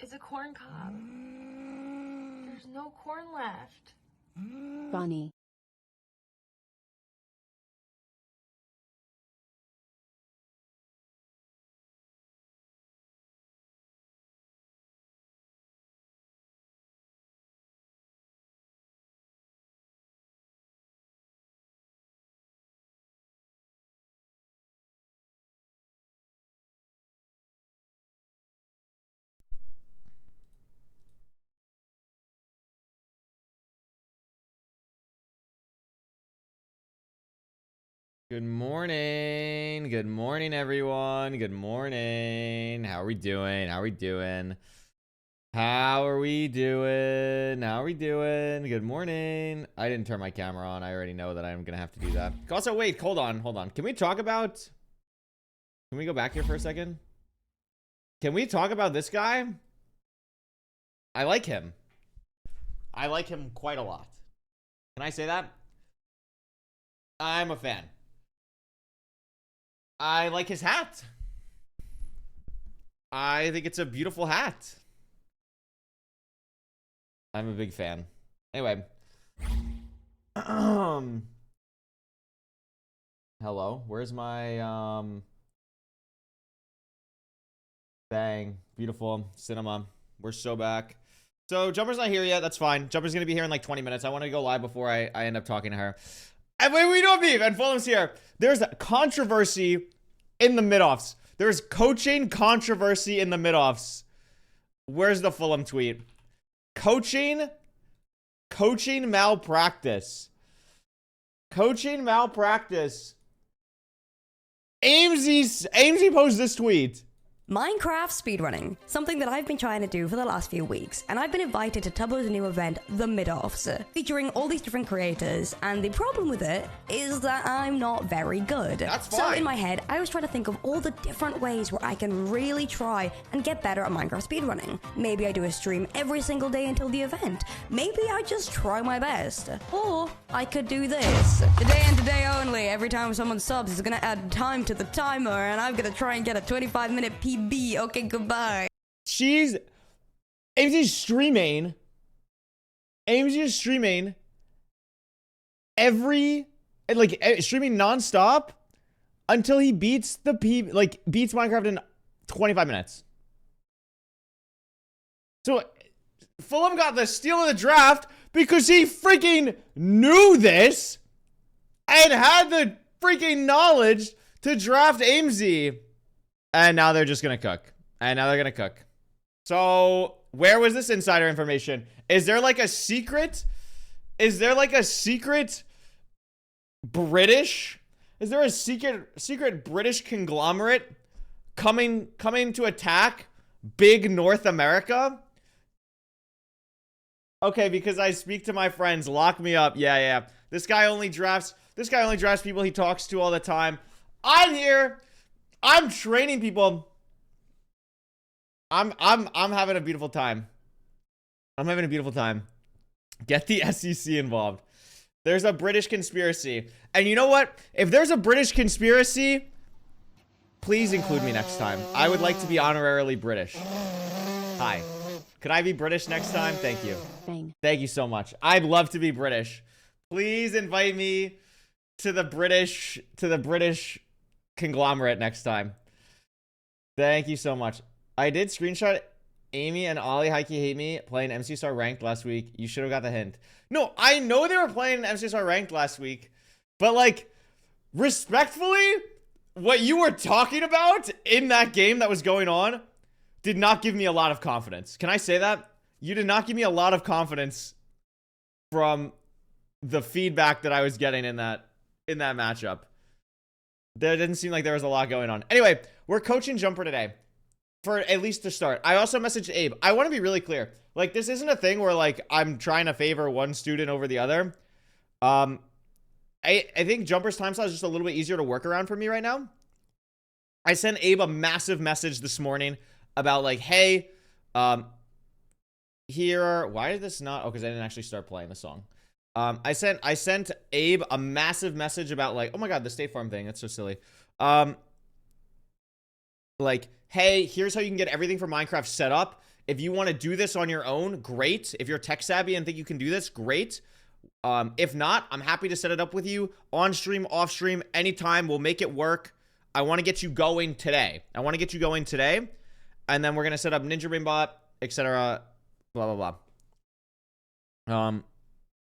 It's a corn cob. There's no corn left. Funny. Good morning. Good morning, everyone. Good morning. How are we doing? How are we doing? How are we doing? How are we doing? Good morning. I didn't turn my camera on. I already know that I'm going to have to do that. Also, wait, hold on. Hold on. Can we talk about... Can we go back here for a second? Can we talk about this guy? I like him. I like him quite a lot. Can I say that? I'm a fan. I like his hat. I think it's a beautiful hat. I'm a big fan. Anyway. Hello. Where's my bang. Beautiful. Cinema. We're so back. So Jumper's not here yet. That's fine. Jumper's gonna be here in like 20 minutes. I want to go live before I end up talking to her. And wait, we don't beef. And Fulham's here. There's controversy in the Midoffs. There's coaching controversy in the Midoffs. Where's the Fulham tweet? Coaching malpractice. Coaching malpractice. Amesy posted this tweet. Minecraft speedrunning, something that I've been trying to do for the last few weeks, and I've been invited to Tumblr's new event, the Midoffs, featuring all these different creators, and the problem with it is that I'm not very good. That's fine. So in my head, I was trying to think of all the different ways where I can really try and get better at Minecraft speedrunning. Maybe I do a stream every single day until the event. Maybe I just try my best. Or I could do this. Today and today only, every time someone subs, it's gonna add time to the timer, and I'm gonna try and get a 25-minute PB. Okay, goodbye. AMZ's streaming streaming nonstop until he beats beats Minecraft in 25 minutes. So Fulham got the steal of the draft because he freaking knew this and had the freaking knowledge to draft AMZ. And now they're just going to cook. And now they're going to cook. So, where was this insider information? Is there like a secret? Is there like a secret British? Is there a secret British conglomerate coming to attack big North America? Okay, because I speak to my friends. Lock me up. Yeah. This guy only drafts people he talks to all the time. I'm here. I'm training people. I'm having a beautiful time. I'm having a beautiful time. Get the SEC involved. There's a British conspiracy. And you know what? If there's a British conspiracy, please include me next time. I would like to be honorarily British. Hi. Could I be British next time? Thank you. Thank you so much. I'd love to be British. Please invite me to the British conglomerate next time. Thank you so much. I did screenshot Amy and Ollie Heike Hate Me playing MC Star Ranked last week. You should have got the hint. No, I know they were playing MC Star Ranked last week, but like, respectfully, what you were talking about in that game that was going on did not give me a lot of confidence. Can I say that? You did not give me a lot of confidence from the feedback that I was getting in that matchup. There didn't seem like there was a lot going on. Anyway, we're coaching Jumper today. For at least to start. I also messaged Abe. I want to be really clear. Like, this isn't a thing where, like, I'm trying to favor one student over the other. I think Jumper's time slot is just a little bit easier to work around for me right now. I sent Abe a massive message this morning about, like, hey, here... Why did this not... Oh, because I didn't actually start playing the song. I sent Abe a massive message about, like, oh my god, the State Farm thing. That's so silly. Like, hey, here's how you can get everything for Minecraft set up If you want to do this on your own, great. If you're tech savvy and think you can do this, great. If not, I'm happy to set it up with you on stream, off stream, anytime. We'll make it work. I want to get you going today. And then we're going to set up Ninja Rainbot, etc. Blah, blah, blah. And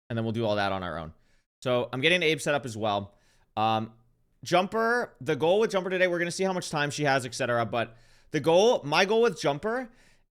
then we'll do all that on our own. So I'm getting Abe set up as well. Jumper, the goal with Jumper today, we're going to see how much time she has, etc. But my goal with Jumper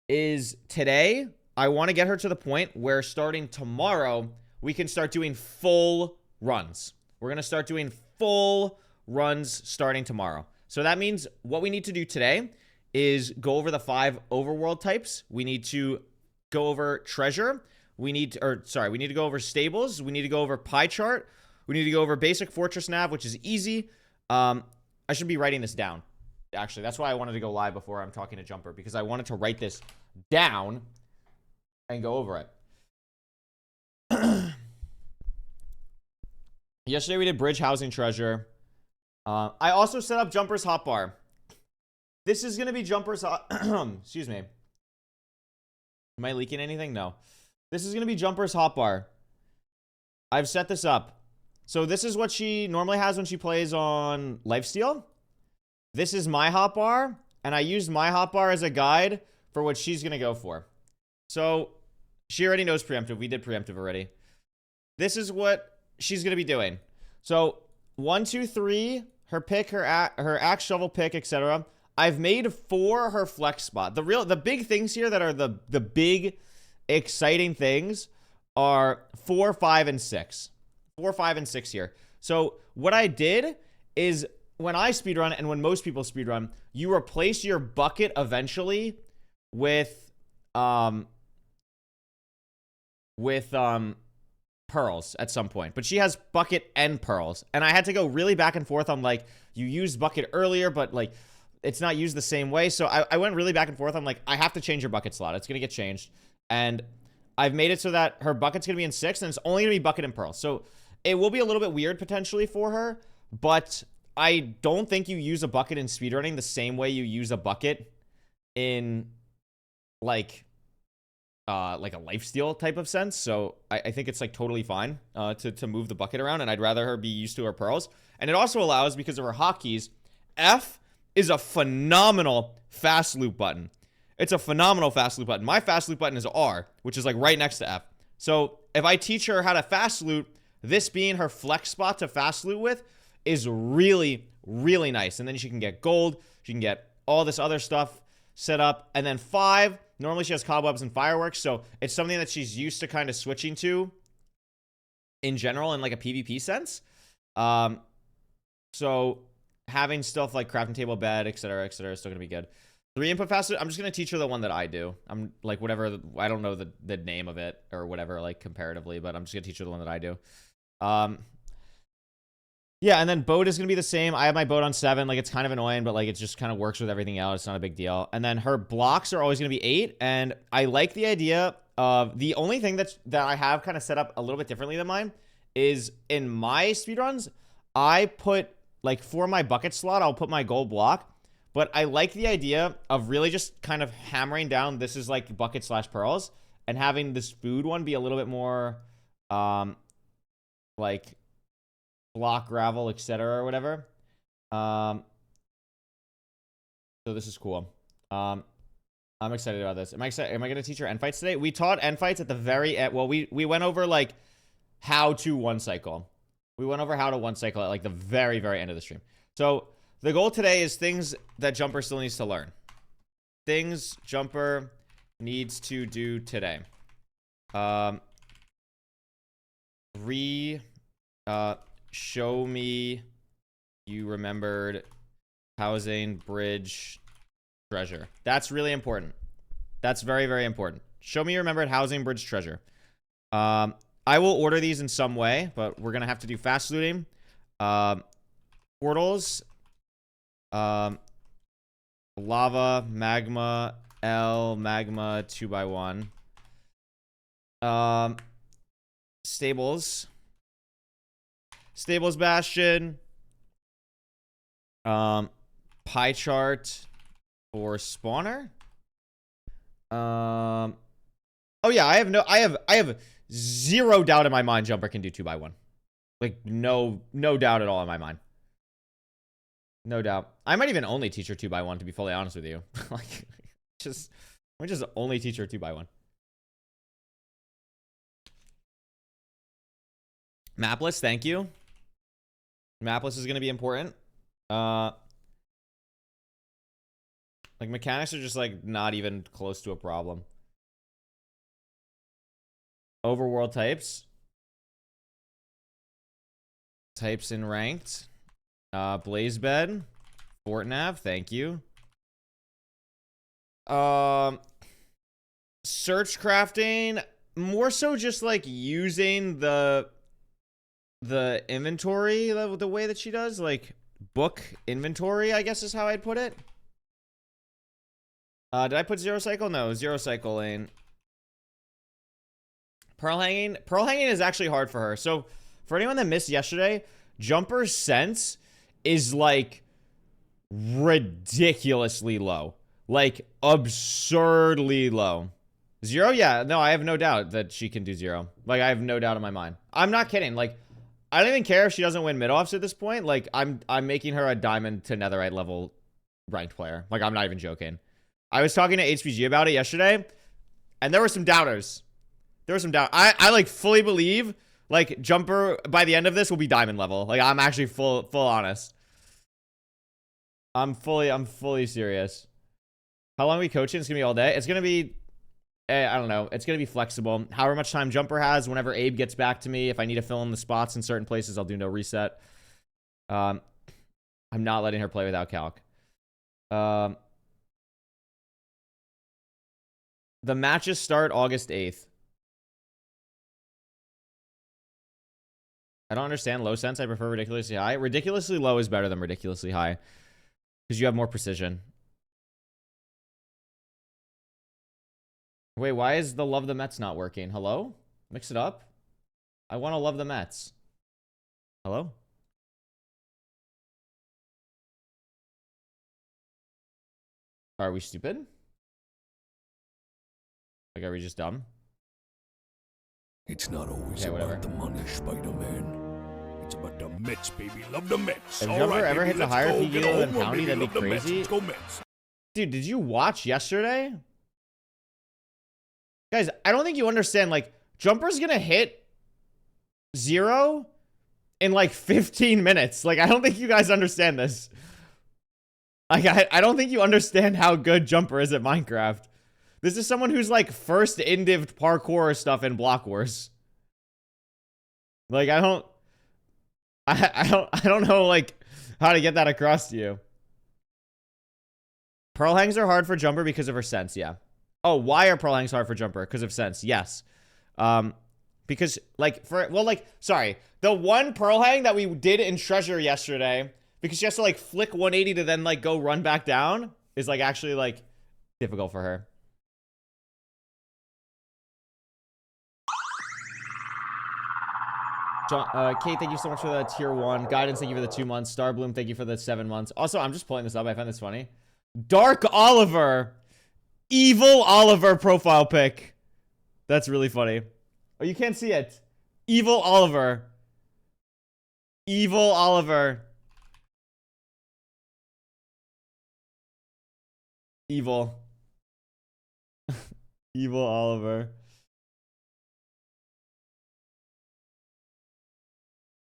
is today, I want to get her to the point where starting tomorrow, we can start doing full runs. We're going to start doing full runs starting tomorrow. So that means what we need to do today is go over the 5 overworld types. We need to go over treasure. We need to go over stables. We need to go over pie chart. We need to go over basic fortress nav, which is easy. I should be writing this down. Actually, that's why I wanted to go live before I'm talking to Jumper, because I wanted to write this down and go over it. Yesterday we did bridge, housing, treasure. I also set up Jumper's hotbar. This is going to be Jumper's excuse me. Am I leaking anything? No. This is going to be Jumper's hotbar. I've set this up. So this is what she normally has when she plays on Lifesteal. This is my hotbar, and I used my hotbar as a guide for what she's going to go for. So she already knows preemptive. We did preemptive already. This is what she's going to be doing. So 1, 2, 3, her pick, her axe, shovel, pick, etc. I've made 4 her flex spot. The big things here that are the big exciting things are 4, 5, and 6. 4, 5, and 6 here. So what I did is when I speedrun and when most people speedrun, you replace your bucket eventually with pearls at some point. But she has bucket and pearls. And I had to go really back and forth on like, you used bucket earlier, but like it's not used the same way. So I went really back and forth. I'm like, I have to change your bucket slot. It's going to get changed. And I've made it so that her bucket's going to be in 6 and it's only going to be bucket and pearl. So it will be a little bit weird potentially for her, but I don't think you use a bucket in speedrunning the same way you use a bucket in like a lifesteal type of sense. So I think it's like totally fine to move the bucket around, and I'd rather her be used to her pearls. And it also allows, because of her hotkeys, F is a phenomenal fast loop button. It's a phenomenal fast loop button. My fast loop button is R, which is like right next to F. So if I teach her how to fast loop, this being her flex spot to fast loot with is really, really nice. And then she can get gold. She can get all this other stuff set up. And then 5, normally she has cobwebs and fireworks. So it's something that she's used to kind of switching to in general in like a PvP sense. So having stuff like crafting table, bed, etc., is still going to be good. 3 input fast loot, I'm just going to teach her the one that I do. I'm like whatever, I don't know the name of it or whatever, like comparatively, but I'm just going to teach her the one that I do. Yeah, and then boat is going to be the same. I have my boat on 7. Like, it's kind of annoying, but like it just kind of works with everything else. It's not a big deal. And then her blocks are always going to be 8. And I like the idea of the only thing that I have kind of set up a little bit differently than mine is in my speedruns, I put like for my bucket slot, I'll put my gold block. But I like the idea of really just kind of hammering down, this is like bucket / pearls, and having this food one be a little bit more like block, gravel, etc. or whatever. So this is cool. I'm excited about this. Am I going to teach her end fights today? We taught end fights at the very end. Well, we went over like how to one cycle. We went over how to one cycle at like the very, very end of the stream. So the goal today is things that Jumper still needs to learn. Things Jumper needs to do today. Show me you remembered housing, bridge, treasure. That's really important. That's very, very important. Show me you remembered housing, bridge, treasure. I will order these in some way, but we're going to have to do fast looting. Portals. Lava, magma, L, magma, 2x1. Stables. Stables Bastion. Pie chart for spawner. Oh yeah, I have zero doubt in my mind Jumper can do 2x1. Like no doubt at all in my mind. No doubt. I might even only teach her 2x1 to be fully honest with you. Like we just only teach her 2x1. Mapless, thank you. Mapless is gonna be important. Like mechanics are just like not even close to a problem. Overworld types. Types in ranked. Blazebed. Fortnav, thank you. Search crafting. More so just like using the inventory the way that she does. Like book inventory, I guess is how I'd put it. Did I put zero cycle? No, zero cycle in. Pearl hanging is actually hard for her. So for anyone that missed yesterday, Jumper's sense is like ridiculously low. Like absurdly low. Zero? Yeah, no, I have no doubt that she can do zero. Like I have no doubt in my mind. I'm not kidding. Like I don't even care if she doesn't win Midoffs at this point. Like I'm making her a diamond to netherite level ranked player. Like I'm not even joking. I was talking to HPG about it yesterday, and there were some doubters. There was some doubt. I like fully believe like Jumper by the end of this will be diamond level. Like I'm actually full honest. I'm fully serious. How long are we coaching? It's gonna be all day. It's gonna be I don't know. It's gonna be flexible. However much time Jumper has. Whenever Abe gets back to me, if I need to fill in the spots in certain places, I'll do no reset. I'm not letting her play without calc. The matches start August 8th. I don't understand low sense. I prefer ridiculously high. Ridiculously low is better than ridiculously high because you have more precision. Wait, why is the love the Mets not working? Hello? Mix it up. I want to love the Mets. Hello? Are we stupid? Like, are we just dumb? It's not always Okay, whatever. about the money, Spider-Man. It's about the Mets, baby. Love the Mets. If All Jumper right, ever baby, hits a let's higher go. PG Get a than home run, Poundy, baby. that'd be Love the Mets. crazy. Let's go Mets. Dude, did you watch yesterday? Guys, I don't think you understand. Like, Jumper's gonna hit 0 in like 15 minutes. Like, I don't think you guys understand this. Like, I don't think you understand how good Jumper is at Minecraft. This is someone who's like first indived parkour stuff in Block Wars. Like, I don't know like how to get that across to you. Pearl hangs are hard for Jumper because of her sense, yeah. Oh, why are Pearl hangs hard for Jumper? Because of sense, yes. Because like sorry, the one Pearl hang that we did in Treasure yesterday, because she has to like flick 180 to then like go run back down, is like actually like difficult for her. Kate, thank you so much for the tier 1. Guidance, thank you for the 2 months. Starbloom, thank you for the 7 months. Also, I'm just pulling this up. I find this funny. Dark Oliver. Evil Oliver profile pic. That's really funny. Oh, you can't see it. Evil Oliver. Evil Oliver. Evil. Evil Oliver.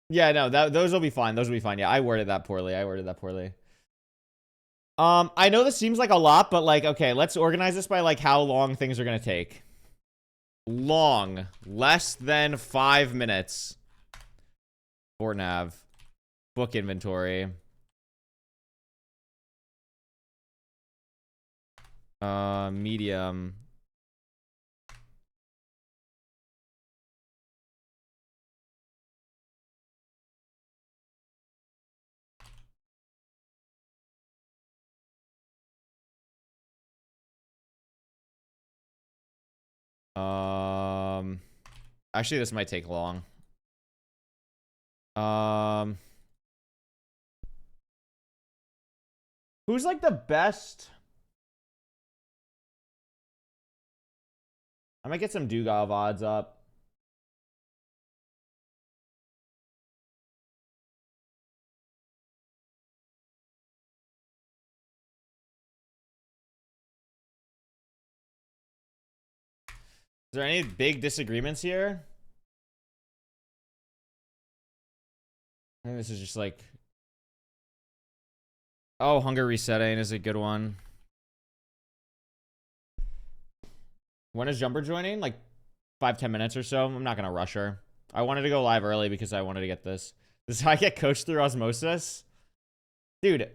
Yeah, no, those will be fine. Those will be fine. Yeah, I worded that poorly. I know this seems like a lot, but like, okay, let's organize this by like how long things are gonna take. Long. Less than 5 minutes. For nav. Book inventory. Medium. Actually, this might take long. Who's like the best? I might get some Dugov odds up. Is there any big disagreements here? I think this is just like... Oh, hunger resetting is a good one. When is Jumper joining? Like 5-10 minutes or so. I'm not going to rush her. I wanted to go live early because I wanted to get this. This is how I get coached through osmosis. Dude,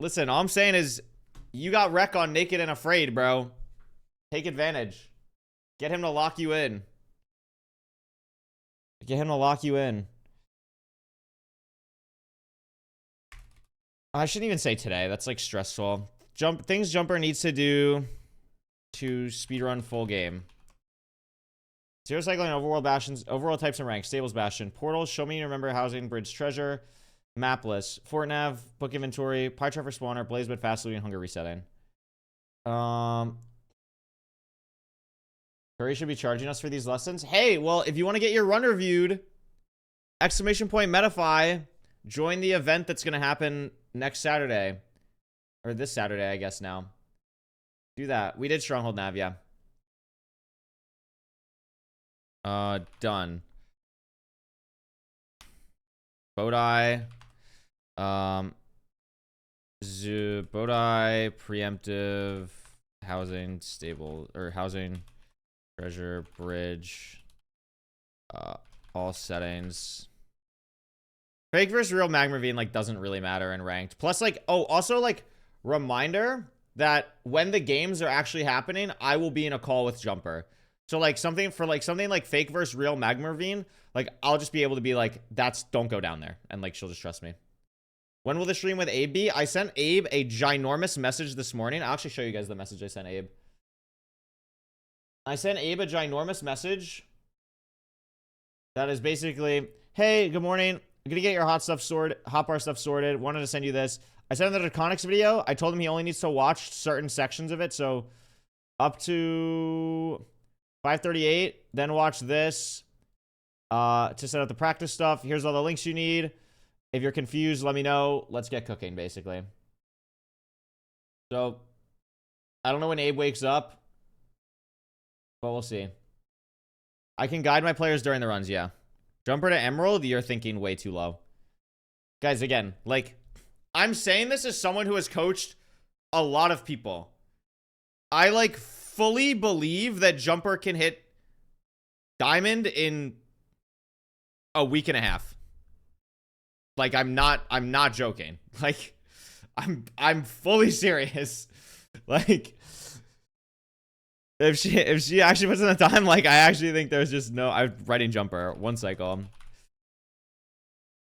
listen, all I'm saying is you got wreck on Naked and Afraid, bro. Take advantage. Get him to lock you in. Get him to lock you in. I shouldn't even say today. That's like stressful. Things Jumper needs to do to speedrun full game. Zero cycling, overworld bastions, overworld types and ranks, stables bastion, portals, show me remember housing, bridge treasure, mapless, fort nav, book inventory, pie chart for spawner, blaze but fast looting, hunger resetting. Curry should be charging us for these lessons. Hey, well, if you want to get your run reviewed, exclamation point Metafy, join the event that's going to happen next Saturday. Or this Saturday, I guess now. Do that. We did Stronghold Nav, yeah. Done. Bodai. Bodai, preemptive, housing, stable, or housing, treasure, bridge, all settings. Fake versus real magma ravine like doesn't really matter in ranked. Plus, like, oh, also like reminder that when the games are actually happening, I will be in a call with Jumper. So like something like fake versus real magma ravine, like I'll just be able to be like, don't go down there, and like she'll just trust me. When will the stream with Abe be? I sent Abe a ginormous message this morning. I'll actually show you guys the message I sent Abe. I sent Abe a ginormous message that is basically, hey, good morning. I'm gonna get your hotbar stuff sorted. Wanted to send you this. I sent him the Draconics video. I told him he only needs to watch certain sections of it. So up to 5:38, then watch this to set up the practice stuff. Here's all the links you need. If you're confused, let me know. Let's get cooking, basically. So I don't know when Abe wakes up, but we'll see. I can guide my players during the runs, yeah. Jumper to Emerald, you're thinking way too low. Guys, again, like, I'm saying this as someone who has coached a lot of people. I, like, fully believe that Jumper can hit Diamond in a week and a half. Like, I'm not joking. Like, I'm fully serious. Like, if she actually puts in the time, like, I actually think there's just no... I'm writing Jumper. One cycle.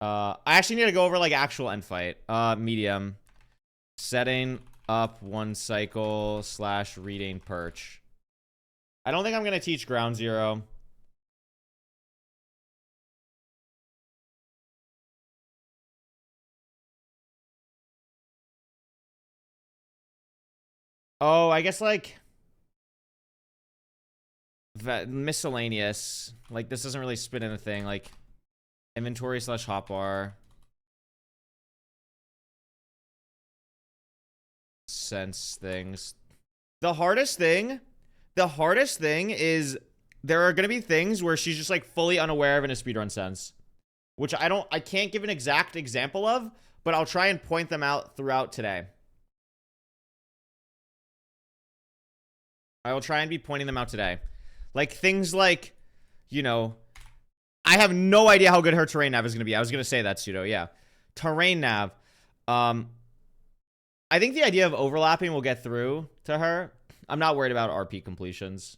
I actually need to go over, like, actual end fight. Medium. Setting up one cycle / reading perch. I don't think I'm going to teach ground zero. Oh, I guess, like... miscellaneous. Like, this doesn't really spit in a thing. Like, inventory / hotbar. Sense things. The hardest thing is there are going to be things where she's just, like, fully unaware of in a speedrun sense. Which I can't give an exact example of, but I'll try and point them out throughout today. I will try and be pointing them out today. Like, things like, you know, I have no idea how good her terrain nav is going to be. I was going to say that, Pseudo, yeah. Terrain nav. I think the idea of overlapping will get through to her. I'm not worried about RP completions.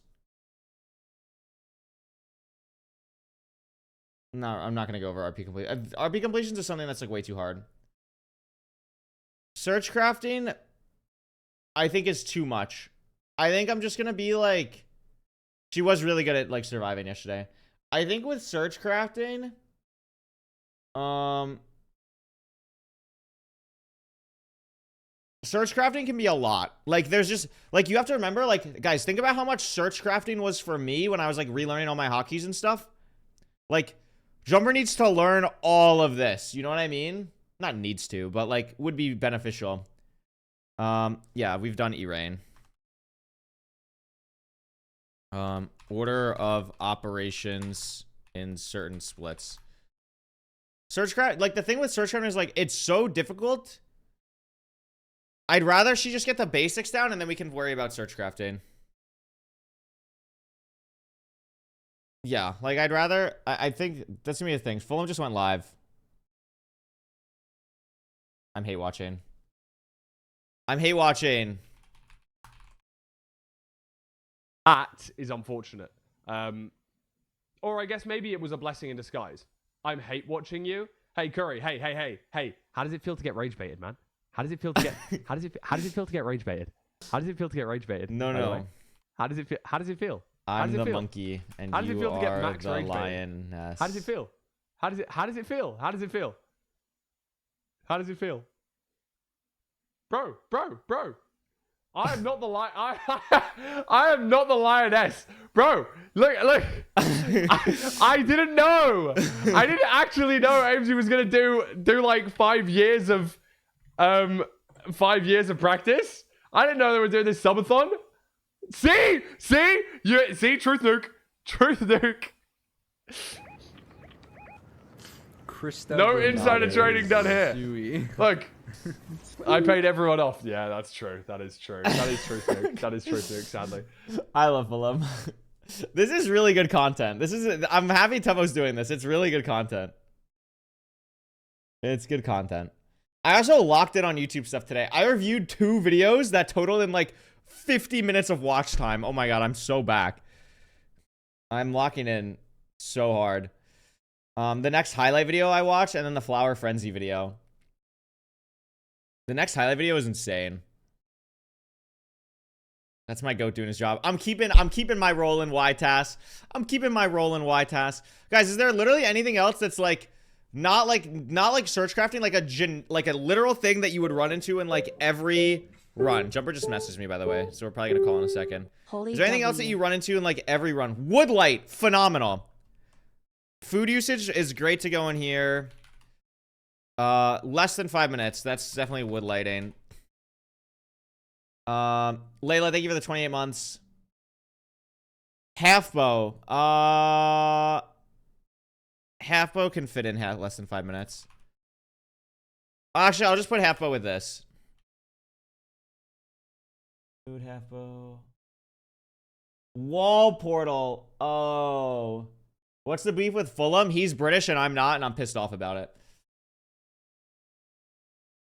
No, I'm not going to go over RP completions. RP completions is something that's, like, way too hard. Search crafting, I think, is too much. I think I'm just going to be, like... She was really good at, like, surviving yesterday. I think with search crafting, search crafting can be a lot. Like, there's just, like, you have to remember, like, guys, think about how much search crafting was for me when I was, like, relearning all my hotkeys and stuff. Like, Jumper needs to learn all of this. You know what I mean? Not needs to, but, like, would be beneficial. Yeah, we've done E-Rain. Order of operations in certain splits. Search craft, like, the thing with search crafting is, like, it's so difficult. I'd rather she just get the basics down and then we can worry about search crafting. Yeah, like, I'd rather, I think that's gonna be the thing. Fulham just went live. I'm hate watching. I'm hate watching. That is unfortunate. Or I guess maybe it was a blessing in disguise. I'm hate watching you. Hey, Curry. Hey. How does it feel to get rage baited, man? How does it feel to get how does it feel to get rage baited? How does it feel to get rage baited? No. How does it feel? How does it feel? I'm the monkey and how does it feel you to get are max the rage baited? lioness. How does it feel? How does it feel? How does it feel? How does it feel? Bro. I am not the I am not the lioness. Bro, look. I didn't know. I didn't actually know AMG was gonna do like 5 years of practice. I didn't know they were doing this subathon. See, truth nuke. No insider trading done here. Look, I paid everyone off. Yeah, that's true. That is true. That is truth nuke. That is truth nuke. Sadly, I love Fulham. This is really good content. I'm happy Tumo's doing this. It's really good content. It's good content. I also locked in on YouTube stuff today. I reviewed 2 videos that totaled in like 50 minutes of watch time. Oh my god, I'm so back. I'm locking in so hard. The next highlight video I watched, and then the Flower Frenzy video. The next highlight video is insane. That's my goat doing his job. I'm keeping my role in YTAS. Guys, is there literally anything else that's like not like search crafting, like a literal thing that you would run into in like every run? Jumper just messaged me, by the way, so we're probably gonna call in a second. Is there anything else that you run into in like every run? Woodlight, phenomenal. Food usage is great to go in here. Less than 5 minutes. That's definitely wood lighting. Layla, thank you for the 28 months. Half bow. Half bow can fit in less than 5 minutes. Actually, I'll just put half bow with this. Food half bow. Wall portal. Oh. What's the beef with Fulham? He's British and I'm not, and I'm pissed off about it.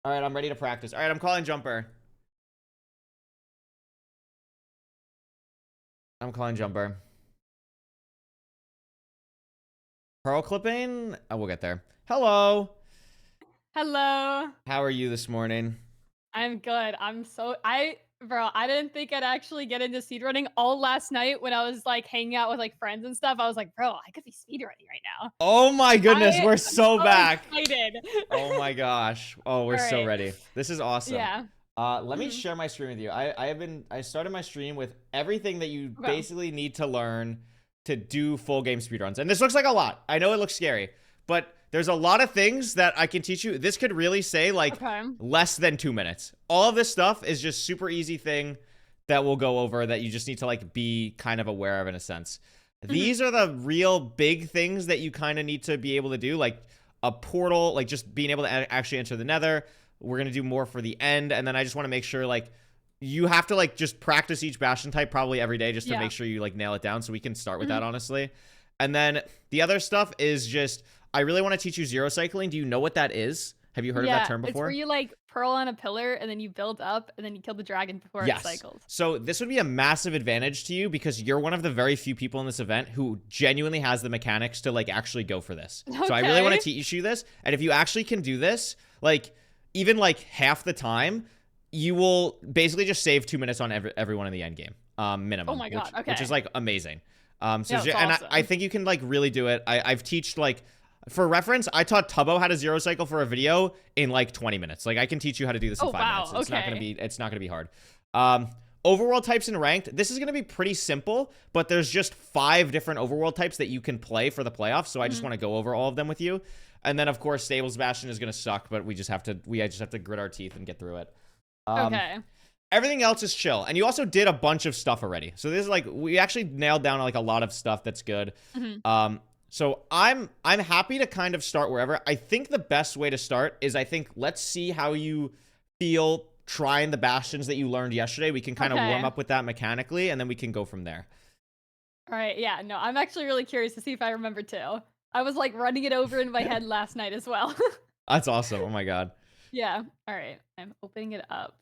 All right, I'm ready to practice. All right, I'm calling Jumper. Pearl clipping? Oh, we'll get there. Hello. Hello. How are you this morning? I'm good. Bro, I didn't think I'd actually get into speedrunning all last night when I was like hanging out with like friends and stuff. I was like, bro, I could be speedrunning right now. Oh my goodness, we're so back. Excited. Oh my gosh. Oh, we're so ready. This is awesome. Yeah. Let me share my stream with you. I started my stream with everything that you basically need to learn to do full game speedruns. And this looks like a lot. I know it looks scary, but there's a lot of things that I can teach you. This could really say like less than 2 minutes. All of this stuff is just super easy thing that we'll go over that you just need to like be kind of aware of in a sense. These are the real big things that you kind of need to be able to do, like a portal, like just being able to actually enter the nether. We're going to do more for the end. And then I just want to make sure like you have to like just practice each Bastion type probably every day just to make sure you like nail it down. So we can start with that, honestly. And then the other stuff is just, I really want to teach you zero cycling. Do you know what that is? Have you heard of that term before? It's where you like pearl on a pillar and then you build up and then you kill the dragon before it cycles. So this would be a massive advantage to you because you're one of the very few people in this event who genuinely has the mechanics to like actually go for this. Okay. So I really want to teach you this. And if you actually can do this, like even like half the time, you will basically just save 2 minutes on everyone in the end game, minimum. Oh my god, which is like amazing. So yeah, and I think you can like really do it. I've teached like For reference, I taught Tubbo how to zero cycle for a video in like 20 minutes. Like I can teach you how to do this in 5 minutes. It's not gonna be hard. Overworld types in ranked. This is gonna be pretty simple, but there's just 5 different overworld types that you can play for the playoffs. So I just want to go over all of them with you. And then of course, Stables Bastion is gonna suck, but we just have to grit our teeth and get through it. Okay. Everything else is chill. And you also did a bunch of stuff already. So this is like, we actually nailed down like a lot of stuff that's good. So I'm happy to kind of start wherever. I think the best way to start is let's see how you feel trying the bastions that you learned yesterday. We can kind of warm up with that mechanically, and then we can go from there. All right. Yeah. No, I'm actually really curious to see if I remember too. I was like running it over in my head last night as well. That's awesome. Oh my God. Yeah. All right. I'm opening it up.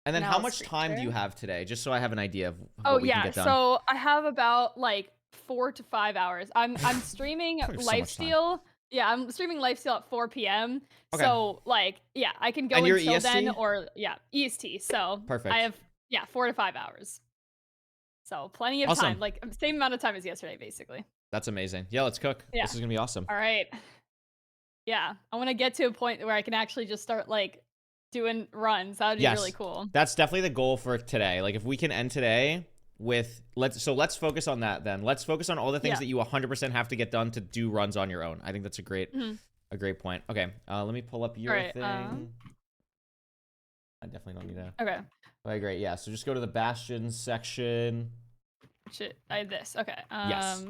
And then how much time do you have today? Just so I have an idea of what we can get done. So I have about like 4 to 5 hours. I'm streaming Lifesteal. Yeah, I'm streaming Lifesteal at 4 p.m. Okay. So like, yeah, I can go And you're until EST? then, or EST. So Perfect. I have 4 to 5 hours. So plenty of time, like same amount of time as yesterday, basically. That's amazing. Yeah, let's cook. Yeah. This is gonna be awesome. All right. Yeah, I want to get to a point where I can actually just start like doing runs. That would be really cool. That's definitely the goal for today. Like if we can end today with let's focus on that then. Let's focus on all the things that you 100% have to get done to do runs on your own. I think that's a great point. Okay, let me pull up your thing. I definitely don't need that. Okay. Okay, great. Yeah, so just go to the Bastion section. This. Okay. Yes.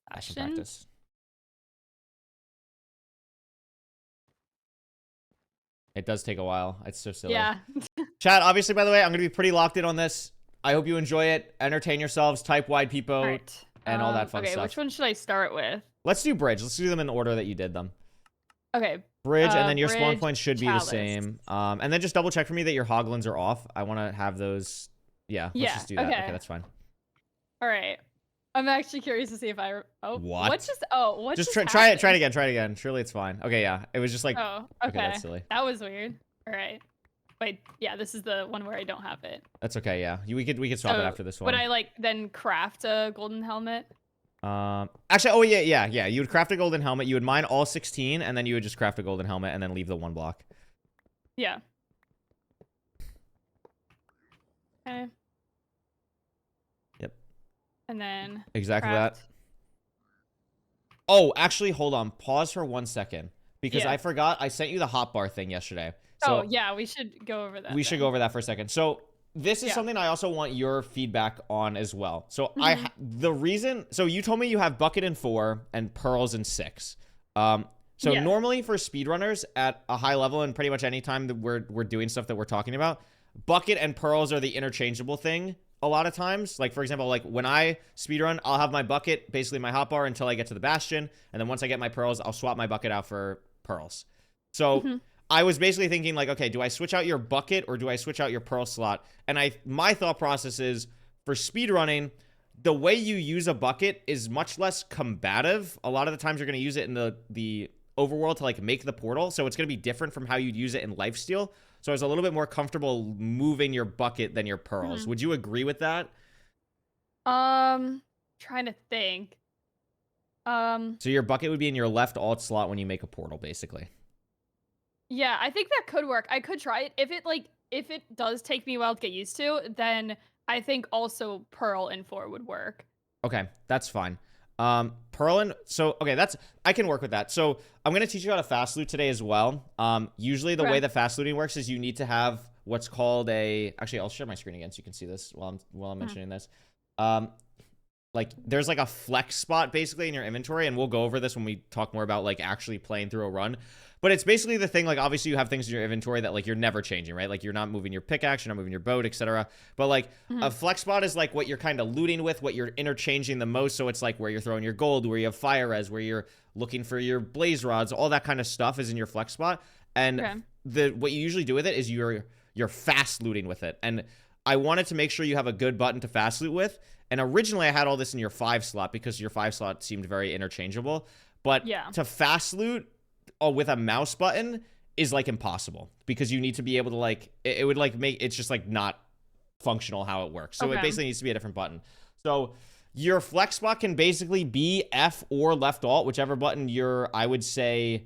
Bastion practice. It does take a while. It's so silly. Yeah. Chat, obviously, by the way, I'm going to be pretty locked in on this. I hope you enjoy it. Entertain yourselves. Type wide peepo and all that fun stuff. Okay, which one should I start with? Let's do bridge. Let's do them in the order that you did them. Okay. Bridge, and then your spawn bridge, points should Chalice. be the same. And then just double check for me that your hoglins are off. I want to have those. Yeah, let's just do that. Okay, that's fine. All right. I'm actually curious to see if I. Oh, what? What just try it again. Surely it's fine. Okay, yeah. It was just like. Oh, okay. That's silly. That was weird. All right. Wait, yeah, this is the one where I don't have it. That's okay. Yeah, we could swap it after this one. Would I like then craft a golden helmet? Actually, oh yeah. You would craft a golden helmet. You would mine all 16, and then you would just craft a golden helmet, and then leave the 1 block. Yeah. Okay. Yep. And then exactly craft. that. Oh, actually, hold on. Pause for 1 second because I forgot. I sent you the hotbar thing yesterday. So yeah, we should go over that. We should go over that for a second. So this is something I also want your feedback on as well. So so you told me you have bucket in 4 and pearls in 6. So normally for speedrunners at a high level and pretty much any time that we're doing stuff that we're talking about, bucket and pearls are the interchangeable thing a lot of times. Like for example, like when I speedrun, I'll have my bucket, basically my hotbar until I get to the Bastion, and then once I get my pearls, I'll swap my bucket out for pearls. So I was basically thinking like, okay, do I switch out your bucket or do I switch out your pearl slot? And my thought process is for speedrunning, the way you use a bucket is much less combative. A lot of the times you're going to use it in the overworld to like make the portal. So it's going to be different from how you'd use it in lifesteal. So I was a little bit more comfortable moving your bucket than your pearls. Would you agree with that? Trying to think. So your bucket would be in your left alt slot when you make a portal, basically. Yeah, I think that could work. I could try it. If it does take me a while to get used to, then I think also pearl in 4 would work. Okay, that's fine. Pearl and I can work with that. So I'm gonna teach you how to fast loot today as well. Usually the way that fast looting works is you need to have what's called actually I'll share my screen again so you can see this while I'm mentioning this. Like there's like a flex spot basically in your inventory, and we'll go over this when we talk more about like actually playing through a run. But it's basically the thing, like obviously you have things in your inventory that like you're never changing, right? Like you're not moving your pickaxe, you're not moving your boat, etc. But like a flex spot is like what you're kind of looting with, what you're interchanging the most. So it's like where you're throwing your gold, where you have fire res, where you're looking for your blaze rods, all that kind of stuff is in your flex spot. And what you usually do with it is you're fast looting with it. And I wanted to make sure you have a good button to fast loot with. And originally I had all this in your 5 slot because your 5 slot seemed very interchangeable. But to fast loot with a mouse button is like impossible because you need to be able to like, it would like make, it's just like not functional how it works. So it basically needs to be a different button. So Your flex spot can basically be F or left alt, whichever button you're, I would say,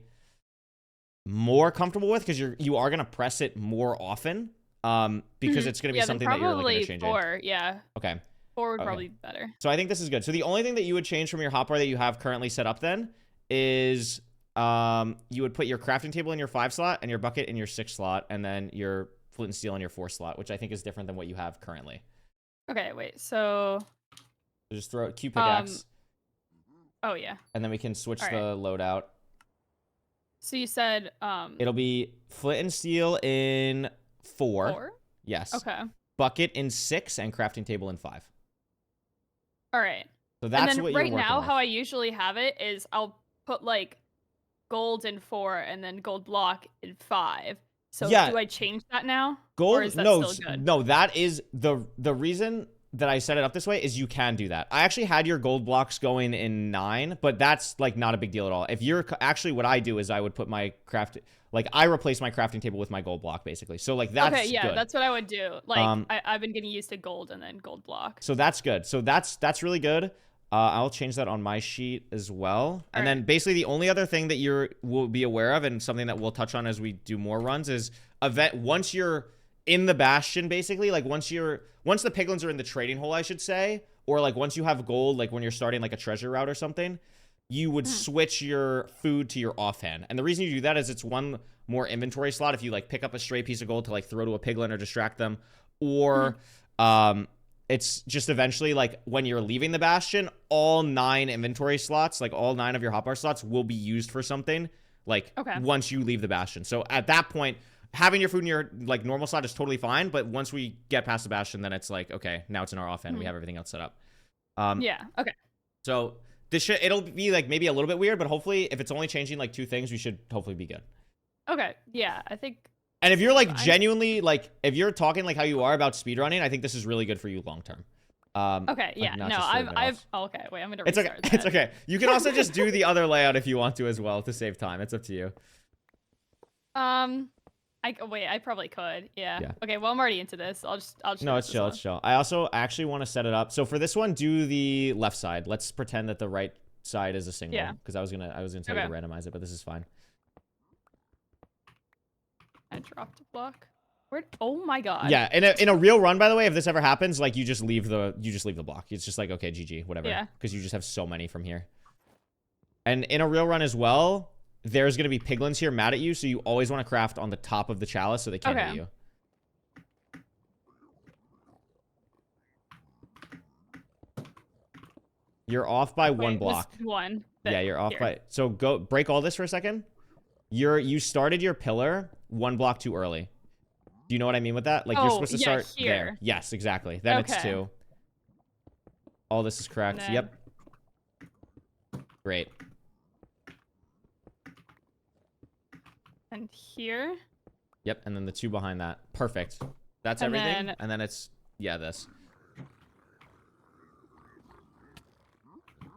more comfortable with, because you are going to press it more often. Because it's going to be something that you're like, going to change. Four, yeah. Okay. 4 would probably be better. So I think this is good. So the only thing that you would change from your hotbar that you have currently set up then is you would put your crafting table in your 5 slot and your bucket in your 6 slot, and then your flint and steel in your 4 slot, which I think is different than what you have currently. Okay, wait. So just throw Q pickaxe. Oh yeah. And then we can switch the right. loadout. So you said it'll be flint and steel in 4. 4? Yes. Okay. Bucket in 6 and crafting table in 5. All right. So that's and then what you're right now, with. how I usually have it is I'll put like gold in 4 and then gold block in 5. So yeah. Do I change that now? Gold? Or is that no, still good? no. That is the reason that I set it up this way is you can do that. I actually had your gold blocks going in 9, but that's like not a big deal at all. If you're actually, what I do is I would put my I replace my crafting table with my gold block basically. So like that's okay, yeah, good. That's what I would do. Like I've been getting used to gold and then gold block. So that's good. So that's really good. I'll change that on my sheet as well. And then basically the only other thing that will be aware of, and something that we'll touch on as we do more runs, is once you're in the Bastion, basically, like once the piglins are in the trading hole, I should say, or like once you have gold, like when you're starting like a treasure route or something, you would switch your food to your offhand. And the reason you do that is it's one more inventory slot if you like pick up a stray piece of gold to like throw to a piglin or distract them, or it's just eventually like when you're leaving the Bastion, all 9 inventory slots, like all 9 of your hotbar slots will be used for something like once you leave the Bastion. So at that point, having your food in your like normal slot is totally fine, but once we get past the Bastion, then it's like, okay, now it's in our offhand. We have everything else set up. Yeah, okay. So it'll be like maybe a little bit weird, but hopefully if it's only changing like 2 things, we should hopefully be good. Okay, yeah, I think. And if you're like genuinely like, if you're talking like how you are about speedrunning, I think this is really good for you long term. Okay, yeah, like no, okay, wait, I'm gonna it's okay. restart that. It's okay. You can also just do the other layout if you want to as well to save time. It's up to you. I probably could. Yeah. Okay. Well, I'm already into this. I'll just. No, it's chill. It's chill. I also actually want to set it up. So for this one, do the left side. Let's pretend that the right side is a single. Yeah. Because I was gonna tell you to randomize it, but this is fine. I dropped a block. Oh my god. Yeah. In a real run, by the way, if this ever happens, like you just leave the block. It's just like, okay, GG, whatever. Yeah. Because you just have so many from here. And in a real run as well, there's going to be piglins here mad at you, so you always want to craft on the top of the chalice so they can't hit you. You're off by 1 block. One. Yeah, you're off by... So go break all this for a second. You started your pillar 1 block too early. Do you know what I mean with that? Like you're supposed to start here. There. Yes, exactly. Then it's 2. All this is correct. Then... Yep. Great. And here. Yep, and then the 2 behind that. Perfect. That's everything. And then it's this.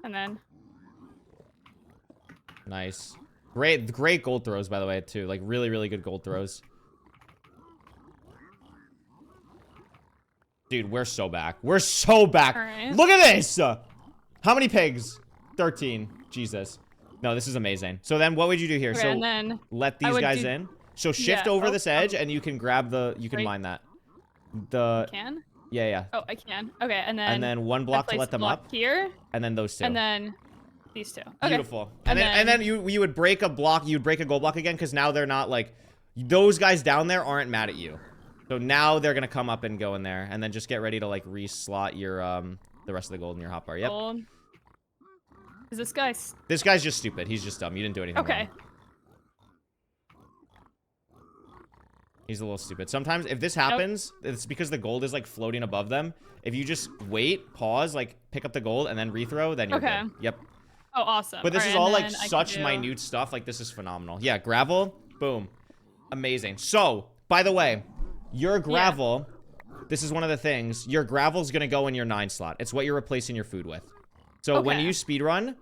And then. Nice. Great gold throws, by the way, too. Like really, really good gold throws. Dude, we're so back. We're so back. Right. Look at this. How many pigs? 13. Jesus. No, this is amazing. So then what would you do here? Okay, so and then let these guys in. So shift over this edge and you can grab you can mine that. I can? Yeah. Oh, I can. Okay, and then 1 block to let them up. Here. And then those 2. And then these 2. Okay. Beautiful. And then you would break a block, you would break a gold block again, because now they're not like, those guys down there aren't mad at you. So now they're gonna come up and go in there, and then just get ready to like re-slot your the rest of the gold in your hotbar. Yep. Gold. Is this guy? This guy's just stupid. He's just dumb. You didn't do anything wrong. He's a little stupid. Sometimes if this happens, it's because the gold is like floating above them. If you just wait, pause, like pick up the gold and then rethrow, then you're good. Yep. Oh, awesome. But this is all like such minute stuff. Like this is phenomenal. Yeah, gravel. Boom. Amazing. So, by the way, your gravel, this is one of the things, your gravel's going to go in your 9 slot. It's what you're replacing your food with. So when you speedrun,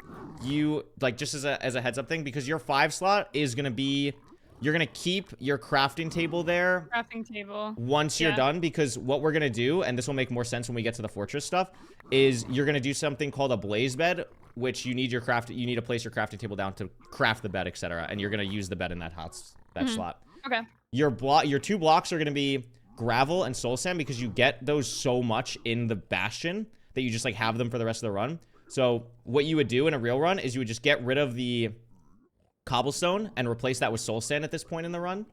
you, like, just as a heads up thing, because your 5 slot is going to be you're gonna keep your crafting table there Crafting table. once you're done, because what we're gonna do, and this will make more sense when we get to the fortress stuff, is you're gonna do something called a blaze bed, which you need to place your crafting table down to craft the bed, etc. And you're gonna use the bed in that bed slot. Okay. Your 2 blocks are gonna be gravel and soul sand, because you get those so much in the Bastion that you just like have them for the rest of the run. So what you would do in a real run is you would just get rid of the cobblestone and replace that with soul sand at this point in the run.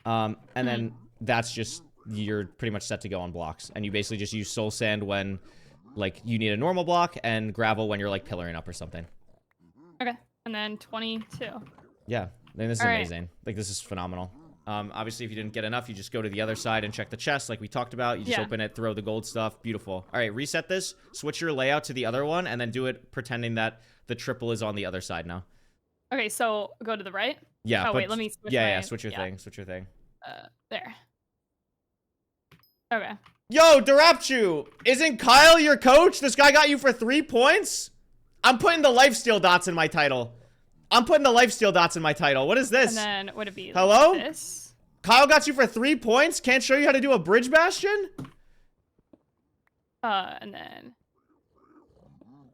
And then that's just, you're pretty much set to go on blocks. And you basically just use soul sand when like you need a normal block, and gravel when you're like pillaring up or something. Okay. And then 22. Yeah. Then this is amazing. Like, this is phenomenal. Obviously, if you didn't get enough, you just go to the other side and check the chest like we talked about. You just open it, throw the gold stuff. Beautiful. All right, reset this. Switch your layout to the other one, and then do it pretending that the triple is on the other side now. Okay, so go to the right? Yeah. Oh, wait, let me switch switch your thing. Switch your thing. There. Okay. Yo, Darapchu! Isn't Kyle your coach? This guy got you for 3 points? I'm putting the lifesteal dots in my title. What is this? And then would it be Hello? like this? Kyle got you for 3 points? Can't show you how to do a bridge bastion? And then...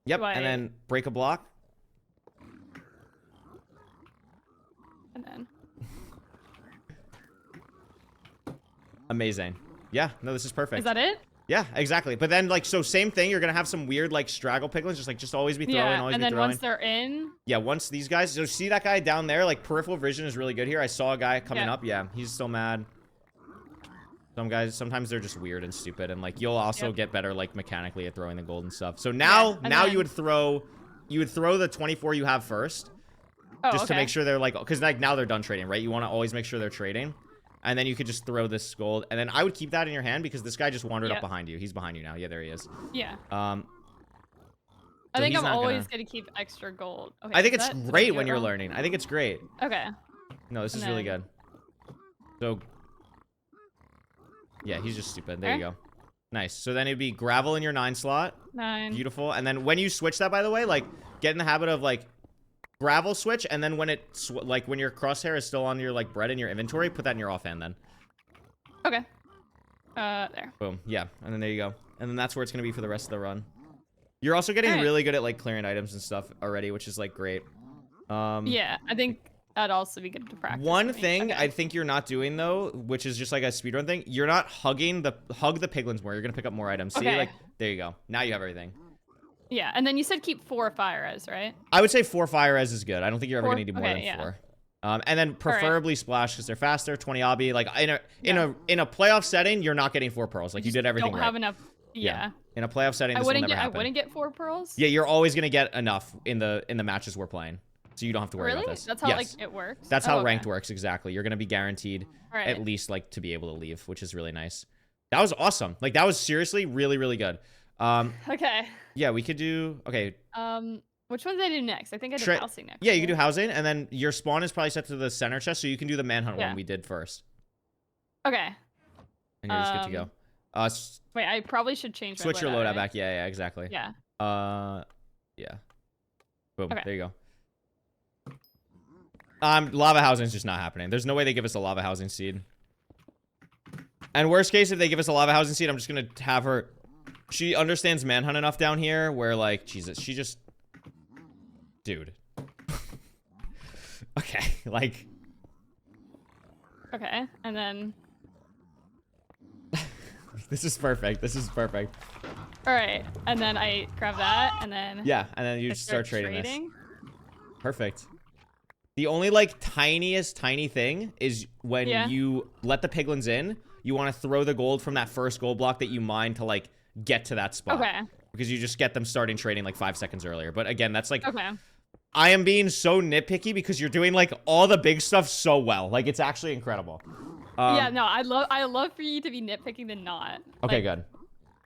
Yep, and then break a block. And then... Amazing. Yeah, no, this is perfect. Is that it? Yeah, exactly. But then, like, so same thing. You're gonna have some weird, like, straggle piglins. Just always be throwing, always be throwing. and then once they're in... Yeah, once these guys... So see that guy down there? Like, peripheral vision is really good here. I saw a guy coming up. Yeah, he's still mad. Some guys, sometimes they're just weird and stupid. And, like, you'll also get better, like, mechanically at throwing the gold and stuff. So now, you would throw the 24 you have first. Oh, just to make sure they're, like... Because, like, now they're done trading, right? You want to always make sure they're trading. And then you could just throw this gold. And then I would keep that in your hand because this guy just wandered up behind you. He's behind you now. Yeah, there he is. Yeah. I think I'm always going to keep extra gold. Okay, I think it's great when you're learning. I think it's great. Okay. No, this is really good. So, yeah, he's just stupid. There you go. Nice. So then it'd be gravel in your 9 slot. 9. Beautiful. And then when you switch that, by the way, like, get in the habit of, like, gravel switch, and then when it like when your crosshair is still on your like bread in your inventory, put that in your offhand then. Okay. There. Boom. Yeah, and then there you go. And then that's where it's gonna be for the rest of the run. You're also getting really good at like clearing items and stuff already, which is like great. Yeah, I think that'd also be good to practice. One thing I think you're not doing though, which is just like a speedrun thing, you're not hug the piglins more. You're gonna pick up more items. See, like there you go. Now you have everything. Yeah, and then you said keep 4 fire res, right? I would say 4 fire res is good. I don't think you're ever gonna need more than 4. And then preferably splash because they're faster. 20 obby. Like in a playoff setting, you're not getting 4 pearls. Like you did everything don't right. have enough. Yeah. In a playoff setting, this will never happen. I wouldn't get 4 pearls. Yeah, you're always gonna get enough in the matches we're playing, so you don't have to worry about this. That's how like it works. That's how ranked works exactly. You're gonna be guaranteed at least like to be able to leave, which is really nice. That was awesome. Like that was seriously really really good. Okay. Yeah, we could do... Okay. Which one did I do next? I think I did housing next. Yeah, you can do housing, and then your spawn is probably set to the center chest, so you can do the manhunt one we did first. Okay. And you're just good to go. Wait, I probably should change my switch your loadout back. Yeah, exactly. Yeah. Yeah. Boom. There you go. Lava housing is just not happening. There's no way they give us a lava housing seed. And worst case, if they give us a lava housing seed, I'm just gonna have her... She understands manhunt enough down here where, like, Jesus, she just... Dude. Okay, like... Okay, and then... This is perfect. This is perfect. Alright, and then I grab that, and then... Yeah, and then you start trading this. Perfect. The only, like, tiny thing is when you let the piglins in, you want to throw the gold from that first gold block that you mine to, like, get to that spot. Okay. Because you just get them starting trading like 5 seconds earlier. But again, that's like... Okay. I am being so nitpicky because you're doing like all the big stuff so well. Like it's actually incredible. Yeah, no, I love for you to be nitpicking than not. Okay, good.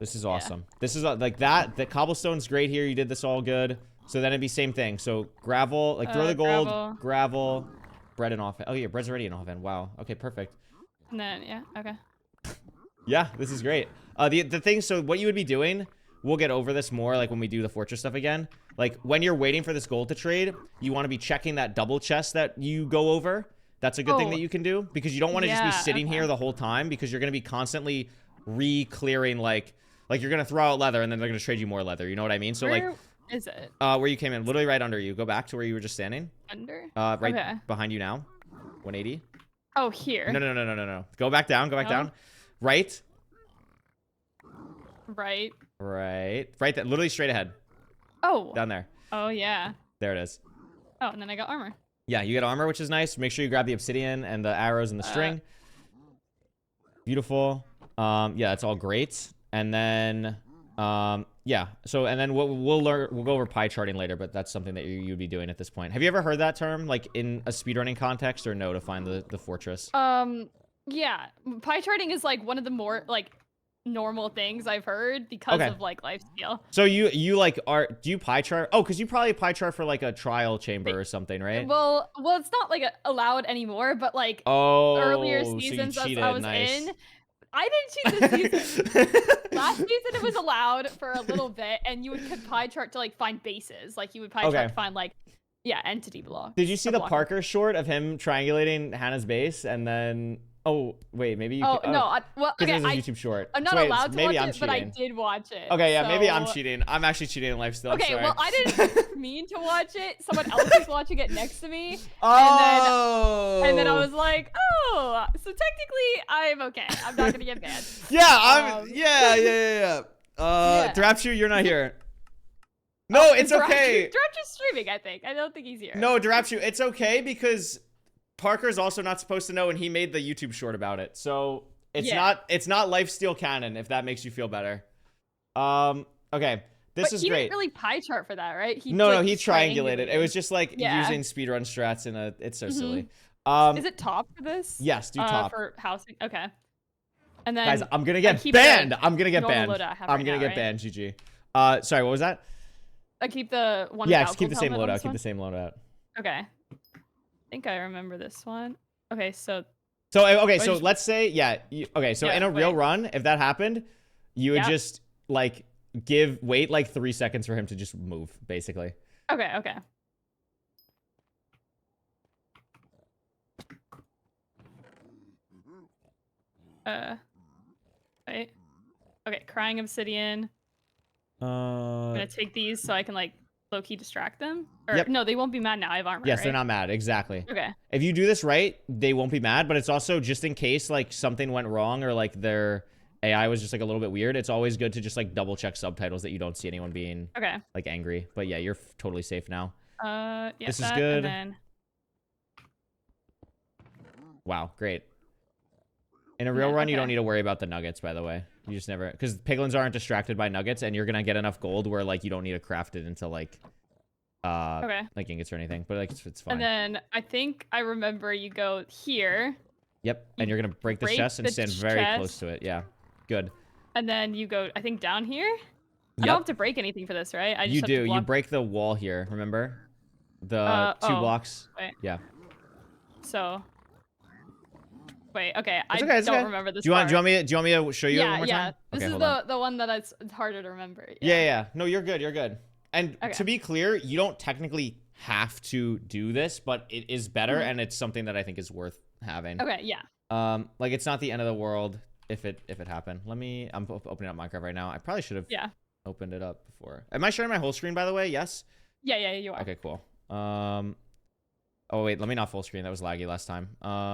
This is awesome. This is like that. The cobblestone's great here. You did this all good. So then it'd be same thing. So gravel, like throw the gold, gravel, bread and offhand. Oh yeah, bread's already in offhand. Wow. Okay, perfect. And then okay. Yeah, this is great. The thing, so what you would be doing, we'll get over this more like when we do the fortress stuff again. Like when you're waiting for this gold to trade, you want to be checking that double chest that you go over That's a good thing Oh. that you can do because you don't want to just be Yeah, sitting here okay. the whole time because you're going to be constantly re-clearing like you're going to throw out leather and then they're going to trade you more leather. You know what I mean? So Where is it? where you came in, literally right under you. Go back to where you were just standing. Under? Right Okay. behind you now. 180. Oh, here. No. Go back down. Go back No? down. Right. Right. Right. Right there. Literally straight ahead. Oh. Down there. Oh, yeah. There it is. Oh, and then I got armor. Yeah, you get armor, which is nice. Make sure you grab the obsidian and the arrows and the string. Beautiful. Yeah, that's all great. And then, yeah. So, and then we'll go over pie charting later, but that's something that you'd be doing at this point. Have you ever heard that term, like in a speedrunning context, or no, to find the fortress? Yeah. Pie charting is like one of the more like normal things I've heard because Okay. of like life steal. So you like do you pie chart? Oh, because you probably pie chart for like a trial chamber or something, right? Well, it's not like allowed anymore, but like Oh, earlier so you seasons as cheated. I was Nice. in, I didn't cheat this season. Last season it was allowed for a little bit, and you could pie chart to like find bases. Like you would pie Okay. chart to find like entity block. Did you see a the blocker. Parker short of him triangulating Hannah's base and then? Oh wait, maybe you. Oh can, no! Well, because okay, it's a YouTube short. I'm not So wait, allowed to maybe watch I'm it, but I cheating. did watch it. Okay, yeah, maybe I'm so- cheating. I'm actually cheating in life still. Okay, sorry. well, I didn't mean to watch it. Someone else was watching it next to me. Oh. And then I was like, oh, so technically I'm okay. I'm not gonna get banned. Yeah, I'm. Um, Yeah. Yeah. Drapshoe, you're not here. No, it's okay. Drap's just streaming, I think. I don't think he's here. No, Drapshoe, it's okay because Parker's also not supposed to know, and he made the YouTube short about it. So it's not lifesteal canon, if that makes you feel better. Okay, this but is he great. didn't really pie chart for that, right? He No, like, he triangulated. It was just like Yeah. using speedrun strats in a. It's so silly. Is it top for this? Yes, do top. For housing. Okay. And then Guys, I'm gonna get keep the banned. I'm gonna get normal banned. loadout I have I'm right gonna now, get right? banned. GG. Sorry, what was that? I keep the one. Yeah, without just keep the gold same helmet on loadout. this Keep one? the same loadout. Okay. I think I remember this one. Okay, so So okay, so just- let's say okay, so Yeah, in a real wait. run, if that happened, you would Yep. just like wait like 3 seconds for him to just move, basically. okay. Wait. Okay, crying obsidian. I'm gonna take these so I can like low-key distract them. Or Yep. no, they won't be mad now. I have armor. Yes, right? they're not mad. Exactly. Okay. If you do this right, they won't be mad, but it's also just in case like something went wrong or like their AI was just like a little bit weird. It's always good to just like double check subtitles that you don't see anyone being Okay. like angry. But yeah, you're totally safe now. Yeah. This is that, good. And then Wow, great. In a real Yeah, run, you don't okay. need to worry about the nuggets, by the way. You just never, because piglins aren't distracted by nuggets, and you're gonna get enough gold where like you don't need to craft it into like, Okay. like ingots or anything. But like it's fine. And then I think I remember you go here, Yep, and you're gonna break this break chest and the stand very chest. close to it. Yeah, good. and then you go, I think, down here. I Yep. don't have to break anything for this, right? I just You have do. To You block... break the wall here. Remember, the 2 oh, blocks. wait. Yeah. So. Wait. Okay. It's I okay, it's don't okay. remember this. Do you want? part. Do you want me to show you it Yeah, one more yeah. time? This Okay, is hold on. the one that it's harder to remember. Yeah. No, you're good. You're good. And Okay. to be clear, you don't technically have to do this, but it is better, Mhm. and it's something that I think is worth having. Okay. Yeah. Like it's not the end of the world if it happened. I'm opening up Minecraft right now. I probably should have Yeah. opened it up before. Am I sharing my whole screen, by the way? Yes. Yeah. Yeah. You are. Okay, cool. Oh wait, let me not full screen. That was laggy last time.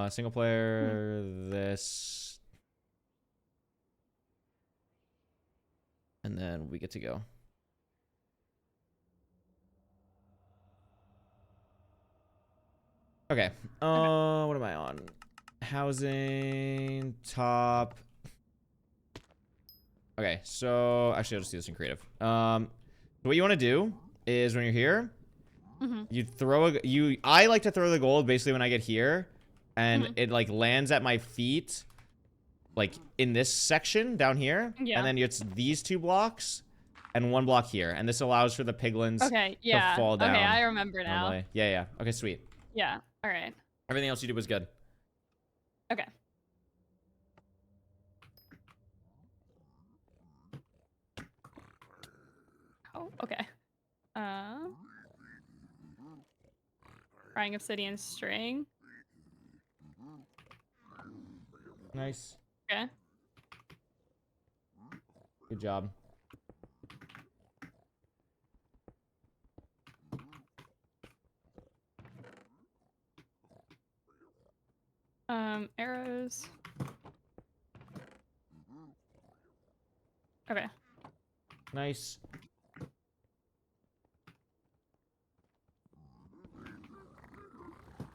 Single player. This. And then we get to go. Okay. What am I on? Housing, top. Okay, so actually I'll just do this in creative. So what you want to do is when you're here, you throw I like to throw the gold basically when I get here, and it like lands at my feet, like in this section down here, Yeah. and then it's these 2 blocks and 1 block here, and this allows for the piglins Okay. Yeah. to fall down. Okay. I remember now. normally. Yeah. Okay, sweet. Yeah. All right. Everything else you did was good. Okay. Oh, okay. Crying obsidian string. Nice. Okay. Good job. Arrows. Okay. Nice.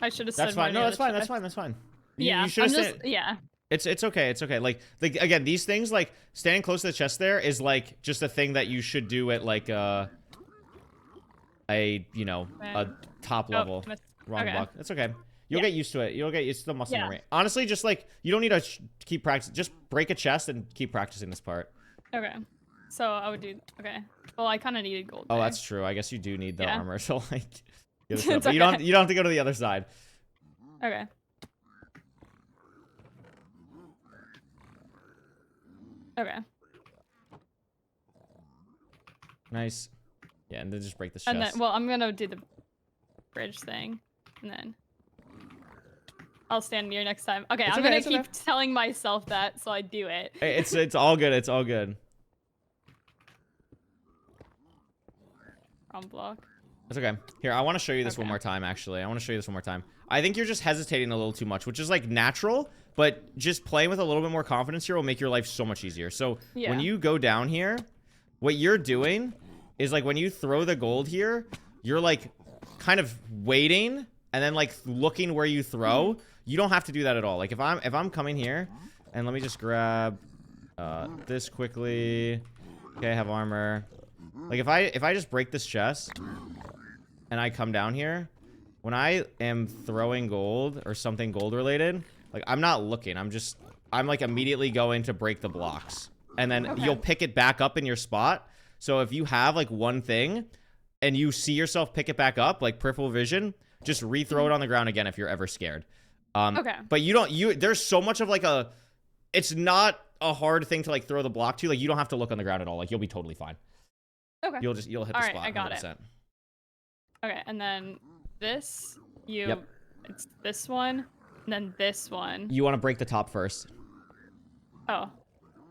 I should have. That's said more fine. No, near that's the fine. That's chest. fine. That's fine. Yeah. You should have said. Yeah. It's okay. It's okay. Like again, these things like standing close to the chest there is like just a thing that you should do at like a you know a top level. Wrong okay. block. That's okay. You'll get used to it. You'll get used to the muscle Yeah. memory. Honestly, just like you don't need to keep practicing. Just break a chest and keep practicing this part. Okay. So I would do. Okay. Well, I kind of needed gold. Oh, there. that's true. I guess you do need the Yeah. armor. So like, get this It's up. But you don't have to go to the other side. Okay. Okay. Nice. Yeah, and then just break the chest. And then, well, I'm gonna do the bridge thing, and then I'll stand near next time. Okay, It's I'm okay, gonna it's keep okay. telling myself that, so I do it. Hey, it's all good. It's all good. Wrong block. It's okay. Here, I want to show you this one Okay. more time, actually. I want to show you this one more time. I think you're just hesitating a little too much, which is, like, natural, but just playing with a little bit more confidence here will make your life so much easier. So, Yeah. when you go down here, what you're doing is, like, when you throw the gold here, you're, like, kind of waiting and then, like, looking where you throw. You don't have to do that at all. Like, if I'm coming here, and let me just grab this quickly. Okay, I have armor. Like, if I just break this chest and I come down here, when I am throwing gold or something gold related, like, I'm not looking. I'm like immediately going to break the blocks. And then you'll pick it back up in your spot. So if you have like one thing and you see yourself pick it back up, like peripheral vision, just rethrow it on the ground again if you're ever scared. Okay. But there's so much of like it's not a hard thing to like throw the block to. Like, you don't have to look on the ground at all. Like, you'll be totally fine. Okay. You'll hit the All right, spot. I got it. 100%. Okay, and then this, Yep. it's this one, and then this one. You want to break the top first. Oh.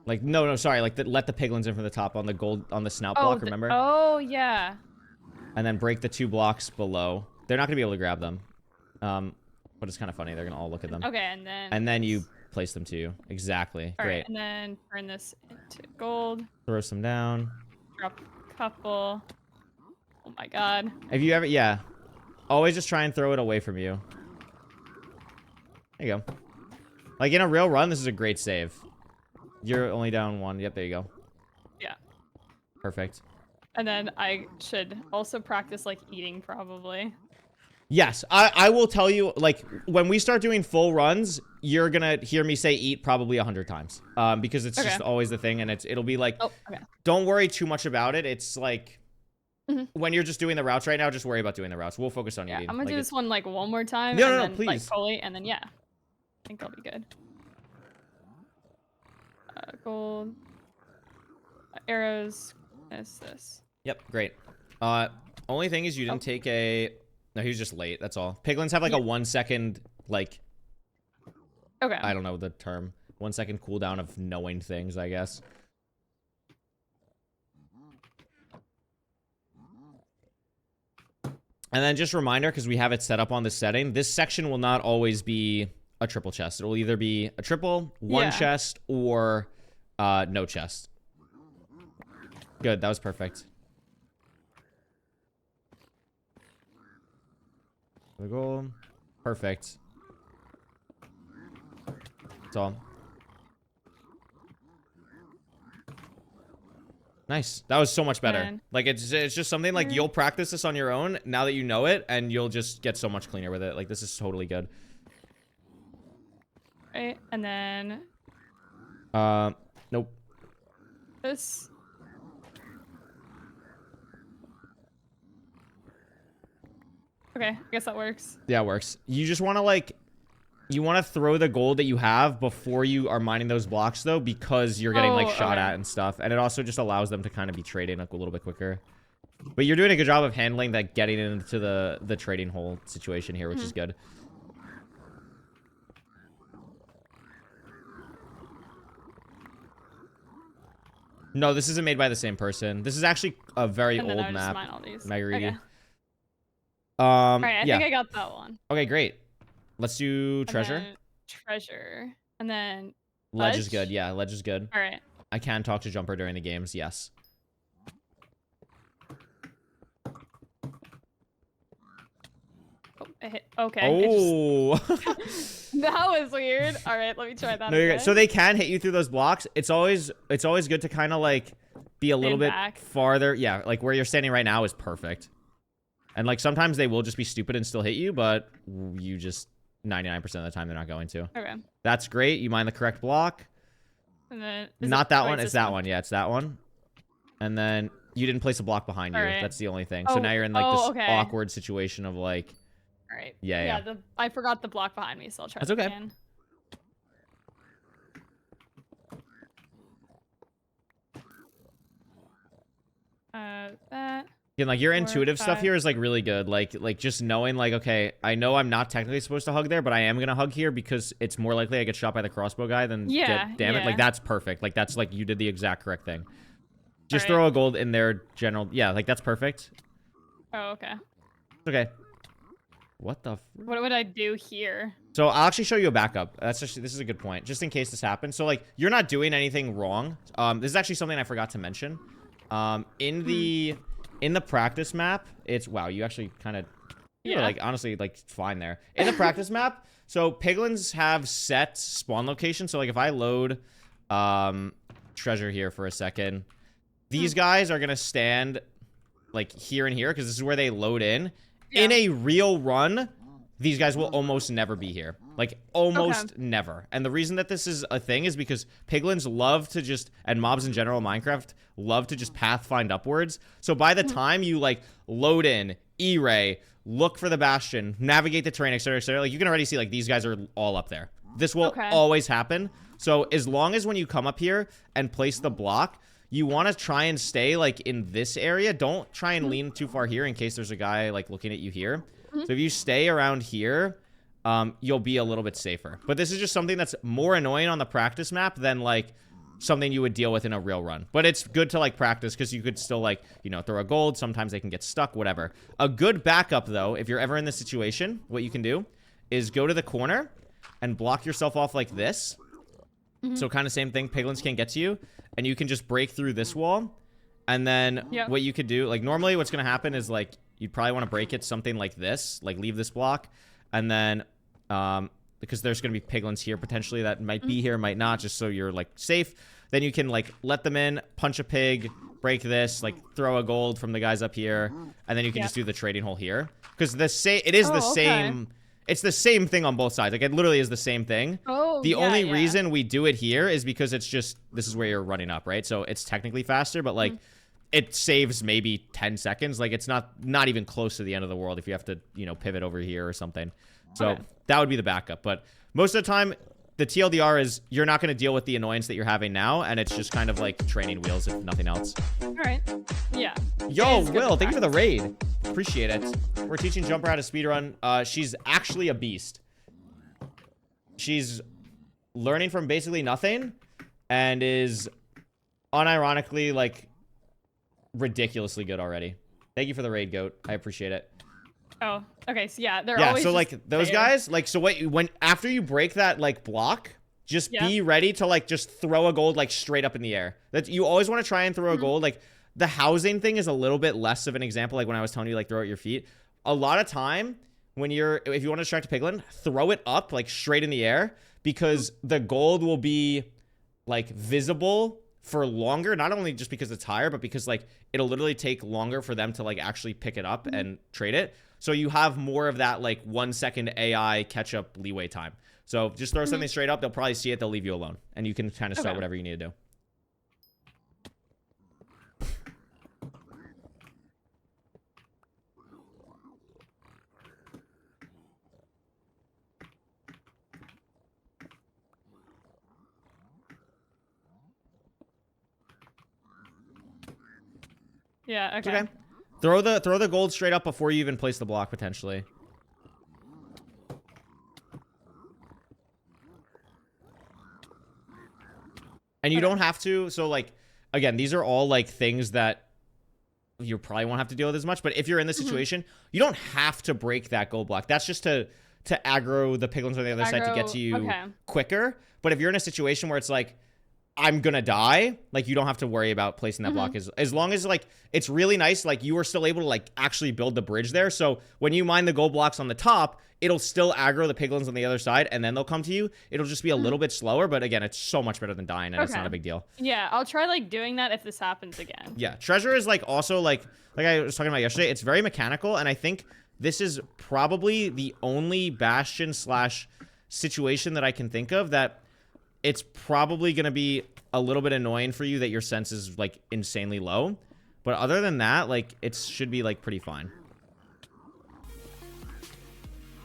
Like, no, sorry. Like, let the piglins in from the top on the snout block, remember? Oh, yeah. And then break the 2 blocks below. They're not going to be able to grab them. But it's kind of funny. They're going to all look at them. Okay, and then... And then you place them to you. Exactly. All Great. right, and then turn this into gold. Throw some down. Drop a couple. Oh my god. If you ever... Yeah. Always just try and throw it away from you. There you go. Like, in a real run, this is a great save. You're only down 1. Yep, there you go. Yeah. Perfect. And then I should also practice, like, eating, probably. Yes, I will tell you, like, when we start doing full runs, you're gonna hear me say eat probably 100 times. Because it's just always the thing, and it'll be like, Oh, okay. don't worry too much about it. It's like, when you're just doing the routes right now, just worry about doing the routes. We'll focus on Yeah, eating. I'm gonna Like, do this one, like, one more time. No, and no, then, like, please. fully, and then, yeah. I think that'll be good. Gold. Arrows. This. Yep, great. Only thing is you didn't take a... No, he was just late, that's all. Piglins have, like, a 1 second, like... Okay. I don't know the term. 1 second cooldown of knowing things, I guess. And then just a reminder, because we have it set up on this setting, this section will not always be a triple chest. It will either be a triple, one chest, or no chest. Good, that was perfect. The goal. Perfect. That's all. Nice. That was so much better. And- Like, it's just something, like, you'll practice this on your own now that you know it, and you'll just get so much cleaner with it. Like, this is totally good. Right, and then Nope. this. Okay, I guess that works. Yeah, it works. You just want to, like, you want to throw the gold that you have before you are mining those blocks, though, because you're getting, like, shot at and stuff. And it also just allows them to kind of be trading, like, a little bit quicker. But you're doing a good job of handling that, getting into the trading hole situation here, which is good. No, this isn't made by the same person. This is actually a very And then old I just map. mine all these. Magritte. Okay. All right, I Yeah. think I got that one. Okay, great. Let's do And treasure. then treasure. And then Ledge is ledge? good. Yeah, ledge is good. All right. I can talk to Jumper during the games. Yes. Oh, it hit. Okay. it Oh. just- that was weird. All right, let me try that No, you're again. good. So they can hit you through those blocks. It's always good to kind of like be a little bit back. farther. Yeah, like where you're standing right now is perfect. And like sometimes they will just be stupid and still hit you, but you just 99% of the time they're not going to. Okay. That's great. You mind the correct block. And then Not that one. it's It's this that one. Yeah, it's that one. And then you didn't place a block behind you. Alright. That's the only thing. So Oh, now you're in like oh, this okay. awkward situation of like, All right. Yeah. I forgot the block behind me, so I'll try That's that okay. again. That. again, like your 4, intuitive stuff 5. here is like really good. Like just knowing like, okay, I know I'm not technically supposed to hug there, but I am gonna hug here because it's more likely I get shot by the crossbow guy than Yeah, get damage. yeah. Like that's perfect. Like that's like you did the exact correct thing. Just Alright. throw a gold in their general. Yeah, like that's perfect. Oh, okay. Okay. What the? What would I do here? So I'll actually show you a backup. That's actually, this is a good point, just in case this happens. So like you're not doing anything wrong. This is actually something I forgot to mention. In the practice map, it's wow. You actually kind of Yeah. like honestly like fine there in the practice map. So piglins have set spawn location. So like if I load treasure here for a second, these guys are gonna stand like here and here because this is where they load in. Yeah. In a real run, these guys will almost never be here. Like, almost never. And the reason that this is a thing is because piglins love to just, and mobs in general in Minecraft, love to just pathfind upwards. So by the time you, like, load in, E-ray, look for the Bastion, navigate the terrain, etc., like, you can already see, like, these guys are all up there. This will always happen. So as long as when you come up here and place the block, you want to try and stay, like, in this area. Don't try and lean too far here in case there's a guy, like, looking at you here. So if you stay around here, you'll be a little bit safer. But this is just something that's more annoying on the practice map than, like, something you would deal with in a real run. But it's good to, like, practice because you could still, like, you know, throw a gold. Sometimes they can get stuck, whatever. A good backup, though, if you're ever in this situation, what you can do is go to the corner and block yourself off like this. So kind of same thing. Piglins can't get to you. And you can just break through this wall. And then what you could do, like, normally what's going to happen is, like, you'd probably want to break it something like this. Like, leave this block. And then, because there's going to be piglins here potentially that might be here, might not, just so you're, like, safe. Then you can, like, let them in, punch a pig, break this, like, throw a gold from the guys up here. And then you can just do the trading hole here. Because it is the same... It's the same thing on both sides. Like, it literally is the same thing. The only reason we do it here is because it's just, this is where you're running up, right? So it's technically faster, but, like, it saves maybe 10 seconds. Like, it's not even close to the end of the world if you have to, you know, pivot over here or something. So that would be the backup. But most of the time, the TLDR is you're not going to deal with the annoyance that you're having now, and it's just kind of like training wheels, if nothing else. All right. Yeah. Yo, Will, thank you for the raid. Appreciate it. We're teaching Jumper how to speedrun. She's actually a beast. She's learning from basically nothing and is unironically, like, ridiculously good already. Thank you for the raid, Goat. I appreciate it. Oh, okay. So yeah, they're always so, like, just those there. guys, like, so after you break that, like, block, just be ready to, like, just throw a gold, like, straight up in the air. You always want to try and throw a gold, like, the housing thing is a little bit less of an example, like when I was telling you, like, throw it at your feet. A lot of time, if you want to distract a piglin, throw it up, like, straight in the air, because the gold will be, like, visible for longer, not only just because it's higher, but because, like, it'll literally take longer for them to, like, actually pick it up and trade it. So you have more of that, like, 1 second AI catch-up leeway time. So just throw something straight up, they'll probably see it, they'll leave you alone. And you can kind of start whatever you need to do. Yeah, okay. Throw the gold straight up before you even place the block, potentially. And you don't have to, so, like, again, these are all like things that you probably won't have to deal with as much. But if you're in this situation, you don't have to break that gold block. That's just to aggro the piglins on the other side to get to you quicker. But if you're in a situation where it's like, I'm gonna die, like, you don't have to worry about placing that block as long as, like, it's really nice, like, you are still able to, like, actually build the bridge there. So when you mine the gold blocks on the top, it'll still aggro the piglins on the other side, and then they'll come to you. It'll just be a little bit slower, but again, it's so much better than dying, and it's not a big deal. Yeah, I'll try, like, doing that if this happens again. Yeah, treasure is, like, also, like I was talking about yesterday, it's very mechanical, and I think this is probably the only Bastion / situation that I can think of that it's probably going to be a little bit annoying for you that your sense is, like, insanely low. But other than that, like, it should be, like, pretty fine.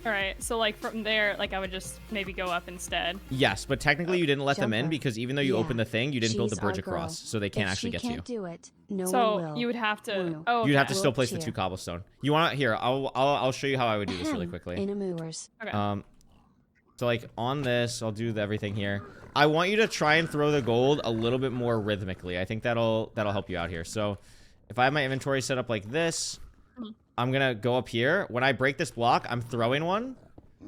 All right, so, like, from there, like, I would just maybe go up instead. Yes, but technically you didn't let them in Jumper. because even though you opened the thing, you didn't build the She's bridge our girl. across, so they can't If actually she get to you. can't do it, no one So will. you would have to. Will. Oh, You'd have to okay. still place the Cheer. 2 cobblestone. You want to, here, I'll show you how I would do this really quickly. In a moors. Okay. So, like, on this, I'll do everything here. I want you to try and throw the gold a little bit more rhythmically. I think that'll help you out here. So, if I have my inventory set up like this, I'm going to go up here. When I break this block, I'm throwing one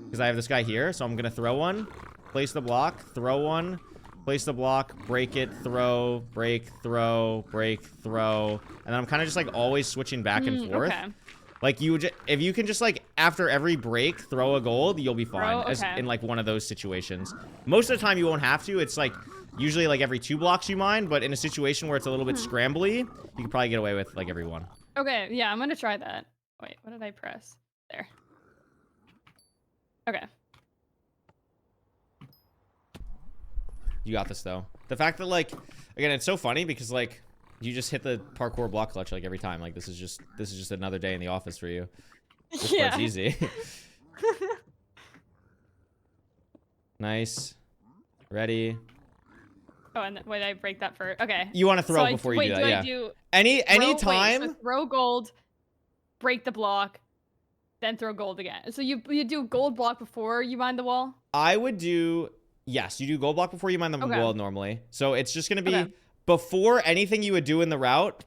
because I have this guy here. So, I'm going to throw one, place the block, throw one, place the block, break it, throw, break, throw, break, throw. And then I'm kind of just, like, always switching back and forth. Okay. Like, if you can just, like, after every break, throw a gold, you'll be fine. As in, like, one of those situations. Most of the time, you won't have to. It's, like, usually, like, every 2 blocks you mine. But in a situation where it's a little bit scrambly, you can probably get away with, like, every one. Okay, yeah, I'm gonna try that. Wait, what did I press? There. Okay. You got this, though. The fact that, like, again, it's so funny because, like, you just hit the parkour block clutch, like, every time. Like, this is just another day in the office for you. This part's easy. Nice. Ready. Oh, and wait, I break that first. Okay. You want to throw So before you do that, do yeah. I do Any time. so throw gold, break the block, then throw gold again. So you do gold block before you mine the wall? I would do, yes, you do gold block before you mine the wall normally. So it's just going to be before anything you would do in the route,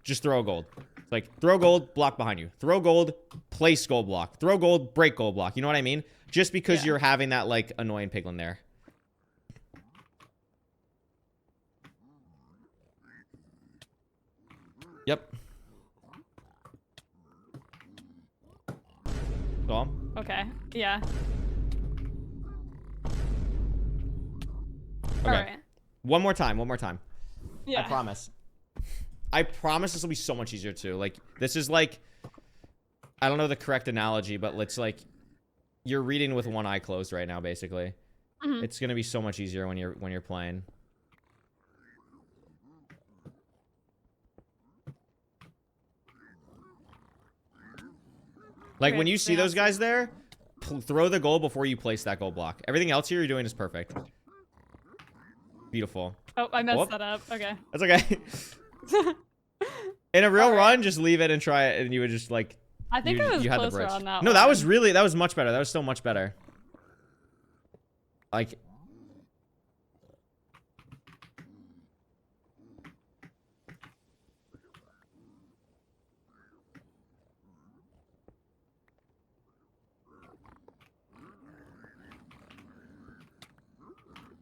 just throw a gold. It's like, throw gold, block behind you. Throw gold, place gold block. Throw gold, break gold block. You know what I mean? Just because you're having that, like, annoying piglin there. Yep. Go on. Okay, yeah. Okay. Alright. One more time. Yeah. I promise this will be so much easier too. Like, this is like, I don't know the correct analogy, but it's like you're reading with one eye closed right now, basically. It's gonna be so much easier when you're playing. Like, when you see those guys there, throw the gold before you place that gold block. Everything else here you're doing is perfect. Beautiful. Oh, I messed that up. Okay. That's okay. In a real run, just leave it and try it, and you would just, like, I think I was you had the closer bridge. on that No, one. that was much better. That was still much better. Like,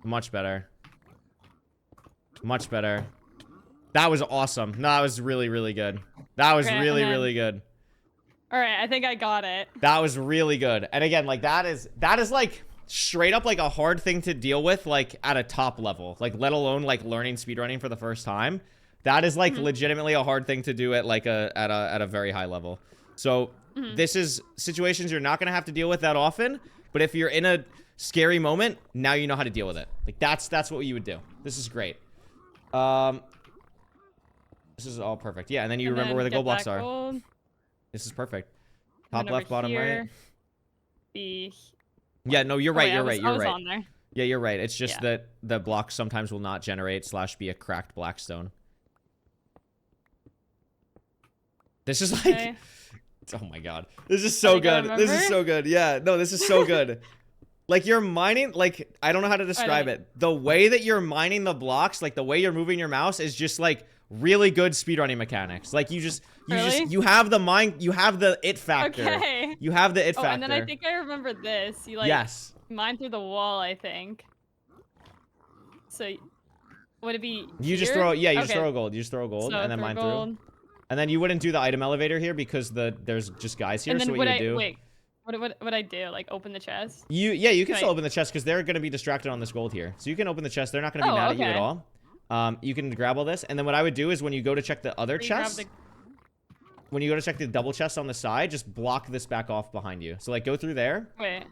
much better. Much better. That was awesome. No, that was really, really good. That was really, really good. All right, I think I got it. That was really good. And again, like, that is like straight up like a hard thing to deal with, like, at a top level, like, let alone like learning speedrunning for the first time. That is like legitimately a hard thing to do at like at a very high level. So this is situations you're not going to have to deal with that often, but if you're in a scary moment, now you know how to deal with it. Like, that's what you would do. This is great. This is all perfect. Yeah, and then you remember where the gold blocks are. Gold. This is perfect. Top left, bottom right. B. Yeah, no, you're right. I You're was right. on there. Yeah, you're right. It's just that the block sometimes will not generate / be a cracked blackstone. This is like, Okay. oh my god, this is so good. This is so good. Yeah, no, this is so good. Like you're mining, like I don't know how to describe it. The way that you're mining the blocks, like the way you're moving your mouse is just like really good speedrunning mechanics. Like you have the mind, you have the it factor. Okay. You have the it factor. And then I think I remember this. You like mine through the wall, I think. So would it be You just throw just throw a gold. You just throw a gold and then mine through. And then you wouldn't do the item elevator here because there's just guys here. And then so what you would do? Wait. What would I do? Like open the chest? You can still open the chest because they're gonna be distracted on this gold here. So you can open the chest. They're not gonna be mad at you at all. You can grab all this, and then what I would do is when you go to check the other chest, when you go to check the double chest on the side, just block this back off behind you. So like go through there. Wait.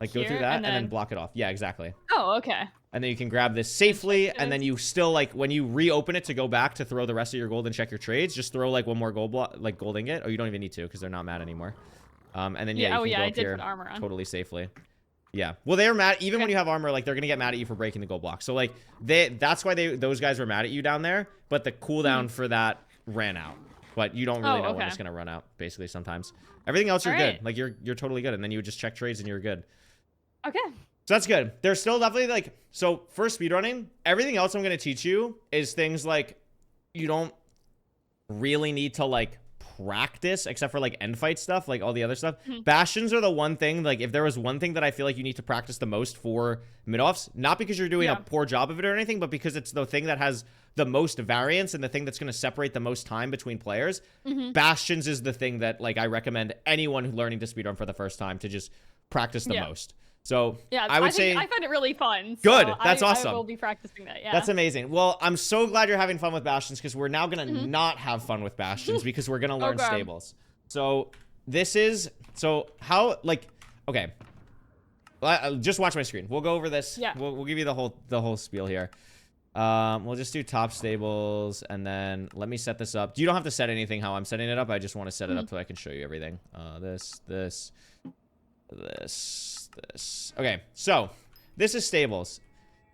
Like go through that and then block it off. Yeah, exactly. Oh, okay. And then you can grab this safely, and then you still like when you reopen it to go back to throw the rest of your gold and check your trades, just throw like one more gold block, like gold ingot. Oh, you don't even need to because they're not mad anymore. And then you can go up here put armor on. totally safely. Yeah. Well, they're mad even when you have armor. Like they're gonna get mad at you for breaking the gold block. So like that's why those guys were mad at you down there. But the cooldown for that ran out. But you don't really know when it's gonna run out. Basically, sometimes everything else you're good. Like you're totally good. And then you would just check trades and you're good. Okay. So that's good. There's still definitely like so for speedrunning. Everything else I'm gonna teach you is things like you don't really need to like practice except for like end fight stuff, like all the other stuff. Bastions are the one thing, like if there was one thing that I feel like you need to practice the most for Midoffs, not because you're doing a poor job of it or anything, but because it's the thing that has the most variance and the thing that's going to separate the most time between players. Bastions is the thing that like I recommend anyone learning to speedrun for the first time to just practice the most. So I would say I find it really fun. Good. So That's awesome. I will be practicing that. Yeah. That's amazing. Well, I'm so glad you're having fun with Bastions because we're now going to not have fun with Bastions because we're going to learn stables. So how like, okay. Just watch my screen. We'll go over this. Yeah. We'll give you the whole spiel here. We'll just do top stables and then let me set this up. You don't have to set anything how I'm setting it up. I just want to set it up so I can show you everything. This. Okay, so this is stables.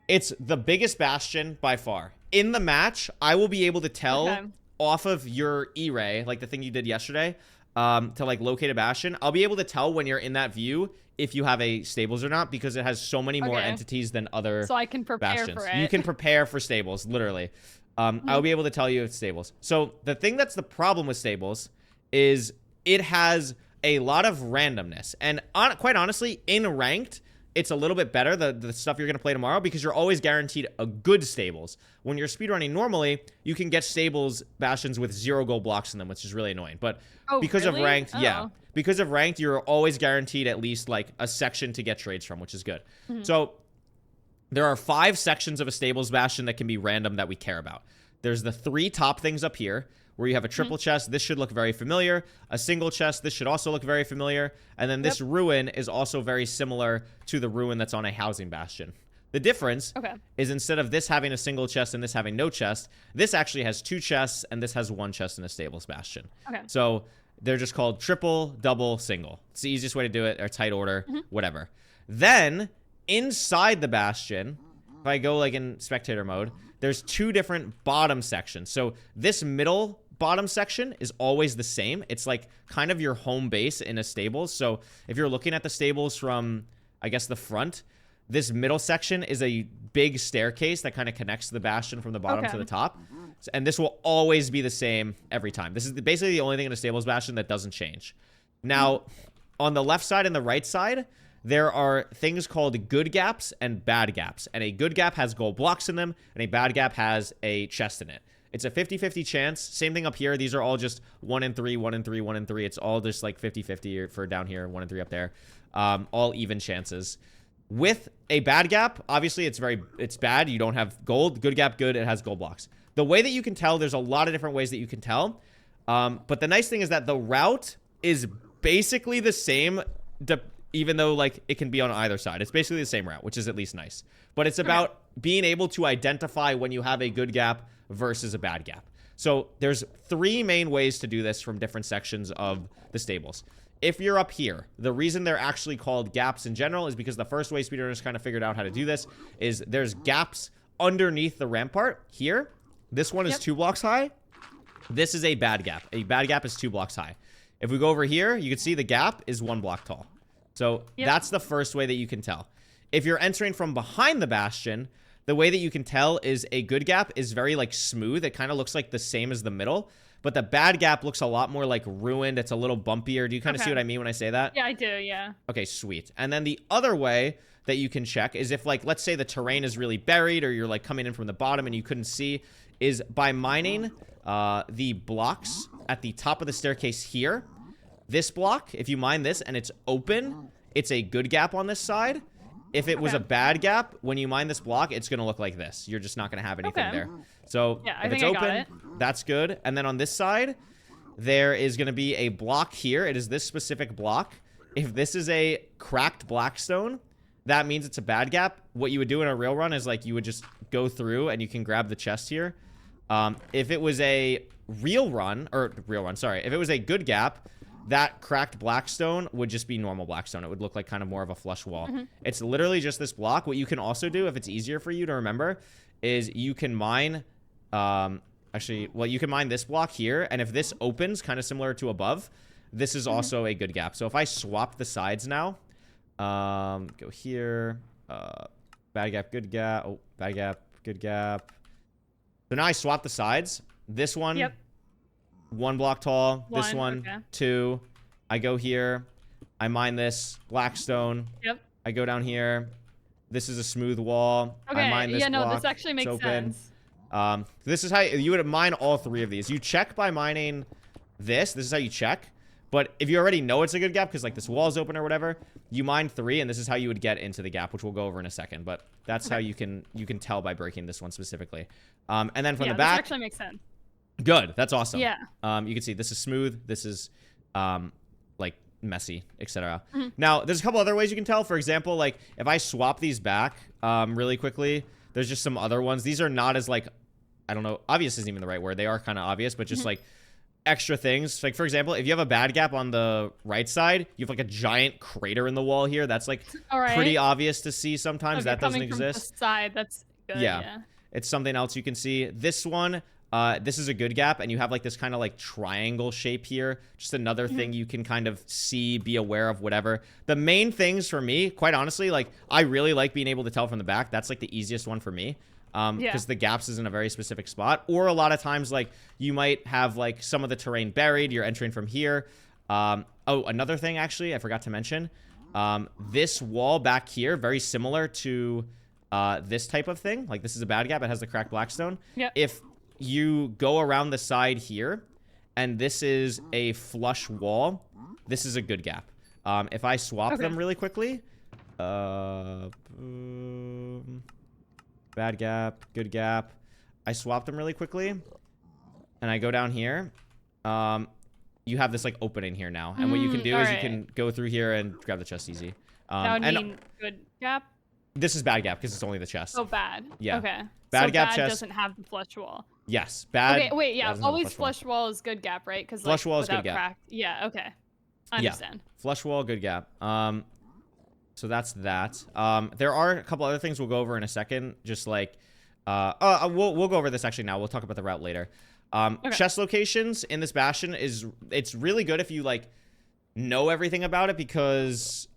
It's the biggest bastion by far. In the match, I will be able to tell off of your E-ray, like the thing you did yesterday, to like locate a bastion. I'll be able to tell when you're in that view if you have a stables or not because it has so many more entities than other So I can prepare bastions. for it. You can prepare for stables, literally. I'll be able to tell you it's stables. So the thing that's the problem with stables is it has a lot of randomness. And quite honestly, in ranked, it's a little bit better, the stuff you're going to play tomorrow, because you're always guaranteed a good stables. When you're speedrunning normally, you can get stables bastions with 0 gold blocks in them, which is really annoying. But because of ranked, because of ranked, you're always guaranteed at least like a section to get trades from, which is good. So there are 5 sections of a stables bastion that can be random that we care about. There's the 3 top things up here, where you have a triple chest. This should look very familiar. A single chest. This should also look very familiar. And then this ruin is also very similar to the ruin that's on a housing bastion. The difference is instead of this having a single chest and this having no chest, this actually has 2 chests and this has 1 chest in a stables bastion. So they're just called triple, double, single. It's the easiest way to do it, or tight order, whatever. Then inside the bastion, if I go like in spectator mode, there's 2 different bottom sections. So this middle bottom section is always the same. It's like kind of your home base in a stables. So if you're looking at the stables from, I guess, the front, this middle section is a big staircase that kind of connects the bastion from the bottom to the top. And this will always be the same every time. This is basically the only thing in a stables bastion that doesn't change. Now, on the left side and the right side, there are things called good gaps and bad gaps. And a good gap has gold blocks in them, and a bad gap has a chest in it. It's a 50-50 chance. Same thing up here. These are all just 1 in 3, 1 in 3, 1 in 3. It's all just like 50-50 for down here, 1 in 3 up there. All even chances. With a bad gap, obviously it's bad. You don't have gold. Good gap, good. It has gold blocks. The way that you can tell, there's a lot of different ways that you can tell. But the nice thing is that the route is basically the same, even though like it can be on either side. It's basically the same route, which is at least nice. But it's about being able to identify when you have a good gap versus a bad gap. So there's 3 main ways to do this from different sections of the stables. If you're up here, the reason they're actually called gaps in general is because the first way speedrunners kind of figured out how to do this is there's gaps underneath the rampart here. This one is 2 blocks high. This is a bad gap. A bad gap is 2 blocks high. If we go over here, you can see the gap is 1 block tall. So that's the first way that you can tell. If you're entering from behind the Bastion, the way that you can tell is a good gap is very like smooth. It kind of looks like the same as the middle, but the bad gap looks a lot more like ruined. It's a little bumpier. Do you kind of see what I mean when I say that? Yeah, I do. Yeah. Okay, sweet. And then the other way that you can check is if, like, let's say the terrain is really buried or you're like coming in from the bottom and you couldn't see, is by mining the blocks at the top of the staircase here. This block, if you mine this and it's open, it's a good gap on this side. If it was a bad gap, when you mine this block, it's going to look like this. You're just not going to have anything there. So yeah, if it's open, that's good. And then on this side, there is going to be a block here. It is this specific block. If this is a cracked blackstone, that means it's a bad gap. What you would do in a real run is like you would just go through and you can grab the chest here. If it was a if it was a good gap, that cracked blackstone would just be normal blackstone. It would look like kind of more of a flush wall. It's literally just this block. What you can also do, if it's easier for you to remember, is you can mine, you can mine this block here, and if this opens, kind of similar to above, this is also a good gap. So if I swap the sides now, go here, bad gap, good gap, oh, bad gap, good gap. So now I swap the sides. This one, 1 block tall. This one, 2. I go here. I mine this blackstone. I go down here. This is a smooth wall. I mine this block. This actually makes sense. This is how you would mine all 3 of these. You check by mining this. This is how you check. But if you already know it's a good gap because like this wall's open or whatever, you mine 3, and this is how you would get into the gap, which we'll go over in a second. But that's how you can tell by breaking this one specifically. And then from the back, this actually makes sense. Good. That's awesome. Yeah. You can see this is smooth. This is like messy, etc. Now, there's a couple other ways you can tell. For example, like if I swap these back really quickly, there's just some other ones. These are not as like, I don't know, obvious isn't even the right word. They are kind of obvious, but just like extra things. Like for example, if you have a bad gap on the right side, you have like a giant crater in the wall here. That's like pretty obvious to see sometimes. That doesn't exist. From the side, that's good. Yeah. It's something else you can see. This one, this is a good gap, and you have like this kind of like triangle shape here. Just another thing you can kind of see, be aware of, whatever. The main things for me, quite honestly, like I really like being able to tell from the back. That's like the easiest one for me. Because the gaps is in a very specific spot. Or a lot of times, like you might have like some of the terrain buried. You're entering from here. Oh, another thing actually, I forgot to mention. This wall back here, very similar to this type of thing. Like this is a bad gap. It has the cracked blackstone. If you go around the side here, and this is a flush wall, this is a good gap. If I swap them really quickly, bad gap, good gap. I swap them really quickly, and I go down here. You have this like opening here now, and what you can do is you can go through here and grab the chest easy. That would mean good gap. This is bad gap because it's only the chest. Oh, bad. Yeah. Okay. Bad so gap bad chest doesn't have the flush wall. Yes. Bad. Okay. Wait. Yeah. Always flush flush wall is good gap, right? Because flush wall is good gap. Cracked. Yeah. Okay. I understand. Flush wall, good gap. So that's that. There are a couple other things we'll go over in a second. Just like, we'll go over this actually now. We'll talk about the route later. Chest locations in this Bastion it's really good if you like know everything about it because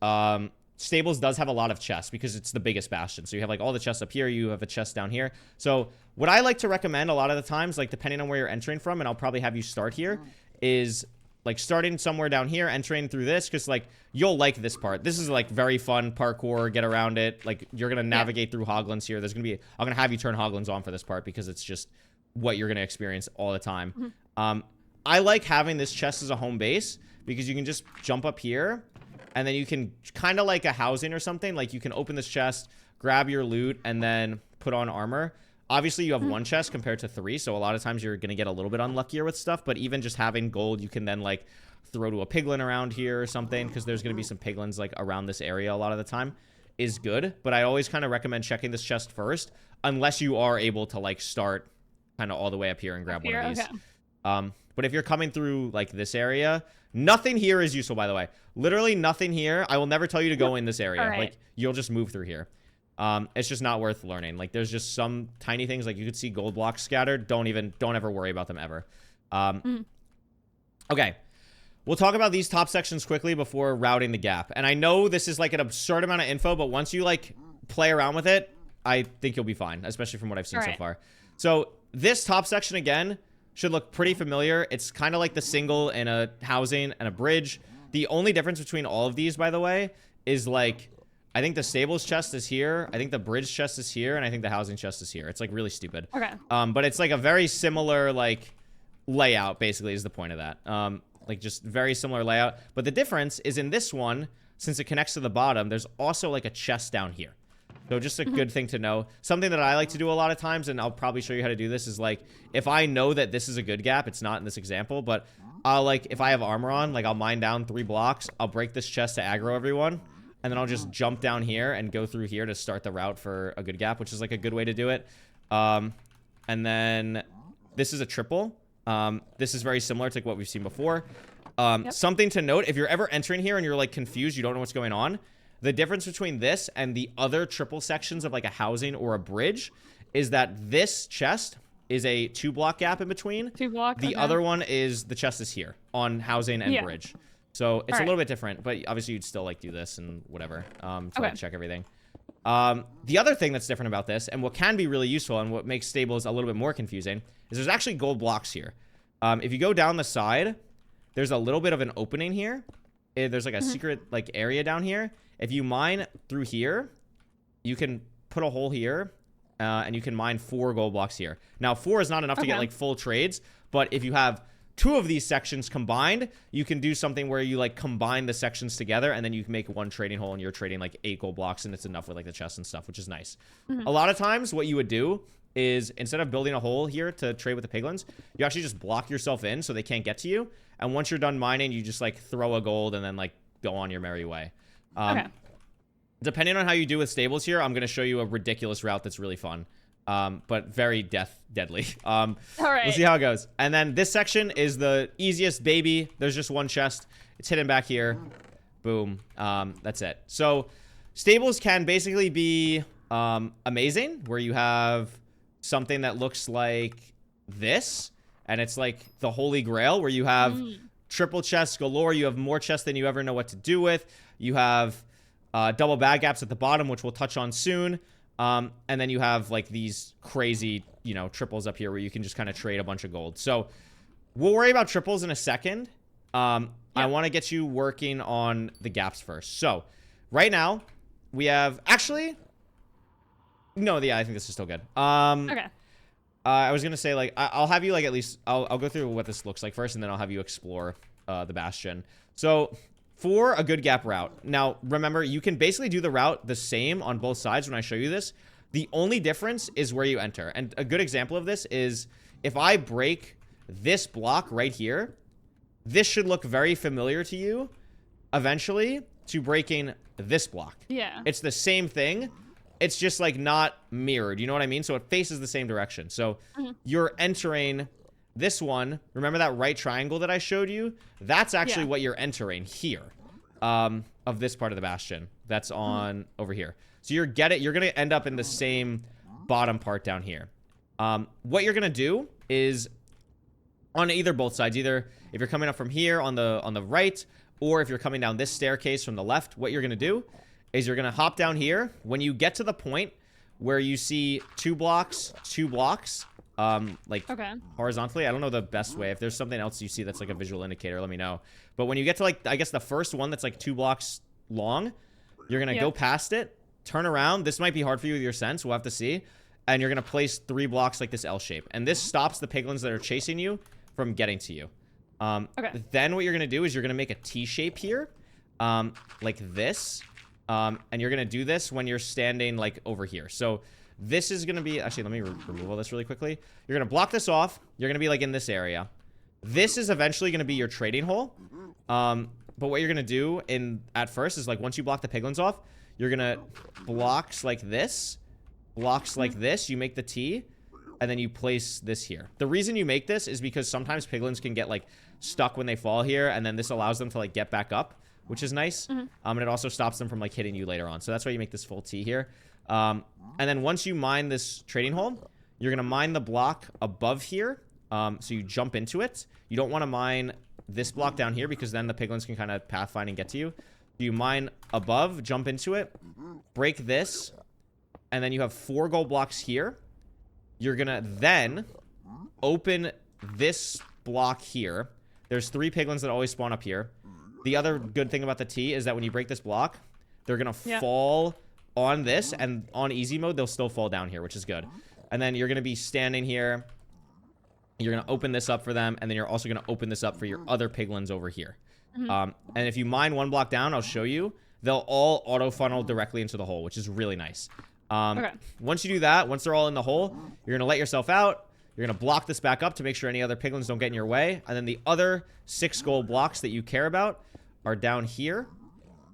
Stables does have a lot of chests because it's the biggest Bastion. So you have like all the chests up here. You have a chest down here. So what I like to recommend a lot of the times, like depending on where you're entering from, and I'll probably have you start here, is like starting somewhere down here, entering through this, because like you'll like this part. This is like very fun parkour, get around it. Like you're gonna navigate through hoglins here. I'm gonna have you turn hoglins on for this part because it's just what you're gonna experience all the time. I like having this chest as a home base because you can just jump up here, and then you can kind of like a housing or something. Like you can open this chest, grab your loot, and then put on armor. Obviously, you have one chest compared to 3, so a lot of times you're going to get a little bit unluckier with stuff, but even just having gold, you can then, like, throw to a piglin around here or something, because there's going to be some piglins, like, around this area a lot of the time, is good. But I always kind of recommend checking this chest first, unless you are able to, like, start kind of all the way up here and grab one of these. But if you're coming through, like, this area, nothing here is useful, by the way. Literally nothing here. I will never tell you to go in this area. Like, you'll just move through here. It's just not worth learning. Like there's just some tiny things, like you could see gold blocks scattered. Don't ever worry about them ever. Okay. We'll talk about these top sections quickly before routing the gap. And I know this is like an absurd amount of info, but once you like play around with it, I think you'll be fine, especially from what I've seen so far. So this top section again should look pretty familiar. It's kind of like the single and a housing and a bridge. The only difference between all of these, by the way, is like, I think the stables chest is here, I think the bridge chest is here, and I think the housing chest is here. It's like really stupid. Okay. But it's like a very similar like layout, basically, is the point of that. Like just very similar layout. But the difference is in this one, since it connects to the bottom, there's also like a chest down here. So just a good thing to know. Something that I like to do a lot of times, and I'll probably show you how to do this, is like, if I know that this is a good gap, it's not in this example, but I'll like, if I have armor on, like I'll mine down 3 blocks, I'll break this chest to aggro everyone, and then I'll just jump down here and go through here to start the route for a good gap, which is like a good way to do it. And then this is a triple. This is very similar to like what we've seen before. Something to note, if you're ever entering here and you're like confused, you don't know what's going on, the difference between this and the other triple sections of like a housing or a bridge is that this chest is a 2-block gap in between. 2 block. The other one is the chest is here on housing and bridge. So it's a little bit different, but obviously you'd still like do this and whatever to like check everything. The other thing that's different about this, and what can be really useful and what makes stables a little bit more confusing, is there's actually gold blocks here. If you go down the side, there's a little bit of an opening here. There's like a secret like area down here. If you mine through here, you can put a hole here, and you can mine 4 gold blocks here. Now, 4 is not enough to get like full trades, but if you have 2 of these sections combined, you can do something where you like combine the sections together, and then you can make 1 trading hole, and you're trading like 8 gold blocks, and it's enough with like the chest and stuff, which is nice. A lot of times, what you would do is instead of building a hole here to trade with the piglins, you actually just block yourself in so they can't get to you. And once you're done mining, you just like throw a gold and then like go on your merry way. Depending on how you do with stables here, I'm going to show you a ridiculous route that's really fun, but very deadly. All right. We'll see how it goes. And then this section is the easiest baby. There's just 1 chest. It's hidden back here. Boom. That's it. So stables can basically be amazing, where you have something that looks like this, and it's like the holy grail, where you have triple chests galore. You have more chests than you ever know what to do with. You have double bag gaps at the bottom, which we'll touch on soon. And then you have like these crazy, you know, triples up here where you can just kind of trade a bunch of gold. So we'll worry about triples in a second. I want to get you working on the gaps first. So right now we have actually, no, I think this is still good. Okay. I was going to say, like, I'll have you, like, at least, I'll go through what this looks like first, and then I'll have you explore the Bastion. So, for a good gap route, now, remember, you can basically do the route the same on both sides when I show you this. The only difference is where you enter. And a good example of this is, if I break this block right here, this should look very familiar to you, eventually, to breaking this block. Yeah. It's the same thing. It's just like not mirrored, you know what I mean? So it faces the same direction. So you're entering this one. Remember that right triangle that I showed you? That's actually what you're entering here, of this part of the Bastion. That's on over here. So you're going to end up in the same bottom part down here. What you're going to do is on either both sides, either if you're coming up from here on the right, or if you're coming down this staircase from the left, what you're going to do is you're going to hop down here. When you get to the point where you see 2 blocks, like horizontally, I don't know the best way. If there's something else you see that's like a visual indicator, let me know. But when you get to like, I guess the first one that's like 2 blocks long, you're going to go past it, turn around. This might be hard for you with your sense. We'll have to see. And you're going to place 3 blocks like this L shape. And this stops the piglins that are chasing you from getting to you. Then what you're going to do is you're going to make a T shape here, like this. And you're going to do this when you're standing like over here. So this is going to be, actually, let me remove all this really quickly. You're going to block this off. You're going to be like in this area. This is eventually going to be your trading hole. But what you're going to do at first is like, once you block the piglins off, you're going to blocks like this, you make the T, and then you place this here. The reason you make this is because sometimes piglins can get like stuck when they fall here, and then this allows them to like get back up, which is nice. And it also stops them from like hitting you later on. So that's why you make this full T here. And then once you mine this trading hole, you're going to mine the block above here. So you jump into it. You don't want to mine this block down here because then the piglins can kind of pathfind and get to you. You mine above, jump into it, break this, and then you have 4 gold blocks here. You're gonna then open this block here. There's 3 piglins that always spawn up here. The other good thing about the T is that when you break this block, they're gonna fall on this, and on easy mode, they'll still fall down here, which is good. And then you're gonna be standing here. You're gonna open this up for them, and then you're also gonna open this up for your other piglins over here. And if you mine 1 block down, I'll show you. They'll all auto funnel directly into the hole, which is really nice. Once you do that, once they're all in the hole, you're gonna let yourself out. You're gonna block this back up to make sure any other piglins don't get in your way. And then the other 6 gold blocks that you care about are down here.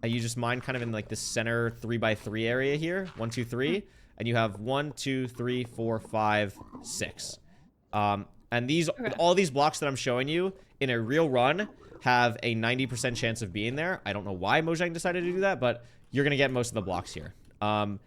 And you just mine kind of in like the center 3x3 area here. 1, 2, 3. And you have 1, 2, 3, 4, 5, 6. And these all these blocks that I'm showing you in a real run have a 90% chance of being there. I don't know why Mojang decided to do that, but you're gonna get most of the blocks here. And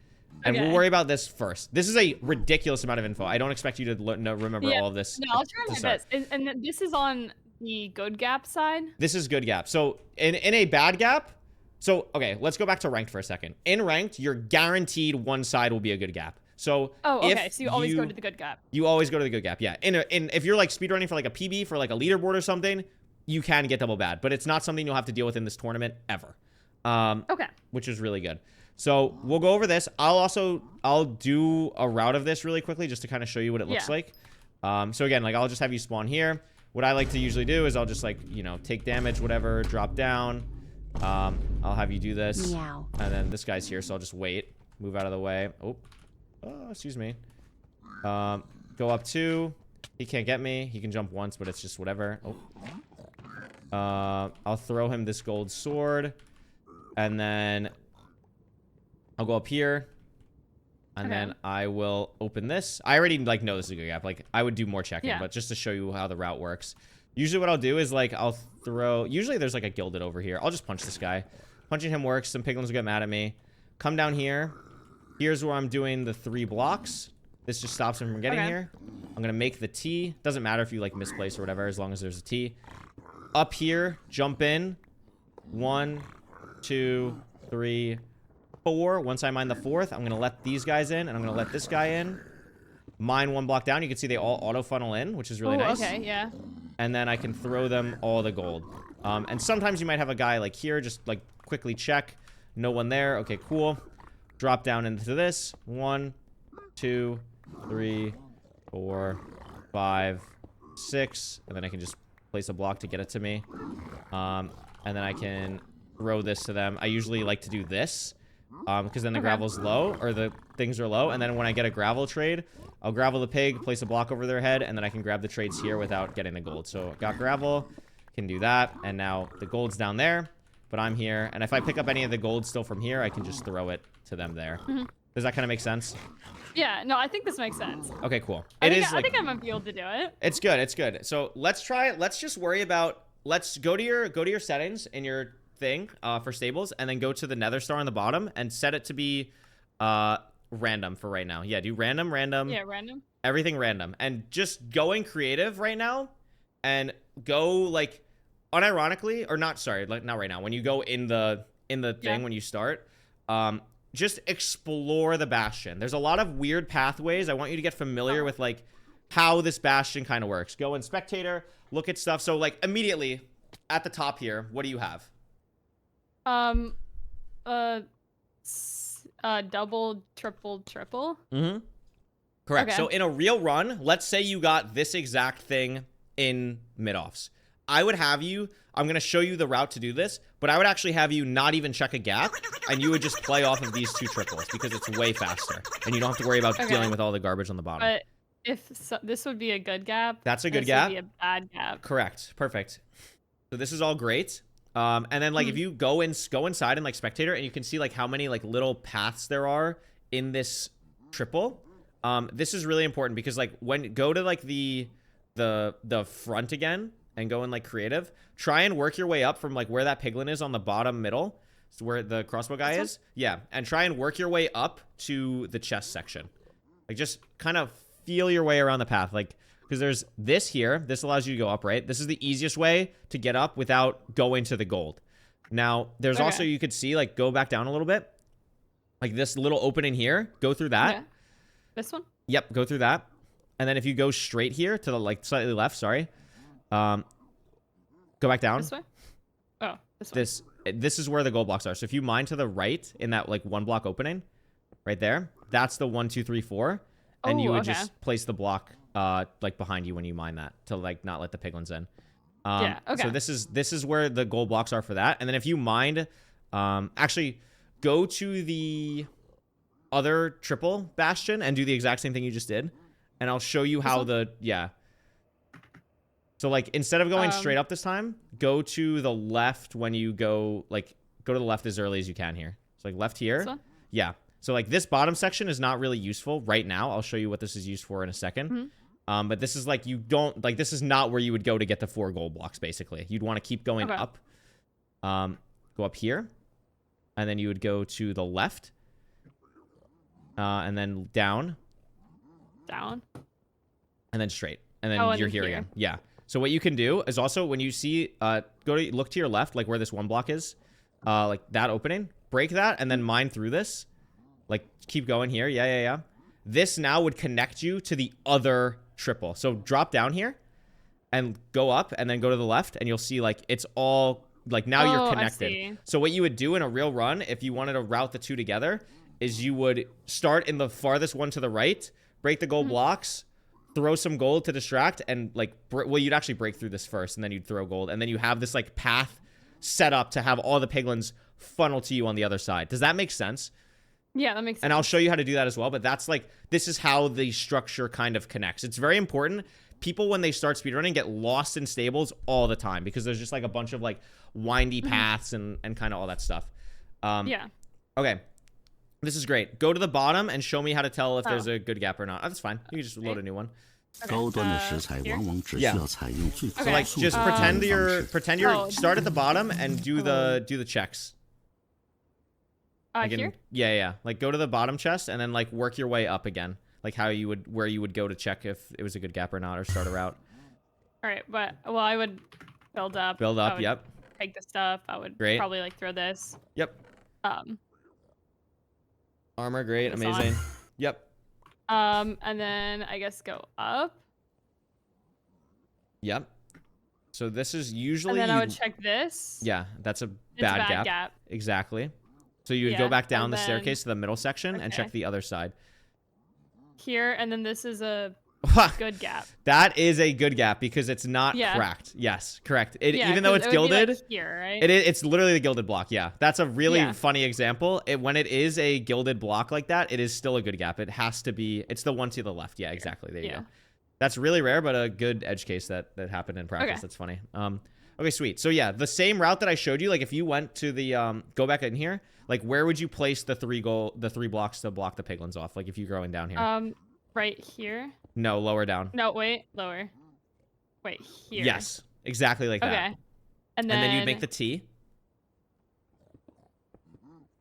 we'll worry about this first. This is a ridiculous amount of info. I don't expect you to remember all of this. No, I'll try my best. And this is on the good gap side? This is good gap. So in a bad gap, so, okay, let's go back to ranked for a second. In ranked, you're guaranteed one side will be a good gap. So okay, so you always go to the good gap. You always go to the good gap, yeah. If you're like speedrunning for like a PB, for like a leaderboard or something, you can get double bad. But it's not something you'll have to deal with in this tournament ever. Which is really good. So we'll go over this. I'll do a route of this really quickly just to kind of show you what it looks like. So again, like I'll just have you spawn here. What I like to usually do is I'll just like, you know, take damage, whatever, drop down. I'll have you do this. Meow. And then this guy's here, so I'll just wait. Move out of the way. Oh, excuse me. Go up 2. He can't get me. He can jump once, but it's just whatever. I'll throw him this gold sword. And then I'll go up here. And then I will open this. I already like know this is a good gap. Like I would do more checking, but just to show you how the route works. Usually what I'll do is like I'll throw, usually there's like a gilded over here. I'll just punch this guy. Punching him works. Some piglins will get mad at me. Come down here. Here's where I'm doing the 3 blocks. This just stops him from getting here. I'm going to make the T. Doesn't matter if you like misplace or whatever, as long as there's a T. Up here, jump in. 1, 2, 3, 4. Once I mine the 4th, I'm going to let these guys in, and I'm going to let this guy in. Mine 1 block down. You can see they all auto funnel in, which is really nice. Okay, yeah. And then I can throw them all the gold. And sometimes you might have a guy like here, just like quickly check. No one there. Okay, cool. Drop down into this. 1, 2, 3, 4, 5, 6. And then I can just place a block to get it to me. And then I can throw this to them. I usually like to do this. Because then the gravel's low, or the things are low. And then when I get a gravel trade, I'll gravel the pig, place a block over their head, and then I can grab the trades here without getting the gold. So got gravel, can do that. And now the gold's down there, but I'm here. And if I pick up any of the gold still from here, I can just throw it to them there. Does that kind of make sense? Yeah, no, I think this makes sense. Okay, cool. I think I might be able to do it. It's good, it's good. So let's try it. Let's just worry about, let's go to your settings in your thing for stables, and then go to the nether star on the bottom and set it to be random for right now. Yeah, do random. Yeah, random. Everything random. And just going creative right now, and go like unironically, or not, sorry, like not right now. When you go in the thing when you start, just explore the Bastion. There's a lot of weird pathways. I want you to get familiar with like how this Bastion kind of works. Go in spectator, look at stuff. So like immediately at the top here, what do you have? Double, triple. Correct. Okay. So in a real run, let's say you got this exact thing in Midoffs. I would have you, I'm going to show you the route to do this, but I would actually have you not even check a gap, and you would just play off of these 2 triples, because it's way faster, and you don't have to worry about dealing with all the garbage on the bottom. But if this would be a good gap. That's a good gap. This would be a bad gap. Correct. Perfect. So this is all great. And then like if you go inside and like spectator, and you can see like how many like little paths there are in this triple. This is really important, because like when go to like the front again and go in like creative, try and work your way up from like where that piglin is on the bottom middle, so where the crossbow guy is. Yeah, and try and work your way up to the chest section. Like just kind of feel your way around the path, like. Because there's this here. This allows you to go up, right? This is the easiest way to get up without going to the gold. Now, there's also, you could see, like, go back down a little bit. like this little opening here, go through that. Okay. This one? Yep, go through that. And then if you go straight here to the like slightly left, sorry. Go back down. This way? Oh, this way. This is where the gold blocks are. So if you mine to the right in that like 1 block opening, right there, that's the 1, 2, 3, 4. And you would just place the block like behind you when you mine that to like not let the piglins in. Yeah, okay. So this is where the gold blocks are for that. And then if you mined, actually go to the other triple bastion and do the exact same thing you just did. And I'll show you how So like instead of going straight up this time, go to the left when you go to the left as early as you can here. So like left here. Yeah. So like this bottom section is not really useful right now. I'll show you what this is used for in a second. But this is like this is not where you would go to get the 4 gold blocks basically. You'd want to keep going up. Go up here. And then you would go to the left. And then down. Down. And then straight. And then you're here again. Yeah. So what you can do is also when you see look to your left, like where this 1 block is, like that opening, break that and then mine through this. Like keep going here. Yeah. This now would connect you to the other triple. So drop down here and go up and then go to the left and you'll see like it's all like now you're connected. So what you would do in a real run if you wanted to route the 2 together is you would start in the farthest one to the right, break the gold blocks, throw some gold to distract, and like, you'd actually break through this first, and then you'd throw gold, and then you have this like path set up to have all the piglins funnel to you on the other side. Does that make sense? Yeah, that makes sense. And I'll show you how to do that as well, but that's like, this is how the structure kind of connects. It's very important. People, when they start speedrunning, get lost in stables all the time because there's just like a bunch of like windy paths and kind of all that stuff. Yeah. Okay. This is great. Go to the bottom and show me how to tell if there's a good gap or not. Oh, that's fine. You can just load a new one.高端的食材往往只需要采用最 So like just pretend you're start at the bottom and do the checks. Here? Yeah. Like go to the bottom chest and then like work your way up again. Like where you would go to check if it was a good gap or not or start a route. All right, but I would build up. Yep. Take the stuff. I would probably like throw this. Yep. Armor, great, amazing. Yep. And then I guess go up. Yep. So this is usually. And then I would check this. Yeah, that's a bad gap. Exactly. So you would go back down the staircase to the middle section and check the other side. Here, and then this is a good gap. That is a good gap because it's not cracked. Yes, correct. Even though it's gilded, like here, right? It's literally the gilded block. Yeah, that's a really funny example. When it is a gilded block like that, it is still a good gap. It has to be. It's the one to the left. Yeah, exactly. There you go. That's really rare, but a good edge case that happened in practice. That's funny. Okay, sweet. So yeah, the same route that I showed you. Like if you went to the go back in here. Like where would you place the 3 blocks to block the piglins off? Like if you're going down here. Right here. No, lower down. No, wait, lower. Wait, here. Yes, exactly like that. Okay. And then you'd make the T.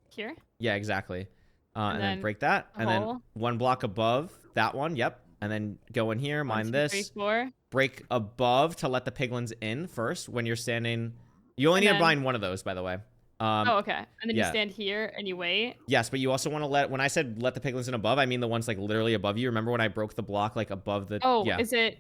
Here? Yeah, exactly. And then break that. And then 1 block above that one. Yep. And then go in here, mine this. 3, 4. Break above to let the piglins in first when you're standing. You only need to bind 1 of those, by the way. Oh, okay. And then you stand here and you wait. Yes, but you also want to when I said let the piglins in above, I mean the ones like literally above you. Remember when I broke the block like above the... Oh, is it...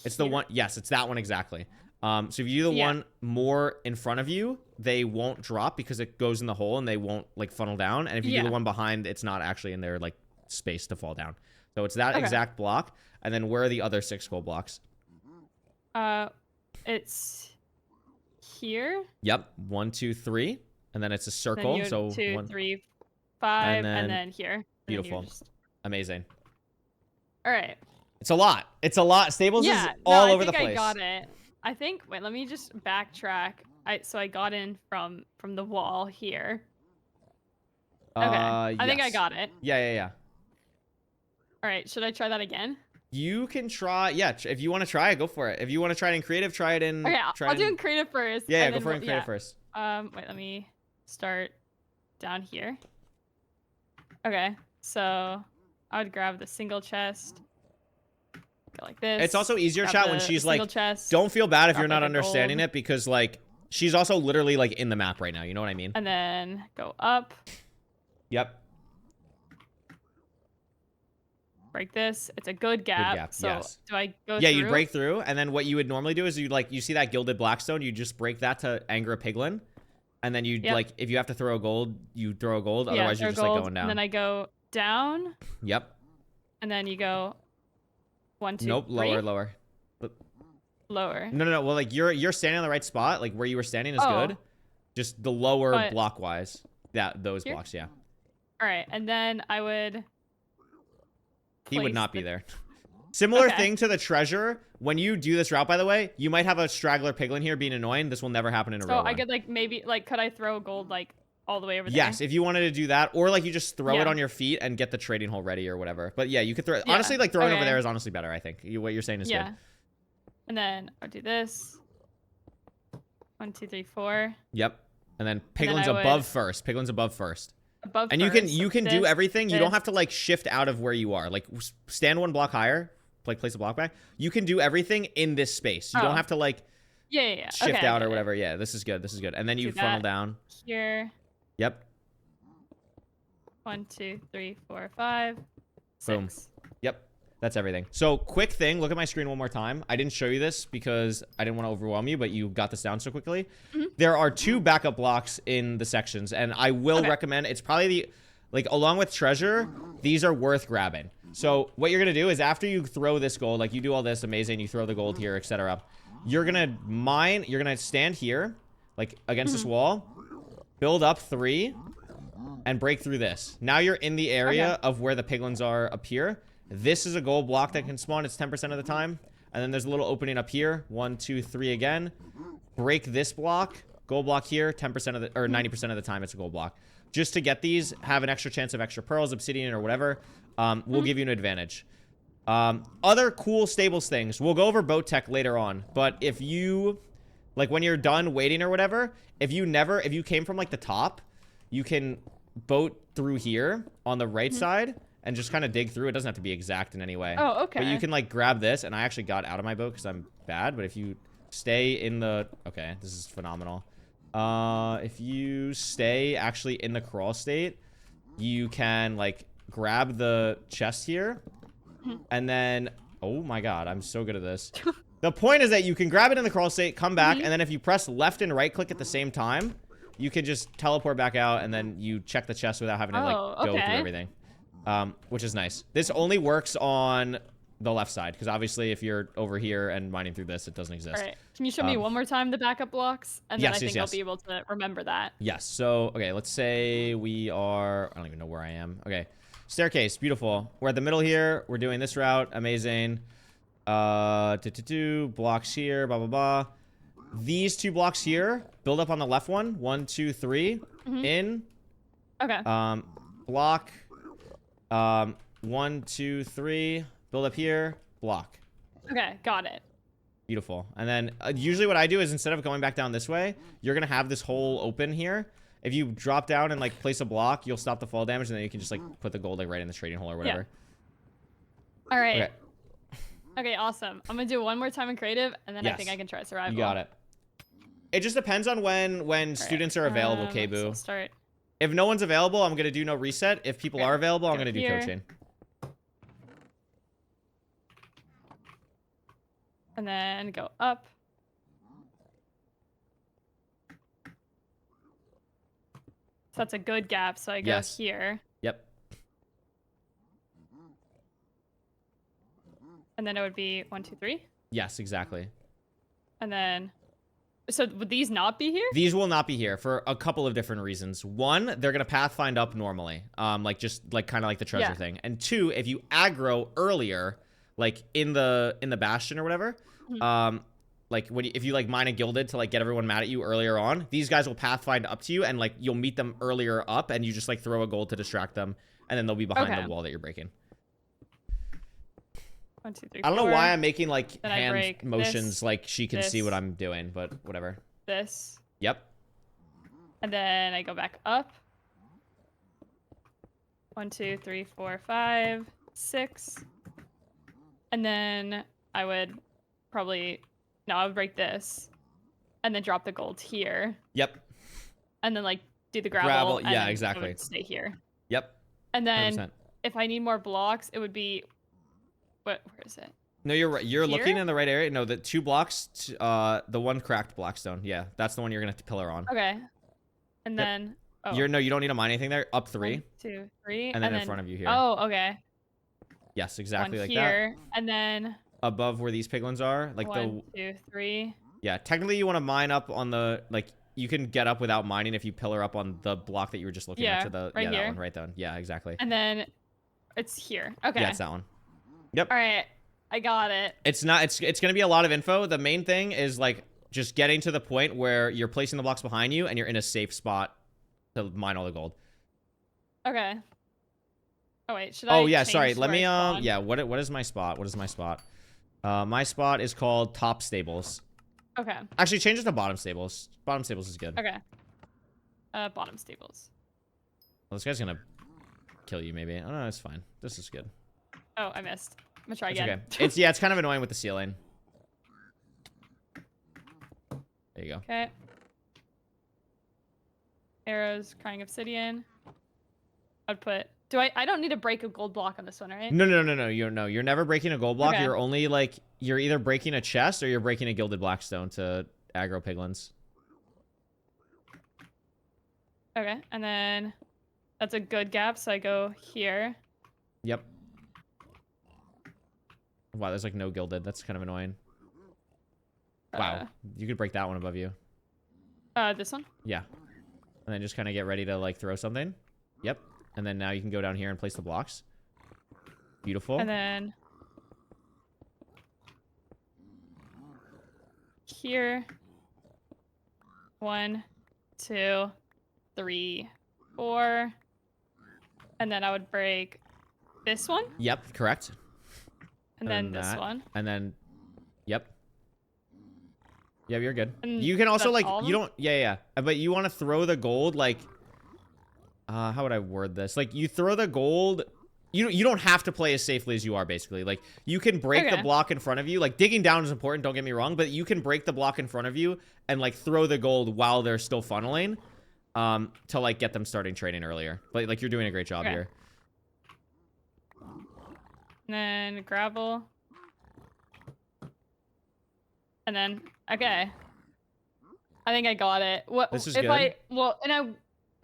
It's the one... Yes, it's that one exactly. So if you do the one more in front of you, they won't drop because it goes in the hole and they won't like funnel down. And if you do the one behind, it's not actually in their like space to fall down. So it's that exact block. And then where are the other 6 gold blocks? It's here. Yep. 1, 2, 3. And then it's a circle. So 2, 3, 5, and then here. Beautiful. Amazing. All right. It's a lot. It's a lot. Stables is all over the place. I got it. I think. Wait, let me just backtrack. So I got in from the wall here. Okay. I think I got it. Yeah. All right. Should I try that again? You can try. Yeah. If you want to try it, go for it. If you want to try it in creative, try it in. Okay. I'll do in creative first. Yeah. Go for it in creative first. Wait. Let me start down here. Okay. So I would grab the single chest. Go like this. It's also easier, chat, when she's like, don't feel bad if you're not understanding it because like she's also literally like in the map right now. You know what I mean? And then go up. Yep. break this. It's a good gap. gap, So yes. do I go Yeah, through? you'd break through, and then what you would normally do is you see that gilded blackstone, you just break that to anger a piglin, and then you'd like if you have to throw a gold, you throw a gold. Otherwise, you're just like going down. And then I go down. Yep. And then you go 1, 2, Nope, 3. lower. Lower. No. Well, like you're standing on the right spot. Like where you were standing is good. Just the lower block wise. Those here? blocks, yeah. All right, and then I would. He would not be there. Similar thing to the treasure. When you do this route, by the way, you might have a straggler piglin here being annoying. This will never happen in a real So I run. could like maybe like could I throw gold like all the way over there? Yes, if you wanted to do that, or like you just throw it on your feet and get the trading hole ready or whatever. But yeah, you could throw. Honestly, like throwing over there is honestly better. I think what you're saying is good. And then I'll do this. 1, 2, 3, 4. Yep. And then piglin's above first. Piglin's above first. Above and first. you can do everything. You don't have to like shift out of where you are. Like stand one block higher, like place a block back. You can do everything in this space. You don't have to like shift out or whatever. Yeah, this is good. This is good. And then you funnel down here. Yep. 1, 2, 3, 4, 5, 6. Boom. Yep. That's everything. So quick thing, look at my screen one more time. I didn't show you this because I didn't want to overwhelm you, but you got this down so quickly. There are 2 backup blocks in the sections, and I will recommend, it's probably along with treasure, these are worth grabbing. So what you're going to do is after you throw this gold, like you do all this amazing, you throw the gold here, etc. You're going to stand here, like against this wall, build up 3, and break through this. Now you're in the area of where the piglins are up here. This is a gold block that can spawn. It's 10% of the time. And then there's a little opening up here. 1, 2, 3 again. Break this block. Gold block here. 10% of the, or 90% of the time it's a gold block. Just to get these, have an extra chance of extra pearls, obsidian, or whatever. Will give you an advantage. Other cool stables things. We'll go over boat tech later on. But if you, like when you're done waiting or whatever, if you came from like the top, you can boat through here on the right side. And just kind of dig through. It doesn't have to be exact in any way. Oh, okay. But you can like grab this, and I actually got out of my boat because I'm bad. But if you stay in the... Okay, this is phenomenal. If you stay actually in the crawl state, you can like grab the chest here. And then... Oh my god, I'm so good at this. The point is that you can grab it in the crawl state, come back, and then if you press left and right click at the same time, you can just teleport back out, and then you check the chest without having to like go through everything. Which is nice. This only works on the left side, because obviously if you're over here and mining through this, it doesn't exist. All right. Can you show me one more time the backup blocks? And then I think I'll be able to remember that. Yes. So, okay, let's say we are... I don't even know where I am. Okay. Staircase. Beautiful. We're at the middle here. We're doing this route. Amazing. Blocks here. Blah, blah, blah. These 2 blocks here. Build up on the left one. 1, 2, 3. In. Okay. Block. 1, 2, 3. Build up here. Block. Okay, got it. Beautiful. And then usually what I do is instead of going back down this way, you're going to have this hole open here. If you drop down and like place a block, you'll stop the fall damage, and then you can just like put the gold like right in the trading hole or whatever. All right. Okay, awesome. I'm going to do one more time in creative, and then I think I can try survival. You got it. It just depends on when students are available, K-Boo. So start. If no one's available, I'm going to do no reset. If people are available, I'm going to do coaching. And then go up. So that's a good gap. So I go here. Yep. And then it would be 1, 2, 3. Yes, exactly. And then, so would these not be here? These will not be here for a couple of different reasons. One, they're gonna pathfind up normally, like just like kind of like the treasure thing. And 2, if you aggro earlier, like in the Bastion or whatever, like if you like mine a gilded to like get everyone mad at you earlier on, these guys will pathfind up to you, and like you'll meet them earlier up, and you just like throw a gold to distract them, and then they'll be behind the wall that you're breaking. 1, 2, 3, I don't know 4. why I'm making like Then hand motions like she can see what I'm doing, but whatever. This. Yep. And then I go back up. 1, 2, 3, 4, 5, 6. And then I would probably... No, I would break this. And then drop the gold here. Yep. And then like do the gravel. And yeah, then exactly. I would stay here. Yep. And then 100%. if I need more blocks, it would be Where is it? No, you're right. You're looking Here? in the right area. No, the 2 blocks. The one cracked blockstone. Yeah, that's the one you're gonna have to pillar on. Okay. And Yep. then. Oh. You don't need to mine anything there. Up 3. 1, 2, 3. And then in front of you here. Oh, okay. Yes, exactly One like here, and then. Above where these piglins are, like 1, 2, 3. Yeah, technically you want to mine up on the like. You can get up without mining if you pillar up on the block that you were just looking at to the right that here. one right then. Yeah, exactly. And then it's here. Okay. Yeah, it's that one. Yep. All right. I got it. It's not. It's gonna be a lot of info. The main thing is like just getting to the point where you're placing the blocks behind you and you're in a safe spot to mine all the gold. Okay. Oh wait, should I? Oh yeah, change sorry. to Let where me I spawn? yeah. What is my spot? What is my spot? My spot is called top stables. Okay. Actually, change it to bottom stables. Bottom stables is good. Okay. Bottom stables. Well, this guy's gonna kill you maybe. Oh no, it's fine. This is good. Oh, I missed. I'm gonna try It's again. okay. It's kind of annoying with the ceiling. There you go. Okay. Arrows, crying obsidian. I'd put. I don't need to break a gold block on this one, right? No. You're never breaking a gold block. Okay. You're only like you're either breaking a chest or you're breaking a gilded blackstone to aggro piglins. Okay, and then that's a good gap, so I go here. Yep. Wow, there's like no gilded. That's kind of annoying. Wow, you could break that one above you. This one? Yeah. And then just kind of get ready to like throw something. Yep. And then now you can go down here and place the blocks. Beautiful. And then here. 1, 2, 3, 4. And then I would break this one. Yep, correct. And then this one. And then, yep. Yeah, you're good. And You can also that's like, all of you them? don't, yeah. But you want to throw the gold like, how would I word this? Like you throw the gold, you don't have to play as safely as you are basically. Like you can break the Okay. block in front of you. Like digging down is important, don't get me wrong, but you can break the block in front of you and like throw the gold while they're still funneling to like get them starting trading earlier. But like you're doing a great job Okay. here. And then gravel. And then, okay. I think I got it. What This is if good. well,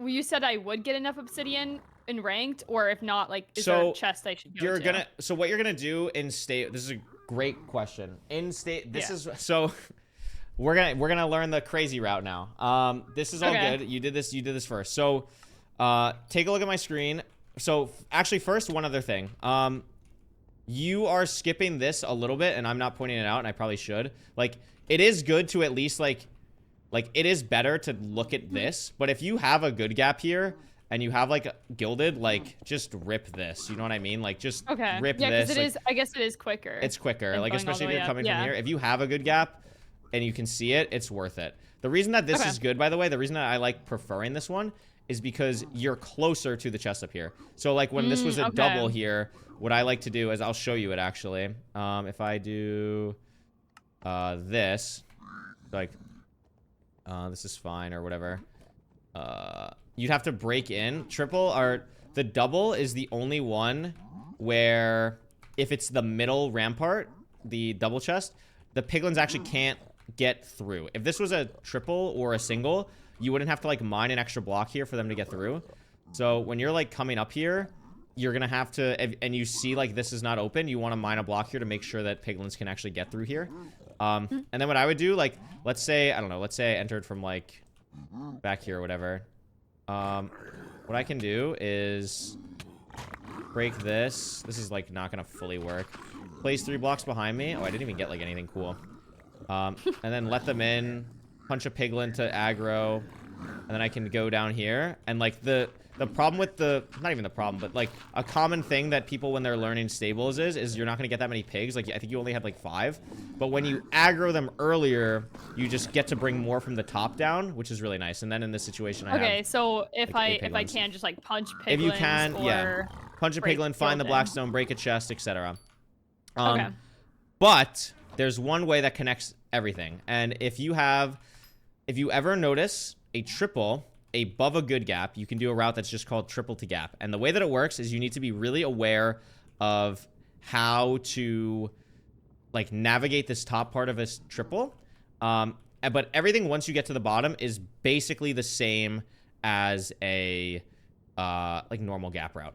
you said I would get enough obsidian in ranked, or if not, like, is there So, a chest I should go to? So what you're gonna do in state, this is a great question. In state, this Yeah. is, so we're gonna learn the crazy route now. This is all Okay. good. You did this first. So take a look at my screen. So actually first, one other thing. You are skipping this a little bit and I'm not pointing it out and I probably should. Like it is good to at least like it is better to look at this, but if you have a good gap here and you have like gilded, like just rip this, you know what I mean? Like just Okay. rip Yeah, this. because it like, is. I guess it is quicker. it's quicker, than like going all especially the if way you're up. coming Yeah. from here. If you have a good gap and you can see it, it's worth it. The reason that this Okay. is good, by the way, the reason that I like preferring this one is because you're closer to the chest up here. So like when this was a okay. double here, what I like to do is I'll show you it actually. If I do this, like this is fine or whatever. You'd have to break in. Triple or the double is the only one where if it's the middle rampart, the double chest, the piglins actually can't get through. If this was a triple or a single, you wouldn't have to like mine an extra block here for them to get through. So when you're like coming up here, you're gonna have to, and you see like this is not open, you want to mine a block here to make sure that piglins can actually get through here. And then what I would do, like, let's say, I don't know, let's say I entered from like back here or whatever. What I can do is break this. This is like not gonna fully work. Place 3 blocks behind me. Oh, I didn't even get like anything cool. And then let them in, punch a piglin to aggro, and then I can go down here. And like the problem with not even the problem, but like a common thing that people when they're learning stables is you're not gonna get that many pigs. Like I think you only had like 5, but when you aggro them earlier, you just get to bring more from the top down, which is really nice. And then in this situation, I Okay, have, so if like, 8 I piglins. can just like punch piglins, if you can, or yeah, punch a break piglin, find the gilded. blackstone, break a chest, etc. Okay. But there's one way that connects everything. And if you ever notice a triple above a good gap, you can do a route that's just called triple to gap. And the way that it works is you need to be really aware of how to like navigate this top part of this triple. But everything once you get to the bottom is basically the same as a like normal gap route.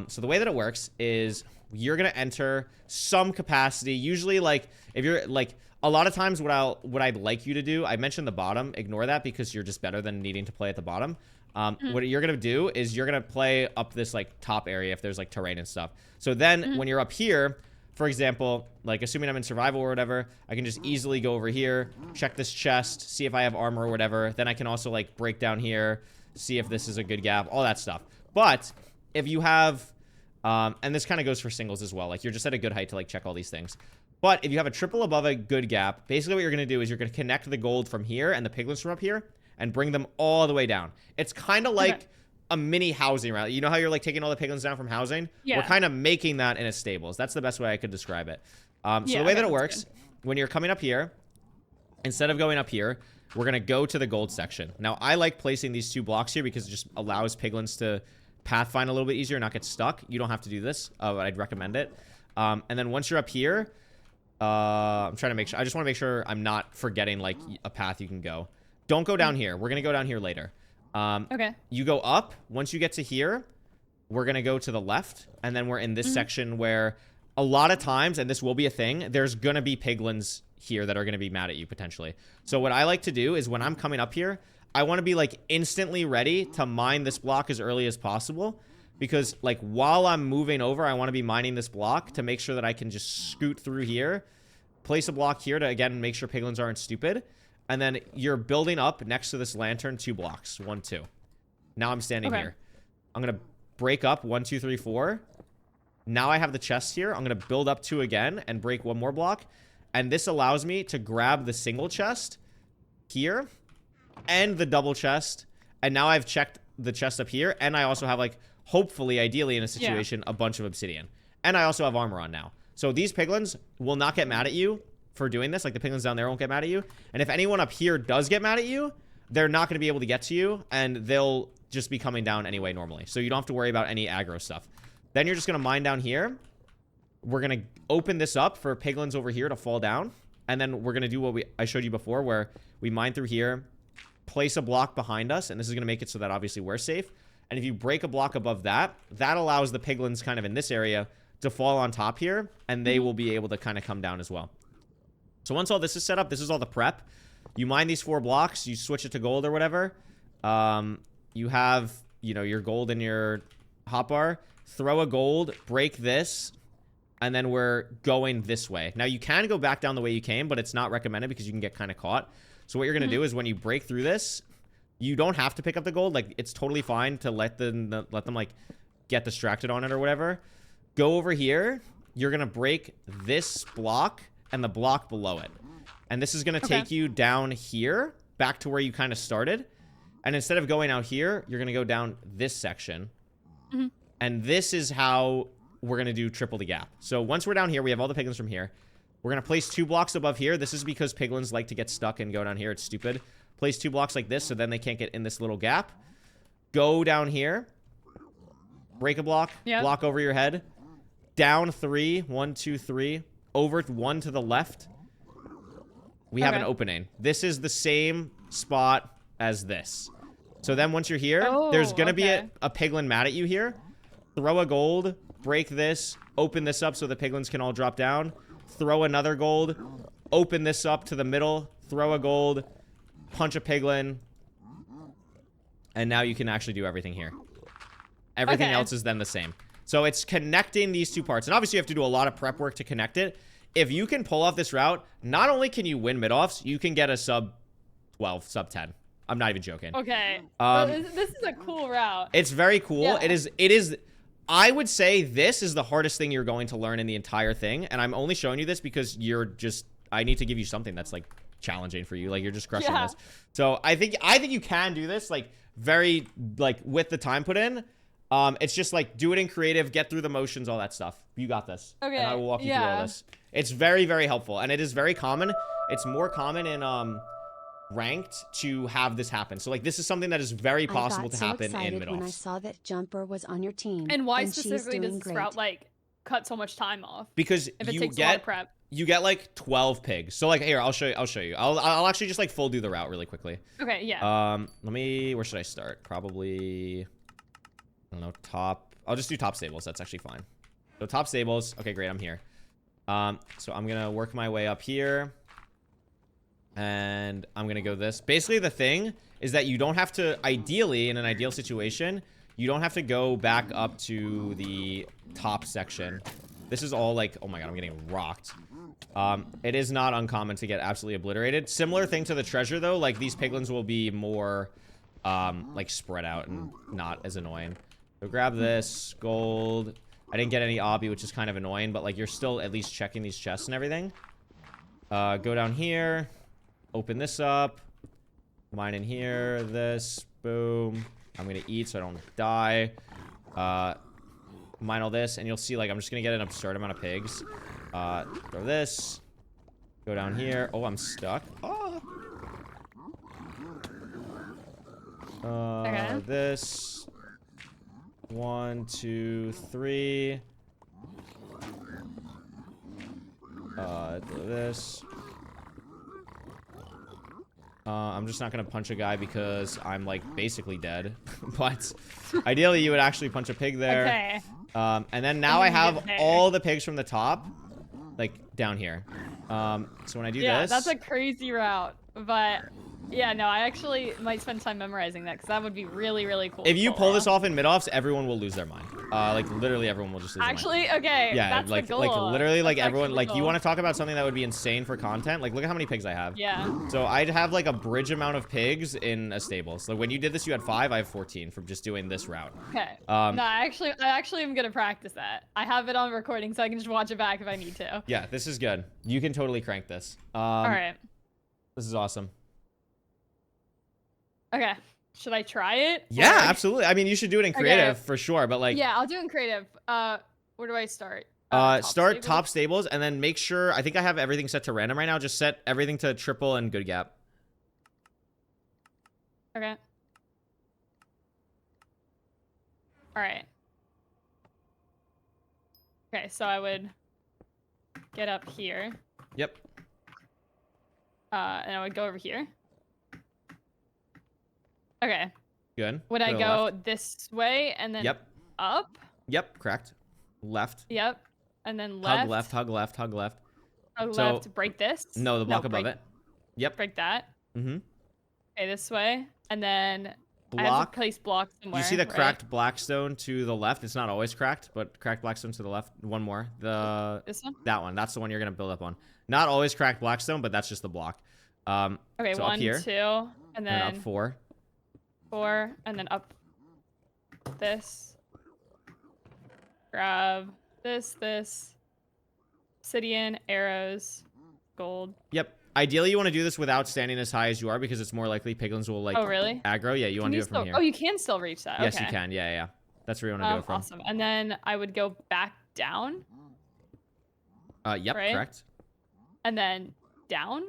So the way that it works is you're gonna enter some capacity. Usually, like if you're like a lot of times, what I'd like you to do, I mentioned the bottom. Ignore that because you're just better than needing to play at the bottom. What you're gonna do is you're gonna play up this like top area if there's like terrain and stuff. So then when you're up here, for example, like assuming I'm in survival or whatever, I can just easily go over here, check this chest, see if I have armor or whatever. Then I can also like break down here, see if this is a good gap, all that stuff. But if you have, and this kind of goes for singles as well, like you're just at a good height to like check all these things. But if you have a triple above a good gap, basically what you're going to do is you're going to connect the gold from here and the piglins from up here and bring them all the way down. It's kind of like a mini housing route. You know how you're like taking all the piglins down from housing? Yeah. We're kind of making that in a stables. That's the best way I could describe it. So the way that it works, when you're coming up here, instead of going up here, we're going to go to the gold section. Now, I like placing these 2 blocks here because it just allows piglins to pathfind a little bit easier and not get stuck. You don't have to do this, but I'd recommend it. And then once you're up here, I'm trying to make sure. I just want to make sure I'm not forgetting like a path you can go. Don't go down here. We're going to go down here later. Okay. You go up. Once you get to here, we're going to go to the left. And then we're in this section where a lot of times, and this will be a thing, there's going to be piglins here that are going to be mad at you potentially. So what I like to do is when I'm coming up here, I want to be like instantly ready to mine this block as early as possible. Because like while I'm moving over, I want to be mining this block to make sure that I can just scoot through here, place a block here to again make sure piglins aren't stupid, and then you're building up next to this lantern 2 blocks, 1, 2. Now I'm standing here. I'm gonna break up 1, 2, 3, 4. Now I have the chest here. I'm gonna build up 2 again and break 1 more block, and this allows me to grab the single chest here and the double chest, and now I've checked the chest up here, and I also have like hopefully, ideally in a situation, a bunch of obsidian. And I also have armor on now. So these piglins will not get mad at you for doing this. Like the piglins down there won't get mad at you. And if anyone up here does get mad at you, they're not going to be able to get to you. And they'll just be coming down anyway normally. So you don't have to worry about any aggro stuff. Then you're just going to mine down here. We're going to open this up for piglins over here to fall down. And then we're going to do what I showed you before where we mine through here, place a block behind us. And this is going to make it so that obviously we're safe. And if you break a block above that, that allows the piglins kind of in this area to fall on top here, and they will be able to kind of come down as well. So once all this is set up, this is all the prep. You mine these 4 blocks, you switch it to gold or whatever. You have, you know, your gold in your hotbar. Throw a gold, break this, and then we're going this way. Now, you can go back down the way you came, but it's not recommended because you can get kind of caught. So what you're going to do is when you break through this, you don't have to pick up the gold. Like, it's totally fine to let them like, get distracted on it or whatever. Go over here. You're going to break this block and the block below it. And this is going to take you down here, back to where you kind of started. And instead of going out here, you're going to go down this section. And this is how we're going to do triple the gap. So once we're down here, we have all the piglins from here. We're going to place 2 blocks above here. This is because piglins like to get stuck and go down here. It's stupid. Place 2 blocks like this so then they can't get in this little gap. Go down here. Break a block. Block over your head. Down 3. 1, 2, 3. Over 1 to the left. We have an opening. This is the same spot as this. So then once you're here, there's going to be a piglin mad at you here. Throw a gold. Break this. Open this up so the piglins can all drop down. Throw another gold. Open this up to the middle. Throw a gold. Punch a piglin. And now you can actually do everything here. Everything else is then the same. So it's connecting these 2 parts. And obviously you have to do a lot of prep work to connect it. If you can pull off this route, not only can you win Midoffs, you can get a sub 12, sub 10. I'm not even joking. Okay. Well, this is a cool route. It's very cool. Yeah. It is. I would say this is the hardest thing you're going to learn in the entire thing. And I'm only showing you this because I need to give you something that's like challenging for you. Like you're just crushing this. So I think you can do this like very like with the time put in. It's just like do it in creative, get through the motions, all that stuff. You got this. Okay. And I will walk you through all this. It's very, very helpful. And it is very common. It's more common in ranked to have this happen. So like this is something that is very possible to happen in Midoffs. When I saw that Jumper was on your team. And why specifically does this route like cut so much time off? Because If it you takes a lot of get prep. you get like 12 pigs. So like here, I'll show you. I'll actually just like full do the route really quickly. Okay, yeah. Where should I start? Probably, I don't know, top. I'll just do top stables. That's actually fine. So top stables. Okay, great. I'm here. So I'm gonna work my way up here, and I'm gonna go this. Basically, the thing is that you don't have to. Ideally, in an ideal situation, you don't have to go back up to the top section. This is all like, oh my god, I'm getting rocked. It is not uncommon to get absolutely obliterated. Similar thing to the treasure though, like these piglins will be more like spread out and not as annoying. So grab this gold. I didn't get any obby, which is kind of annoying, but like you're still at least checking these chests and everything. Go down here, open this up, mine in here, this, boom. I'm gonna eat so I don't die. Mine all this, and you'll see like I'm just gonna get an absurd amount of pigs. Throw this. Go down here. Oh, I'm stuck. Oh. Okay. This. 1, 2, 3. Do this. I'm just not gonna punch a guy because I'm like basically dead. But ideally you would actually punch a pig there. Okay. And then now I have all the pigs from the top, like down here. So when I do Yeah, this, that's a crazy route, but yeah, no, I actually might spend time memorizing that because that would be really, really cool. if you pull this off in Midoffs, everyone will lose their mind. Like literally everyone will just lose their mind. Actually, okay, Yeah, that's like the goal. literally like That's everyone actually like the you goal. want to talk about something that would be insane for content. Like look at how many pigs I have. Yeah. So I'd have like a bridge amount of pigs in a stable. So when you did this, you had 5. I have 14 from just doing this route. Okay. Um, No, I actually am gonna practice that. I have it on recording, so I can just watch it back if I need to. Yeah, this is good. You can totally crank this. All right. This is awesome. Okay. Should I try it? Yeah, Or- absolutely. I mean, you should do it in creative Okay. for sure. But like, Yeah, I'll do it in creative. Where do I start? start stable? top stables and then make sure. I think I have everything set to random right now. Just set everything to triple and good gap. Okay. All right. Okay, so I would get up here, Yep. and I would go over here. Okay. Good. Would I To the go left. this way and then Yep. up? Yep. Correct. Left. Yep. And then left. Hug left. Hug left. Hug left. Hug So- left. Break this. No, the block above break, it. Yep. Break that. Mm-hmm. Okay, this way. And then I have Block. to place blocks somewhere. You see the right? cracked blackstone to the left? It's not always cracked, but cracked blackstone to the left. One more. This one? That one. That's the one you're gonna build up on. Not always cracked blackstone, but that's just the block. Okay, so 1, up here, 2, and and then up 4. 4, and then up this. Grab this, obsidian, arrows, gold. Yep. Ideally, you want to do this without standing as high as you are because it's more likely piglins will like Oh, really? aggro. Yeah, you want to do it from still, here. Oh, you can still reach that. Yes, okay. you can. Yeah, yeah. That's where you want to do it from. Awesome. And then I would go back down, Yep, right? correct. and then down.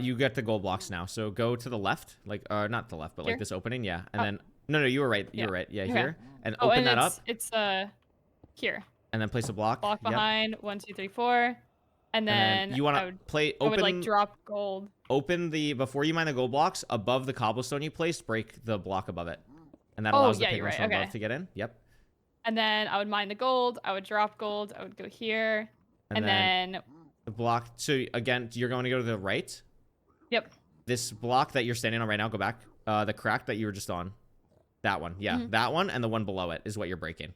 You get the gold blocks now. So go to the left, like not the left, but Here? like this opening. Yeah, and Oh. then no, you were right. You Yeah. were right. Yeah, Okay. here, and Oh, open and that up, it's here. and then place a block. Block Yep. behind. 1, 2, 3, 4. And And then you want I to would, play I would open. like drop gold. Open the before you mine the gold blocks above the cobblestone you placed. Break the block above it, and that Oh, allows yeah, the you're piglins right, from above okay. to get in. Yep. And then I would mine the gold. I would drop gold. I would go here. And then the block. So again, you're going to go to the right. yep. This block that you're standing on right now, go back. The crack that you were just on. That one. Yeah, that one and the one below it is what you're breaking.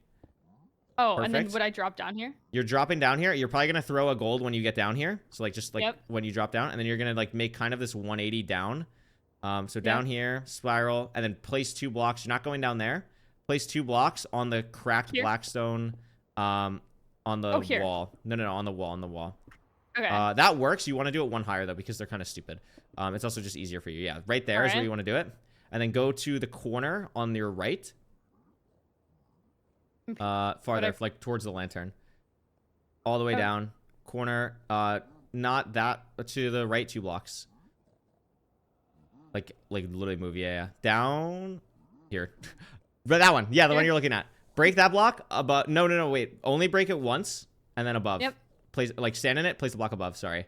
Oh, and then Perfect. would I drop down here? You're dropping down here. You're probably going to throw a gold when you get down here. So like just like Yep. when you drop down. And then you're going to like make kind of this 180 down. So down here, spiral, and then place 2 blocks. You're not going down there. Place 2 blocks on the cracked Here? blackstone on the here. wall. No, on the wall. Okay. That works. You want to do it one higher though because they're kind of stupid. It's also just easier for you. Yeah, right there is where Alright. you want to do it. And then go to the corner on your right. Farther, like towards the lantern. All the way Oh. down. Corner. Not that, to the right 2 blocks. Like literally move. Yeah. Down here. But that one. Yeah, the one you're looking at. break that block above. No, wait. Only break it once and then above. Yep. Place, like, stand in it, place the block above. Sorry.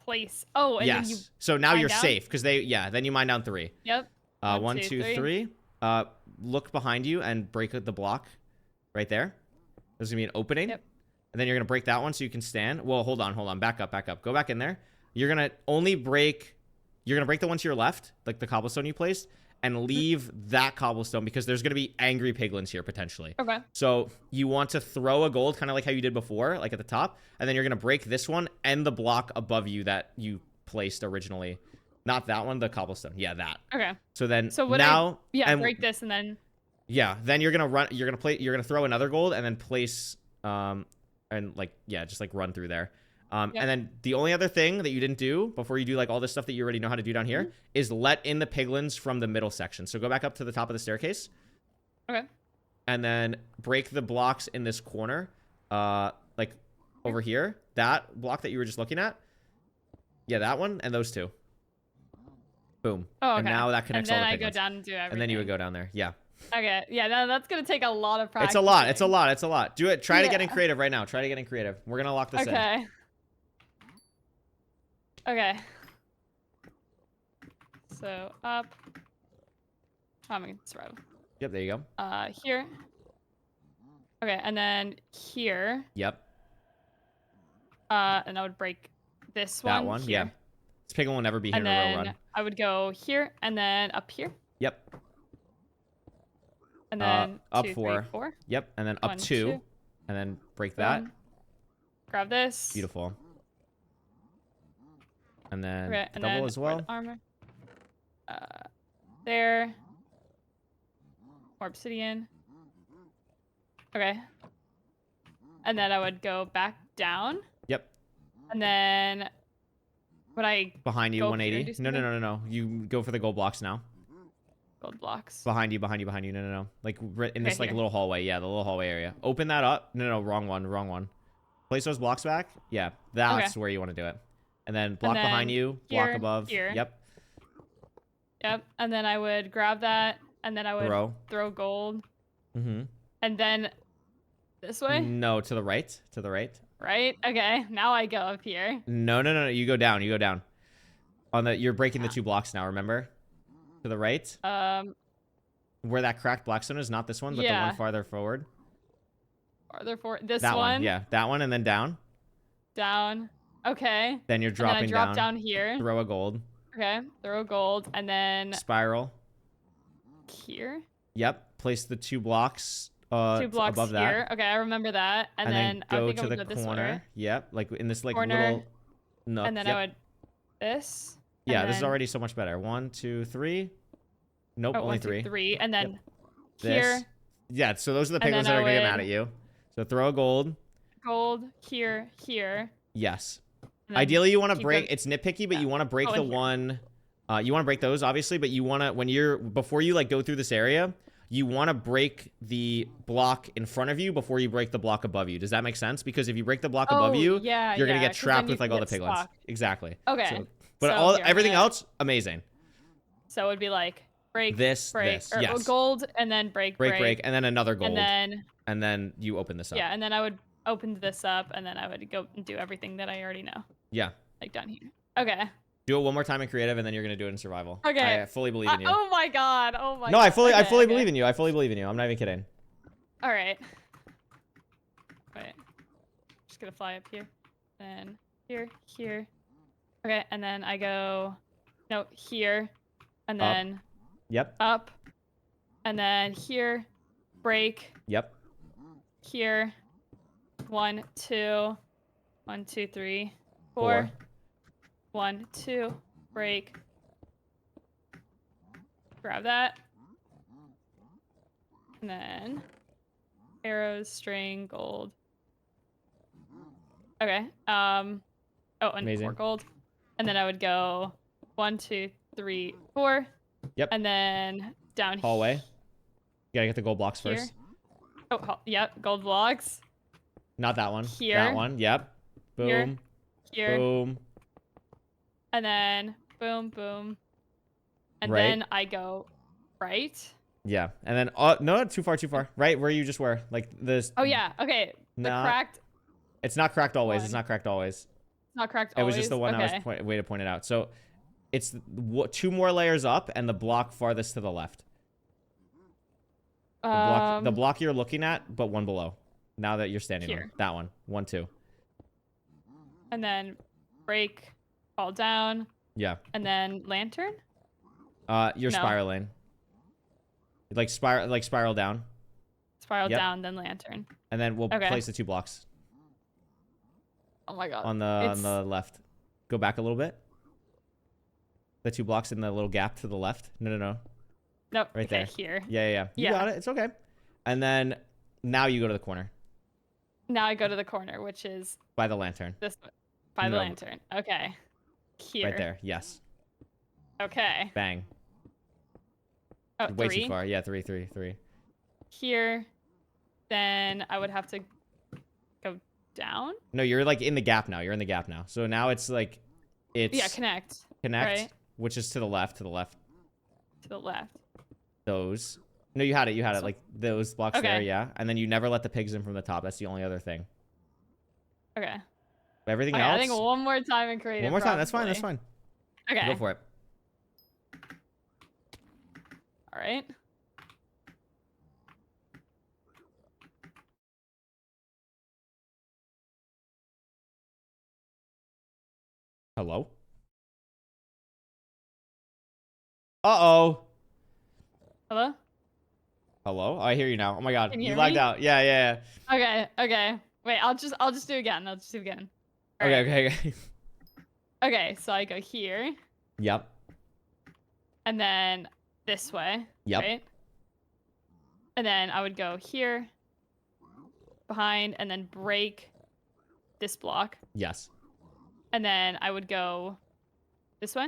Place. Oh, and then you. Yes. So now mine you're down? safe because then you mine down 3. Yep. 1, 2, 3. Look behind you and break the block right there. There's gonna be an opening. Yep. And then you're gonna break that one so you can stand. Well, hold on. Back up. Go back in there. You're gonna break the one to your left, like the cobblestone you placed, and leave that cobblestone because there's gonna be angry piglins here potentially. Okay. So you want to throw a gold, kind of like how you did before, like at the top, and then you're gonna break this one and the block above you that you placed originally. Not that one, the cobblestone. Yeah, that. Okay. So then So what now, break this and then. Yeah, then you're gonna throw another gold and then place and like just like run through there. And then the only other thing that you didn't do before you do like all this stuff that you already know how to do down here is let in the piglins from the middle section. So go back up to the top of the staircase. Okay. And then break the blocks in this corner, like over here. That block that you were just looking at. Yeah, that one and those two. Boom. Oh, okay. And now that connects all the piglins. And then I go down and do everything. And then you would go down there. Yeah. Okay. Yeah, that's gonna take a lot of practice. It's a lot. Do it. Try to get in creative right now. We're gonna lock this in. Okay. Okay. So up. I'm gonna survive. Yep, there you go. Here. Okay, and then here. Yep. And I would break this one. That one, here. yeah. This piglin will never be here And in a real then run. I would go here and then up here. Yep. And then up 2, 4. 3, 4. Yep, and then up 1, 2. 2. And then break that. Grab this. Beautiful. And then Okay, and double then as well. the armor. There. More obsidian. Okay. And then I would go back down. Yep. And then would I Behind you, go up here and 180. do No. You go for the gold blocks now. gold blocks? Behind you. No. Like in this like here. little hallway. Yeah, the little hallway area. Open that up. No, wrong one. Place those blocks back. Yeah, that's where you want to do it. And then block behind you, block here, above. here. Yep. And then I would grab that, and then I would throw gold. Mm-hmm. And then this way? No, to the right. Right? Okay, now I go up here. No. You go down. You're breaking the 2 blocks now, remember? To the right. Where that cracked blackstone is, not this one, but the one farther forward. Farther forward. This that one? Yeah, that one and then down. Down. Okay. Then you're dropping and then I drop down here. Throw a gold. Okay. Throw gold and then Spiral. Here. Yep. Place the 2 blocks. 2 blocks above here. that. Okay, I remember that. And then go I think to I would the go this corner. way. Yep. Like in this like Corner. little nook. And then I would this. Yeah, and this is then- already so much better. 1, 2, 3. Nope, Oh, only 1, 2, 3. 3. And then This. here. Yeah, so those are the And piglins then that I are gonna get would- mad at you. So throw a gold. Gold here. Yes. And then Ideally, you want to keep break. going- It's nitpicky, but you want to break Oh, the and here. one. You want to break those, obviously, but you want to before you like go through this area, you want to break the block in front of you before you break the block above you. Does that make sense? Because if you break the block above you, you're gonna get 'cause trapped then with you like all the get piglins. stuck. Exactly. Okay. So, but So here, I'm everything gonna- else, amazing. So it would be like break, This, break, this, or yes. gold, and then break, Break, and then another gold, and then you open this up. and then I would open this up, and then I would go and do everything that I already know, Yeah. like down here. Okay. Do it one more time in creative, and then you're gonna do it in survival. Okay. I fully believe in you. Oh my god. Oh my. No, god. I fully Okay. believe in you. I fully believe in you. I'm not even kidding. All right. Wait. Just gonna fly up here, then here. Okay, and then I go, no, here, and Up. then Yep. up, and then here, break. Yep. Here. 1, 2. 1, 2, 3, 4. 4. 1, 2. Break. Grab that. And then arrows, string, gold. Okay. Oh, and Amazing. 4 gold. And then I would go 1, 2, 3, 4. Yep. And then down Hallway. You gotta get the gold blocks here. first. Oh, yep. Gold blocks. Not that one. Here. That one. Yep. Here. Boom. Here. Boom. And then boom, boom. And Right. then I go right. Yeah, and then no, too far. Right where you just were, like this. Oh yeah. Okay. The cracked. It's not cracked always. One. It's not cracked always. It's not cracked It always. was just the one okay. I was way to point it out. So it's 2 more layers up and the block farthest to the left. The block you're looking at, but one below. Now that you're standing on that one. 1, 2. And then break, fall down. Yeah. And then lantern. You're spiraling. Like spiral down. Spiral down, then lantern. And then we'll place the 2 blocks. Oh my god. On the left. Go back a little bit. The 2 blocks in the little gap to the left. No. Nope. Right there. Here. Yeah. You got it. It's okay. And then now you go to the corner. Now I go to the corner, which is by the lantern. This way. By the lantern. Okay. Here. Right there. Yes. Okay. Bang. Oh, way 3. too far. Yeah, 3. Here. Then I would have to go down. No, you're like in the gap now. You're in the gap now. So now it's like connect. Right? Which is to the left. To the left. Those. No, you had it. Like those blocks okay. there, yeah. And then you never let the pigs in from the top. That's the only other thing. Okay. Everything else. I think one more time in creative. One more time. That's fine. Okay. Go for it. All right. Hello? Uh-oh. Hello? Hello? Oh, I hear you now. Oh my god. Can you You hear lagged me? out. Yeah. Okay. Wait, I'll just do it again. All Okay. right. Okay, so I go here. Yep. And then this way. Yep. Right? And then I would go here, behind, and then break this block. Yes. And then I would go this way.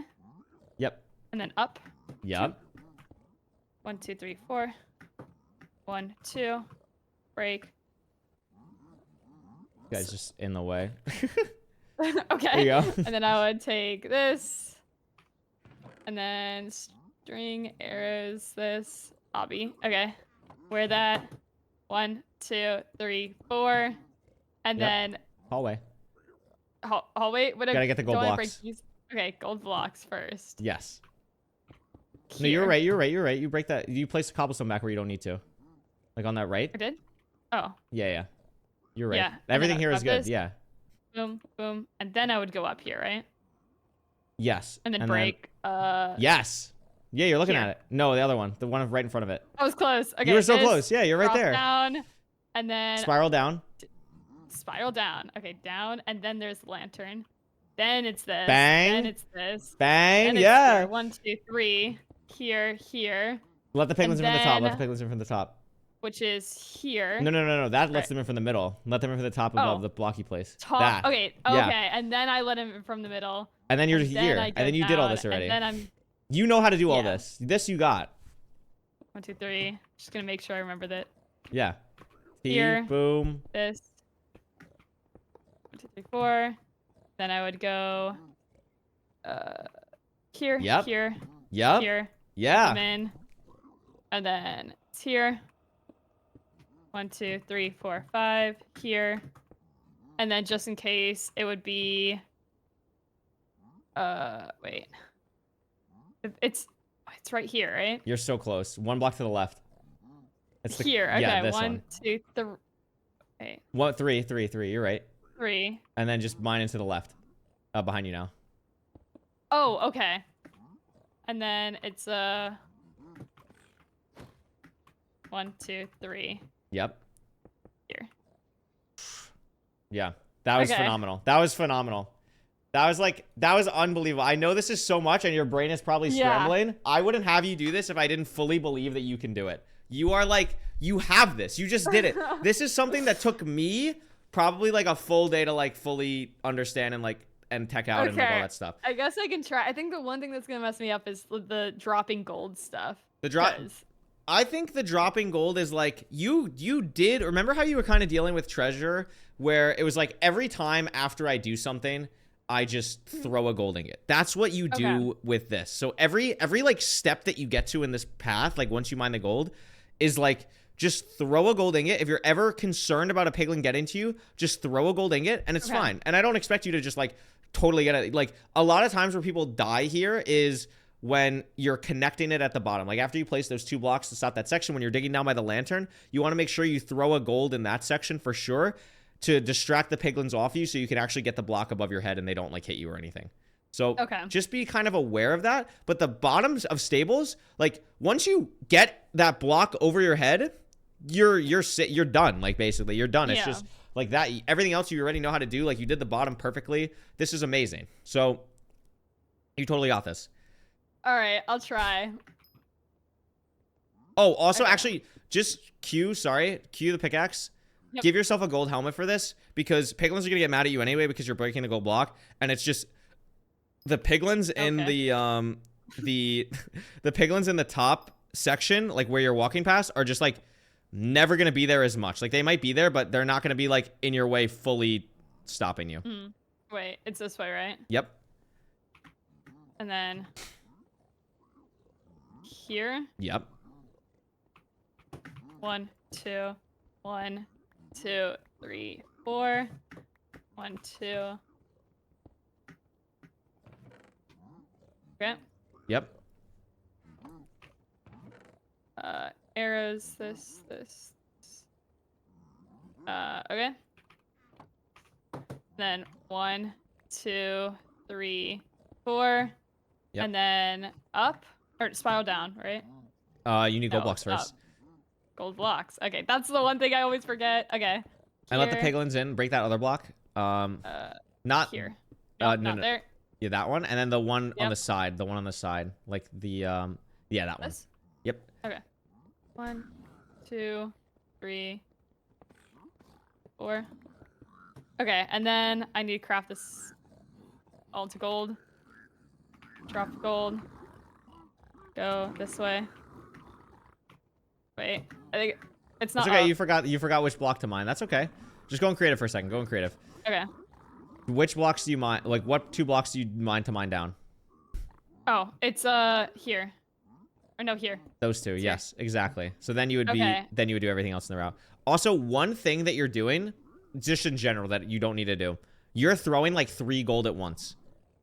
Yep. And then up. Yep. 1, 2, 3, 4. 1, 2. Break. You guys just in the way. Okay. There you go. And then I would take this. And then string, arrows, this. Obby. Okay. Wear that. 1, 2, 3, 4. And then hallway. Hallway. Gotta get the gold blocks. Okay, gold blocks first. Yes. Here. No, you're right. You break that. You place the cobblestone back where you don't need to. Like on that right. I did? Oh. Yeah. You're right. Yeah. Everything here is good. This. Yeah. Boom, boom. And then I would go up here, right? Yes. And then break. Yes. Yeah, you're looking here. at it. No, the other one. The one right in front of it. I was close. Okay. You were so close. Yeah, you're right there. Down. And then spiral down. Spiral down. Okay, down. And then there's the lantern. Then it's this. Bang. Then it's this. Bang. Then Yeah. Here. 1, 2, 3. Here. Let the piglins in from the top. Let the piglins in from the top. Which is here. No. That lets them in from the middle. Let them in from the top above the blocky place. Top. That. Okay. Yeah. And then I let him in from the middle. And then you're here. And then you did all this already. And then You know how to do all this. This you got. 1, 2, 3. Just gonna make sure I remember that. Yeah. Here. Boom. This. 1, 2, 3, 4. Then I would go. Here. Yep. Here. Yep. Here. Yeah. Come in. And then it's here. 1, 2, 3, 4, 5. Here. And then just in case, it would be. Wait. It's right here, right? You're so close. 1 block to the left. It's here. Okay. Yeah, this 1, 2, 3. Wait. What? 3. You're right. 3. And then just mine into the left. Behind you now. Oh, okay. And then it's 1, 2, 3. Yep. Here. Yeah. That was phenomenal. That was unbelievable. I know this is so much and your brain is probably scrambling. I wouldn't have you do this if I didn't fully believe that you can do it. You are like, you have this. You just did it. This is something that took me probably like a full day to like fully understand and tech out and like all that stuff. I guess I can try. I think the one thing that's gonna mess me up is the dropping gold stuff. I think the dropping gold is like you did. Remember how you were kind of dealing with treasure where it was like every time after I do something, I just throw a gold ingot. That's what you do with this. So every like step that you get to in this path, like once you mine the gold, is like just throw a gold ingot. If you're ever concerned about a piglin getting to you, just throw a gold ingot and it's fine. And I don't expect you to just like totally get it. Like a lot of times where people die here is when you're connecting it at the bottom. Like after you place those 2 blocks to stop that section, when you're digging down by the lantern, you want to make sure you throw a gold in that section for sure to distract the piglins off you so you can actually get the block above your head and they don't like hit you or anything. So just be kind of aware of that. But the bottoms of stables, like once you get that block over your head, you're done. Like basically you're done. It's just like that. Everything else you already know how to do. Like you did the bottom perfectly. This is amazing. So you totally got this. All right, I'll try. Oh, also, actually, just Q the pickaxe. Yep. Give yourself a gold helmet for this because piglins are gonna get mad at you anyway because you're breaking the gold block, and it's just the piglins in the piglins in the top section, like where you're walking past, are just like never gonna be there as much. Like they might be there, but they're not gonna be like in your way, fully stopping you. Wait, it's this way, right? Yep. And then here. Yep. 1, 2, 1, 2, 3, 4. 1, 2. Okay. Yep. Arrows. This. Okay. Then 1, 2, 3, 4. Yep. And then up or spiral down, right? You need gold blocks first. Up. Gold blocks. Okay, that's the one thing I always forget. Okay. And let the piglins in. Break that other block. Not here. Nope, not there. Yeah, that one, and then the one on the side. The one on the side, like the yeah, that one. Yep. Okay. 1, 2, 3, 4. Okay, and then I need to craft this all to gold. Drop gold. Go this way. Wait, I think it's not. It's okay. Up. You forgot which block to mine. That's okay. Just go in creative for a second. Go in creative. Okay. Which blocks do you mine? Like, what 2 blocks do you mine to mine down? Oh, it's here. Or no, here. Those 2. Yes, exactly. So then you would then you would do everything else in the route. Also, one thing that you're doing, just in general, that you don't need to do, you're throwing like 3 gold at once.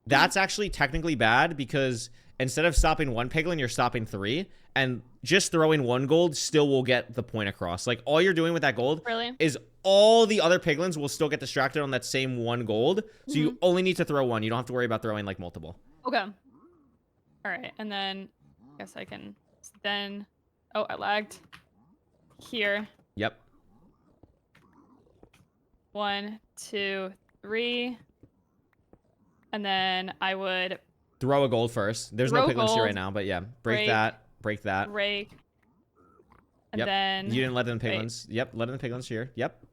That's actually technically bad because instead of stopping 1 piglin, you're stopping 3. And just throwing 1 gold still will get the point across. Like, all you're doing with that gold is all the other piglins will still get distracted on that same 1 gold. So you only need to throw 1. You don't have to worry about throwing, like, multiple. Okay. All right. And then I guess I can then... Oh, I lagged. Here. Yep. 1, 2, 3. And then I would... Throw a gold first. There's no piglins here right now, but yeah. Break that. Break that. Break. And then... You didn't let in the piglins. Yep, let in the piglins here. Yep.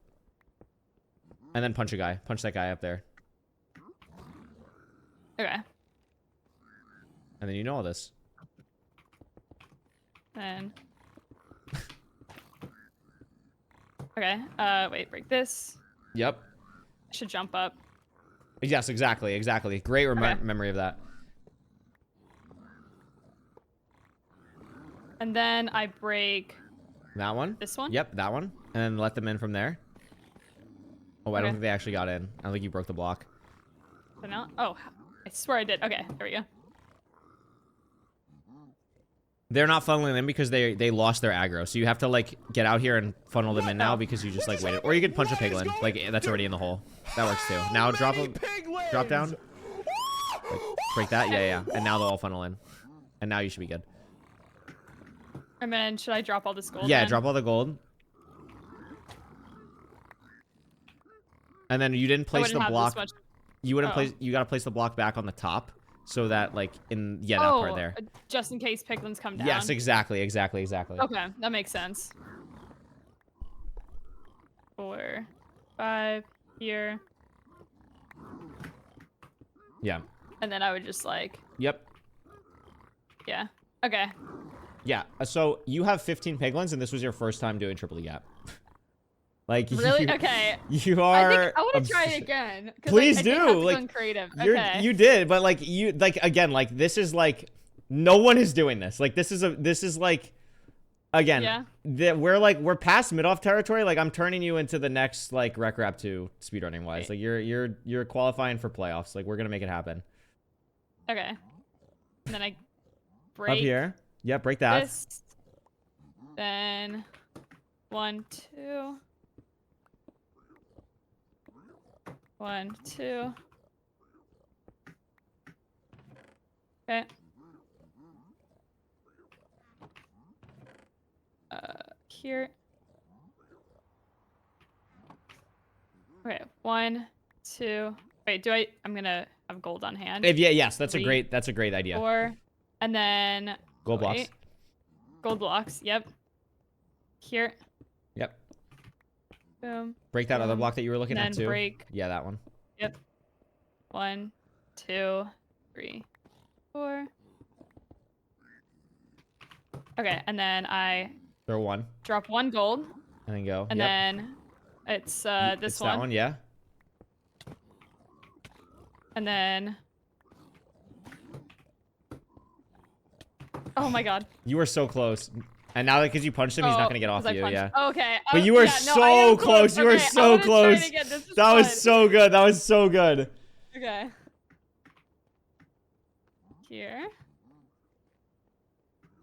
And then punch a guy. Punch that guy up there. Okay. And then you know all this. Then... Okay. Wait, break this. Yep. I should jump up. Yes, exactly. Exactly. Great memory of that. And then I break... That one? This one? Yep, that one. And then let them in from there. Oh, I don't think they actually got in. I don't think you broke the block. So now... Oh, I swear I did. Okay, there we go. They're not funneling in because they lost their aggro. So you have to, like, get out here and funnel them in now because you just, like, waited. Or you could punch a piglin. Like, that's already in the hole. That works, too. Now drop down. Like, break that. Yeah. And now they'll all funnel in. And now you should be good. And then should I drop all this gold? Yeah, drop all the gold. And then you didn't place the block. You wouldn't place. You gotta place the block back on the top so that, like, that part there. Just in case piglins come down. Yes, exactly. Okay, that makes sense. 4, 5 here. Yeah. And then I would just like. Yep. Yeah. Okay. Yeah. So you have 15 piglins, and this was your first time doing triple gap. Like Really? you, Okay. you I are. think I want to try it again. 'cause, Please I did do. have to go Like, in creative. You're Okay. you did, but like you like again like this is like no one is doing this. Like this is like again Yeah. we're past mid-off territory. Like I'm turning you into the next like Rec Rap 2 speedrunning wise. Right. Like you're qualifying for playoffs. Like we're gonna make it happen. Okay. And then I break Up here. Yeah, break that. this. Then 1, 2. 1, 2. Okay. Here. Okay, 1, 2. Wait, I'm gonna have gold on hand. Yes, that's 3, a great idea. 4, and then Gold blocks. Gold blocks. Yep. Here. Yep. Boom. Break that other boom, block that you were looking and at then too. break. Yeah, that one. Yep. 1, 2, 3, 4. Okay, and then I Throw one drop 1 gold, and then go. and Yep. then it's It's this that one, yeah. and then. Oh my god. You were so close. And now that because you punched him, he's not gonna get off 'cause I you. punched. Yeah. Oh, okay. But you were yeah, no, I am so close. You were Okay, I so wanna try it close. again. This is That was fun. so good. That was so good. Okay. Here.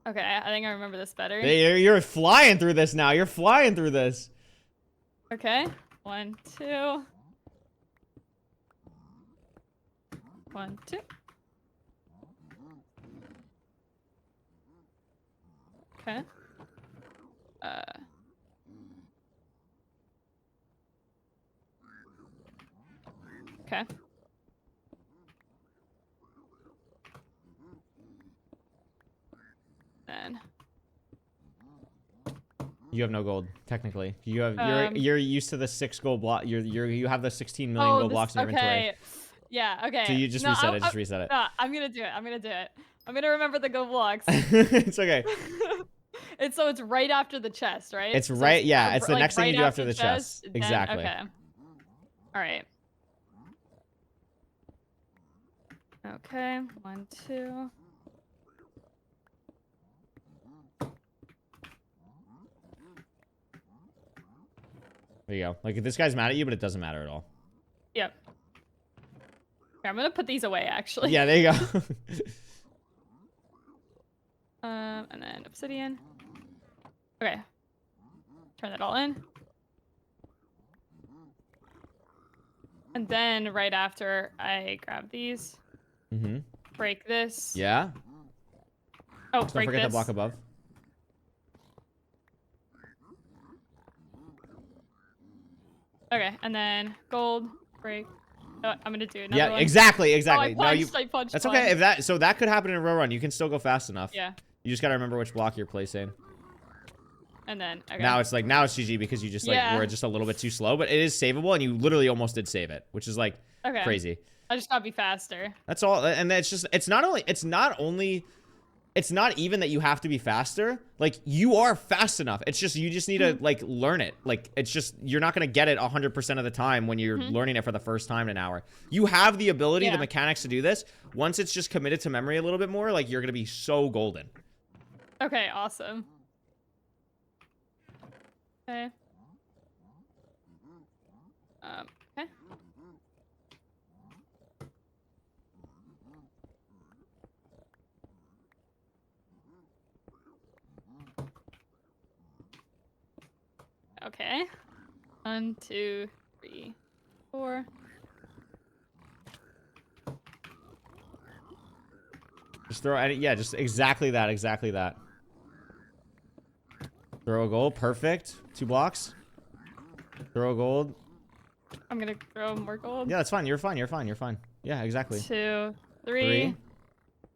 Okay, I think I remember this better. Hey, you're flying through this now. You're flying through this. Okay. 1, 2. 1, 2. Okay. Okay. Then. You have no gold, technically. You have Um, you're used to the 6 gold block. You have the 16 million gold blocks in your inventory. Okay. Yeah, okay. So you just No, reset it. Just reset it. No, I'm gonna do it. I'm gonna do it. I'm gonna remember the gold blocks. It's okay. It's right after the chest, right? It's So right. Yeah, it's the like next thing right you do after the chest. then- Exactly. Okay. All right. Okay. 1, 2. There you go. Like this guy's mad at you, but it doesn't matter at all. Yep. Okay, I'm gonna put these away actually. Yeah, there you go. And then obsidian. Okay. Turn that all in. And then right after I grab these, break this. Yeah. Oh, Don't break forget this. the block above. Okay, and then gold, break. Oh, I'm gonna do another Yeah, one. exactly. Oh, I Now you. punched, I punched That's one. okay. If that could happen in a real run. You can still go fast enough. Yeah. You just gotta remember which block you're placing. And then, okay. Now it's GG because you just like were just a little bit too slow, but it is savable and you literally almost did save it, which is like crazy. I just gotta be faster. That's all, and it's not even that you have to be faster. Like you are fast enough. It's just you just need to like learn it. Like it's just you're not gonna get it 100% of the time when you're learning it for the first time in an hour. You have the ability, the mechanics to do this. Once it's just committed to memory a little bit more, like you're gonna be so golden. Okay, awesome. Okay. Okay. Okay. 1, 2, 3, 4. Just throw any, yeah, just exactly that, Throw a gold, perfect. 2 blocks. Throw a gold. I'm gonna throw more gold. Yeah, that's fine. You're fine. Yeah, exactly. 2, 3.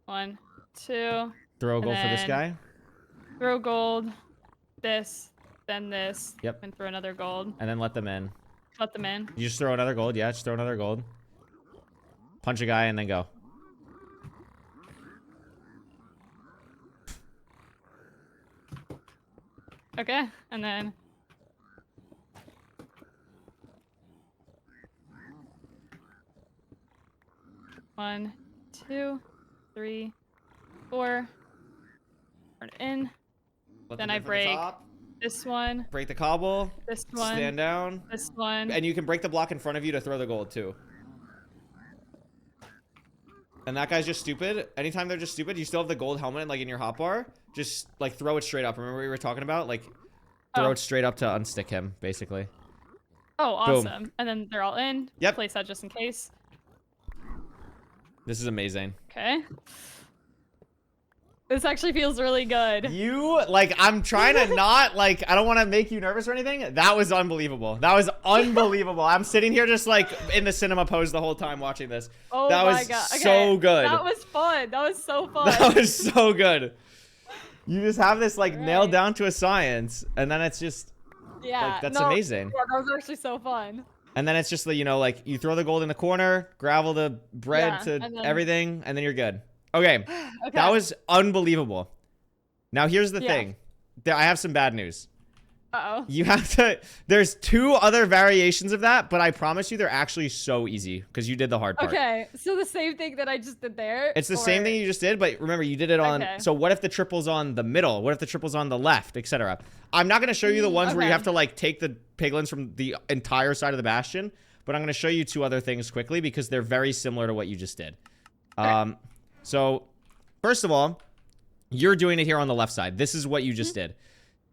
1, 2. Throw a And gold for this then guy. Throw gold. This. Then this. Yep. And throw another gold. And then let them in. Let them in. You just throw another gold. Yeah, just throw another gold. Punch a guy and then go. Okay. And then 1, 2, 3, 4. Turn it in. Let Then them I in from the break top. this one, Break the cobble. this one, Stand down. this one. And you can break the block in front of you to throw the gold too. And that guy's just stupid. Anytime they're just stupid, you still have the gold helmet like in your hotbar. Just like throw it straight up. Remember what we were talking about? Like throw it straight up to unstick him, basically. Oh, awesome. And then they're all in. Yep. Place that just in case. This is amazing. Okay. This actually feels really good. You, like, I'm trying to not, like, I don't want to make you nervous or anything. That was unbelievable. That was unbelievable. I'm sitting here just, like, in the cinema pose the whole time watching this. Oh that my was god. Okay. so good. That was fun. That was so fun. That was so good. You just have this, like, Right. nailed down to a science, and then it's just, Yeah. like, that's amazing. Yeah, that was actually so fun. And then it's just, you know, like, you throw the gold in the corner, gravel the bread to and then- everything, and then you're good. Okay. Okay. That was unbelievable. Now, here's the thing. I have some bad news. Uh-oh. You have to... There's 2 other variations of that, but I promise you they're actually so easy because you did the hard part. Okay, so the same thing that I just did there? It's the same thing you just did, but remember, you did it on... Okay. So what if the triple's on the middle? What if the triple's on the left, etc.? I'm not going to show you the ones where you Okay. have to, like, take the piglins from the entire side of the Bastion, but I'm going to show you 2 other things quickly because they're very similar to what you just did. So, first of all, you're doing it here on the left side. This is what you just did.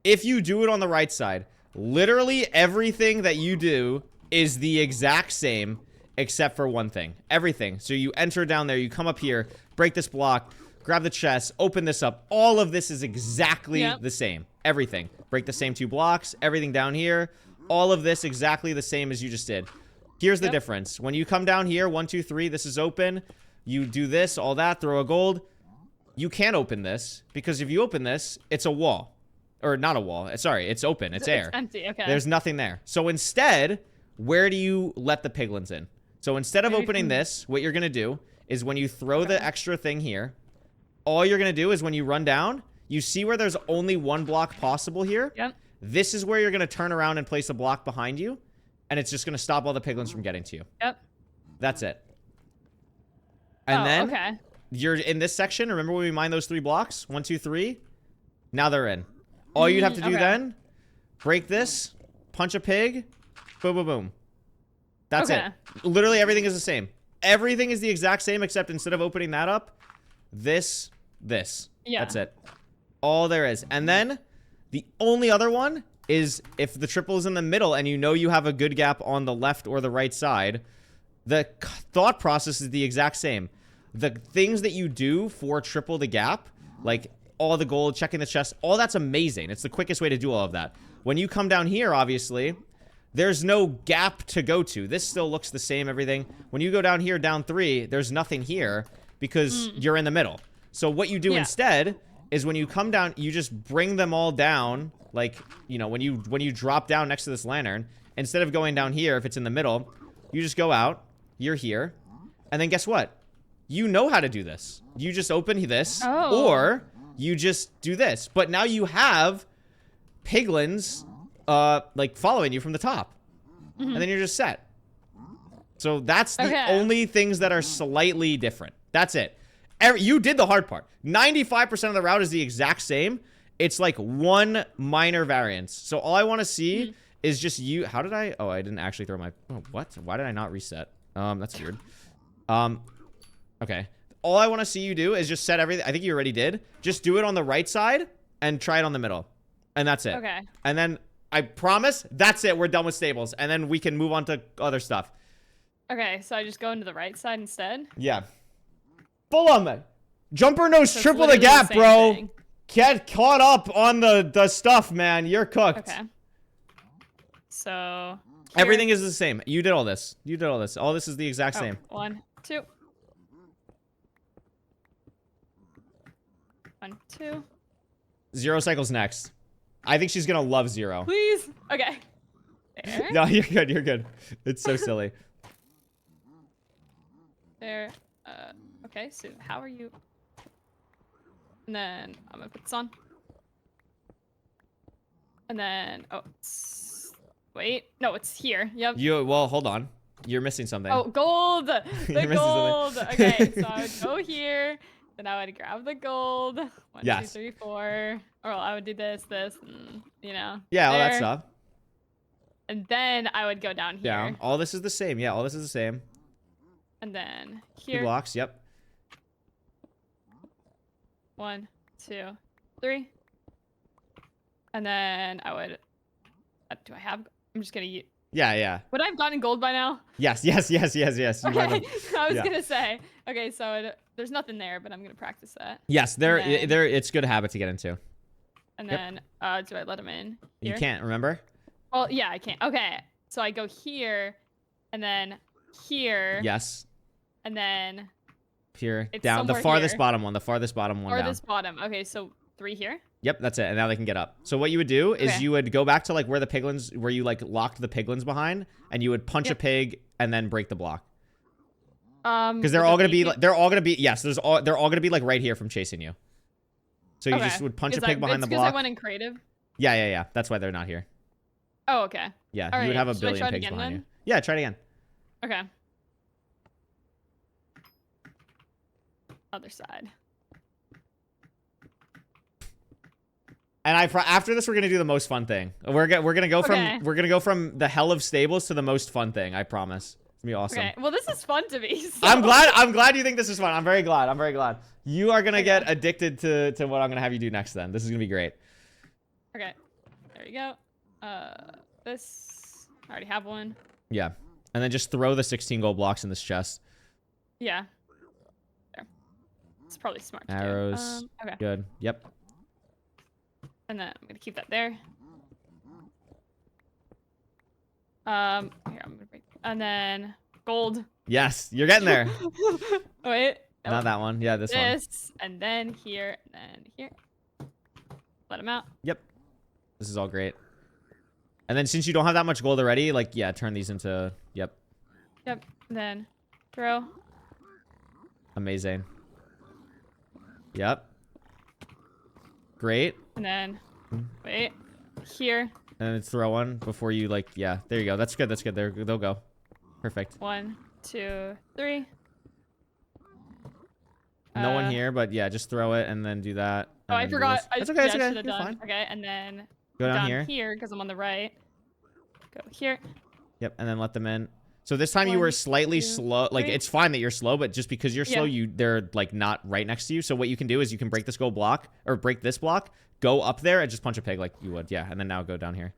If you do it on the right side, literally everything that you do is the exact same except for one thing. Everything. So you enter down there, you come up here, break this block, grab the chest, open this up. All of this is exactly the same. Everything. Break the same 2 blocks, everything down here. All of this exactly the same as you just did. Here's the difference. When you come down here, 1, 2, 3, this is open. You do this, all that, throw a gold. You can't open this because if you open this, it's a wall. Or not a wall. Sorry, it's open. It's air. It's empty, okay. There's nothing there. So instead, where do you let the piglins in? So instead of opening this, what you're going to do is when you throw the extra thing here, all you're going to do is when you run down, you see where there's only 1 block possible here? Yep. This is where you're going to turn around and place a block behind you, and it's just going to stop all the piglins from getting to you. Yep. That's it. And then okay. you're in this section. Remember when we mined those 3 blocks? 1, 2, 3. Now they're in. All you'd have to do then, break this, punch a pig, boom, boom, boom. That's it. Literally everything is the same. Everything is the exact same except instead of opening that up, this. Yeah. That's it. All there is. And then the only other one is if the triple is in the middle and you know you have a good gap on the left or the right side, the thought process is the exact same. The things that you do for triple the gap, like all the gold, checking the chest, all that's amazing. It's the quickest way to do all of that. When you come down here, obviously, there's no gap to go to. This still looks the same, everything. When you go down here, down 3, there's nothing here because you're in the middle. So what you do instead is when you come down, you just bring them all down. Like, you know, when you drop down next to this lantern, instead of going down here, if it's in the middle, you just go out, you're here, and then guess what? You know how to do this. You just open this, or you just do this. But now you have piglins, like, following you from the top. And then you're just set. So that's the only things that are slightly different. That's it. You did the hard part. 95% of the route is the exact same. It's like 1 minor variance. So all I want to see is just you. How did I? Oh, I didn't actually throw my. Oh, what? Why did I not reset? That's weird. Okay. All I want to see you do is just set everything. I think you already did. Just do it on the right side and try it on the middle. And that's it. Okay. And then I promise that's it. We're done with stables. And then we can move on to other stuff. Okay, so I just go into the right side instead? Yeah. Full on, man. Jumper knows triple the gap, bro. Get caught up on the stuff, man. You're cooked. Okay. So everything is the same. You did all this. You did all this. All this is the exact same. 1, 2. 1, 2. 0 cycles next. I think she's gonna love 0. Please. Okay. There. No, you're good. You're good. It's so silly. There. Okay, so how are you? And then I'm gonna put this on. And then, wait, no, it's here. Yep. Well, hold on. You're missing something. Oh, gold. You're The missing gold. something. Okay, so I would go here. Then I would grab the gold. 1, Yes. 2, 3, 4. Or I would do this, and, you know. Yeah, all that there. stuff. And then I would go down here. Down. All this is the same. Yeah, all this is the same. And then 2 here. blocks. Yep. 1, 2, 3. And then I would. Do I have? I'm just gonna use. Yeah, yeah. Would I have gotten gold by now? Yes, yes, yes, yes, yes. You Okay, went I was yeah. gonna say. Okay, so there's nothing there, but I'm gonna practice that. Yes, then- it's good habit to get into. And Yep. then, do I let him in? You Here? can't remember? Well, yeah, I can't. Okay, so I go here, and then here, Yes. and then Here. It's Down. The somewhere farthest here. bottom one. The farthest bottom one or down. this bottom. Okay, so 3 here. Yep, that's it. And now they can get up. So what you would do is Okay. you would go back to like where the piglins, where you like locked the piglins behind, and you would punch a Yep. pig and then break the block. Because Because they're all gonna be yes, they're all gonna be like right here from chasing you. So you just would punch a pig behind the Because I block. went in creative. Yeah, yeah, yeah. That's why they're not here. Oh, okay. Yeah, All you would right, have a should I billion try it pigs again behind then? you. Yeah, try it again. Okay. Other side. And after this, we're gonna do the most fun thing. We're gonna go Okay. from the hell of stables to the most fun thing. I promise. It's gonna be awesome. Okay. Well, this is fun to me. So. I'm glad you think this is fun. I'm very glad. You are gonna get addicted to what I'm gonna have you do next. Then this is gonna be great. Okay. There you go. This. I already have one. Yeah, and then just throw the 16 gold blocks in this chest. Yeah. There. It's probably smart. To do. Arrows. Okay. Good. Yep. And then I'm gonna keep that there. Here I'm gonna break. And then gold. Yes, you're getting there. Wait. Not nope. that one. Yeah, this one. This, and then here, and then here. Let him out. Yep. This is all great. And then since you don't have that much gold already, like, yeah, turn these into, yep. Yep. Then throw. Amazing. Yep. Great. And then wait. Here. And then throw one before you, like, yeah. There you go. That's good. That's good. They'll go. Perfect. 1, 2, 3. No one here, but yeah, just throw it and then do that. Oh, I and then do forgot. this. That's okay. Yeah, That's okay. should've You're done. fine. Okay, and then Go down here. because I'm on the right. Go here. Yep, and then let them in. So this time you 1, were slightly 2, slow. Like, 3. it's fine that you're slow, but just because you're slow, Yeah. they're like not right next to you. So what you can do is you can break this gold block or break this block, go up there and just punch a pig like you would. Yeah, and then now go down here.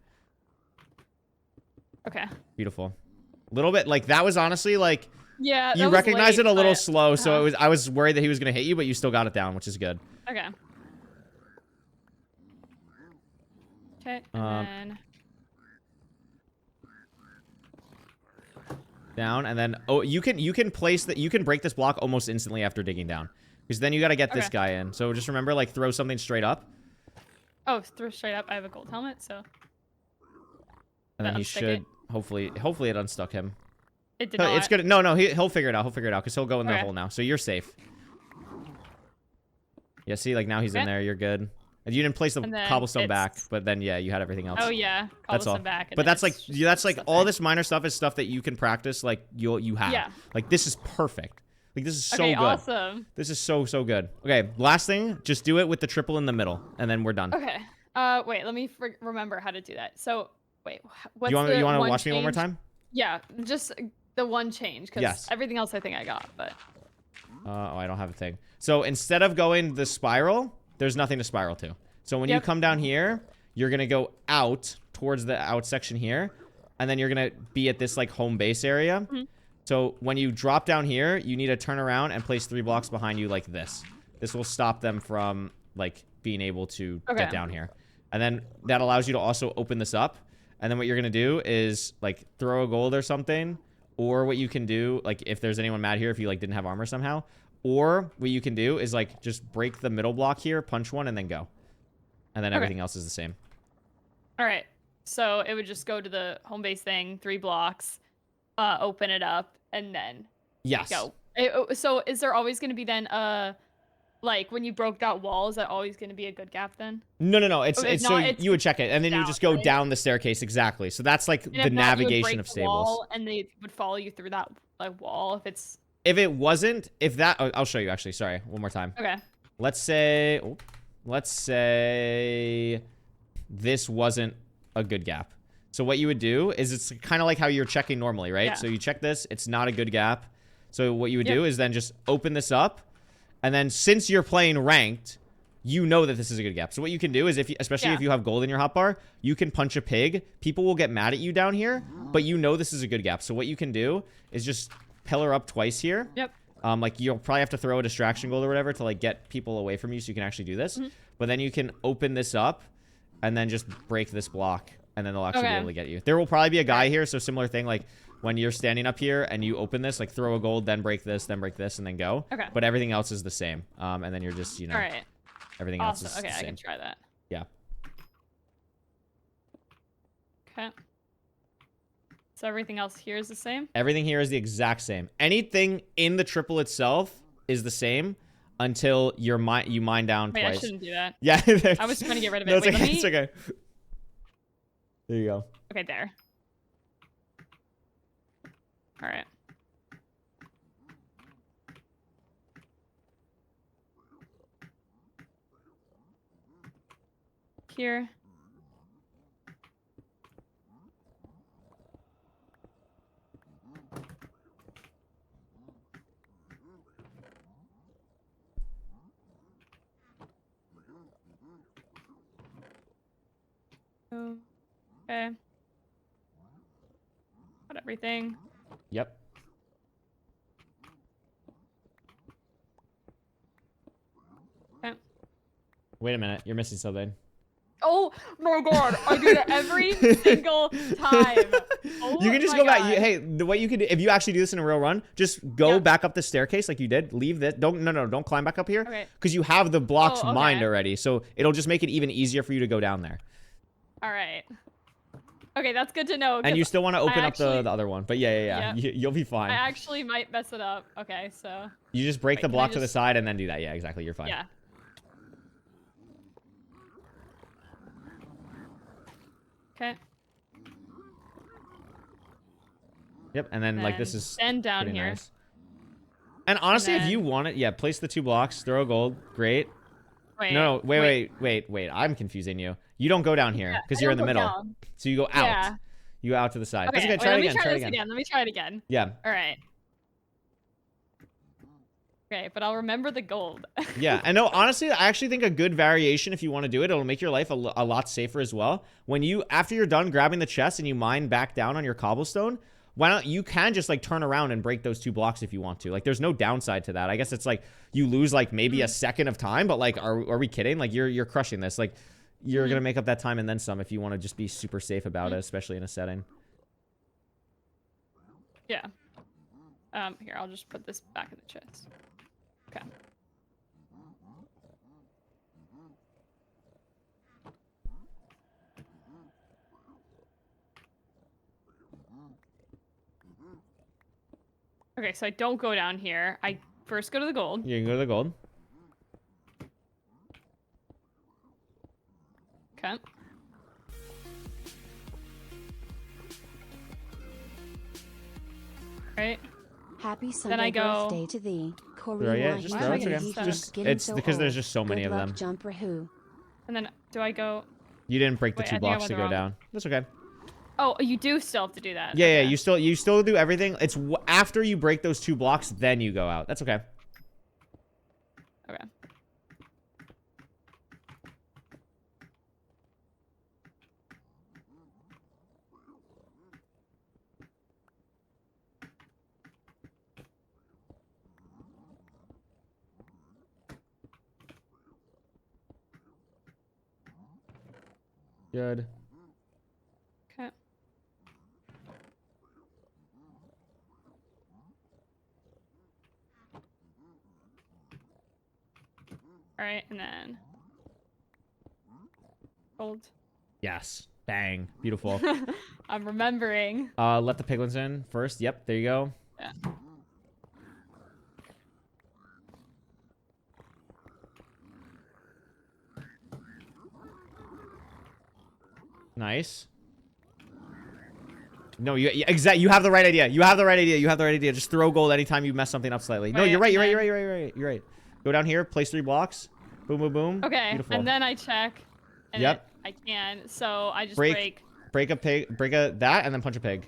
Okay. Beautiful. A little bit like that was honestly like Yeah. you that was recognized late, it a little but- slow, so I was worried that he was gonna hit you, but you still got it down, which is good. Okay. Okay. And then Down and then you can place that you can break this block almost instantly after digging down. Because then you gotta get this Okay. guy in. So just remember, like, throw something straight up. oh, throw straight up. I have a gold helmet, so And then he Unstick should it. hopefully it unstuck him. it did not. It's good. No, he'll figure it out. He'll figure it out because he'll go in the Okay. hole now. So you're safe. Yeah, see, like now he's in Okay. there. You're good. And you didn't place the And then cobblestone back, it's- but then yeah, you had everything else. Oh yeah. That's all. Cobblestone back. and But then that's like it's that's like stuff all there. this minor stuff is stuff that you can practice. Like you have. Yeah. Like this is perfect. Like this is so Okay. good. Awesome. This is so good. Okay, last thing, just do it with the triple in the middle, and then we're done. Okay. Wait. Let me remember how to do that. So wait. What's you want the to one watch me one more change? time? Yeah. Just the one change because Yes. everything else I think I got, but. Oh, I don't have a thing. So instead of going the spiral, there's nothing to spiral to. So when you Yep. come down here, you're gonna go out towards the out section here, and then you're gonna be at this like home base area. Mm-hmm. So when you drop down here, you need to turn around and place 3 blocks behind you like this. This will stop them from like being able to Okay. get down here. And then that allows you to also open this up. And then what you're gonna do is like throw a gold or something, or what you can do, like if there's anyone mad here, if you like didn't have armor somehow, or what you can do is like just break the middle block here, punch one, and then go. And then Okay. everything else is the same. All right. So it would just go to the home base thing, 3 blocks, open it up, and then Yes. go. So is there always going to be then Like when you broke that wall, is that always going to be a good gap then? No. It's Okay, if so not, it's you would check it, and then you down, just go right? down the staircase. Exactly. So that's like And the if not, you would navigation break of the stables. wall, and they would follow you through that like wall if it's If it wasn't, if that, oh, I'll show you actually. Sorry, one more time. okay. Let's say this wasn't a good gap. So what you would do is it's kind of like how you're checking normally, right? Yeah. So you check this, it's not a good gap. So what you would do is then just open this up, and then since you're playing ranked, you know that this is a good gap. So what you can do is, especially if you have gold in your hotbar, you can punch a pig. People will get mad at you down here, but you know this is a good gap. So what you can do is just pillar up twice here. Yep. Like you'll probably have to throw a distraction gold or whatever to like get people away from you so you can actually do this. But then you can open this up and then just break this block, and then they'll actually be able to get you. There will probably be a guy here, so similar thing, like when you're standing up here and you open this, like throw a gold, then break this, and then go. Okay. But everything else is the same. And then you're just, you know, All right. everything Awesome. else is Okay, the I same. can try that. Yeah. Okay. So everything else here is the same? Everything here is the exact same. Anything in the triple itself is the same until you mine down Wait, twice. I shouldn't do that. Yeah. I was trying to get rid of it. No, it's Wait, okay. let me... It's okay. There you go. Okay, there. All right. Here. Okay. Got everything. Yep. Okay. Wait a minute. You're missing something. Oh my god, I do that every single time. Oh You can just my go back. God. Hey, the way you could, if you actually do this in a real run, just go back up the staircase like you did. Leave this. Don't climb back up here. Okay. Because you have the blocks Oh, okay. mined already. So it'll just make it even easier for you to go down there. All right. Okay, that's good to know. And you still want to open up actually- the other one. But yeah. Yep. You'll be fine. I actually might mess it up. Okay, so. You just break Wait, the can I block to the just- side and then do that. Yeah, exactly. You're fine. Yeah. Okay. Yep. And then like this is Then down pretty here. nice. And honestly, if you then- want it, yeah, place the 2 blocks, throw a gold. Great. Wait. No, wait. I'm confusing you. You don't go down here because I you're in don't the go middle. down. So you go out. Yeah. You go out to the side. Okay, That's okay. wait, Try let it me again. try Try it this again. again. Let me try it again. Yeah. All right. Okay, but I'll remember the gold. Yeah. And no, honestly, I actually think a good variation, if you want to do it, it'll make your life a lot safer as well. When you, after you're done grabbing the chest and you mine back down on your cobblestone, why not, you can just like turn around and break those 2 blocks if you want to. Like there's no downside to that. I guess it's like you lose like maybe a second of time, but like, are we kidding? Like you're crushing this. Like you're going to make up that time and then some if you want to just be super safe about it, especially in a setting. Yeah. Here, I'll just put this back in the chest. Okay. Okay, so I don't go down here. I first go to the gold. You can go to the gold. Okay. Right. Happy Then Sunday I go- birthday to thee, Throw, Couriway. yeah, just Why throw am I it. It's getting okay. stuck? Just, Getting it's so because there's old. just so many Good of luck, them. JumperWho. And then do I go? You didn't break the Wait, 2 I think I blocks went to the go wrong- down. That's okay. Oh, you do still have to do that. Yeah, Okay. yeah, you still do everything. It's after you break those 2 blocks, then you go out. That's okay. Okay. Good. Okay. All right, and then gold. Yes. Bang. Beautiful. I'm remembering. Let the piglins in first. Yep, there you go. Yeah. Nice. No, exactly. You have the right idea. You have the right idea. You have the right idea. Just throw gold anytime you mess something up slightly. No, Wait, you're right. You're right. and You're right. You're right. You're right. You're right. Go down here. Place 3 blocks. Boom, boom, boom. Okay, Beautiful. and then I check. And Yep. I can. So I just Break a pig. Break that, and then punch a pig.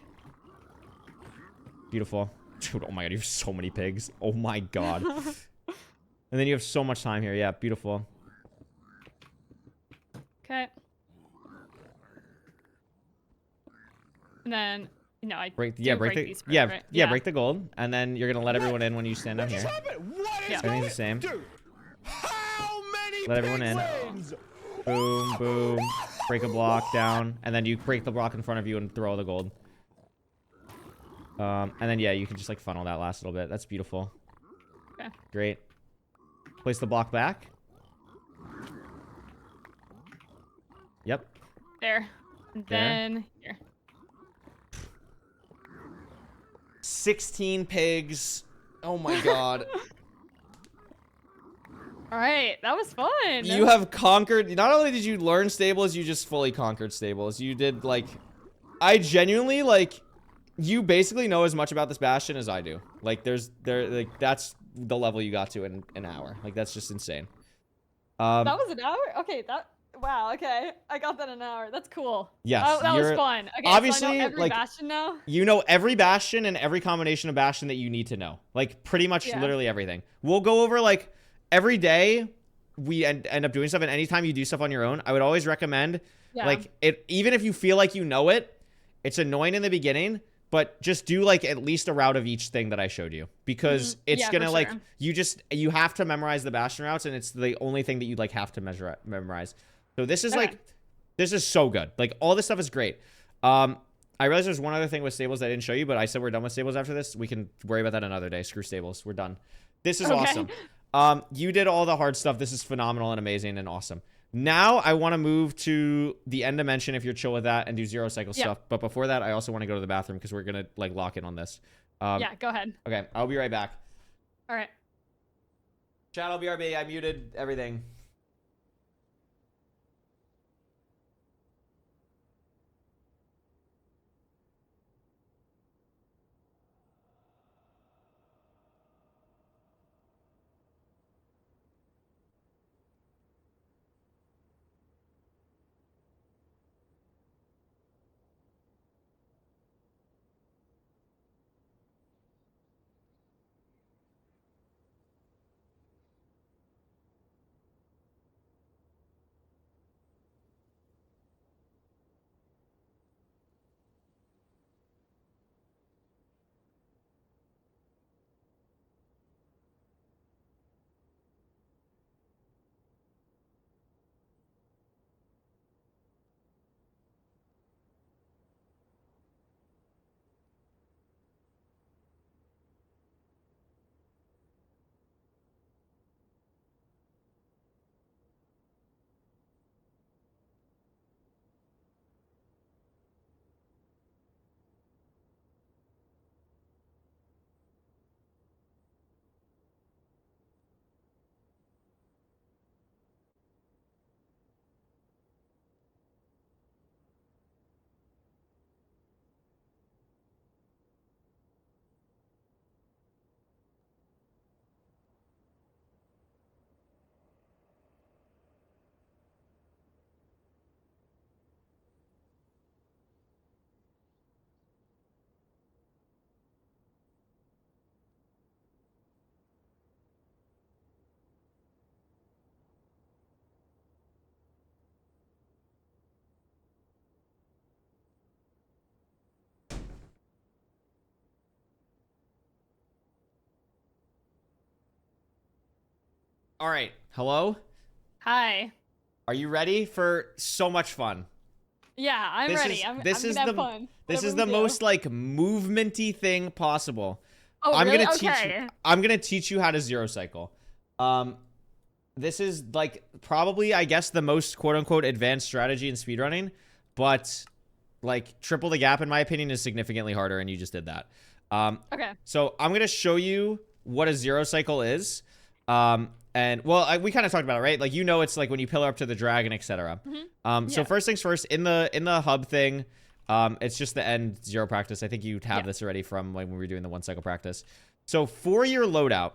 Beautiful. Dude, oh my god, you have so many pigs. Oh my god. And then you have so much time here. Yeah, beautiful. Okay. And then, I break these first, right? break the gold, and then you're gonna let everyone in when you stand down here. Yeah. Everything's the same. How many Let everyone in. pixels? Boom, boom. Break a block down, and then you break the block in front of you and throw all the gold. And then yeah, you can just like funnel that last little bit. That's beautiful. Okay. Great. Place the block back. Yep. There. And then here. 16 pigs. Oh my god. All right, that was fun. You have conquered. Not only did you learn stables, you just fully conquered stables. You did like, I genuinely like, you basically know as much about this Bastion as I do. Like like that's the level you got to in an hour. Like that's just insane. That was an hour? Okay, wow, okay. I got that in an hour. That's cool. Yes, that was fun. Okay, obviously, so I know every like, Bastion now. You know every Bastion and every combination of Bastion that you need to know. Like pretty much literally everything. We'll go over like every day we end up doing stuff, and anytime you do stuff on your own, I would always recommend like even if you feel like you know it, it's annoying in the beginning, but just do like at least a route of each thing that I showed you, because it's gonna like you have to memorize the Bastion routes, and it's the only thing that you like have to memorize. So this is like, this is so good. Like all this stuff is great. I realize there's one other thing with stables that I didn't show you, but I said we're done with stables after this. We can worry about that another day. Screw stables. We're done. This is awesome. You did all the hard stuff. This is phenomenal and amazing and awesome. Now I want to move to the end dimension if you're chill with that and do 0 cycle stuff. But before that, I also want to go to the bathroom because we're going to like lock in on this. Yeah, go ahead. Okay, I'll be right back. All right. Chat, I'll BRB. I muted everything. All right. Hello? Hi. Are you ready for so much fun? Yeah, I'm ready. I'm gonna have fun. This is the most like movementy thing possible. Oh, I'm really? gonna teach you. I'm gonna teach you how to 0 cycle. This is like probably, I guess, the most quote unquote advanced strategy in speedrunning, but like triple the gap in my opinion is significantly harder, and you just did that. Okay. So I'm gonna show you what a 0 cycle is. And well, we kind of talked about it, right? Like, it's like when you pillar up to the dragon, etc. So first things first, in the hub thing, it's just the end 0 practice. I think you have this already from like when we were doing the 1 cycle practice. So for your loadout,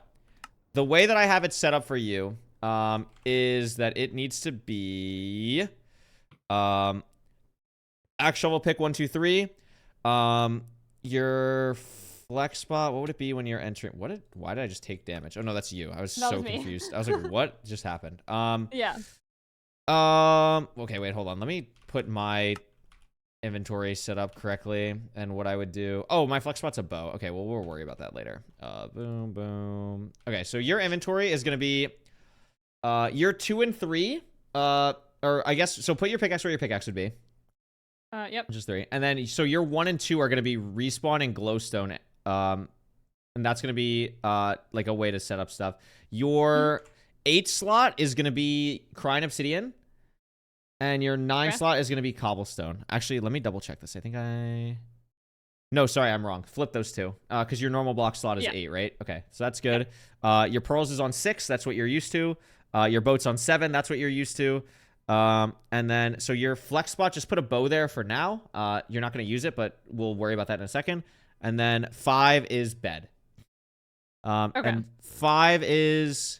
the way that I have it set up for you is that it needs to be axe shovel pick 1 2 3. Your flex spot, what would it be when you're entering? Why did I just take damage? Oh no, that's you. I was so confused. I was like, what just happened? Yeah. Okay, wait, hold on. Let me put my inventory set up correctly and what I would do. Oh, my flex spot's a bow. Okay, well, we'll worry about that later. Boom, boom. Okay, so your inventory is gonna be your 2 and 3. Or I guess so. Put your pickaxe where your pickaxe would be. Yep. Just 3. And then so your 1 and 2 are gonna be respawn and glowstone. And that's gonna be like a way to set up stuff. Your 8 slot is gonna be Crying Obsidian. And your 9 slot is going to be cobblestone. Actually, let me double check this. I think No, sorry, I'm wrong. Flip those two. Because your normal block slot is 8, right? Okay, so that's good. Your pearls is on 6. That's what you're used to. Your boat's on 7. That's what you're used to. And then, so your flex spot, just put a bow there for now. You're not going to use it, but we'll worry about that in a second. And then 5 is bed. And 5 is...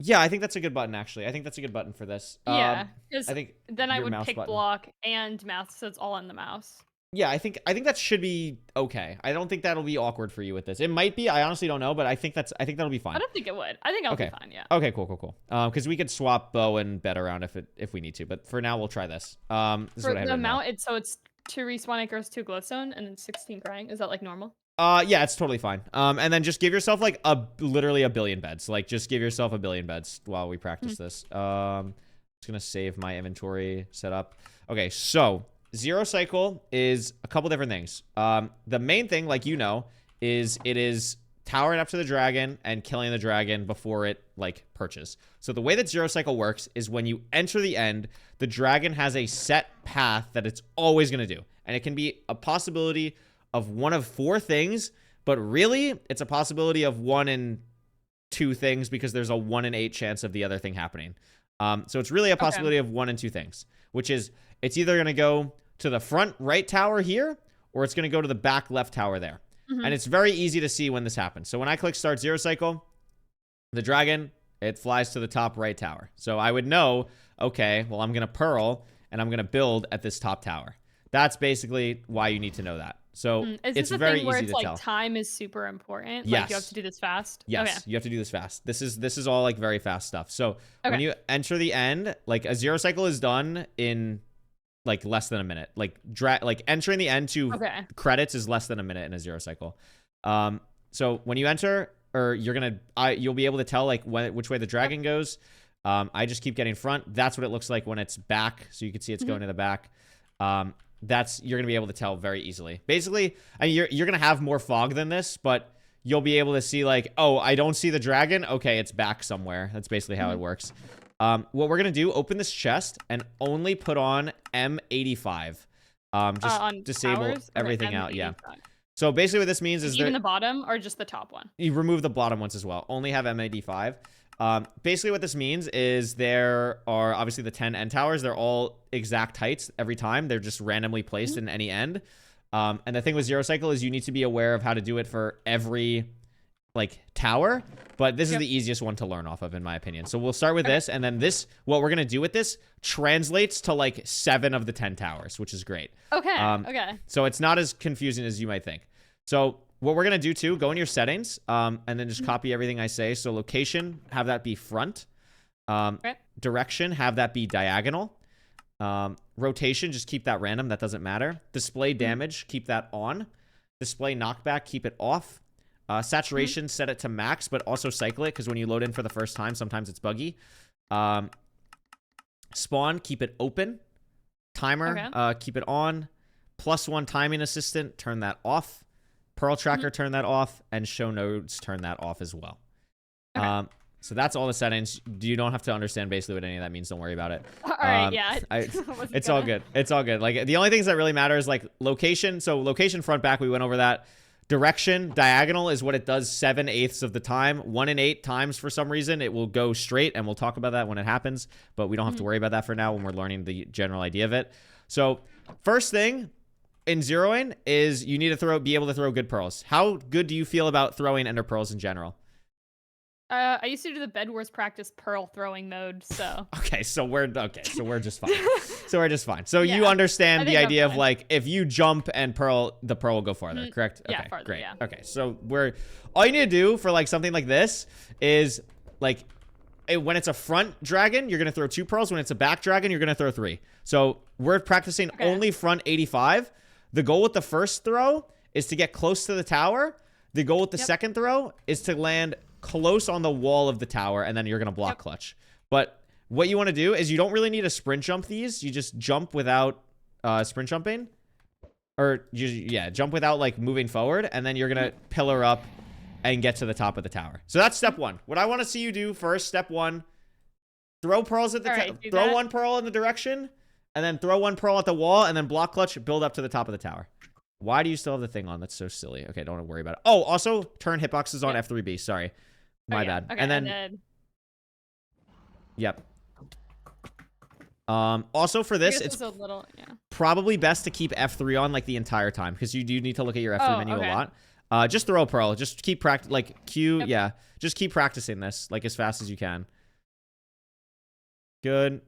Yeah, I think that's a good button, actually. I think that's a good button for this. Yeah, because I think then I would pick button. block and mouse, so it's all on the mouse. Yeah, I think that should be okay. I don't think that'll be awkward for you with this. It might be. I honestly don't know, but I think that'll be fine. I don't think it would. I think I'll be fine. Yeah. Okay, cool. Because we could swap bow and bed around if we need to, but for now we'll try this. This is for what I had the written down. mount, it's 2 respawn anchors, 2 glowstone, and then 16 crying. Is that like normal? Yeah, it's totally fine. And then just give yourself like literally a billion beds. Like just give yourself a billion beds while we practice this. Just gonna save my inventory setup. Okay, so 0 cycle is a couple different things. The main thing, like is it is towering up to the dragon and killing the dragon before it like perches. So the way that 0 cycle works is when you enter the end, the dragon has a set path that it's always gonna do, and it can be a possibility of one of 4 things, but really it's a possibility of 1 in 2 things because there's a 1 in 8 chance of the other thing happening. So it's really a possibility of 1 in 2 things, which is it's either going to go to the front right tower here, or it's going to go to the back left tower there. And it's very easy to see when this happens. So when I click start 0 cycle, the dragon, it flies to the top right tower. So I would know, okay, well, I'm going to pearl and I'm going to build at this top tower. That's basically why you need to know that. So it's very easy to tell. Time is super important. Yes. Like you have to do this fast. Yes, okay. You have to do this fast. This is all like very fast stuff. So when you enter the end, like a 0 cycle is done in like less than a minute. Like entering the end to credits is less than a minute in a 0 cycle. So when you enter, or you'll be able to tell like which way the dragon goes. I just keep getting front. That's what it looks like when it's back. So you can see it's going to the back. You're going to be able to tell very easily. Basically, I mean, you're going to have more fog than this, but you'll be able to see like, oh, I don't see the dragon. Okay, it's back somewhere. That's basically how it works. What we're going to do, open this chest and only put on M85. Just disable everything out. Yeah. So basically what this means is even the bottom or just the top one? You remove the bottom ones as well. Only have M85. Basically what this means is there are obviously the 10 end towers. They're all exact heights every time. They're just randomly placed in any end. And the thing with 0 cycle is you need to be aware of how to do it for every like tower, but this is the easiest one to learn off of in my opinion. So we'll start with this, and then what we're going to do with this translates to like 7 of the 10 towers, which is great. Okay. So it's not as confusing as you might think. So what we're going to do too, go in your settings, and then just copy everything I say. So location, have that be front. Direction, have that be diagonal. Rotation, just keep that random. That doesn't matter. Display damage, keep that on. Display knockback, keep it off. Saturation, set it to max, but also cycle it, because when you load in for the first time, sometimes it's buggy. Spawn, keep it open. Timer, keep it on. +1 timing assistant, turn that off. Pearl tracker, turn that off. And show nodes, turn that off as well. So that's all the settings. You don't have to understand basically what any of that means. Don't worry about it. All right, yeah. It's all good. It's all good. Like the only things that really matter is like location. So location front back, we went over that. Direction, diagonal is what it does 7/8 of the time. 1 in 8 times for some reason it will go straight, and we'll talk about that when it happens, but we don't have to worry about that for now when we're learning the general idea of it. So first thing in zeroing is you need to be able to throw good pearls. How good do you feel about throwing ender pearls in general? I used to do the Bed Wars practice pearl throwing mode, so. So we're just fine. So we're just fine. So Yeah, you understand the I'm idea of fine. like if you jump and pearl, the pearl will go farther, correct? Yeah, Okay, farther, great. yeah. Okay, so all you need to do for like something like this is like when it's a front dragon, you're gonna throw 2 pearls. When it's a back dragon, you're gonna throw 3. So we're practicing only front 85. The goal with the first throw is to get close to the tower. The goal with the second throw is to land close on the wall of the tower, and then you're gonna block clutch. But what you want to do is you don't really need to sprint jump these. You just jump without sprint jumping, or jump without like moving forward, and then you're gonna pillar up and get to the top of the tower. So that's step 1. What I want to see you do first, step 1, throw pearls at the throw 1 pearl in the direction, and then throw 1 pearl at the wall, and then block clutch, build up to the top of the tower. Why do you still have the thing on? That's so silly. Okay, don't worry about it. Oh, also turn hitboxes on F3B. Sorry. My bad. Okay, and then yep. Also for this, it's probably best to keep F3 on like the entire time, because you do need to look at your F3 menu a lot. Just throw a pearl. Just keep just keep practicing this like as fast as you can. Good.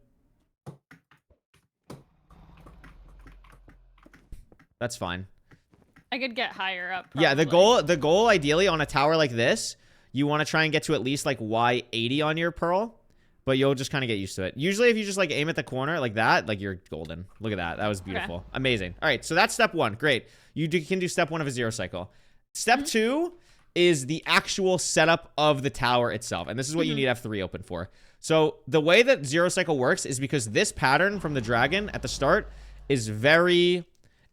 That's fine. I could get higher up. Probably. Yeah, the goal ideally on a tower like this, you want to try and get to at least like Y80 on your pearl, but you'll just kind of get used to it. Usually if you just like aim at the corner like that, like you're golden. Look at that. That was beautiful. Okay. Amazing. All right, so that's step 1. Great. You can do step 1 of a zero cycle. Step 2 is the actual setup of the tower itself, and this is what you need F3 open for. So the way that zero cycle works is because this pattern from the dragon at the start is very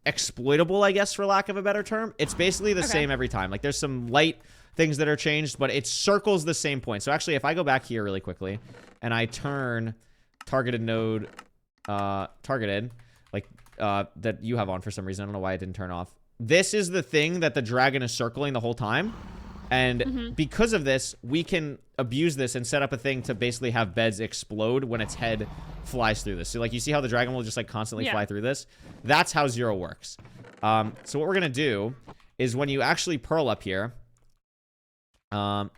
exploitable, I guess, for lack of a better term. It's basically the same every time. Like there's some light things that are changed, but it circles the same point. So actually, if I go back here really quickly and I turn targeted node targeted, like that you have on for some reason, I don't know why I didn't turn off. This is the thing that the dragon is circling the whole time. And because of this, we can abuse this and set up a thing to basically have beds explode when its head flies through this. So like you see how the dragon will just like constantly fly through this? That's how zero works. So what we're going to do is when you actually pearl up here, go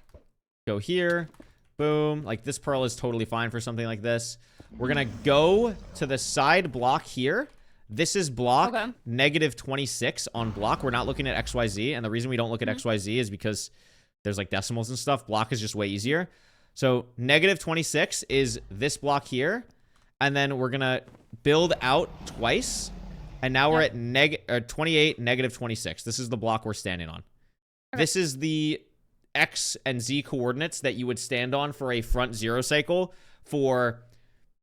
here, boom. Like this pearl is totally fine for something like this. We're going to go to the side block here. This is block -26 on block. We're not looking at XYZ. And the reason we don't look at XYZ is because there's like decimals and stuff. Block is just way easier. So -26 is this block here. And then we're going to build out twice. And now we're at 28, -26. This is the block we're standing on. This is the X and Z coordinates that you would stand on for a front zero cycle for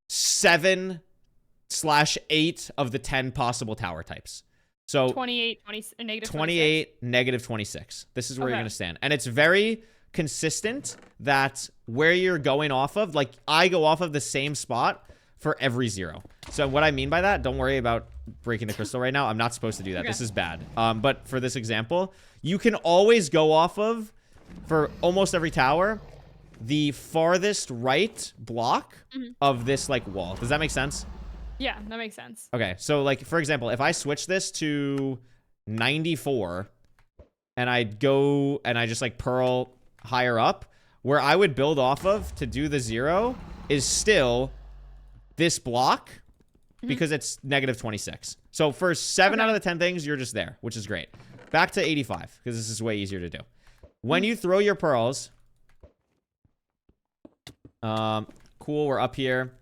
7/8 of the 10 possible tower types. So 28, -26. This is where you're going to stand. And it's very consistent that where you're going off of, like I go off of the same spot for every zero. So what I mean by that, don't worry about breaking the crystal right now. I'm not supposed to do that. This is bad. But for this example, you can always go off of, for almost every tower, the farthest right block of this like wall. Does that make sense? Yeah, that makes sense. Okay, so like for example, if I switch this to 94 and I go and I just like pearl higher up, where I would build off of to do the zero is still this block because it's -26. So for 7 out of the 10 things, you're just there, which is great. Back to 85 because this is way easier to do. When you throw your pearls, cool, we're up here.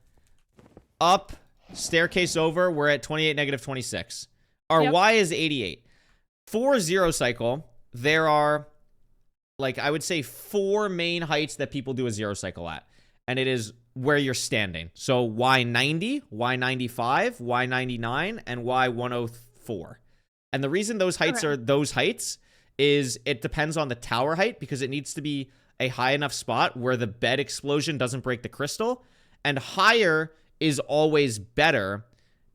Up, staircase over, we're at 28, -26. Our Y is 88. For zero cycle, there are, like, I would say 4 main heights that people do a zero cycle at. And it is where you're standing. So Y90, Y95, Y99, and Y104. And the reason those heights are those heights is it depends on the tower height, because it needs to be a high enough spot where the bed explosion doesn't break the crystal. And higher is always better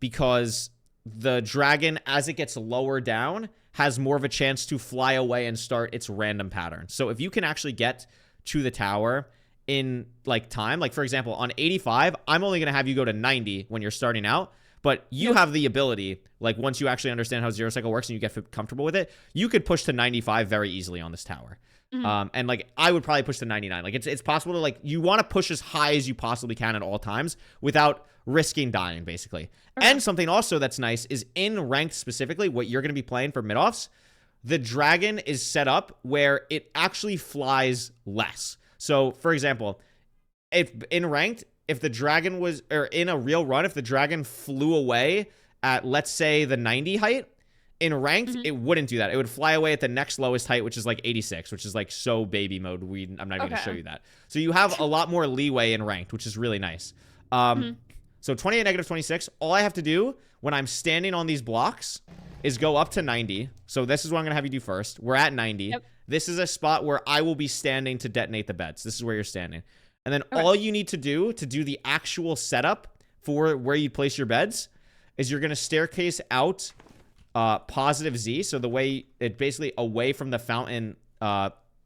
because the dragon, as it gets lower down, has more of a chance to fly away and start its random pattern. So if you can actually get to the tower in like time, like for example, on 85, I'm only going to have you go to 90 when you're starting out. But you have the ability, like once you actually understand how Zero Cycle works and you get comfortable with it, you could push to 95 very easily on this tower. And like I would probably push to 99. Like it's possible to like you want to push as high as you possibly can at all times without risking dying, basically. Okay. And something also that's nice is in ranked specifically, what you're going to be playing for Midoffs, the dragon is set up where it actually flies less. So for example, if in ranked, if the dragon was, or in a real run, if the dragon flew away at, let's say, the 90 height, in ranked, it wouldn't do that. It would fly away at the next lowest height, which is like 86, which is like so baby mode. I'm not even going to show you that. So you have a lot more leeway in ranked, which is really nice. So 28, negative 26, all I have to do when I'm standing on these blocks is go up to 90. So this is what I'm going to have you do first. We're at 90. Yep. This is a spot where I will be standing to detonate the beds. This is where you're standing. And then all you need to do the actual setup for where you place your beds is you're going to staircase out positive Z. So the way it basically away from the fountain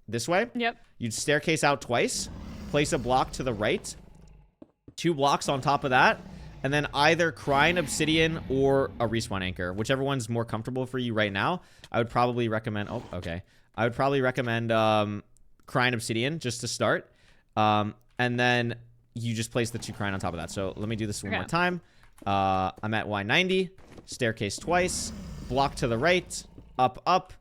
this way. Yep. You'd staircase out twice, place a block to the right, 2 blocks on top of that, and then either Crying Obsidian or a respawn anchor, whichever one's more comfortable for you right now. I would probably recommend, I would probably recommend Crying Obsidian just to start. And then you just place the 2 Crying on top of that. So let me do this one more time. I'm at Y90, staircase twice, block to the right, up,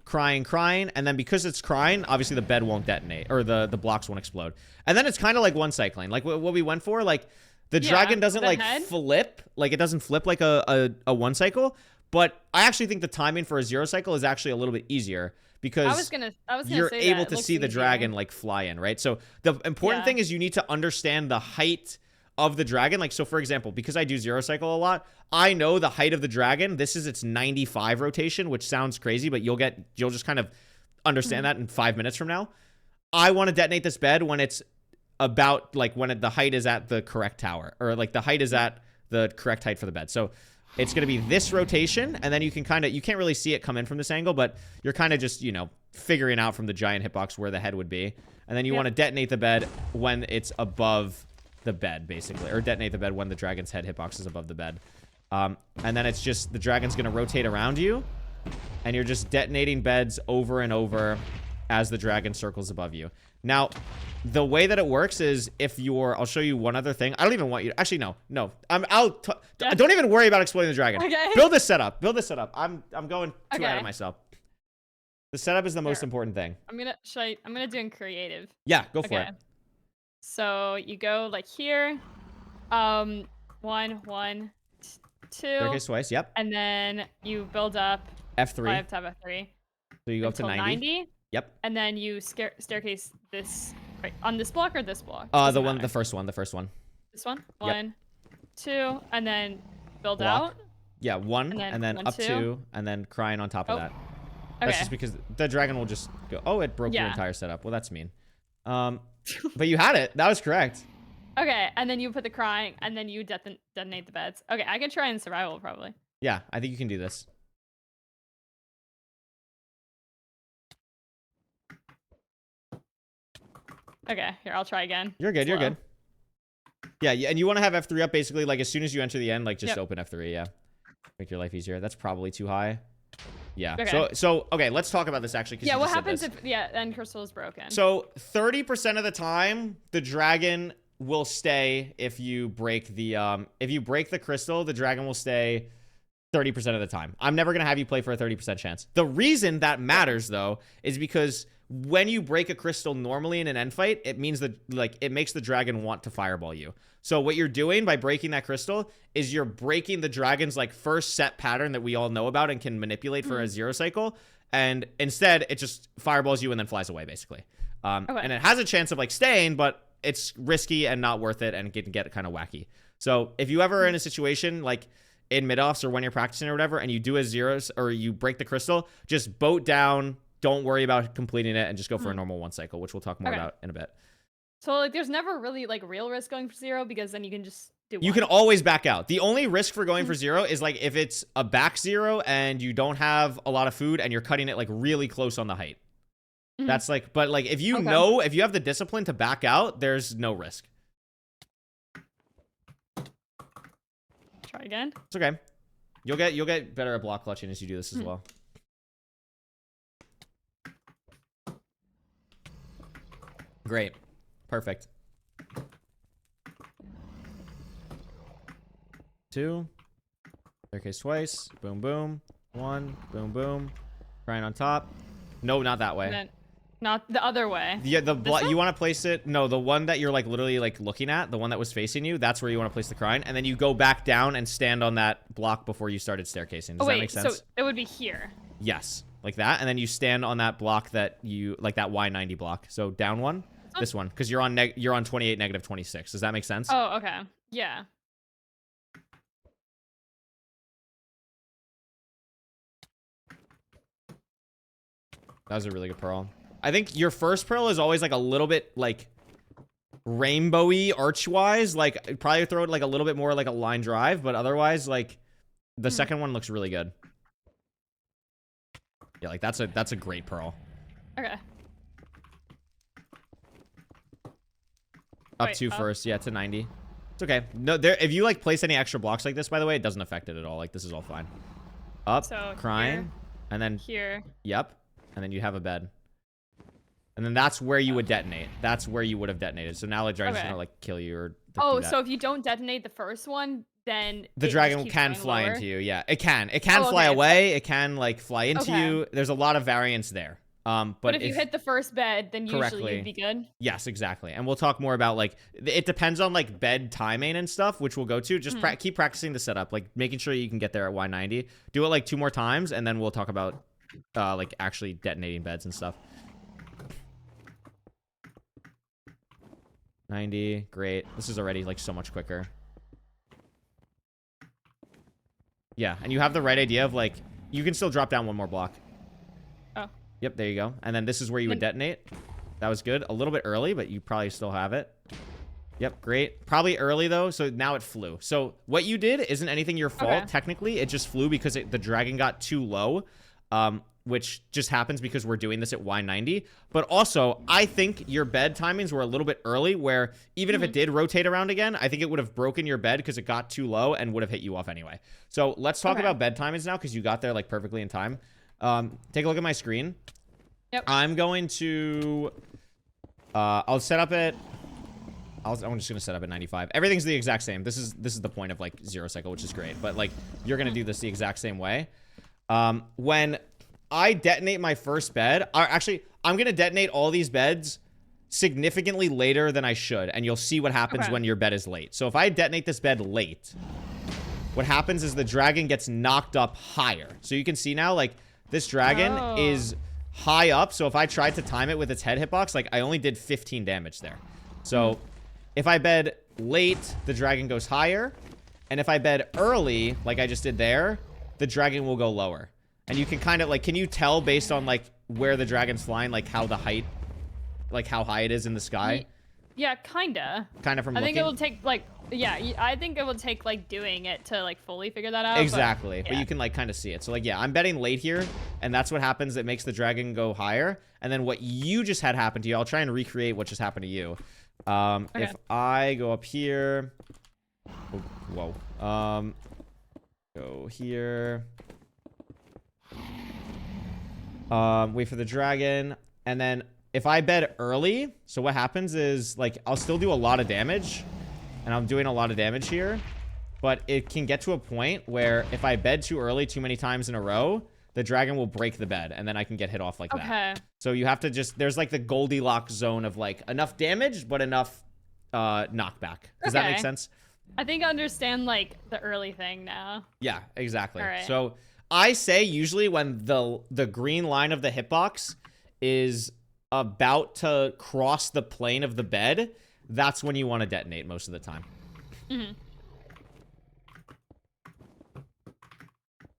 Crying, and then because it's Crying, obviously the bed won't detonate, or the blocks won't explode. And then it's kind of like one cycling, like what we went for. Like the dragon doesn't like flip, like it doesn't flip like a one cycle. But I actually think the timing for a 0 cycle is actually a little bit easier. Because I was gonna you're say able that. to see the dragon like fly in, right? So the important thing is you need to understand the height of the dragon. Like, so for example, because I do 0 cycle a lot, I know the height of the dragon. This is its 95 rotation, which sounds crazy, but you'll just kind of understand that in 5 minutes from now. I want to detonate this bed when it's about like when the height is at the correct tower, or like the height is at the correct height for the bed. So it's going to be this rotation, and then you can you can't really see it come in from this angle, but you're kind of just, figuring out from the giant hitbox where the head would be. And then you want to detonate the bed when it's above the bed, basically. Or detonate the bed when the dragon's head hitbox is above the bed. And then it's just, the dragon's going to rotate around you, and you're just detonating beds over and over as the dragon circles above you. Now, the way that it works is if I'll show you one other thing. I don't even want you to, actually, no. Don't even worry about exploiting the dragon. Okay. Build this setup. I'm going too ahead of myself. The setup is the most important thing. I'm gonna do in creative. Yeah, go for it. So you go like here, 1, 2. Staircase twice, yep. And then you build up F3. Tab F3. So you go up to 90. Yep. And then you staircase this on this block or this block? The first one. This one? 1, 2, and then build block. out. Yeah, 1, and then 1, up 2. 2, and then Crying on top of that. Okay. That's just because the dragon will just go, oh, it broke your entire setup. Well, that's mean. But you had it. That was correct. Okay, and then you put the Crying, and then you detonate the beds. Okay, I can try in survival probably. Yeah, I think you can do this. Okay, here, I'll try again. You're good, you're good. Yeah, and you want to have F3 up basically, like as soon as you enter the end, like just open F3, yeah. Make your life easier. That's probably too high. Yeah. Okay. So okay, let's talk about this actually. Yeah, what happens if end crystal is broken? So 30% of the time, the dragon will stay if you break the crystal, the dragon will stay 30% of the time. I'm never gonna have you play for a 30% chance. The reason that matters though is because when you break a crystal normally in an end fight, it means that it makes the dragon want to fireball you. So what you're doing by breaking that crystal is you're breaking the dragon's first set pattern that we all know about and can manipulate for a 0 cycle. And instead it just fireballs you and then flies away basically. And it has a chance of staying, but it's risky and not worth it and can get kind of wacky. So if you ever are in a situation like in Midoffs or when you're practicing or whatever, and you do a 0s or you break the crystal, just boat down. Don't worry about completing it and just go for a normal 1 cycle, which we'll talk more about in a bit. So there's never really real risk going for 0 because then you can just do You one. can always back out. The only risk for going for 0 is like if it's a back 0 and you don't have a lot of food and you're cutting it like really close on the height. That's like, but like if you know, if you have the discipline to back out, there's no risk. Try again. It's okay. You'll get better at block clutching as you do this as well. Great. Perfect. 2. Staircase twice. Boom, boom. 1. Boom, boom. Crying on top. No, not that way. And then, not the other way. Yeah, you want to place it. No, the one that you're like literally like looking at, the one that was facing you. That's where you want to place the crine, and then you go back down and stand on that block before you started staircasing. Does that make sense? So it would be here. Yes, like that, and then you stand on that block that you like that Y90 block. So down one, this one, because you're on 28, negative 26. Does that make sense? Oh, okay. Yeah. That was a really good pearl. I think your first pearl is always like a little bit like rainbowy arch-wise. Like probably throw it like a little bit more like a line drive, but otherwise like the second one looks really good. Yeah, like that's a great pearl. Okay. Up to first, yeah, to 90. It's okay. No, if you like place any extra blocks like this, by the way, it doesn't affect it at all. Like this is all fine. Up, So crying, here, and then here. Yep. And then you have a bed. And then that's where you would detonate. That's where you would have detonated. So now the dragon's gonna like kill you or Oh, do that. so if you don't detonate the first one, then The it dragon just keeps can going fly lower? into you. Yeah, it can. It can Oh, fly okay. away. It can like fly into Okay. you. There's a lot of variance there. But if you hit the first bed, then usually correctly- you'd be good. Yes, exactly. And we'll talk more about like it depends on like bed timing and stuff, which we'll go to. Just keep practicing the setup, like making sure you can get there at Y90. Do it like 2 more times, and then we'll talk about like actually detonating beds and stuff. 90, great. This is already like so much quicker. Yeah, and you have the right idea of like you can still drop down 1 more block. Oh. Yep, there you go. And then this is where you would detonate. That was good. A little bit early, but you probably still have it. Yep, great. Probably early though, so now it flew. So what you did isn't anything your fault technically. It just flew because the dragon got too low. Which just happens because we're doing this at Y90. But also, I think your bed timings were a little bit early, where even if it did rotate around again, I think it would have broken your bed because it got too low and would have hit you off anyway. So let's talk about bed timings now, because you got there like perfectly in time. Take a look at my screen. Yep. I'm going to... I'll set up at... I'm just going to set up at 95. Everything's the exact same. This is the point of like 0 cycle, which is great. But like, you're going to do this the exact same way. When I detonate my first bed, actually, I'm going to detonate all these beds significantly later than I should, and you'll see what happens when your bed is late. So if I detonate this bed late, what happens is the dragon gets knocked up higher. So you can see now, like, this dragon is high up, so if I tried to time it with its head hitbox, like, I only did 15 damage there. So if I bed late, the dragon goes higher, and if I bed early, like I just did there, the dragon will go lower. And you can kind of, like, can you tell based on, like, where the dragon's flying, like, how the height, like, how high it is in the sky? Yeah, kinda. Kind of from I think looking? it will take, like, yeah, I think it will take, like, doing it to, like, fully figure that out. Exactly. But you can, like, kind of see it. So, like, yeah, I'm betting late here, and that's what happens that makes the dragon go higher. And then what you just had happen to you, I'll try and recreate what just happened to you. If I go up here... Oh, whoa. Go here... wait for the dragon, and then if I bed early, so what happens is, like, I'll still do a lot of damage, and I'm doing a lot of damage here, but it can get to a point where if I bed too early too many times in a row, the dragon will break the bed, and then I can get hit off like that. So you have to just, there's like the Goldilocks zone of like enough damage, but enough knockback. Does that make sense? I think I understand, like, the early thing now. Yeah, exactly. All right. So I say usually when the green line of the hitbox is about to cross the plane of the bed, that's when you want to detonate most of the time.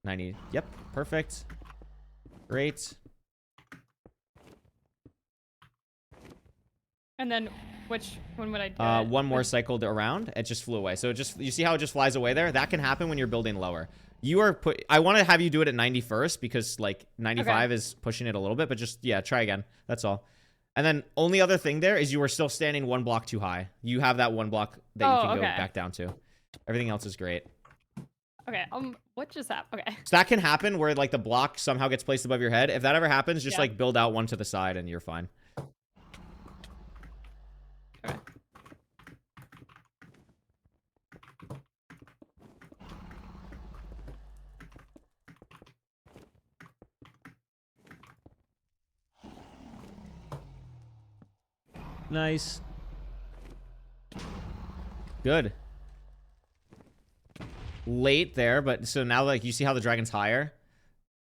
90. Yep, perfect. Great. And then Which one would I do? One more cycled around. It just flew away. So you see how it just flies away there? That can happen when you're building lower. I want to have you do it at 90 first because like 95 is pushing it a little bit, but just, yeah, try again. That's all. And then only other thing there is you are still standing 1 block too high. You have that 1 block that you can go back down to. Everything else is great. Okay, what just happened? Okay. So that can happen where like the block somehow gets placed above your head. If that ever happens, just like build out one to the side and you're fine. Okay. Nice. Good. Late there, but so now like you see how the dragon's higher?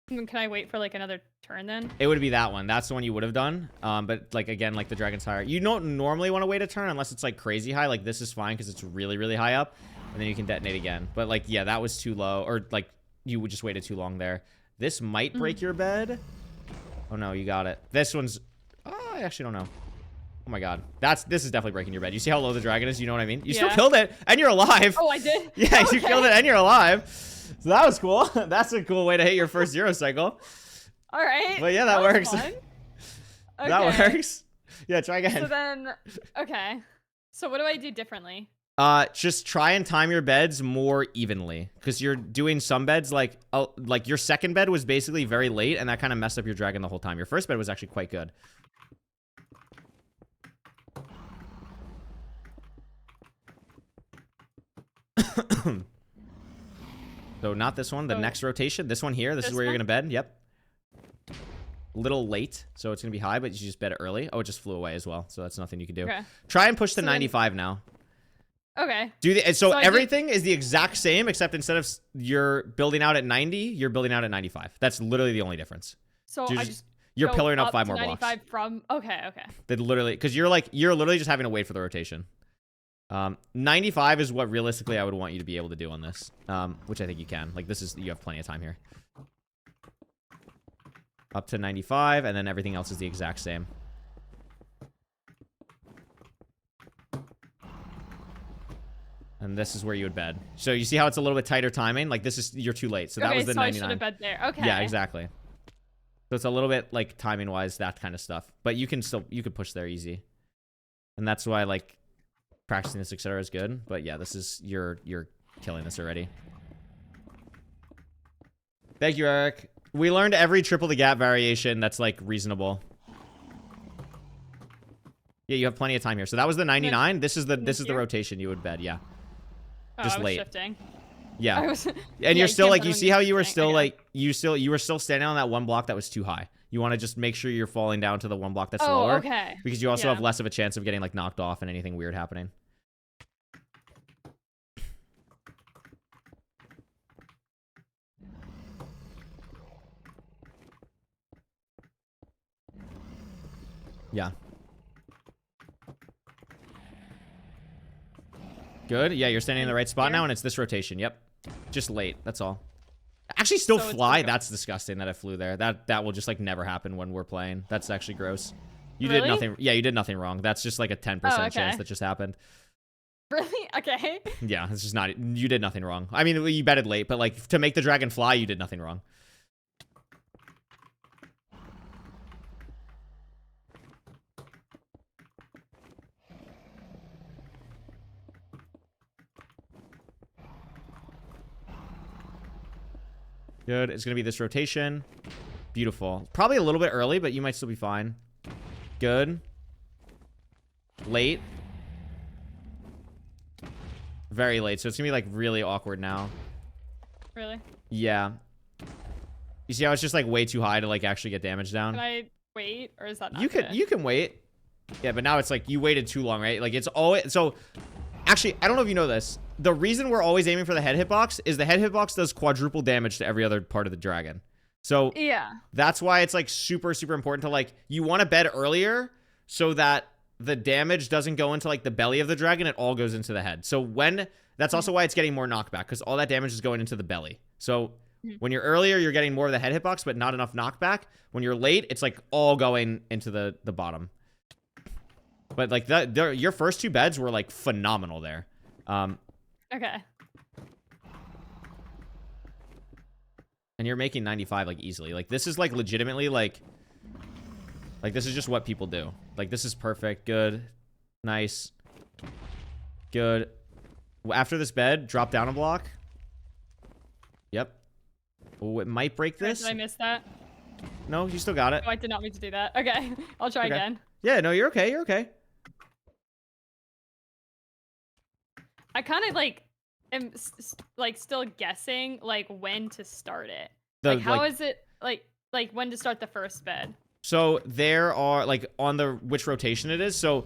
Can I wait for like another turn then? It would be that one. That's the one you would have done. But like again, like the dragon's higher. You don't normally want to wait a turn unless it's like crazy high. Like this is fine because it's really, really high up. And then you can detonate again. But like, yeah, that was too low. Or like you would just waited too long there. This might break your bed. Oh no, you got it. This one's... Oh, I actually don't know. Oh my god. This is definitely breaking your bed. You see how low the dragon is? You know what I mean? You still killed it, and you're alive. Oh, I did? Yeah, you killed it, and you're alive. So that was cool. That's a cool way to hit your first 0 cycle. All right. But yeah, that works. Fun. That Okay. works. Yeah, try again. So then, okay. So what do I do differently? Just try and time your beds more evenly, because you're doing some beds like your second bed was basically very late, and that kind of messed up your dragon the whole time. Your first bed was actually quite good. So not this one, the next rotation. This one here, this is where you're gonna bed. Yep. Little late, so it's gonna be high, but you just bed it early. Oh, it just flew away as well, so that's nothing you can do. Okay. Try and push to 95 now. Okay. So everything is the exact same, except instead of you're building out at 90, you're building out at 95. That's literally the only difference. So you're go pillaring up up 5 to more blocks. 95 from okay. That literally, because you're literally just having to wait for the rotation. 95 is what realistically I would want you to be able to do on this, which I think you can. Like you have plenty of time here. Up to 95, and then everything else is the exact same. And this is where you would bed. So you see how it's a little bit tighter timing? Like you're too late. So that was the 99. I should have bed there. Okay. Yeah, exactly. So it's a little bit like timing wise, that kind of stuff. But you could push there easy. And that's why like practicing this, etc. is good. But yeah, this is you're killing this already. Thank you, Eric. We learned every triple the gap variation that's like reasonable. Yeah, you have plenty of time here. So that was the 99. This is the rotation you would bed. Yeah. Just I was late. Shifting. Yeah. And you're still like, you see how you were still like, you were still standing on that 1 block that was too high. You want to just make sure you're falling down to the 1 block that's lower. Okay. Because you also have less of a chance of getting like knocked off and anything weird happening. Yeah. Good. Yeah, you're standing in the right spot now, and it's this rotation. Yep. Just late. That's all. Actually, still fly. That's disgusting that I flew there. That will just like never happen when we're playing. That's actually gross. You did nothing. Yeah, you did nothing wrong. That's just like a 10% chance that just happened. Really? Okay. Yeah, it's just not. You did nothing wrong. I mean, you betted late, but like to make the dragon fly, you did nothing wrong. Good. It's going to be this rotation. Beautiful. Probably a little bit early, but you might still be fine. Good. Late. Very late. So it's going to be like really awkward now. Really? Yeah. You see how it's just like way too high to like actually get damage down? Can I wait, or is that not You can wait. Yeah, but now it's like you waited too long, right? Like it's always... So, actually, I don't know if you know this. The reason we're always aiming for the head hitbox is the head hitbox does quadruple damage to every other part of the dragon. So yeah, that's why it's like super, super important to like, you want to bed earlier so that the damage doesn't go into like the belly of the dragon. It all goes into the head. So that's also why it's getting more knockback, because all that damage is going into the belly. So when you're earlier, you're getting more of the head hitbox, but not enough knockback. When you're late, it's like all going into the bottom. But like that, your first 2 beds were like phenomenal there. Okay. And you're making 95 like easily. Like this is like legitimately like this is just what people do. Like this is perfect. Good. Nice. Good. After this bed, drop down a block. Yep. Oh, it might break this. Did I miss that? No, you still got it. Oh, I did not mean to do that. Okay. I'll try again. Yeah, no, you're okay. You're okay. I kind of like am like still guessing like when to start it. The, like how is it like when to start the first bed? So there are like on the which rotation it is. So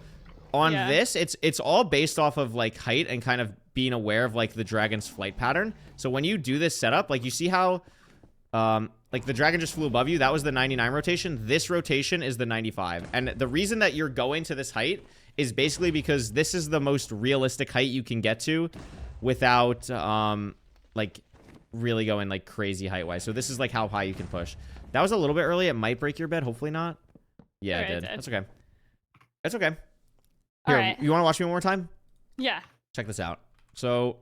on this, it's all based off of like height and kind of being aware of like the dragon's flight pattern. So when you do this setup, like you see how like the dragon just flew above you, that was the 99 rotation. This rotation is the 95. And the reason that you're going to this height is basically because this is the most realistic height you can get to without like really going like crazy height wise. So this is like how high you can push. That was a little bit early. It might break your bed. Hopefully not. Yeah, it did. That's okay. That's okay. Here, right. You want to watch me one more time? Yeah. Check this out. So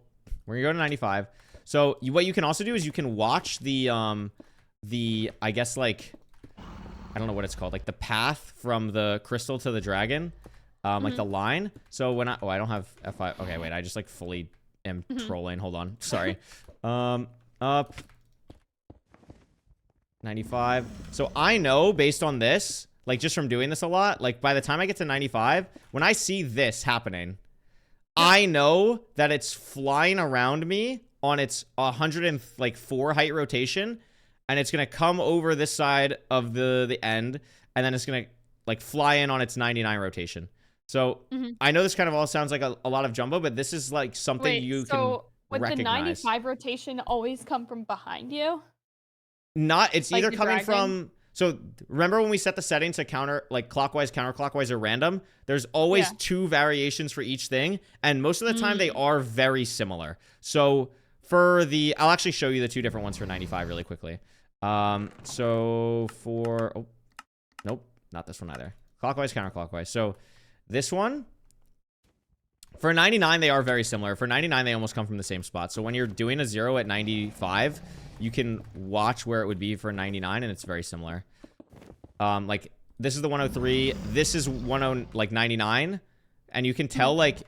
we're gonna go to 95. So what you can also do is you can watch the I guess like I don't know what it's called, like the path from the crystal to the dragon, like the line. So when I don't have F5. Okay, wait, I just like fully am trolling. Hold on, sorry. Up 95. So I know based on this, like just from doing this a lot, like by the time I get to 95, when I see this happening, I know that it's flying around me on its 104 height rotation, and it's gonna come over this side of the end, and then it's gonna like fly in on its 99 rotation. So I know this kind of all sounds like a lot of jumbo, but this is like something you can would recognize. the 95 rotation always come from behind you? Not, it's like either the coming dragon? from. So remember when we set the settings to counter, like clockwise, counterclockwise, or random? There's always 2 variations for each thing, and most of the time they are very similar. So for the, I'll actually show you the 2 different ones for 95 really quickly. So for, oh, nope, not this one either. Clockwise, counterclockwise. So this one, for 99, they are very similar. For 99, they almost come from the same spot. So when you're doing a 0 at 95, you can watch where it would be for 99, and it's very similar. Like this is the 103. This is 99, and you can tell like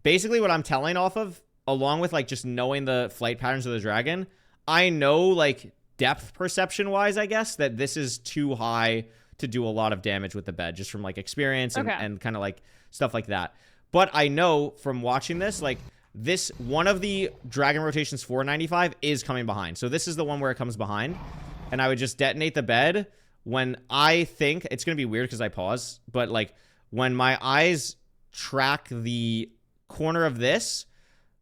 basically what I'm telling off of, along with like just knowing the flight patterns of the dragon. I know like depth perception wise, I guess, that this is too high to do a lot of damage with the bed, just from like experience and kind of like stuff like that. But I know from watching this, like this one of the dragon rotations for 95 is coming behind. So this is the one where it comes behind, and I would just detonate the bed when I think it's going to be weird because I pause, but like when my eyes track the corner of this,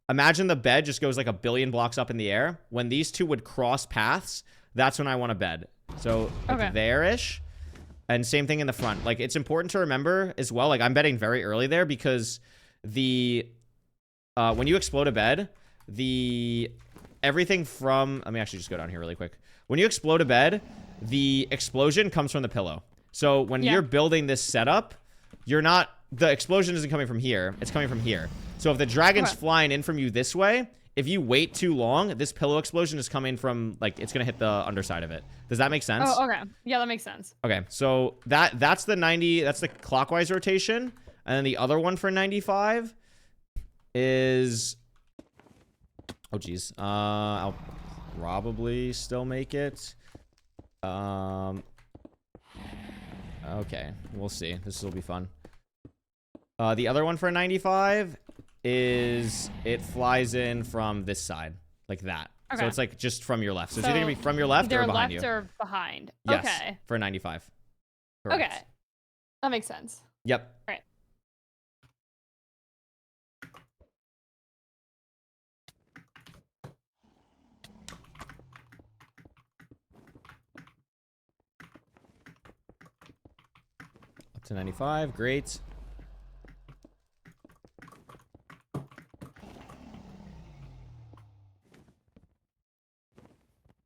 imagine the bed just goes like a billion blocks up in the air. When these 2 would cross paths, that's when I want to bed. So like there-ish. And same thing in the front. Like it's important to remember as well, like I'm betting very early there because the when you explode a bed, everything from, let me actually just go down here really quick. When you explode a bed, the explosion comes from the pillow. So when you're building this setup, the explosion isn't coming from here, it's coming from here. So if the dragon's flying in from you this way, if you wait too long, this pillow explosion is coming from, like, it's gonna hit the underside of it. Does that make sense? Oh, okay. Yeah, that makes sense. Okay, so that's the 90, that's the clockwise rotation. And then the other one for 95 is, oh geez, I'll probably still make it. Okay, we'll see. This will be fun. The other one for 95 is it flies in from this side, like that. Okay. So it's like just from your left. So it's either gonna be from your left or behind you. Or behind. Yes, okay. For 95. Correct. Okay. That makes sense. Yep. All right. Up to 95. Great.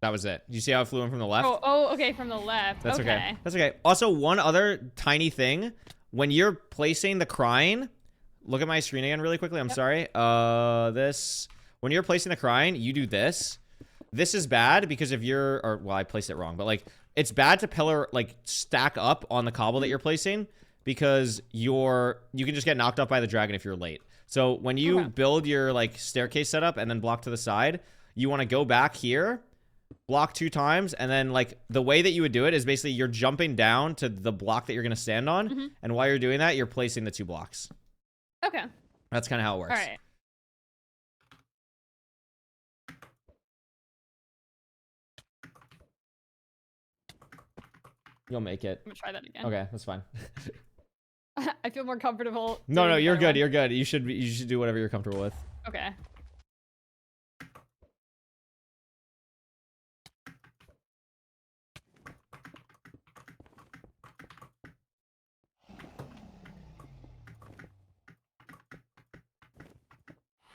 That was it. You see how it flew in from the left? Oh, okay, from the left. That's okay. That's okay. Also, one other tiny thing. when you're placing the crying, look at my screen again really quickly. I'm sorry. When you're placing the crying, you do this. This is bad because if you're, or well, I placed it wrong, but like it's bad to pillar, like stack up on the cobble that you're placing because you can just get knocked up by the dragon if you're late. So when you build your like staircase setup and then block to the side, you want to go back here, block 2 times, and then like the way that you would do it is basically you're jumping down to the block that you're going to stand on. And while you're doing that, you're placing the 2 blocks. Okay. That's kind of how it works. All right. You'll make it. I'm gonna try that again. Okay, that's fine. I feel more comfortable. No, doing you're the good. other You're good. You should do whatever you're comfortable with. one. Okay.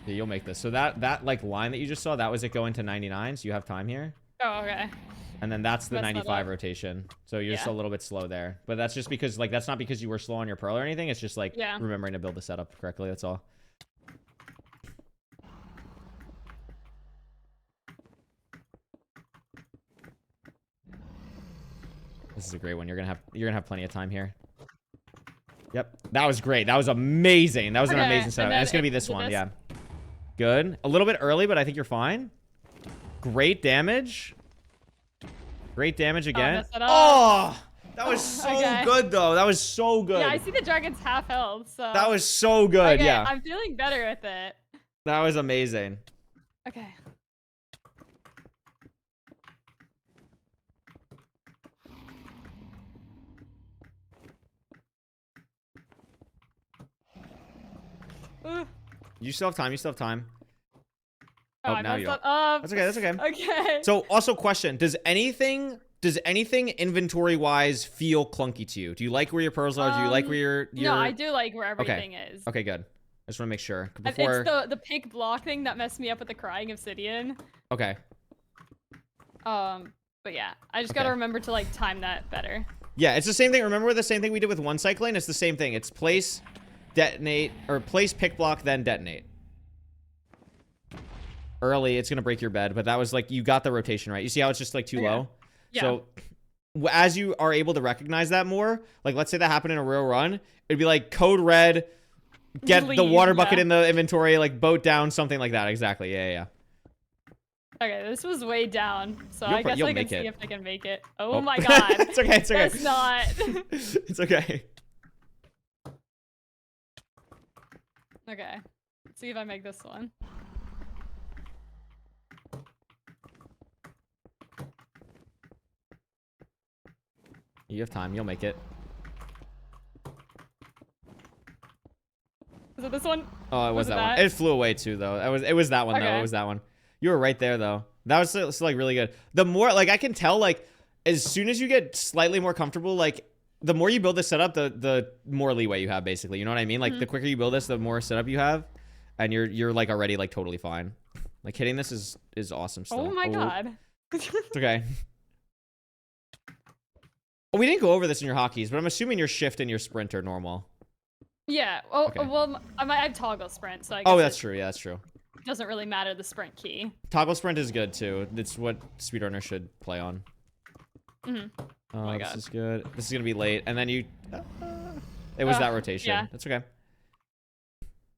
Yeah, you'll make this. So that like line that you just saw, that was it going to 99. So you have time here. Oh, okay. And then that's the Messed that 95 up. rotation. So you're just a little bit slow there. But that's just because like that's not because you were slow on your pearl or anything. It's just like remembering to build the setup correctly. That's all. This is a great one. You're gonna have plenty of time here. Yep, that was great. That was amazing. That was an amazing setup. And it's gonna be this one. Yeah, good. A little bit early, but I think you're fine. Great damage. Great damage again. Oh, that was so good though. That was so good. Yeah, I see the dragon's half health. So that was so good. okay, Yeah, I'm feeling better with it. that was amazing. Okay. You still have time. You still have time. Oh, now you don't. Up. That's okay. That's okay. Okay. So, also, question: Does anything inventory wise feel clunky to you? Do you like where your pearls are? Do you like where your No, I do like where everything is. Okay, good. I just want to make sure before. It's the pink block thing that messed me up with the crying obsidian. Okay. But yeah, I just gotta remember to like time that better. Yeah, it's the same thing. Remember the same thing we did with one cycling? It's the same thing. It's place, detonate, or place pick block, then detonate. Early, it's gonna break your bed, but that was like you got the rotation right. You see how it's just like too low? Yeah. So as you are able to recognize that more, like let's say that happened in a real run, it'd be like code red, get the water bucket in the inventory, like boat down, something like that. Exactly. Yeah. Okay, this was way down, so I guess I can see if I can make it. Oh my god. god. It's okay. It's okay. It's not. It's okay. Okay. Let's see if I make this one. You have time. You'll make it. Is it this one? Oh, it was that one. It flew away too, though. It was that one, though. It was that one. You were right there, though. That was still, like really good. The more, like, I can tell, like, as soon as you get slightly more comfortable, like, the more you build this setup, the more leeway you have, basically. You know what I mean? Like, the quicker you build this, the more setup you have, and you're like already like totally fine. Like hitting this is awesome still. Oh my god. It's okay. We didn't go over this in your hotkeys, but I'm assuming your shift and your sprint are normal. Yeah. Oh, well, I might have toggle sprint, so I guess oh, that's true. Yeah, that's true. Doesn't really matter the sprint key. Toggle sprint is good too. It's what speedrunners should play on. Oh my god. This is good. This is gonna be late, and then you. It was that rotation. Yeah. That's okay.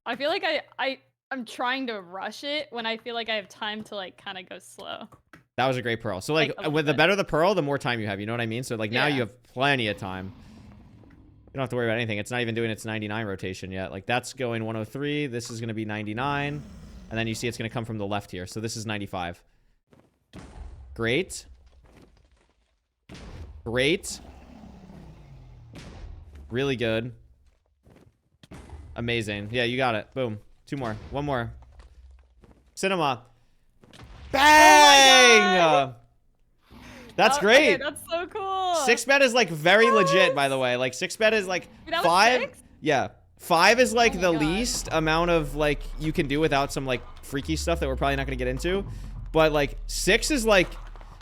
I feel like I'm trying to rush it when I feel like I have time to like kind of go slow. That was a great pearl. So like with the better the pearl, the more time you have. You know what I mean? So like now you have plenty of time. You don't have to worry about anything. It's not even doing its 99 rotation yet. Like that's going 103. This is gonna be 99, and then you see it's gonna come from the left here. So this is 95. Great. Great. Really good. Amazing. Yeah, you got it. Boom. 2 more. 1 more. Cinema. Bang! Oh that's great. Okay, that's so cool. 6-bet is like very legit, by the way. Like 6-bet is like that 5. Was 6? Yeah. 5 is like the least amount of like you can do without some like freaky stuff that we're probably not going to get into. But like 6 is like,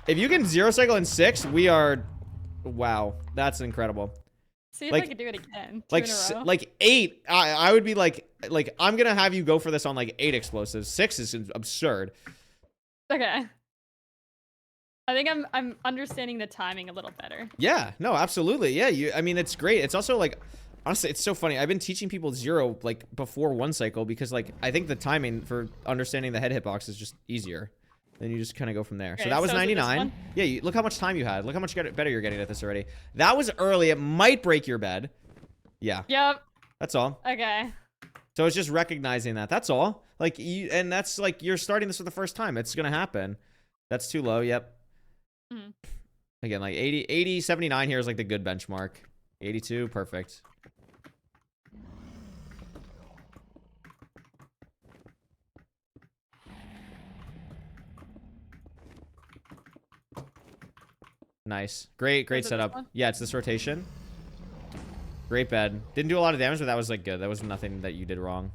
if you can 0 cycle in 6, we are, wow, that's incredible. See if Like- I can do it again. Like, Two in a row. like 8, I would be like, I'm gonna have you go for this on like 8 explosives. 6 is absurd. Okay. I think I'm understanding the timing a little better. Yeah, no, absolutely. Yeah, I mean, it's great. It's also like, honestly, it's so funny. I've been teaching people 0 like before 1 cycle because like I think the timing for understanding the head hitbox is just easier. Then you just kind of go from there. Okay, so that was so is it this 99. one? Yeah, look how much time you had. Look how much better you're getting at this already. That was early. It might break your bed. Yeah, Yep. that's all. Okay. So it's just recognizing that. That's all. Like and that's like you're starting this for the first time. It's gonna happen. That's too low. Yep. Mhm. Again, like 80, 79 here is like the good benchmark. 82, perfect. Nice. Great Is it this setup. one? Yeah, it's this rotation. Great bed. Didn't do a lot of damage, but that was like good. That was nothing that you did wrong.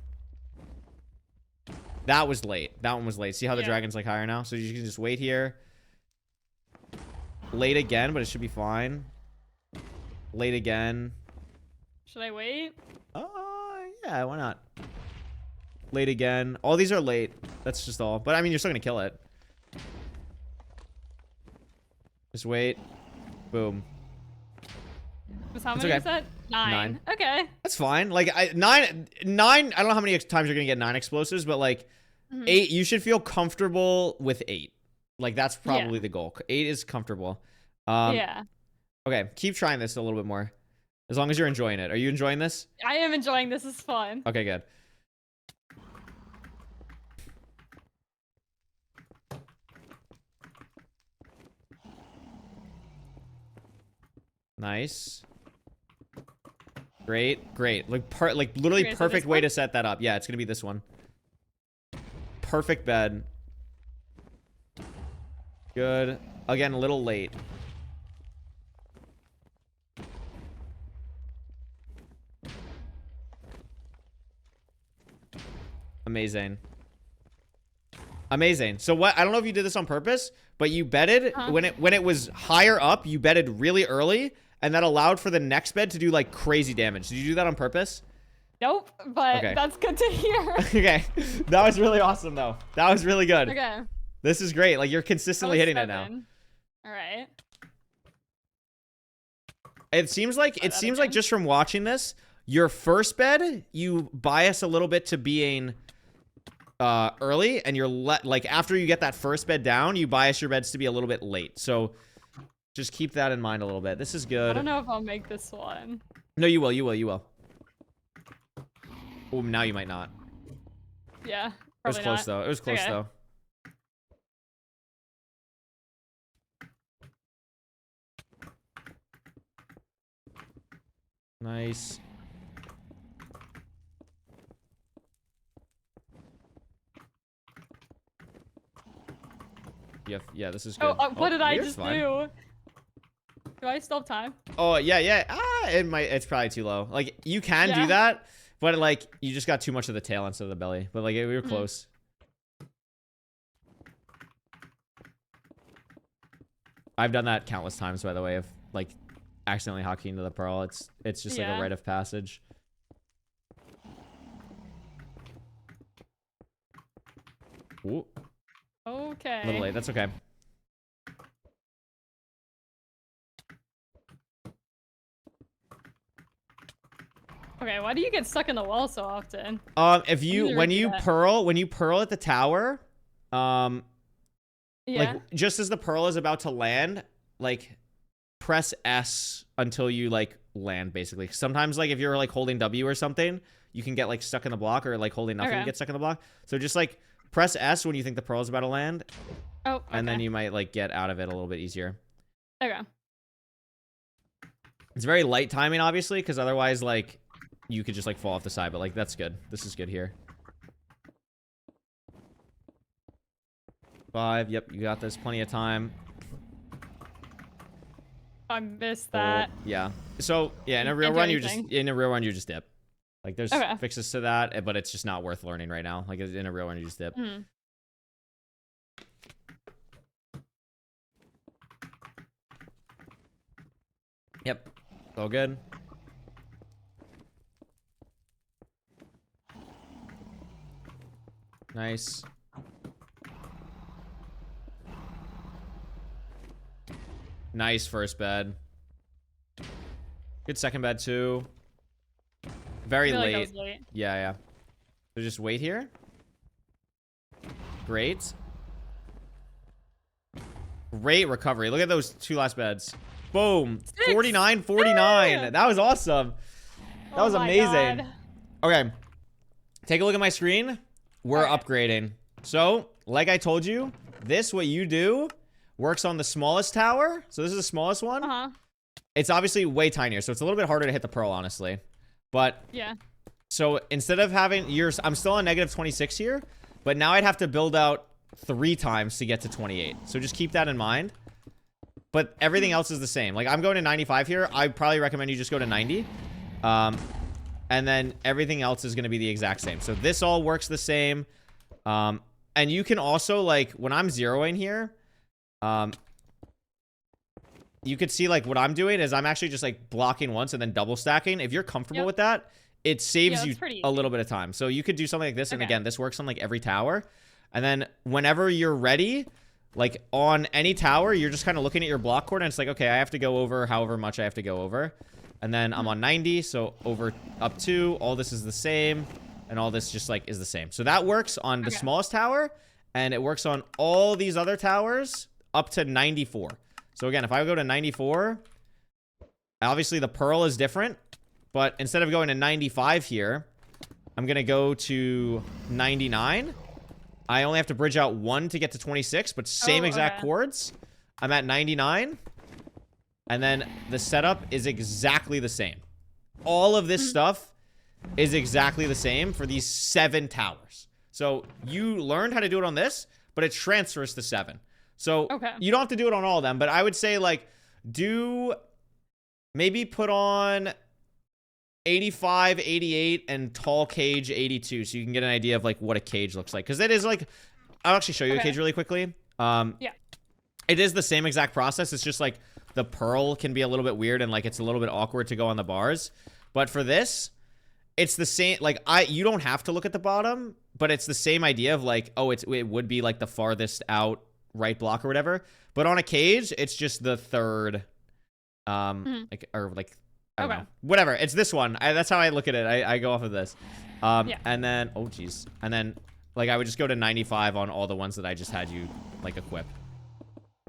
That was late. That one was late. See how the Yeah. dragon's like higher now? So you can just wait here. Late again, but it should be fine. Late again. Should I wait? Yeah, why not? Late again. All these are late. That's just all. But I mean, you're still gonna kill it. Just wait. Boom. Was how It's many okay. is that? 9. Okay. That's fine. Like nine. I don't know how many times you're gonna get 9 explosives, but like Mhm. 8, you should feel comfortable with 8. Like that's probably Yeah. the goal. 8 is comfortable. Yeah. Okay, keep trying this a little bit more. As long as you're enjoying it. Are you enjoying this? I am enjoying this. Is fun. Okay, good. Nice. Great. Like literally Okay, so perfect this way one? to set that up. Yeah, it's gonna be this one. Perfect bed. Good. Again, a little late. Amazing. Amazing. So what? I don't know if you did this on purpose, but you betted when it was higher up. You betted really early, and that allowed for the next bed to do like crazy damage. Did you do that on purpose? Nope. But Okay. that's good to hear. Okay, that was really awesome though. That was really good. Okay. This is great. Like you're consistently hitting it now. All right. It seems like Try that like again. just from watching this, your first bed you bias a little bit to being early, and you're like after you get that first bed down, you bias your beds to be a little bit late. So just keep that in mind a little bit. This is good. I don't know if I'll make this one. No, you will. You will. You will. Oh, now you might not. Yeah. It was Probably close not. though. It was close Okay. though. Nice. Yeah, this is good. Oh, what did I yours just fine. do? Do I still have time? Oh, yeah. It's probably too low. Like, you can do Yeah. that, but, like, you just got too much of the tail instead of the belly. But, like, we were Mhm. close. I've done that countless times, by the way, of, like, accidentally hocking into the pearl. It's just, like, Yeah. a rite of passage. Ooh, Okay. a little late. That's okay. Okay, why do you get stuck in the wall so often? If you to when redo you that. pearl at the tower, Yeah. like just as the pearl is about to land, like press S until you like land basically. Sometimes like if you're like holding W or something, you can get like stuck in the block, or like holding nothing Okay. you get stuck in the block. So just like press S when you think the pearl is about to land, Oh, okay. and then you might like get out of it a little bit easier. Okay. It's very light timing obviously, because otherwise like you could just like fall off the side, but like that's good. This is good here. 5, yep, you got this, plenty of time. I missed that. Yeah. So yeah, in a real Can't do run, you just dip. Like there's Okay. fixes to that, but it's just not worth learning right now. Like in a real run, you just dip. Mhm. Yep. All good. Nice. Nice first bed. Good second bed too. Very I feel like that late. was late. Yeah, yeah. So just wait here. Great. Great recovery. Look at those 2 last beds. Boom. 49, 49. That was awesome. That was my amazing. God. Okay. Take a look at my screen. We're upgrading. So, like I told you, this, what you do, works on the smallest tower. So this is the smallest one. Uh-huh. It's obviously way tinier, so it's a little bit harder to hit the pearl, honestly. But, Yeah. so instead of having I'm still on negative 26 here, but now I'd have to build out 3 times to get to 28. So just keep that in mind. But everything else is the same. Like, I'm going to 95 here. I'd probably recommend you just go to 90. And then everything else is going to be the exact same. So this all works the same. And you can also, like, when I'm zeroing here, you could see, like, what I'm doing is I'm actually just, like, blocking once and then double stacking. If you're comfortable with that, it saves you a little bit of time. So you could do something like this. And again, this works on, like, every tower. And then whenever you're ready, like, on any tower, you're just kind of looking at your block cord and it's like, okay, I have to go over however much I have to go over. And then I'm on 90, so over up to, all this is the same, and all this just, like, is the same. So that works on the smallest tower, and it works on all these other towers up to 94. So again, if I go to 94, obviously the pearl is different, but instead of going to 95 here, I'm going to go to 99. I only have to bridge out 1 to get to 26, but same exact chords. I'm at 99. And then the setup is exactly the same. All of this stuff is exactly the same for these 7 towers. So you learned how to do it on this, but it transfers to 7. So you don't have to do it on all of them, but I would say, like, maybe put on 85, 88, and tall cage 82, so you can get an idea of, like, what a cage looks like. Because it is, like, I'll actually show you a cage really quickly. It is the same exact process. It's just, like, the pearl can be a little bit weird and, like, it's a little bit awkward to go on the bars. But for this, it's the same. Like, you don't have to look at the bottom, but it's the same idea of, like, oh, it would be, like, the farthest out right block or whatever. But on a cage, it's just the third, like, or, like, I don't know. Whatever. It's this one. That's how I look at it. I go off of this. And then, oh, geez. And then, like, I would just go to 95 on all the ones that I just had you, like, equip.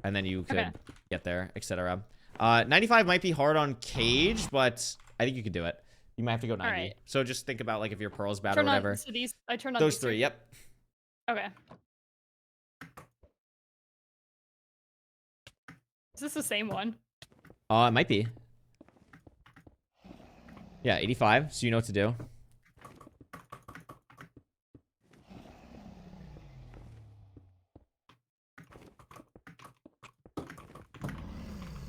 And then you could get there, etc. 95 might be hard on cage, but I think you could do it. You might have to go 90. So just think about, like, if your pearl's bad or whatever. So I turned on those 3, yep. Okay. Is this the same one? It might be. Yeah, 85, so you know what to do.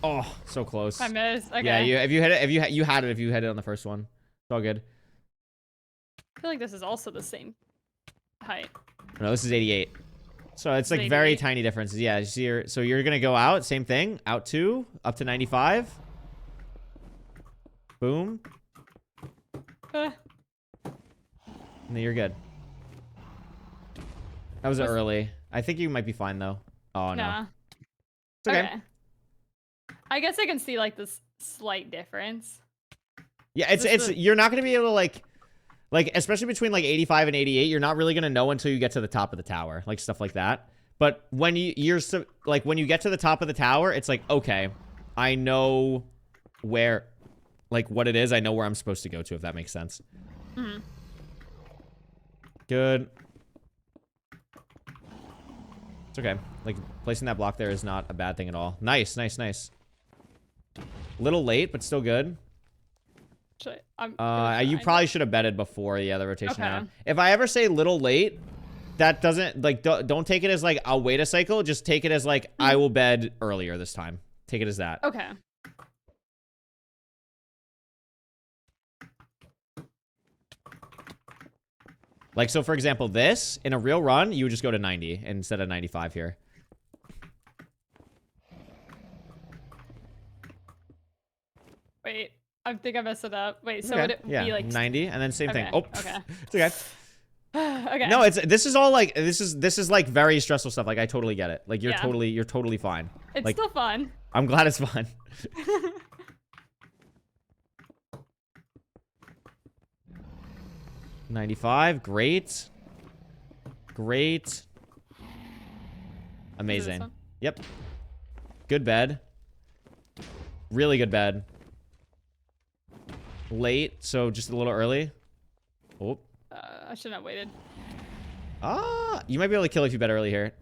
Oh, so close. I missed. Okay. Yeah, if you had it, you had it on the first one. It's all good. I feel like this is also the same height. No, this is 88. So it's like very tiny differences. Yeah, so you're gonna go out, same thing, out 2, up to 95. Boom. And then you're good. That was early. I think you might be fine though. Oh no. Nah. It's okay. I guess I can see, like, this slight difference. Yeah, it's you're not gonna be able to, like especially between, like, 85 and 88, you're not really gonna know until you get to the top of the tower, like stuff like that. But when when you get to the top of the tower, it's like, okay, I know where, like, what it is. I know where I'm supposed to go to, if that makes sense. Good. It's okay. Like, placing that block there is not a bad thing at all. Nice, nice, nice. Little late, but still good. You probably should have betted before, the rotation round. If I ever say little late, that doesn't, like, don't take it as, like, I'll wait a cycle. Just take it as, like, I will bed earlier this time. Take it as that. Okay. Like, so for example, this, in a real run, you would just go to 90 instead of 95 here. Wait, I think I messed it up. Wait, so would it be like 90 and then same thing. Oh, okay. it's okay. Okay. No, this is all like this is like very stressful stuff. Like I totally get it. Like you're Yeah. totally fine. It's like, still fun. I'm glad it's fun. 95, great. Great. Amazing. one? Yep. Good bed. Really good bed. Late, so just a little early. Oh. I shouldn't have waited. Ah, you might be able to kill if you bet early here.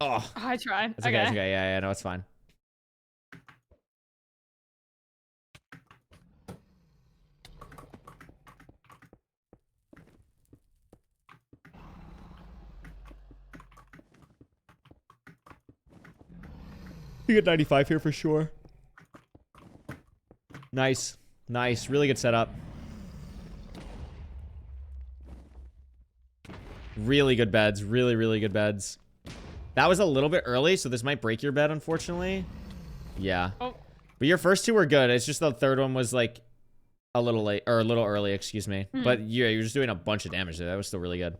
Oh. I tried. It's okay. It's okay. Yeah, no, it's fine. You get 95 here for sure. Nice. Nice. Really good setup. Really good beds. Really, really good beds. That was a little bit early, so this might break your bed, unfortunately. Yeah. Oh. But your first two were good. It's just the third one was like a little late, or a little early, excuse me. But yeah, you're just doing a bunch of damage there. That was still really good.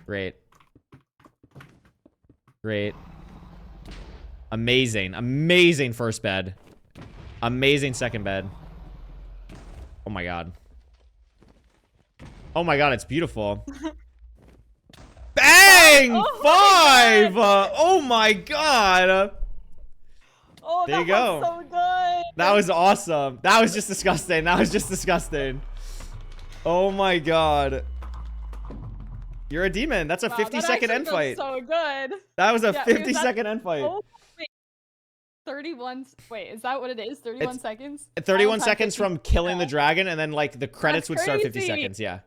Great. Great. Amazing. Amazing first bed. Amazing second bed. Oh my god. Oh my god, it's beautiful. Bang! Oh 5! Oh my god. Oh, There you go. so good. That was awesome. That was just disgusting. That was just disgusting. Oh my god. You're a demon. That's a Wow, 50-second end fight. So good. That was a Yeah, 50-second end fight. Oh, wait. 31. Wait, is that what it is? 31 seconds? 31 I'll type seconds 50. from killing the dragon, and then like the credits would That's start 50 crazy. seconds. Yeah.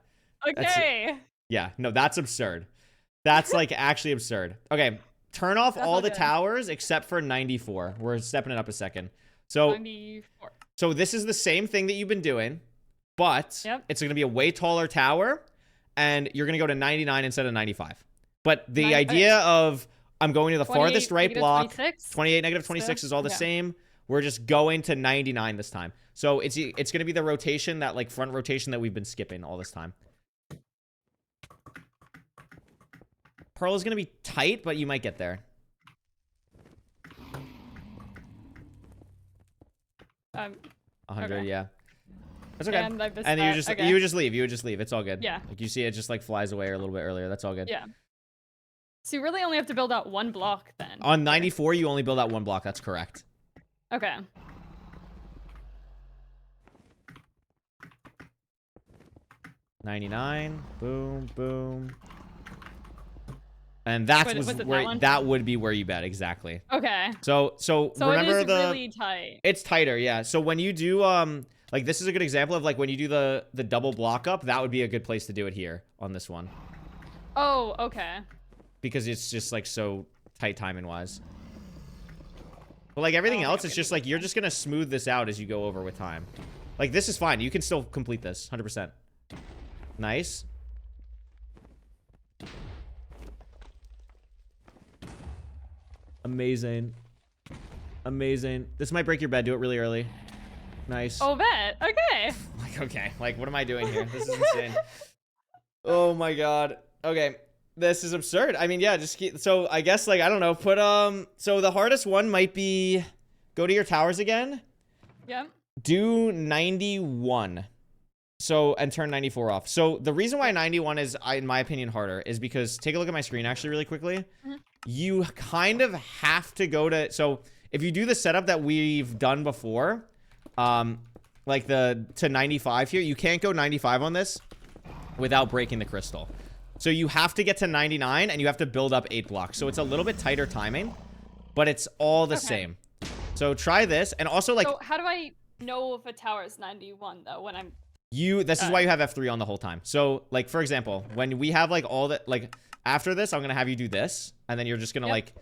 Okay. Yeah. No, that's absurd. That's like actually absurd. Okay. Turn off That's all all the good. towers except for 94. We're stepping it up a second. So 94. So this is the same thing that you've been doing, but it's going to be a way taller tower, and you're going to go to 99 instead of 95. But the idea of I'm going to the farthest right block, 26? 28, negative 26 is all the same. We're just going to 99 this time. So it's going to be the rotation, that like front rotation that we've been skipping all this time. Pearl is going to be tight, but you might get there. Um, 100, okay. yeah. That's okay. And I missed And that. you just Okay. you would just leave. You would just leave. It's all good. Yeah. Like you see it just like flies away a little bit earlier. That's all good. Yeah. So you really only have to build out one block then. On 94, you only build out one block. That's correct. Okay. $99. Boom, boom. And that's Wait, was it that where one? that would be where you bet exactly. Okay. So remember it is really tight. It's tighter, yeah. So when you do like this is a good example of like when you do the double block up, that would be a good place to do it here on this one. Oh, okay. Because it's just like so tight timing wise. But like everything else, it's just like you're just gonna smooth this out as you go over with time. Like this is fine. You can still complete this 100%. Nice. Amazing. Amazing. This might break your bed. Do it really early. Nice. Oh, bet. Okay. Like, okay. Like, what am I doing here? This is insane. Oh my god. Okay. This is absurd. I mean, yeah, just keep, so I guess like, I don't know, put, so the hardest one might be go to your towers again. Yep. Do 91. So, and turn 94 off. So the reason why 91 is, in my opinion, harder is because, take a look at my screen actually really quickly. You kind of have to go to, so if you do the setup that we've done before, like to 95 here, you can't go 95 on this without breaking the crystal. So you have to get to 99 and you have to build up 8 blocks. So it's a little bit tighter timing, but it's all the same. So try this. And also like, So how do I know if a tower is 91 though when I'm this is why you have F3 on the whole time. So like, for example, when we have like all that, like after this, I'm going to have you do this and then you're just going to like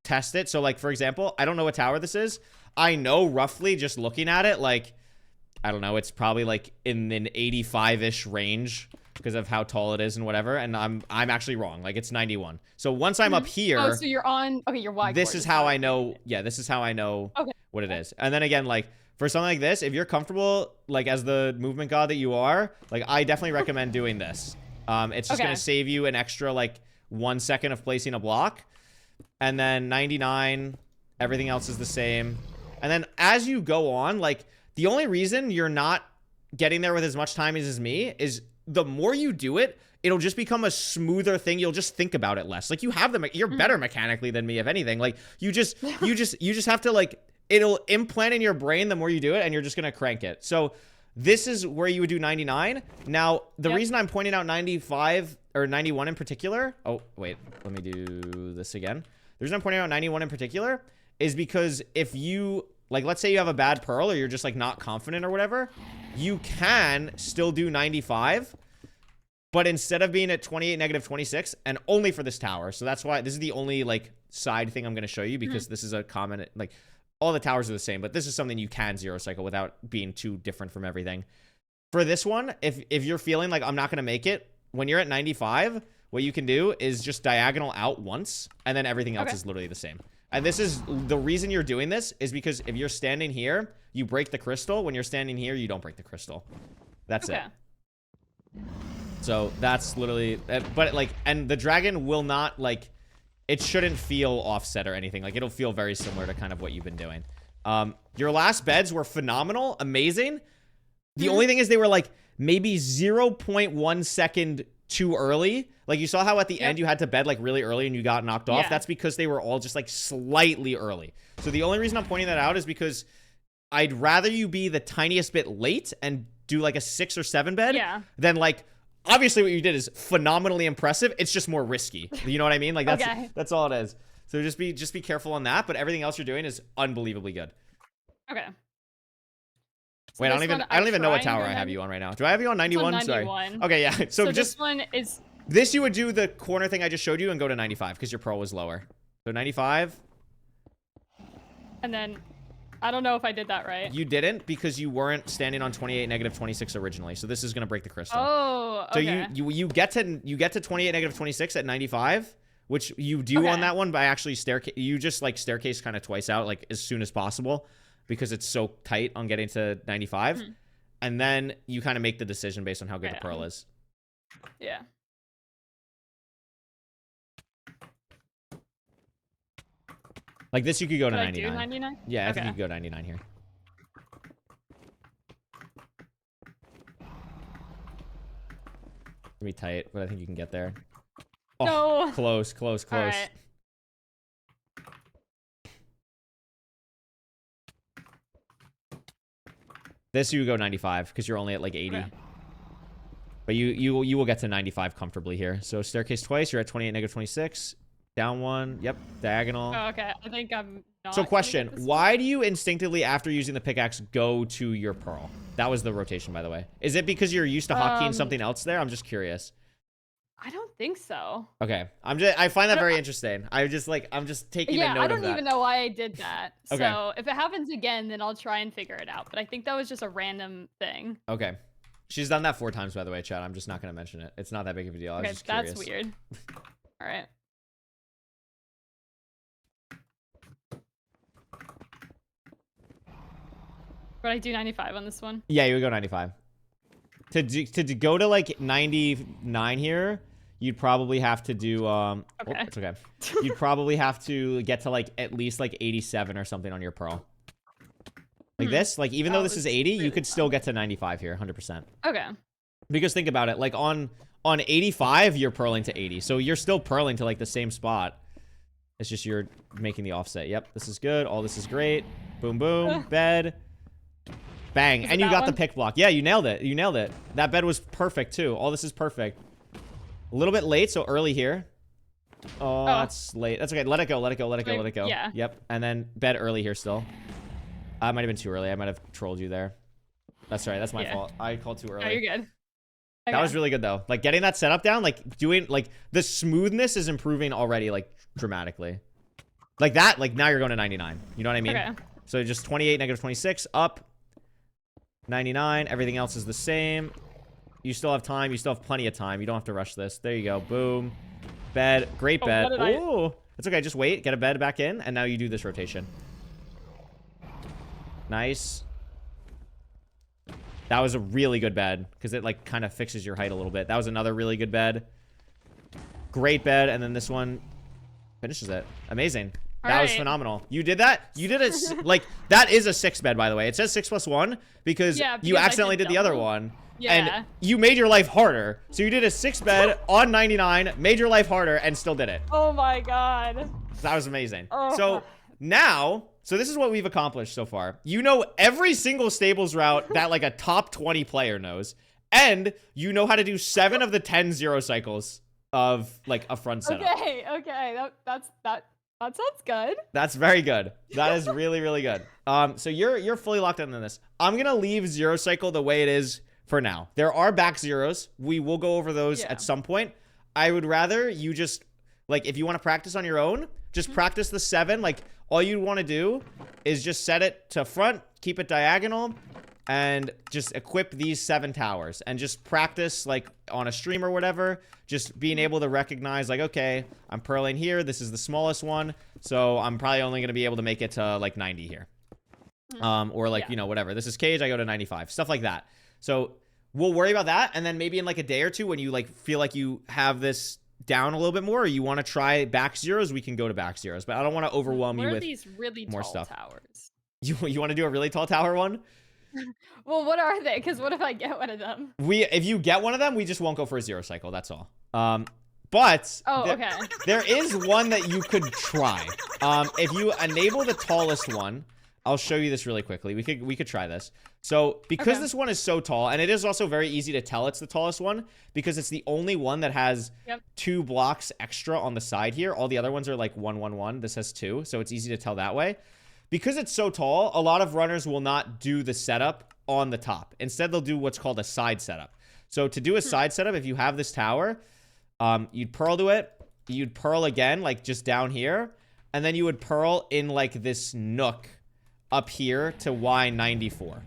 test it. So like, for example, I don't know what tower this is. I know roughly just looking at it, like, I don't know, it's probably like in an 85-ish range because of how tall it is and whatever. And I'm actually wrong. Like it's 91. So once I'm up here, Oh, so you're on. Okay, you're wide. this is how I know. Yeah, this is how I know what it is. And then again, like for something like this, if you're comfortable, like as the movement god that you are, like I definitely recommend doing this. It's just gonna save you an extra like 1 second of placing a block. And then 99, everything else is the same. And then as you go on, like the only reason you're not getting there with as much time as me is the more you do it, it'll just become a smoother thing. You'll just think about it less. Like you have you're better mechanically than me, if anything. Like you just have to like, it'll implant in your brain the more you do it, and you're just gonna crank it. So this is where you would do 99. Now, the reason I'm pointing out 95 or 91 in particular, oh wait, let me do this again. The reason I'm pointing out 91 in particular is because if you, like, let's say you have a bad pearl or you're just like not confident or whatever, you can still do 95, but instead of being at 28, -26, and only for this tower. So that's why this is the only like side thing I'm going to show you, because this is a common, like all the towers are the same, but this is something you can zero cycle without being too different from everything. For this one, if you're feeling like I'm not going to make it, when you're at 95, what you can do is just diagonal out once, and then everything else is literally the same. And this is the reason you're doing this is because if you're standing here, you break the crystal. When you're standing here, you don't break the crystal. That's it. So that's literally, but like, and the dragon will not like, it shouldn't feel offset or anything. Like it'll feel very similar to kind of what you've been doing. Your last beds were phenomenal, amazing. The only thing is they were like maybe 0.1 second too early. Like you saw how at the end you had to bed like really early and you got knocked off. That's because they were all just like slightly early. So the only reason I'm pointing that out is because I'd rather you be the tiniest bit late and do like a 6 or 7 bed than like, obviously what you did is phenomenally impressive. It's just more risky. You know what I mean? Like that's all it is. So just be careful on that, but everything else you're doing is unbelievably good. Okay. So wait, I don't even know what tower I have you on right now. Do I have you on 91? Sorry. Okay, yeah. So just this one is, this you would do the corner thing I just showed you and go to 95 because your pearl was lower. So 95. And then I don't know if I did that right. You didn't because you weren't standing on 28 -26 originally. So this is gonna break the crystal. Oh, okay. So you get to 28 -26 at 95, which you do on that one by actually staircase. You just like staircase kind of twice out like as soon as possible because it's so tight on getting to 95, and then you kind of make the decision based on how good the pearl is. Yeah. Like this, you could go to 99. 99? Yeah, I think you could go 99 here. Be tight, but I think you can get there. Oh, no. Close. Right. This you would go 95 because you're only at like 80. Okay. But you will get to 95 comfortably here. So staircase twice, you're at 28 -26. Down one. Yep. Diagonal. Oh, okay. I think I'm not. So question, why do you instinctively, after using the pickaxe, go to your pearl? That was the rotation, by the way. Is it because you're used to hotkeying something else there? I'm just curious. I don't think so. Okay. I find that very interesting. I'm just taking a note of that. I don't even know why I did that. Okay. So if it happens again, then I'll try and figure it out. But I think that was just a random thing. Okay. She's done that 4 times, by the way, Chad. I'm just not going to mention it. It's not that big of a deal. I was just curious. That's weird. All right. But I do 95 on this one. Yeah, you would go 95. To go to like 99 here, you'd probably have to do okay. Oh, it's okay. You'd probably have to get to like at least like 87 or something on your pearl. Like this, like even though this is 80, you could still get to 95 here, 100%. Okay. Because think about it, like on 85, you're pearling to 80, so you're still pearling to like the same spot. It's just you're making the offset. Yep, this is good. All this is great. Boom, boom, bed. Bang, and you got the pick block. Yeah, you nailed it. You nailed it. That bed was perfect, too. All this is perfect. A little bit late, so early here. Oh, that's late. That's okay. Let it go. Let it go. Let it go. Let it go. Yeah. Yep. And then bed early here still. I might have been too early. I might have trolled you there. That's right. That's my fault. I called too early. Oh, you're good. Okay. That was really good, though. Like, getting that setup down, like, doing, like, the smoothness is improving already, like, dramatically. Like that, like, now you're going to 99. You know what I mean? Okay. So just 28 -26, up. 99, everything else is the same. You still have time. You still have plenty of time. You don't have to rush this. There you go. Boom. Bed. Great bed. Oh, it's okay. Just wait. Get a bed back in, and now you do this rotation. Nice. That was a really good bed because it like kind of fixes your height a little bit. That was another really good bed. Great bed, and then this one finishes it. Amazing. That was phenomenal. You did that? You did it like that is a 6 bed, by the way. It says 6+1 because you accidentally did the other one. Yeah. And you made your life harder. So you did a 6 bed on 99, made your life harder, and still did it. Oh my god. That was amazing. So now, so this is what we've accomplished so far. You know every single stables route that like a top 20 player knows. And you know how to do 7 of the 10 0 cycles of like a front setup. Okay. That sounds good. That's very good. That is really, really good. So you're fully locked in on this. I'm gonna leave 0 cycle the way it is for now. There are back zeros. We will go over those at some point. I would rather you just like if you want to practice on your own, just practice the 7. Like all you want to do is just set it to front, keep it diagonal, and just equip these 7 towers and just practice like on a stream or whatever, just being able to recognize like, okay, I'm pearling here. This is the smallest one. So I'm probably only going to be able to make it to like 90 here. Or like, you know, whatever. This is cage. I go to 95, stuff like that. So we'll worry about that. And then maybe in like a day or two, when you like feel like you have this down a little bit more, or you want to try back zeros, we can go to back zeros, but I don't want to overwhelm you with these really more tall stuff. Towers? You want to do a really tall tower one? Well, what are they? Because what if I get one of them? If you get one of them, we just won't go for a 0 cycle. That's all. But there is one that you could try. If you enable the tallest one, I'll show you this really quickly. We could try this. So because this one is so tall, and it is also very easy to tell it's the tallest one because it's the only one that has 2 blocks extra on the side here. All the other ones are like 1, 1, 1. This has 2, so it's easy to tell that way. Because it's so tall, a lot of runners will not do the setup on the top. Instead, they'll do what's called a side setup. So to do a side setup, if you have this tower, you'd pearl to it. You'd pearl again, like just down here. And then you would pearl in like this nook up here to Y94.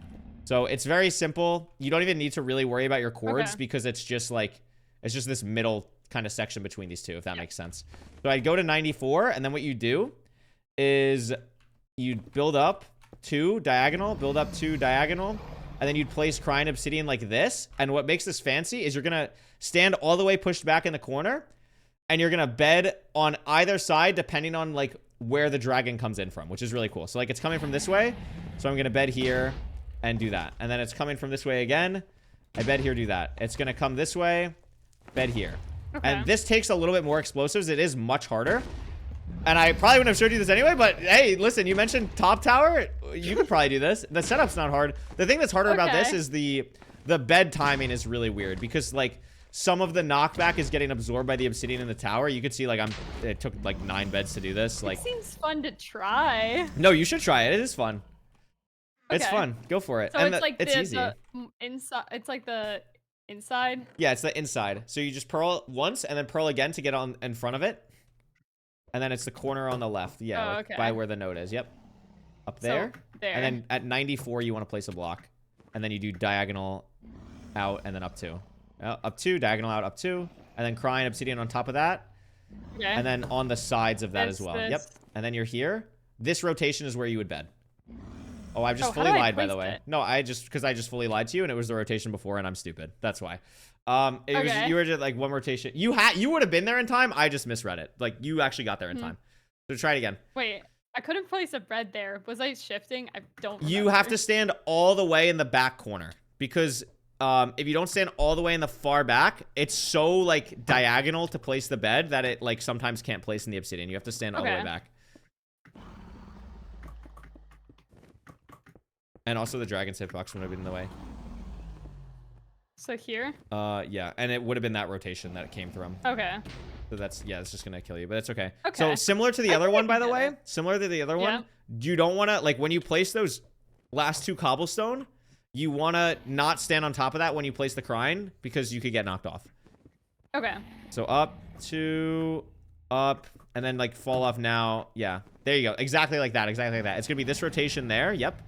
So it's very simple. You don't even need to really worry about your chords because it's just like, it's just this middle kind of section between these two, if that makes sense. So I'd go to 94, and then what you do is you'd build up 2 diagonal, build up 2 diagonal, and then you'd place Crying Obsidian like this. And what makes this fancy is you're going to stand all the way pushed back in the corner, and you're going to bed on either side depending on like where the dragon comes in from, which is really cool. So like it's coming from this way, so I'm going to bed here and do that. And then it's coming from this way again. I bed here, do that. It's going to come this way, bed here. And this takes a little bit more explosives. It is much harder. And I probably wouldn't have showed you this anyway, but hey, listen, you mentioned top tower. You could probably do this. The setup's not hard. The thing that's harder about this is the bed timing is really weird because like some of the knockback is getting absorbed by the obsidian in the tower. You could see like it took like 9 beds to do this. Like, it seems fun to try. No, you should try it. It is fun. It's fun. Go for it. So and it's like it's easy. The inside. It's like the inside. Yeah, it's the inside. So you just pearl once and then pearl again to get on in front of it. And then it's the corner on the left. Yeah, like by where the node is. Yep. Up there. So, there. And then at 94, you want to place a block. And then you do diagonal out and then up 2. Up 2, diagonal out, up 2. And then Crying Obsidian on top of that. Okay. And then on the sides of that as well. Yep. And then you're here. This rotation is where you would bed. Oh, I've just fully lied, by the way. No, because I just fully lied to you, and it was the rotation before, and I'm stupid. That's why. You were just like one rotation. You would have been there in time. I just misread it. Like you actually got there in time. So try it again. Wait, I couldn't place a bread there. Was I shifting? I don't remember. You have to stand all the way in the back corner because if you don't stand all the way in the far back, it's so like diagonal to place the bed that it like sometimes can't place in the obsidian. You have to stand all the way back. And also the dragon's hitbox would have been in the way. So here? Yeah, and it would have been that rotation that it came from. Okay. So that's, it's just gonna kill you, but it's okay. So similar to the other one, by the way, similar to the other one, you don't want to, like when you place those last 2 cobblestone, you want to not stand on top of that when you place the Crying because you could get knocked off. Okay. So up, 2, up, and then like fall off now. Yeah, there you go. Exactly like that. Exactly like that. It's gonna be this rotation there. Yep.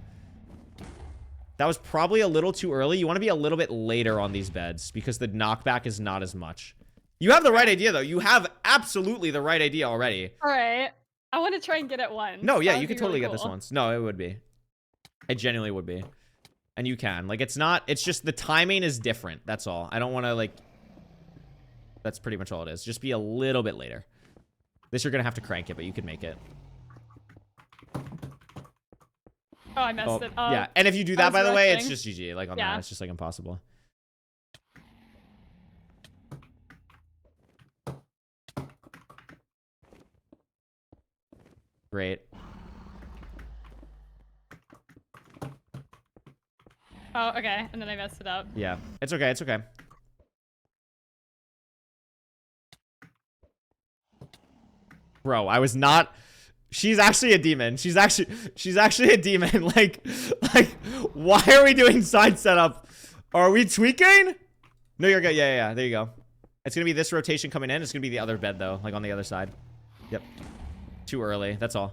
That was probably a little too early. You want to be a little bit later on these beds because the knockback is not as much. You have the right idea, though. You have absolutely the right idea already. All right. I want to try and get it once. No, yeah, That you would could be totally really get this cool. once. No, it would be. It genuinely would be. And you can. Like, it's not... It's just the timing is different. That's all. I don't want to, like... That's pretty much all it is. Just be a little bit later. This you're going to have to crank it, but you can make it. Oh, I messed it up. Yeah, and if you do that, by the way, it's just GG. Like, on Yeah. that, it's just, like, impossible. Great. Oh, okay. And then I messed it up. Yeah. It's okay, it's okay. Bro, I was not... She's actually a demon. She's actually a demon. Like, why are we doing side setup? Are we tweaking? No, you're good. Yeah. There you go. It's gonna be this rotation coming in. It's gonna be the other bed though, like on the other side. Yep. Too early. That's all.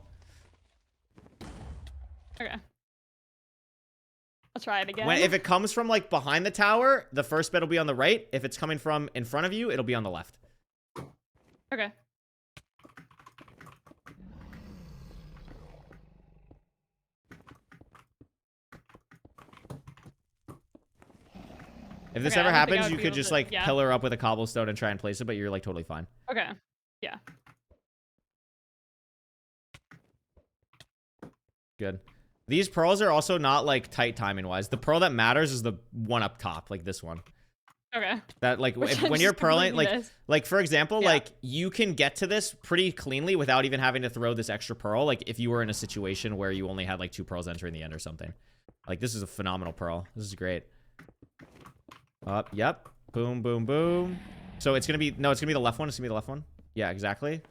Okay. I'll try it again. If it comes from like behind the tower, the first bed will be on the right. If it's coming from in front of you, it'll be on the left. Okay. If this Okay, ever I don't think I happens, would you be could able just to- like yeah. pillar up with a cobblestone and try and place it, but you're like totally fine. Okay. Yeah. Good. These pearls are also not like tight timing wise. The pearl that matters is the one up top, like this one. Okay. That like Which if, I'm when you're just completely pearling, missed. like for example, Yeah. like you can get to this pretty cleanly without even having to throw this extra pearl. Like if you were in a situation where you only had like 2 pearls entering the end or something. Like this is a phenomenal pearl. This is great. Up, yep. Boom, boom, boom. So it's gonna be it's gonna be the left one. It's gonna be the left one. Yeah, exactly.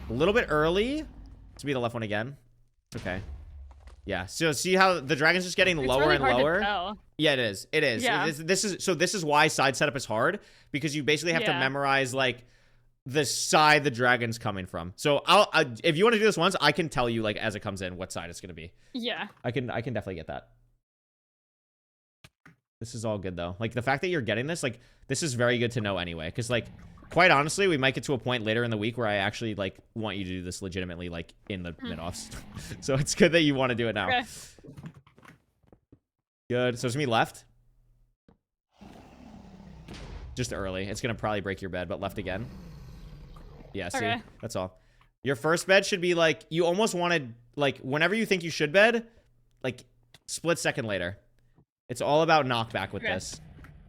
A little bit early. It's gonna be the left one again. Okay. Yeah. So see how the dragon's just getting It's lower really and hard to lower. tell. Yeah, it is. It is. Yeah. This is why side setup is hard because you basically have to Yeah. memorize like the side the dragon's coming from. So if you want to do this once, I can tell you like as it comes in what side it's gonna be. Yeah. I can definitely get that. This is all good though. Like the fact that you're getting this, like this is very good to know anyway. Because like quite honestly, we might get to a point later in the week where I actually like want you to do this legitimately like in the Midoffs. So it's good that you want to do it now. Okay. Good. So it's me left. Just early. It's gonna probably break your bed, but left again. Yeah, see? Okay. That's all. Your first bed should be like you almost wanted like whenever you think you should bed, like split second later. It's all about knockback with Okay. this.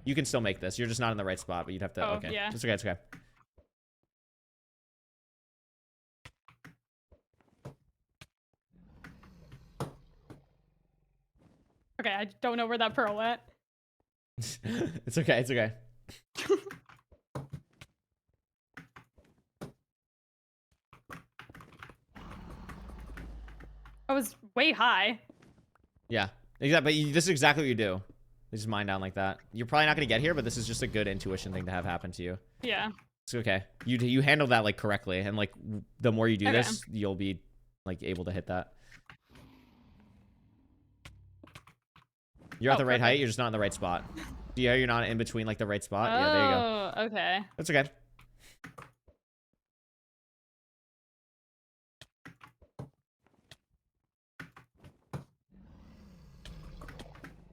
You can still make this. You're just not in the right spot, but you'd have to Oh, okay. yeah. It's okay, it's okay. Okay, I don't know where that pearl went. It's okay, it's okay. I was way high. Yeah. Exactly. But this is exactly what you do. You just mine down like that. You're probably not gonna get here, but this is just a good intuition thing to have happen to you. Yeah. It's okay. You handle that like correctly, and like the more you do Okay. this, you'll be like able to hit that. You're at the right height. You're just not in the right spot. Yeah, you're not in between like the right spot. Yeah, there you go. Oh, okay. That's okay.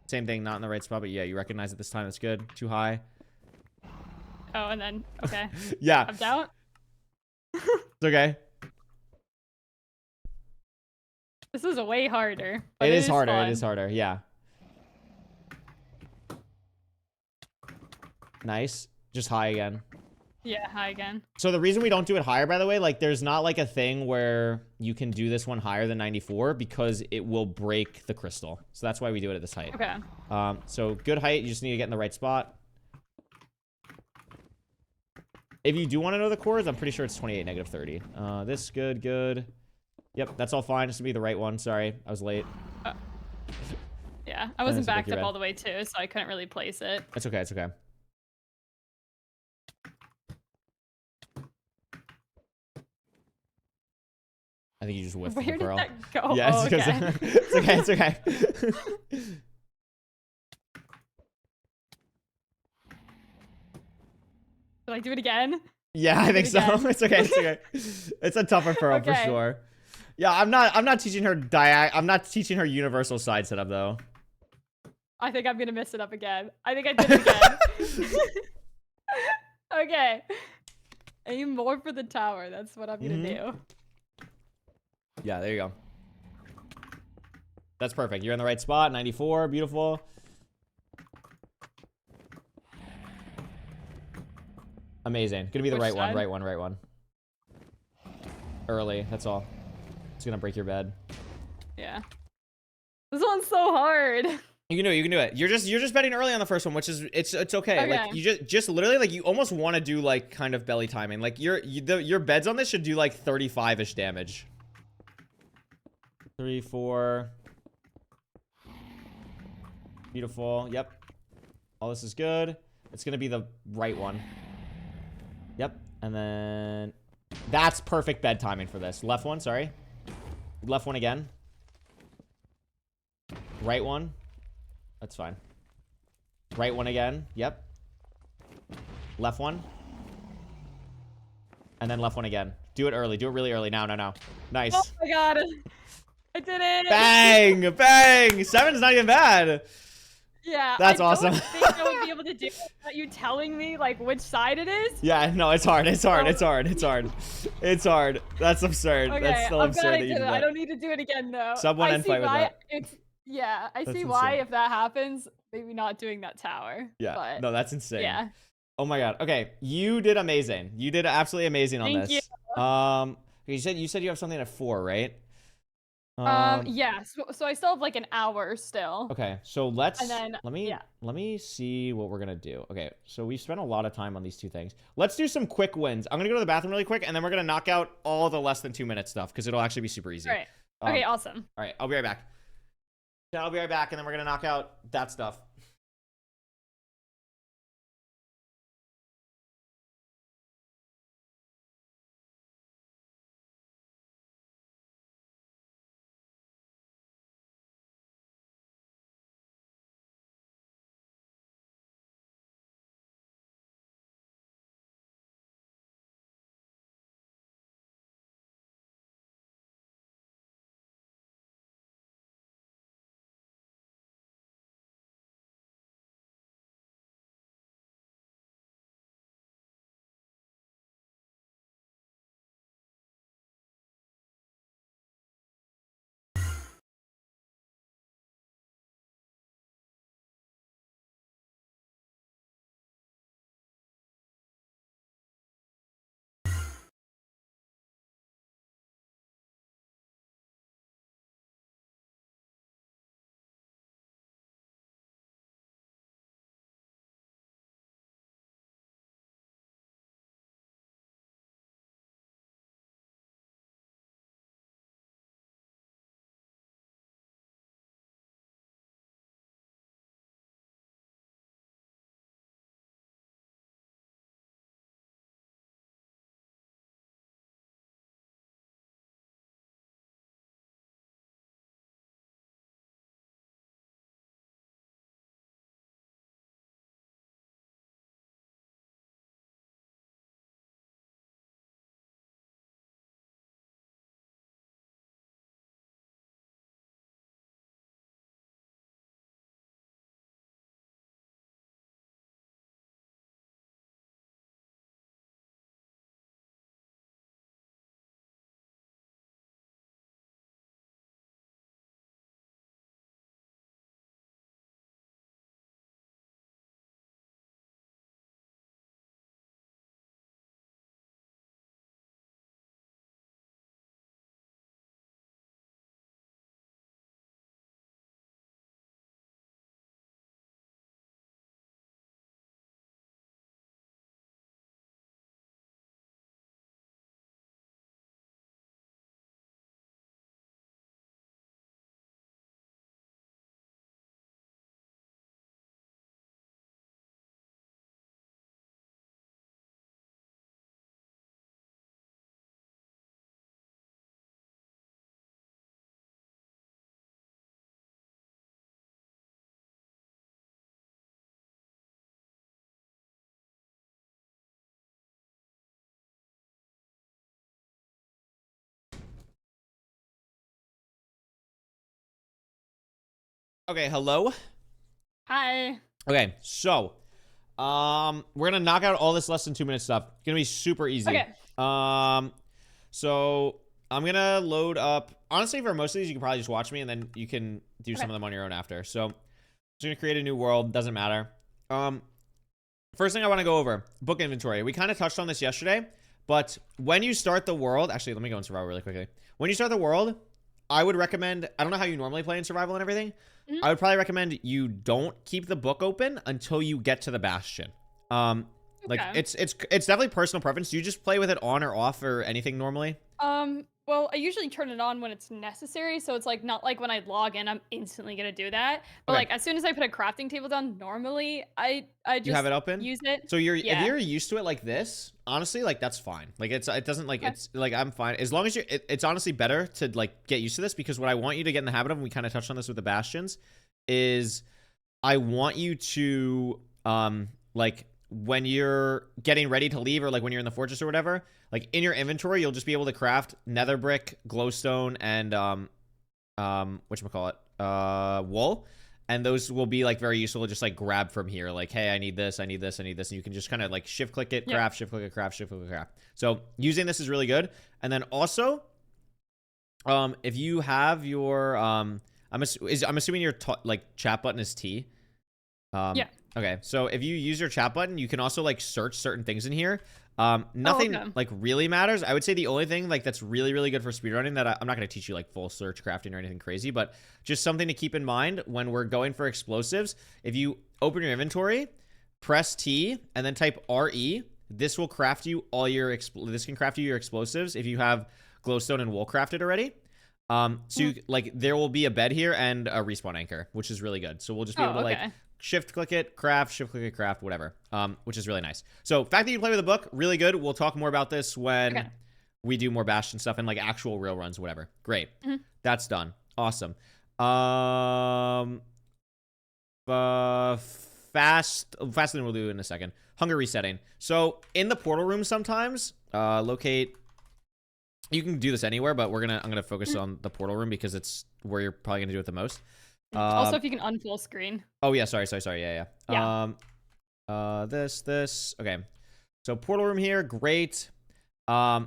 Same thing, not in the right spot, but yeah, you recognize it this time. It's good. Too high. Oh, and then okay. Yeah, I'm down. it's okay. This is way harder. But It is harder. fun. It is harder. Yeah. Nice. Just high again. Yeah, high again. So the reason we don't do it higher, by the way, like there's not like a thing where you can do this one higher than 94 because it will break the crystal. So that's why we do it at this height. Okay. So good height. You just need to get in the right spot. If you do want to know the cores, I'm pretty sure it's 28, negative 30. This good, good. Yep, that's all fine. This would be the right one. Sorry, I was late. Yeah, I wasn't this will break backed your up bed. all the way too, so I couldn't really place it. It's okay. It's okay. I think you just whiffed Where the did pearl. that go? Yeah, Oh, it's, okay. it's okay. It's okay. Did I do it again? Yeah, I think so. again. It's okay. It's okay. It's a tougher pearl for Okay. sure. Yeah, I'm not teaching her I'm not teaching her universal side setup though. I think I'm gonna mess it up again. I think I did it again. Okay. Aim more for the tower. That's what I'm gonna do. Yeah, there you go. That's perfect. You're in the right spot. 94. Beautiful. Amazing. Gonna be the Which right side? one. Right one. Right one. Early. That's all. It's gonna break your bed. Yeah. This one's so hard. You can do it. You can do it. You're just betting early on the first one, which is it's okay. Like Okay. you just literally like you almost want to do like kind of belly timing. Like your beds on this should do like 35ish damage. 3, 4. Beautiful. Yep. All this is good. It's gonna be the right one. Yep. And then that's perfect bed timing for this. Left one. Sorry. Left one again. Right one. That's fine. Right one again. Yep. Left one. And then left one again. Do it early. Do it really early. Now. Nice. Oh my god. I did it. Bang! Bang! 7's not even bad. Yeah. That's I awesome. don't think I would be able to do it without you telling me like which side it is. Yeah, no, it's hard. It's hard. It's hard. It's hard. It's hard. That's absurd. Okay, That's still I'm absurd glad I that you did did it. I that. don't need to do it again though. Sub one I and see fight with why that. it's yeah, I That's see why insane. if that happens, maybe not doing that tower. Yeah. But No, that's insane. yeah. Oh my god. Okay, you did amazing. You did absolutely amazing on Thank this. You said you have something at 4, right? Yeah. So I still have like an hour still. Okay, so let's And then, yeah. let me see what we're gonna do. Okay, so we spent a lot of time on these two things. Let's do some quick wins. I'm gonna go to the bathroom really quick, and then we're gonna knock out all the less than 2-minute stuff because it'll actually be super easy. All right. Okay. Awesome. All right, I'll be right back. I'll be right back, and then we're gonna knock out that stuff. Okay, hello. Hi. Okay, so we're gonna knock out all this less than 2 minute stuff. It's gonna be super easy. Okay. So I'm gonna load up. Honestly, for most of these, you can probably just watch me, and then you can do some of them on your own after. So I'm just gonna create a new world. Doesn't matter. First thing I want to go over, book inventory. We kind of touched on this yesterday, but when you start the world, actually, let me go in survival really quickly. When you start the world, I would recommend, I don't know how you normally play in survival and everything. I would probably recommend you don't keep the book open until you get to the Bastion. Like it's definitely personal preference. Do you just play with it on or off or anything normally? Well, I usually turn it on when it's necessary, so it's like not like when I log in, I'm instantly gonna do that. But Okay. like as soon as I put a crafting table down, normally I just You have it open? use it. So if you're used to it like this, honestly, like that's fine. Like it doesn't like it's like I'm fine as long as it's honestly better to like get used to this, because what I want you to get in the habit of, and we kind of touched on this with the Bastions, is I want you to like when you're getting ready to leave, or like when you're in the fortress or whatever, like in your inventory, you'll just be able to craft nether brick, glowstone, and whatchamacallit, wool. And those will be like very useful to just like grab from here. Like, hey, I need this, I need this, I need this. And you can just kind of like shift click it, craft, shift click it, craft, shift click it, craft. So using this is really good. And then also, if you have your, I'm assuming your like chat button is T. Yeah. Okay, so if you use your chat button, you can also like search certain things in here. Nothing like really matters. I would say the only thing like that's really, really good for speedrunning that I'm not going to teach you like full search crafting or anything crazy, but just something to keep in mind when we're going for explosives. If you open your inventory, press T, and then type RE, this will craft you all your this can craft you your explosives if you have glowstone and wool crafted already. So you, like there will be a bed here and a respawn anchor, which is really good. So we'll just be able to like shift click it, craft, shift click it, craft, whatever. Which is really nice. So fact that you play with a book, really good. We'll talk more about this when we do more Bastion stuff and like actual real runs, whatever. Great. That's done. Awesome. Fasting we'll do in a second. Hunger resetting. So in the portal room sometimes, locate. You can do this anywhere, but I'm gonna focus on the portal room because it's where you're probably gonna do it the most. Also, if you can unfull screen. Oh yeah, sorry. Yeah. This. Okay. So portal room here, great. A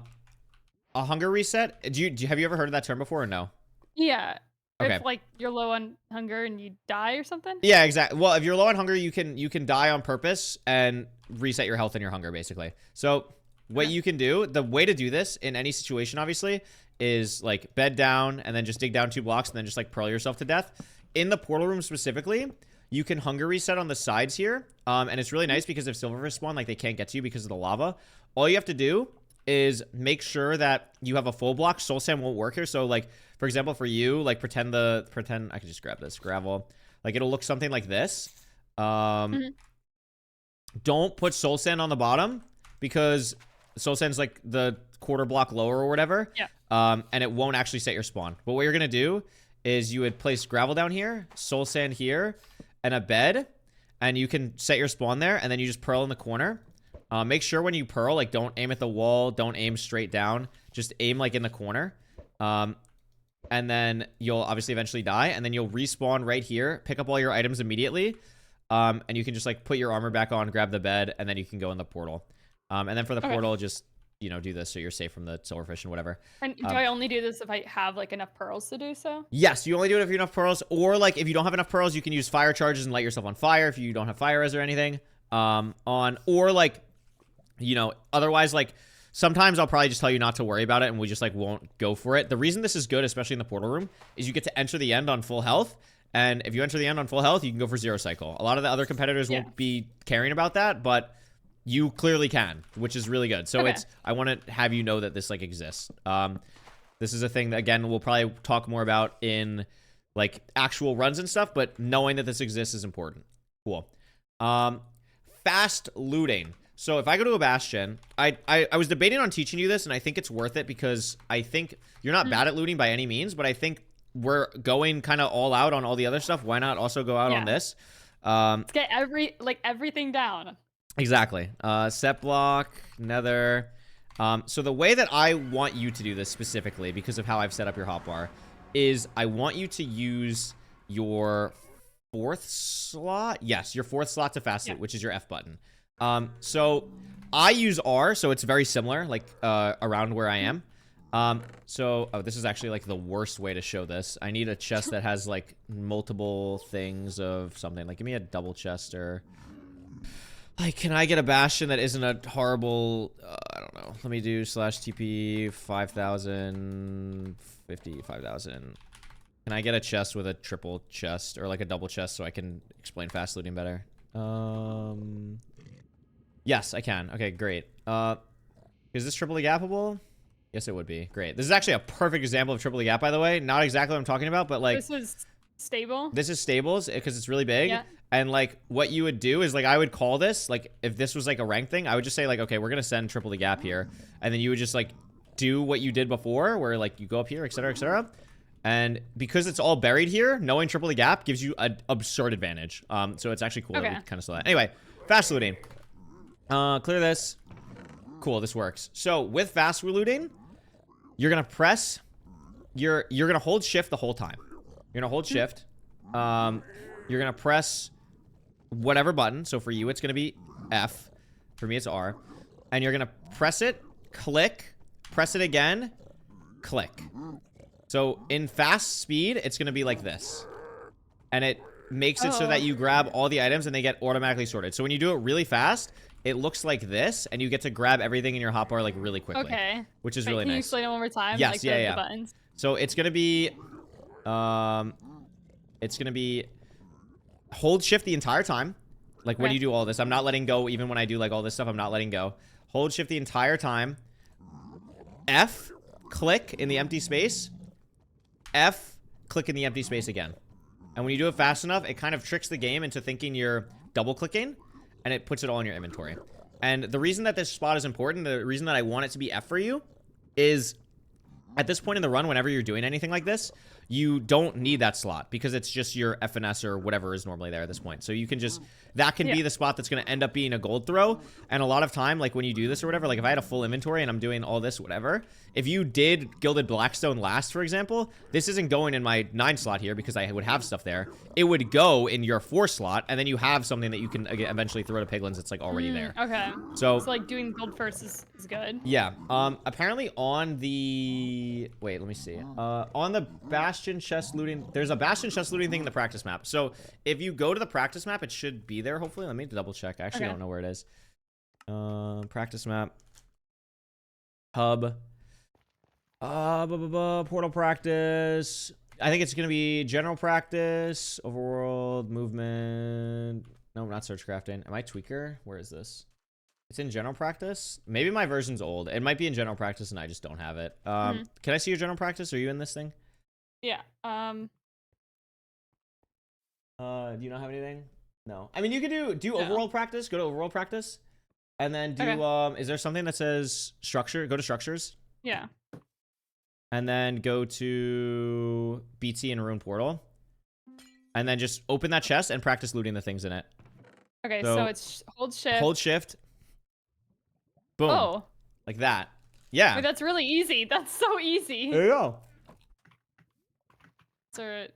hunger reset. Have you ever heard of that term before or no? Yeah. Okay. If like you're low on hunger and you die or something. Yeah, exactly. Well, if you're low on hunger, you can die on purpose and reset your health and your hunger basically. So what you can do, the way to do this in any situation, obviously, is like bed down and then just dig down 2 blocks and then just like pearl yourself to death. In the portal room specifically, you can hunger reset on the sides here. And it's really nice because if silverfish spawn, like they can't get to you because of the lava. All you have to do is make sure that you have a full block. Soul sand won't work here. So like, for example, for you, like pretend I can just grab this gravel. Like it'll look something like this. Don't put soul sand on the bottom because soul sand's like the quarter block lower or whatever. Yeah. And it won't actually set your spawn. But what you're going to do is you would place gravel down here, soul sand here, and a bed. And you can set your spawn there. And then you just pearl in the corner. Make sure when you pearl, like don't aim at the wall. Don't aim straight down. Just aim like in the corner. And then you'll obviously eventually die. And then you'll respawn right here. Pick up all your items immediately. And you can just like put your armor back on, grab the bed, and then you can go in the portal. And then for the portal, just, do this so you're safe from the silverfish and whatever. And do I only do this if I have like enough pearls to do so? Yes, you only do it if you have enough pearls. Or like if you don't have enough pearls, you can use fire charges and light yourself on fire if you don't have fire res or anything. Or like, otherwise like sometimes I'll probably just tell you not to worry about it and we just like won't go for it. The reason this is good, especially in the portal room, is you get to enter the end on full health. And if you enter the end on full health, you can go for 0 cycle. A lot of the other competitors won't be caring about that, but you clearly can, which is really good. So I want to have you know that this like exists. This is a thing that, again, we'll probably talk more about in like actual runs and stuff, but knowing that this exists is important. Cool. Fast looting. So if I go to a Bastion, I was debating on teaching you this, and I think it's worth it because I think you're not bad at looting by any means, but I think we're going kind of all out on all the other stuff. Why not also go out on this? Let's get everything down. Exactly. Set block, nether. So the way that I want you to do this specifically, because of how I've set up your hotbar, is I want you to use your 4th slot. Yes, your 4th slot to fast loot, Yeah. which is your F button. So I use R, so it's very similar, like around where I am. So this is actually like the worst way to show this. I need a chest that has like multiple things of something. Like give me a double chest, or like, can I get a Bastion that isn't a horrible, I don't know. Let me do /TP 5,000, 5,000. Can I get a chest with a triple chest or like a double chest so I can explain fast looting better? Yes, I can. Okay, great. Is this triply gappable? Yes, it would be. Great. This is actually a perfect example of triply gap, by the way. Not exactly what I'm talking about, but like... This is stable? This is stables because it's really big. Yeah. And like what you would do is like I would call this, like if this was like a rank thing, I would just say like, okay, we're going to send triply gap here. And then you would just like do what you did before where like you go up here, etc., etc. And because it's all buried here, knowing triply gap gives you an absurd advantage. So it's actually cool that we kind of saw that. Anyway, fast looting. Clear this. Cool, this works. So with fast looting, you're gonna press. You're gonna hold shift the whole time. You're gonna hold shift. You're gonna press whatever button. So for you, it's gonna be F. For me, it's R. And you're gonna press it, click, press it again, click. So in fast speed, it's going to be like this. And it makes it so that you grab all the items and they get automatically sorted. So when you do it really fast, it looks like this, and you get to grab everything in your hotbar like really quickly. Okay. Which is Wait, really can you nice. explain it one more time? Yes, like yeah. The buttons. So it's going to be, hold shift the entire time. Like when you do all this, I'm not letting go. Even when I do like all this stuff, I'm not letting go. Hold shift the entire time. F, click in the empty space. F, click in the empty space again. And when you do it fast enough, it kind of tricks the game into thinking you're double clicking, and it puts it all in your inventory. And the reason that this spot is important, the reason that I want it to be F for you, is at this point in the run, whenever you're doing anything like this, you don't need that slot because it's just your FNS or whatever is normally there at this point. So you can just, that can be the spot that's going to end up being a gold throw. And a lot of time, like when you do this or whatever, like if I had a full inventory and I'm doing all this, whatever, if you did Gilded Blackstone last, for example, this isn't going in my 9 slot here because I would have stuff there. It would go in your 4 slot, and then you have something that you can eventually throw to Piglins that's like already there. Okay. So like doing gold first is good. Yeah. Apparently on the... Wait, let me see. On the Bastion chest looting... There's a Bastion chest looting thing in the practice map. So if you go to the practice map, it should be there, hopefully. Let me double check. I actually don't know where it is. Practice map. Hub. Portal practice. I think it's going to be general practice, overworld, movement. No, not search crafting. Am I tweaker? Where is this? It's in general practice. Maybe my version's old. It might be in general practice and I just don't have it. Can I see your general practice? Are you in this thing? Yeah. Do you not have anything? No. I mean, you could do overworld practice. Go to overworld practice. And then do, is there something that says structure? Go to structures. Yeah. And then go to BT and Rune Portal. And then just open that chest and practice looting the things in it. Okay, so it's hold shift. Hold shift. Boom. Oh. Like that. Yeah. Wait, that's really easy. That's so easy. There you go. So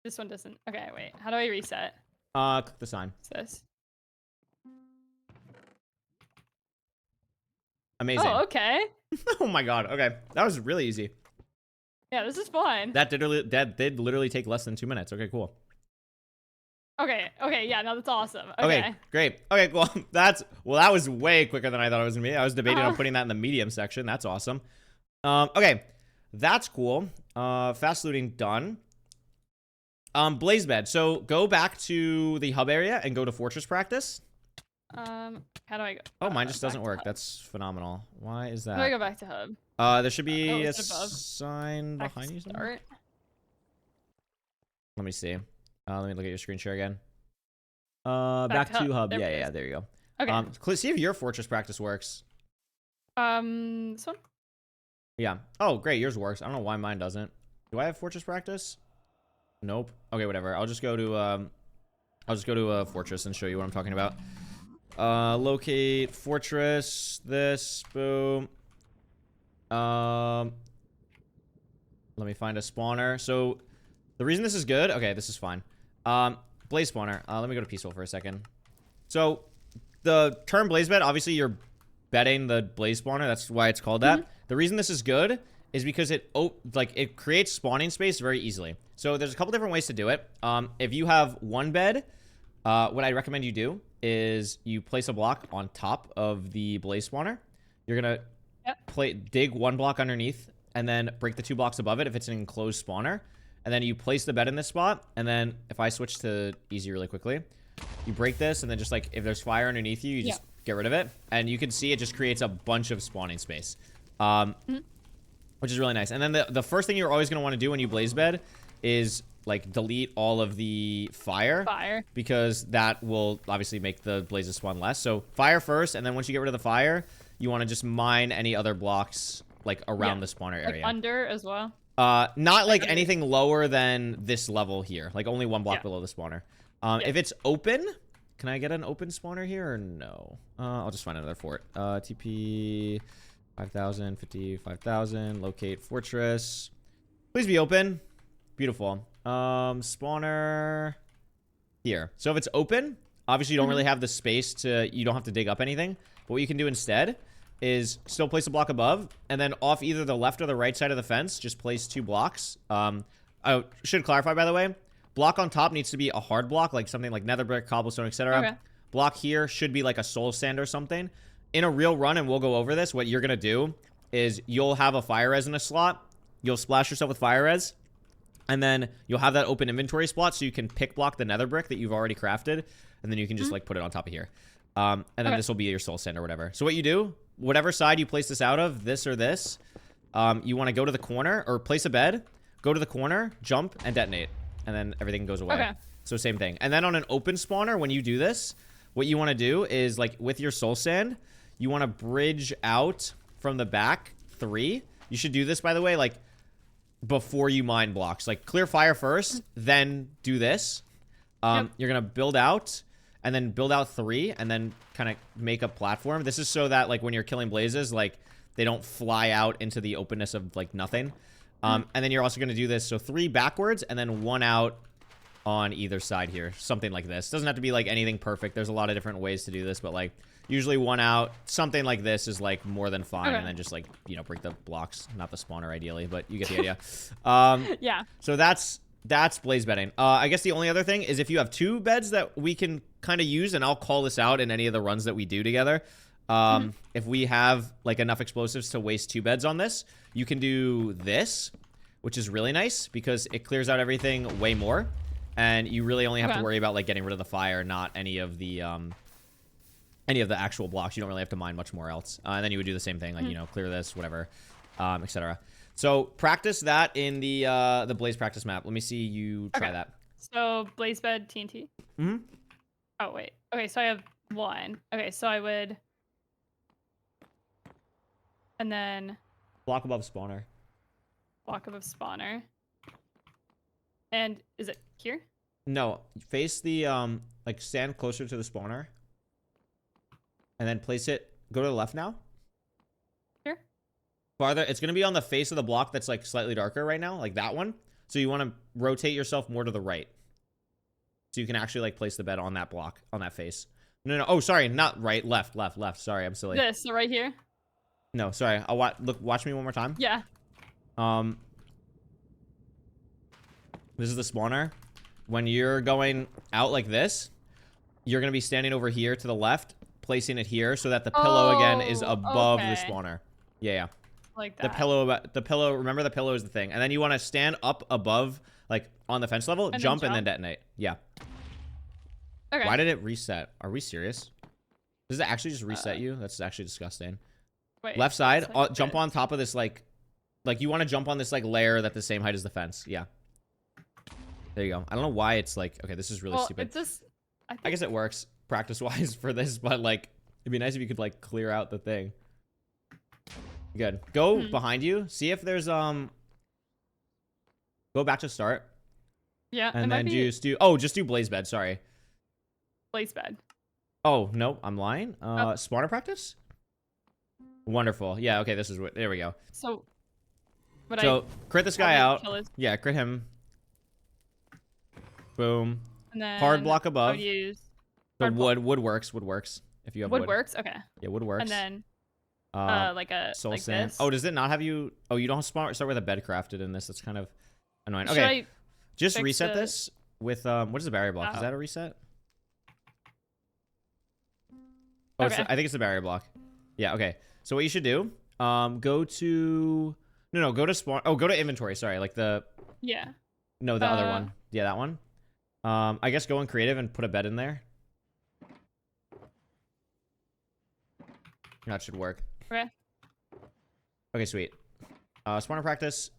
this one doesn't. Okay, wait. How do I reset? Click the sign. What's this? Amazing. Oh, okay. Oh my god. Okay. That was really easy. Yeah, this is fun. That did literally take less than 2 minutes. Okay, cool. Okay, yeah, no, that's awesome. Okay, great. Okay, cool. That was way quicker than I thought it was gonna be. I was debating on putting that in the medium section. That's awesome. Okay, that's cool. Fast looting done. Blaze bed. So go back to the hub area and go to fortress practice. How do I go? Oh, mine just doesn't work. That's phenomenal. Why is that? How do I go back to hub? There should be a sign Back behind you. Start. Let me see. Let me look at your screen share again. Back to hub. Yeah, there you go. Okay. See if your fortress practice works. This one? Yeah. Oh, great. Yours works. I don't know why mine doesn't. Do I have fortress practice? Nope. Okay, whatever. I'll just go to fortress and show you what I'm talking about. Locate fortress. This. Boom. Let me find a spawner. So the reason this is good. Okay, this is fine. Blaze spawner. Let me go to peaceful for a second. So the term blaze bed, obviously you're betting the blaze spawner. That's why it's called that. The reason this is good is because it creates spawning space very easily. So there's a couple different ways to do it. If you have one bed, what I recommend you do is you place a block on top of the blaze spawner. You're gonna dig one block underneath and then break the 2 blocks above it if it's an enclosed spawner. And then you place the bed in this spot. And then if I switch to easy really quickly, you break this, and then just like if there's fire underneath you, you just get rid of it. And you can see it just creates a bunch of spawning space, which is really nice. And then the first thing you're always going to want to do when you blaze bed is like delete all of the fire, because that will obviously make the blazes spawn less. So fire first, and then once you get rid of the fire, you want to just mine any other blocks like around the spawner area. Like under as well. Not like anything lower than this level here. Like only 1 block below the spawner. If it's open, can I get an open spawner here or no? I'll just find another fort. TP 5,000, 50, 5,000. Locate fortress. Please be open. Beautiful. Spawner here. So if it's open, obviously you don't really have the space you don't have to dig up anything. But what you can do instead is still place a block above, and then off either the left or the right side of the fence, just place 2 blocks. I should clarify, by the way, block on top needs to be a hard block, like something like nether brick, cobblestone, etc. Okay. Block here should be like a soul sand or something. In a real run, and we'll go over this, what you're gonna do is you'll have a fire res in a slot. You'll splash yourself with fire res, and then you'll have that open inventory spot so you can pick block the nether brick that you've already crafted, and then you can just like put it on top of here. And then this will be your soul sand or whatever. So what you do, whatever side you place this out of, this or this, you want to go to the corner or place a bed, go to the corner, jump, and detonate. And then everything goes away. Okay. So same thing. And then on an open spawner, when you do this, what you want to do is like with your soul sand, you want to bridge out from the back 3. You should do this, by the way, like before you mine blocks. Like clear fire first, then do this. You're going to build out, and then build out 3, and then kind of make a platform. This is so that like when you're killing blazes, like they don't fly out into the openness of like nothing. And then you're also going to do this. So 3 backwards, and then 1 out on either side here. Something like this. Doesn't have to be like anything perfect. There's a lot of different ways to do this, but like usually 1 out. Something like this is like more than fine. And then just like, you know, break the blocks. Not the spawner ideally, but you get the idea. Yeah. So that's blaze bedding. I guess the only other thing is if you have 2 beds that we can kind of use, and I'll call this out in any of the runs that we do together. If we have like enough explosives to waste 2 beds on this, you can do this, which is really nice because it clears out everything way more, and you really only have to worry about like getting rid of the fire, not any of the actual blocks. You don't really have to mine much more else. And then you would do the same thing, like you know, clear this, whatever, etc. So practice that in the blaze practice map. Let me see you try that. So blaze bed TNT. Oh wait. Okay, so I have 1. Okay, so I would, and then block above spawner. Block above spawner. And is it here? No, face the like stand closer to the spawner, and then place it. Go to the left now. Here. Farther. It's gonna be on the face of the block that's like slightly darker right now, like that one. So you want to rotate yourself more to the right, so you can actually like place the bed on that block, on that face. No. Oh, sorry, not right. Left. Sorry, I'm silly. This, so right here. No, sorry. I'll watch me one more time. Yeah. This is the spawner. When you're going out like this, you're going to be standing over here to the left, placing it here so that the pillow again is above the spawner. Yeah. Like that. The pillow, remember the pillow is the thing. And then you want to stand up above, like on the fence level, and jump and then detonate. Yeah. Okay. Why did it reset? Are we serious? Does it actually just reset you? That's actually disgusting. Wait, left side, jump on top of this, like you want to jump on this like layer that's the same height as the fence. Yeah. There you go. I don't know why it's like, okay, this is really stupid. It just, I guess it works practice-wise for this, but like, it'd be nice if you could like clear out the thing. Good. Go behind you. See if there's, go back to start. Yeah. And then just do blaze bed. Sorry. Blaze bed. Oh, no, I'm lying. Spawner practice? Wonderful. Yeah, okay, this is what, there we go. So crit this guy out. Yeah, crit him. Boom. And then hard block I above. would use The hard block. wood works if you have Wood wood. works. Okay. Yeah, wood works. And then like a soul like sand. this. Oh, does it not have you? Oh, you don't start with a bed crafted in this. That's kind of annoying. Should Okay, I just fix reset the- this with what is the barrier block? Is Oh. that a reset? Oh, Okay. I think it's the barrier block. Yeah. Okay. So what you should do? Go to go to spawn. Oh, go to inventory. Sorry, like the Yeah. no, the other one. Yeah, that one. I guess go in creative and put a bed in there. That should work. Okay. Okay, sweet. Spawner practice.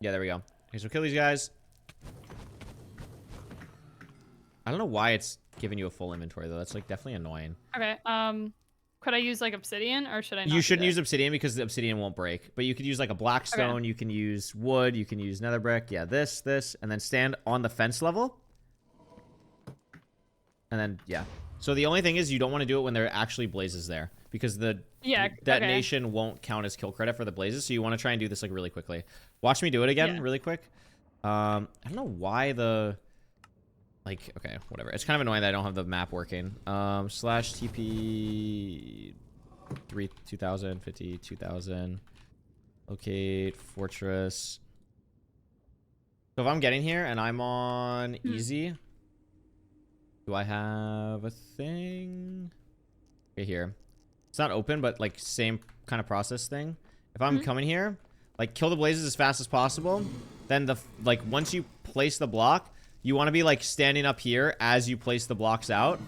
Yeah, there we go. Okay, so kill these guys. I don't know why it's giving you a full inventory though. That's like definitely annoying. Okay. Could I use like obsidian or should I not? You do shouldn't that? use obsidian because the obsidian won't break. But you could use like a black stone. You can use wood. You can use nether brick. Yeah, this, and then stand on the fence level. And then yeah. So the only thing is you don't want to do it when there are actually blazes there because the detonation won't count as kill credit for the blazes. So you want to try and do this like really quickly. Watch me do it again really quick. I don't know why the okay, whatever. It's kind of annoying that I don't have the map working. Slash TP 2000 50 2000 locate fortress. So if I'm getting here and I'm on easy, do I have a thing? Okay, here. It's not open, but like same kind of process thing. If I'm coming here, like kill the blazes as fast as possible. Then once you place the block, you want to be like standing up here as you place the blocks out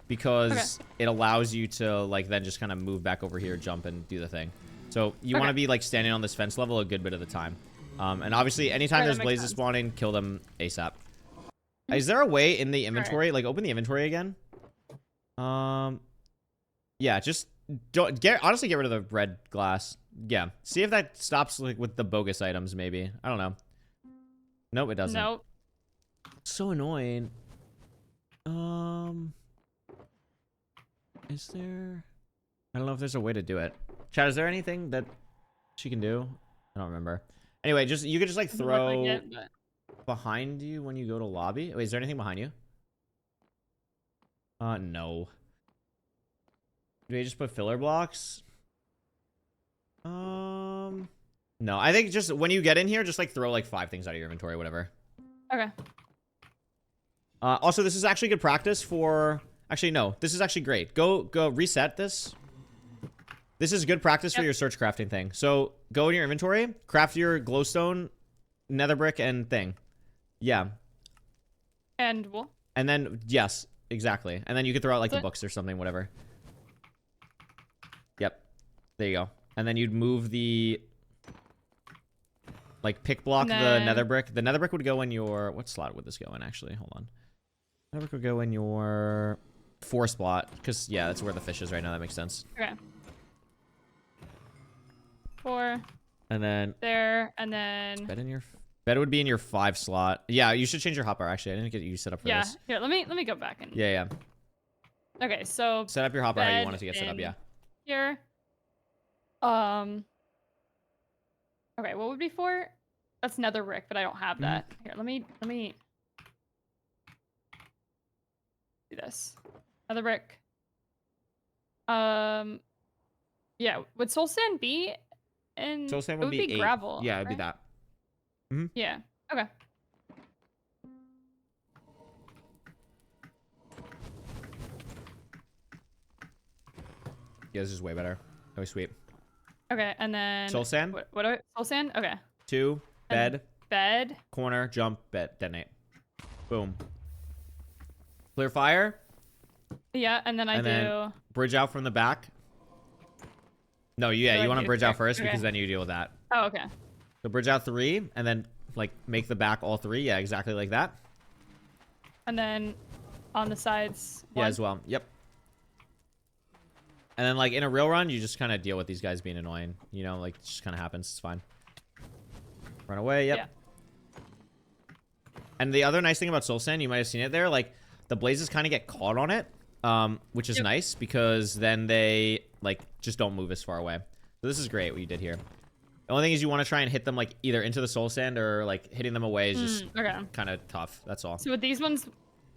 because it allows you to like then just kind of move back over here, jump and do the thing. So you want to be like standing on this fence level a good bit of the time. And obviously anytime there's blazes spawning, kill them ASAP. Is there a way in the inventory, like open the inventory again? Yeah, just honestly get rid of the red glass. Yeah, see if that stops like with the bogus items maybe. I don't know. Nope, it doesn't. Nope. So annoying. Is there? I don't know if there's a way to do it. Chat, is there anything that she can do? I don't remember. Anyway, you could just like throw behind you when you go to lobby. Wait, is there anything behind you? No. Do we just put filler blocks? No. I think just when you get in here, just like throw like 5 things out of your inventory, whatever. Okay. Also, this is actually good practice for... Actually, no. This is actually great. Go reset this. This is good practice for your search crafting thing. So, go in your inventory, craft your glowstone, nether brick, and thing. Yeah. And wool. And then, yes, exactly. And then you can throw out, like, the books or something, whatever. Yep. There you go. And then you'd move the... Like, pick block the nether brick. The nether brick would go in your... What slot would this go in, actually? Hold on. Nether brick would go in your 4 spot. Because, yeah, that's where the fish is right now. That makes sense. Okay. 4. And then... There, and then... Bed in your... Bed would be in your 5 slot. Yeah, you should change your hotbar, actually. I didn't get you set up for this. Yeah, here, let me go back and... Yeah. Okay, so... Set up your hotbar how you want it to get set up, yeah. Here. Okay, what would be 4? That's nether brick, but I don't have that. Here, let me do this. Nether brick. Yeah, would soul sand be in... Soul sand it would be 8. gravel. Yeah, it'd be that. Yeah, okay. Yeah, this is way better. Oh, sweet. Okay, and then... Soul sand? What soul sand? Okay. 2, bed, Bed. corner, jump, bed, detonate. Boom. Clear fire. Yeah, and then I do... Bridge out from the back. No, yeah, you want to bridge out first because then you deal with that. Oh, okay. So bridge out 3, and then, like, make the back all 3. Yeah, exactly like that. And then on the sides... Yeah, as well. Yep. And then, like, in a real run, you just kind of deal with these guys being annoying. You know, like, it just kind of happens. It's fine. Run away. Yep. Yeah. And the other nice thing about Soul Sand, you might have seen it there, like, the blazes kind of get caught on it, which is nice because then they, like, just don't move as far away. So this is great what you did here. The only thing is you want to try and hit them, like, either into the Soul Sand or, like, hitting them away is just kind of tough. That's all. So with these ones,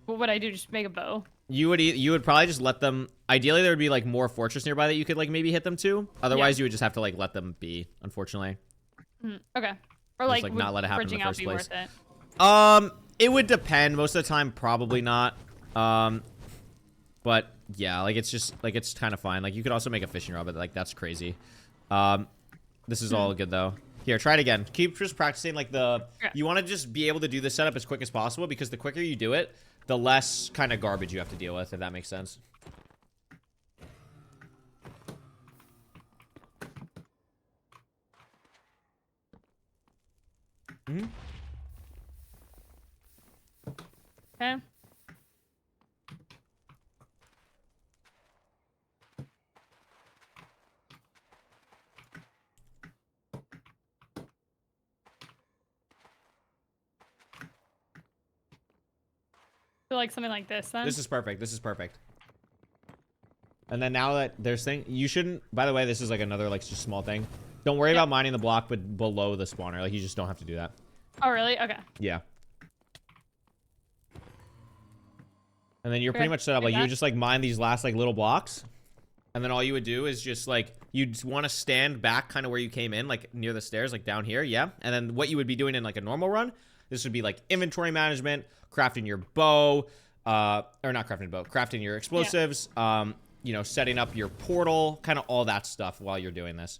What would I do? Just make a bow? You would probably just let them. Ideally, there would be like more fortress nearby that you could like maybe hit them to. Otherwise, you would just have to like let them be. Unfortunately. Okay. Or Just, like not let it happen in bridging the out first be place. worth it? It would depend. Most of the time, probably not. But yeah, like it's just like it's kind of fine. Like you could also make a fishing rod, but like that's crazy. This is all good though. Here, try it again. Keep just practicing like the. Okay. You want to just be able to do this setup as quick as possible because the quicker you do it, the less kind of garbage you have to deal with. If that makes sense. Okay. Feel like something like this then. This is perfect. This is perfect. And then now that there's you shouldn't. By the way, this is like another like just small thing. Don't worry about mining the block, but below the spawner, like you just don't have to do that. Oh really? Okay. Yeah. And then you're pretty much set up. Like you would just like mine these last like little blocks, and then all you would do is just like you'd want to stand back kind of where you came in, like near the stairs, like down here. Yeah. And then what you would be doing in like a normal run, this would be like inventory management, crafting your bow, or not crafting a bow, crafting your explosives, you know, setting up your portal, kind of all that stuff while you're doing this.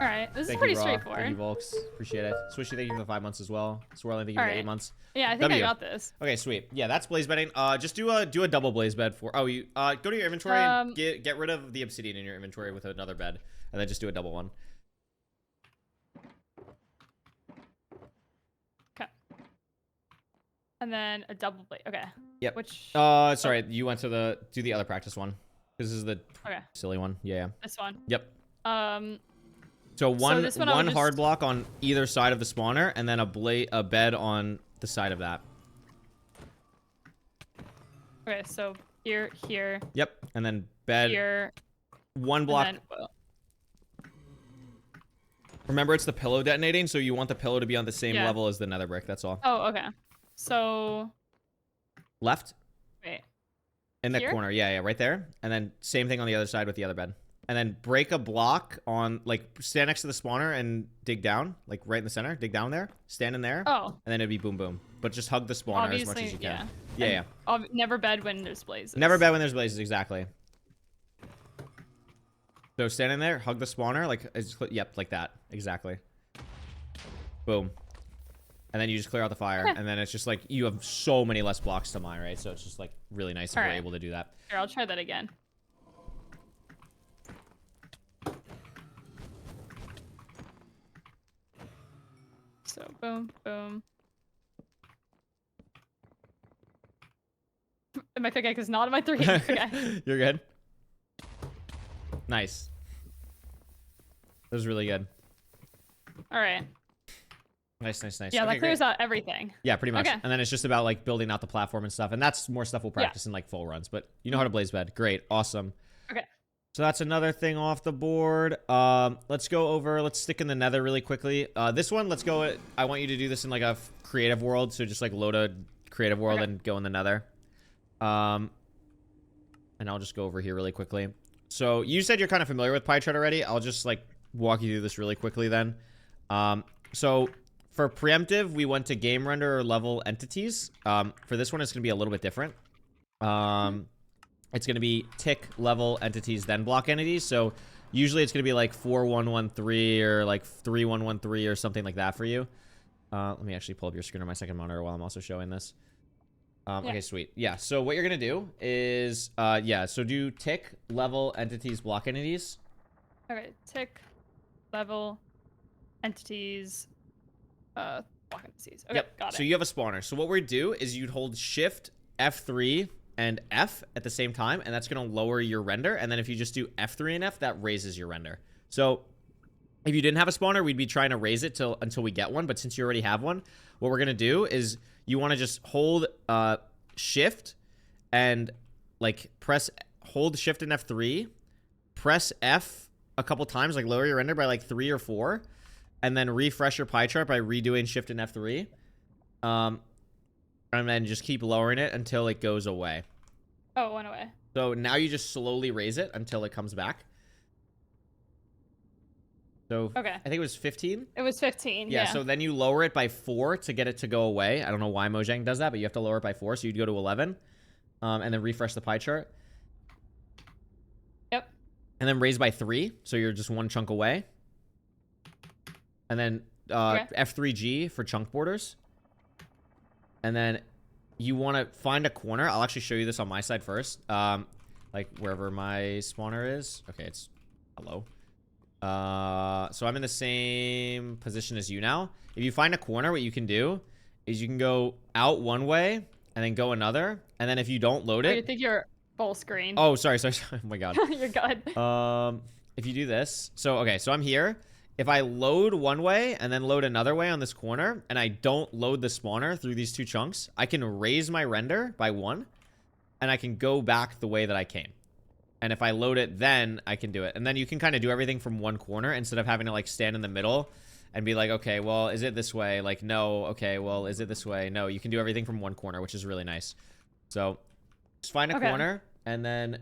All right, this is Thank pretty you, Raw. straightforward. Thank you, Volks. Appreciate it. Swishy, thank you for the 5 months as well. Swirling, thank you for the 8 months. Yeah, I think W. I got this. Okay, sweet. Yeah, that's blaze bedding. Just do a double blaze bed for. Oh, you go to your inventory and get rid of the obsidian in your inventory with another bed, and then just do a double one. Okay. And then a double blaze. Okay. Yep. Which? Sorry, you went to do the other practice one. This is the silly one. Yeah. This one. Yep. So one this one hard block on either side of the spawner, and then a bed on the side of that. Okay, so here. Yep, and then bed. Here. One block. And then, Remember, it's the pillow detonating, so you want the pillow to be on the same level as the nether brick. That's all. Oh, okay. So. Left. Wait. In the corner, yeah, right there, and then same thing on the other side with the other bed. And then break a block on, like, stand next to the spawner and dig down, like right in the center. Dig down there, stand in there. Oh. And then it'd be boom, boom. But just hug the spawner as much as you can. Yeah. Never bed when there's blazes. Never bed when there's blazes, exactly. So stand in there, hug the spawner, like, yep, like that, exactly. Boom. And then you just clear out the fire, and then it's just like you have so many less blocks to mine, right? So it's just like really nice if you're able to do that. Here, I'll try that again. So boom, boom. And my pickaxe is not in my 3. Okay. You're good. Nice. That was really good. All right. Nice. Yeah, that clears out everything. Yeah, pretty much. Okay. And then it's just about like building out the platform and stuff. And that's more stuff we'll practice in like full runs. But you know how to blaze bed. Great. Awesome. Okay. So that's another thing off the board. Let's go over. Let's stick in the nether really quickly. This one, let's go. I want you to do this in like a creative world. So just like load a creative world and go in the nether. And I'll just go over here really quickly. So you said you're kind of familiar with PyChart already. I'll just like walk you through this really quickly then. So for preemptive, we went to game render or level entities. For this one, it's going to be a little bit different. It's going to be tick level entities, then block entities. So usually it's going to be like 4113 or like 3113 or something like that for you. Let me actually pull up your screen on my second monitor while I'm also showing this. Okay, sweet. Yeah, so what you're going to do is, so do tick level entities, block entities. Okay, tick level entities, block entities. Okay, got it. So you have a spawner. So what we do is you'd hold shift F3 and F at the same time, and that's going to lower your render. And then if you just do F3 and F, that raises your render. So if you didn't have a spawner, we'd be trying to raise it until we get one. But since you already have one, what we're going to do is you want to just hold shift and like hold shift and F3, press F a couple times, like lower your render by like 3 or 4. and then refresh your pie chart by redoing Shift and F3. And then just keep lowering it until it goes away. Oh, it went away. So now you just slowly raise it until it comes back. So Okay. I think it was 15. It was 15. Yeah, Yeah. so then you lower it by 4 to get it to go away. I don't know why Mojang does that, but you have to lower it by 4. So you'd go to 11. And then refresh the pie chart. Yep. And then raise by 3. So you're just one chunk away. And then F3G for chunk borders. And then you want to find a corner. I'll actually show you this on my side first. Like wherever my spawner is. Okay, it's hello. So I'm in the same position as you now. If you find a corner, what you can do is you can go out one way and then go another. And then if you don't load it. I think you're full screen. Oh, sorry. Oh my God. You're good. If you do this. So, okay. So I'm here. If I load one way and then load another way on this corner and I don't load the spawner through these 2 chunks, I can raise my render by 1 and I can go back the way that I came. And if I load it, then I can do it. And then you can kind of do everything from one corner instead of having to like stand in the middle and be like, okay, well, is it this way? Like, no. Okay, well, is it this way? No, you can do everything from one corner, which is really nice. So just find a corner and then.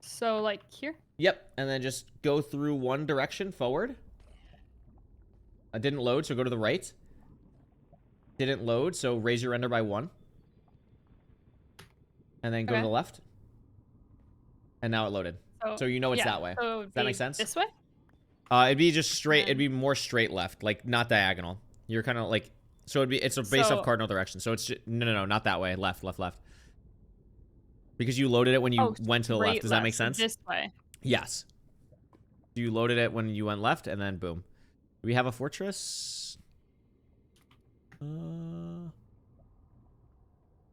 So like here? Yep. And then just go through one direction forward. I didn't load, so go to the right. Didn't load, so raise your render by 1. And then go to the left. And now it loaded. So you know it's that way. So Does that make sense? This way? It'd be just straight. It'd be more straight left, like not diagonal. You're kind of like, so it's a base of cardinal direction. So it's just, no, not that way. Left. Because you loaded it when you went to the left. Does that make sense? This way. Yes. You loaded it when you went left, and then boom. Do we have a fortress?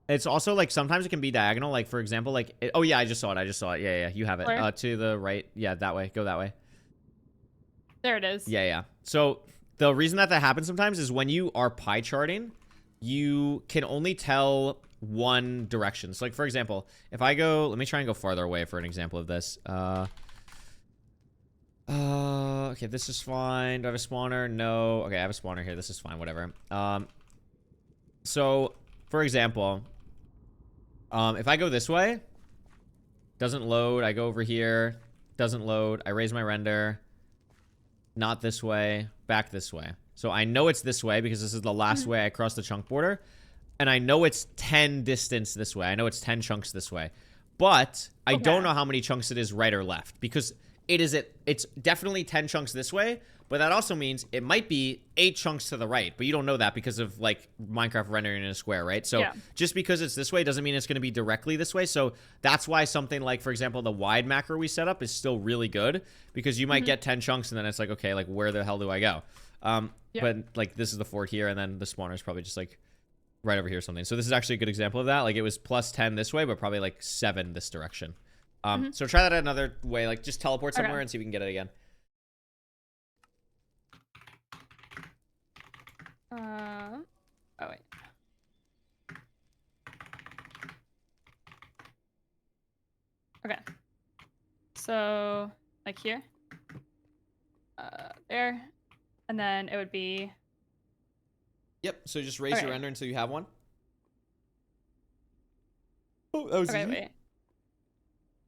It's also like sometimes it can be diagonal. Like for example, like oh yeah, I just saw it. Yeah, you have it. Where? To the right. Yeah, that way. Go that way. There it is. Yeah. So the reason that happens sometimes is when you are pie charting, you can only tell one direction. So like for example, if I go, let me try and go farther away for an example of this. Okay, this is fine. Do I have a spawner? No. Okay, I have a spawner here. This is fine. Whatever. So for example, if I go this way, doesn't load. I go over here, doesn't load. I raise my render. Not this way. Back this way. So I know it's this way because this is the last way I cross the chunk border, and I know it's 10 distance this way. I know it's 10 chunks this way, but I don't know how many chunks it is right or left because it's definitely 10 chunks this way, but that also means it might be 8 chunks to the right, but you don't know that because of like Minecraft rendering in a square, right? So just because it's this way doesn't mean it's going to be directly this way. So that's why something like, for example, the wide macro we set up is still really good because you might get 10 chunks and then it's like, okay, like where the hell do I go? But like this is the fort here and then the spawner is probably just like right over here or something. So this is actually a good example of that. Like it was plus 10 this way, but probably like 7 this direction. So try that another way, like just teleport somewhere and see if we can get it again. Oh wait. Okay. So like here. There. And then it would be. Yep. So just raise your render until you have one. Oh, that was easy. Wait.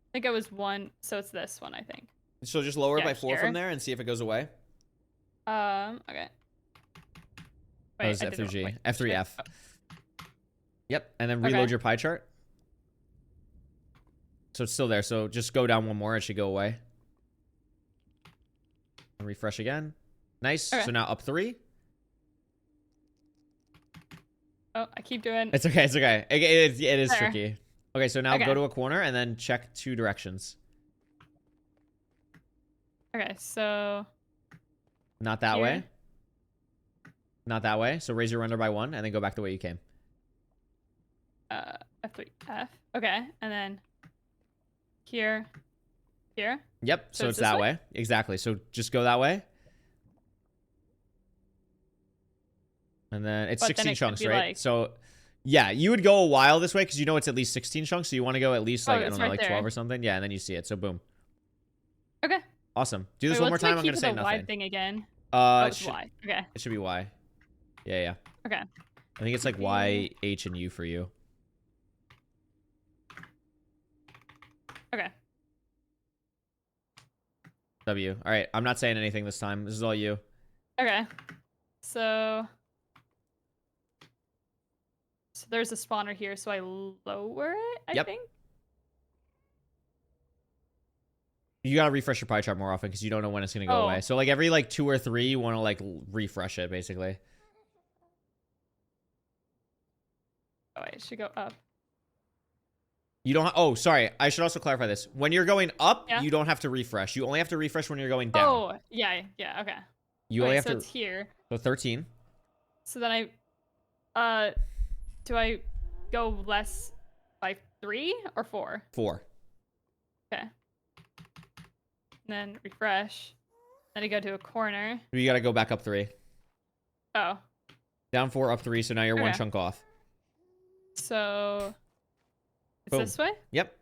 I think it was 1, so it's this one, I think. So just lower it by 4 from there and see if it goes away. Okay. Wait, F through G. F through F. Yep, and then reload your pie chart. So it's still there. So just go down one more. It should go away. And refresh again. Nice. So now up 3. Oh, I keep doing. It's okay. It is tricky. Okay, so now go to a corner and then check 2 directions. Okay, so. Not that way. Not that way. So raise your render by 1 and then go back the way you came. F3, F. Okay, and then here. Yep, so it's that way. Exactly. So just go that way. And then it's 16 chunks, right? Like... So yeah, you would go a while this way because you know it's at least 16 chunks. So you want to go at least like, I don't know, like 12 or something. Yeah, and then you see it. So boom. Okay. Awesome. Do this one more time. I'm going to say the nothing. wide thing again. Oh, It it's should, Y. Okay. it should be Y. Yeah, yeah. Okay. I think it's like Y, H, and U for you. Okay. W. All right, I'm not saying anything this time. This is all you. Okay. So there's a spawner here, so I lower it, I Yep. think. You gotta refresh your pie chart more often because you don't know when it's gonna go away. So like every like 2 or 3, you want to like refresh it basically. Oh, wait, it should go up. You don't. Oh, sorry. I should also clarify this. When you're going up, Yeah? you don't have to refresh. You only have to refresh when you're going down. Oh, yeah, okay. You only have so to. it's here. So 13. So then do I go less by 3 or 4? 4. Okay. And then refresh. Then I go to a corner. You gotta go back up 3. Oh. Down 4, up 3. So now you're one Okay. chunk off. So it's Boom. this way? Yep.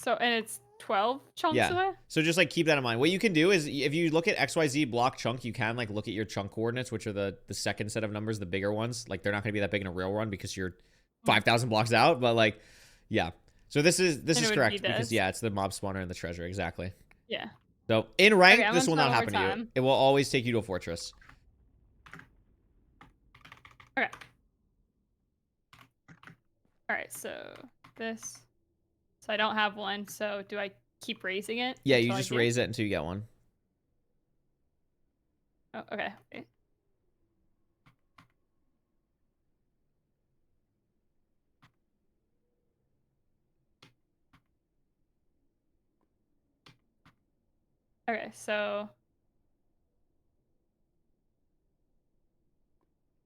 So, and it's 12 chunks Yeah. away? So just like keep that in mind. What you can do is if you look at XYZ block chunk, you can like look at your chunk coordinates, which are the second set of numbers, the bigger ones. Like they're not gonna be that big in a real run because you're 5,000 blocks out. But like, yeah. So this is correct because yeah, it's the mob spawner and the treasure exactly. Yeah. So in rank, Okay, I'm this will gonna not spend happen more to you. time. It will always take you to a fortress. Okay. All right, so this. So I don't have one, so do I keep raising it? Yeah, you until I just do? raise it until you get one. Oh, okay. Wait. Okay, so.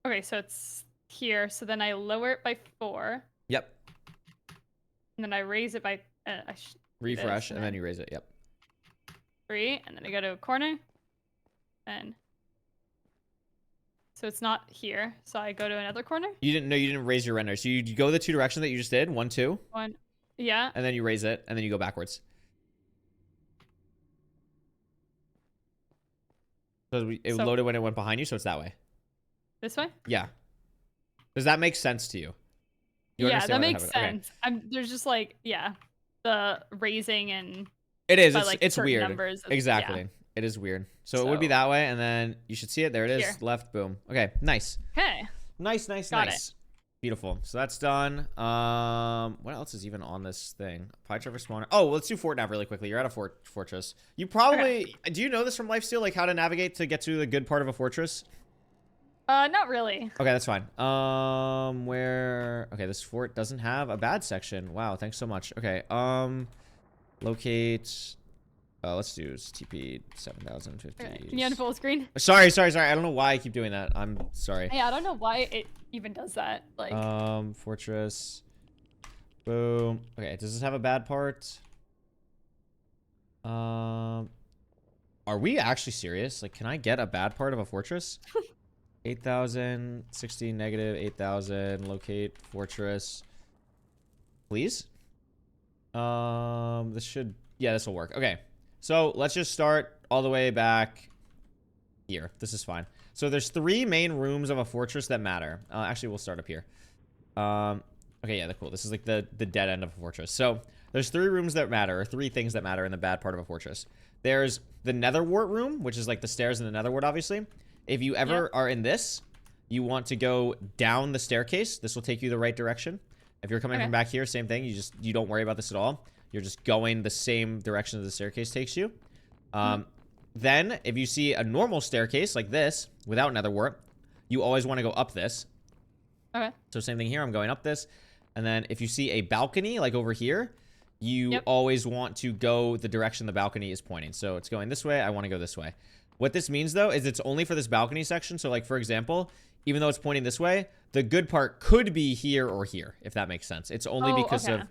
Okay, so it's here. So then I lower it by 4, Yep. and then I raise it by Refresh and and then then- you raise it. Yep. 3, and then I go to a corner, and so it's not here. So I go to another corner. You didn't raise your render. So you go the 2 directions that you just did, 1, 2, 1, yeah. and then you raise it, and then you go backwards. So it So- loaded when it went behind you, so it's that way. This way. Yeah. Does that make sense to you? You Yeah, understand that what makes happened? Okay. sense. There's just like the raising and It is. by, It's like, it's certain weird. numbers is- Exactly. yeah. It is weird. So it would be So- that way, and then you should see it. There it is. Here. Left. Boom. Okay. Nice. Okay. Nice. Got Nice. Beautiful. So that's done. What else is even on this thing? Pie chart for spawner. Oh, let's do fort nav really quickly. You're at a fortress. You probably do you know this from Lifesteal, like how to navigate to get to the good part of a fortress? Not really. Okay, that's fine. Where? Okay, this fort doesn't have a bad section. Wow, thanks so much. Okay, locate. Let's do TP 7050. Okay. Can you unfull screen? Sorry. I don't know why I keep doing that. I'm sorry. Yeah, I don't know why it even does that. Like, Fortress. Boom. Okay, does this have a bad part? Are we actually serious? Like, can I get a bad part of a fortress? 8,000, 16 negative, 8,000, locate fortress. Please? This will work. Okay. So let's just start all the way back here. This is fine. So there's 3 main rooms of a fortress that matter. Actually, we'll start up here. Okay, yeah, they're cool. This is like the dead end of a fortress. So there's 3 rooms that matter, or 3 things that matter in the bad part of a fortress. There's the nether wart room, which is like the stairs in the nether wart, obviously. If you ever are in this, you want to go down the staircase. This will take you the right direction. If you're coming from back here, same thing. You don't worry about this at all. You're just going the same direction that the staircase takes you. Then, if you see a normal staircase like this, without nether wart, you always want to go up this. okay. So same thing here. I'm going up this. And then if you see a balcony, like over here, you always want to go the direction the balcony is pointing. So it's going this way. I want to go this way. What this means, though, is it's only for this balcony section. So, like, for example, even though it's pointing this way, the good part could be here or here, if that makes sense. It's only because of,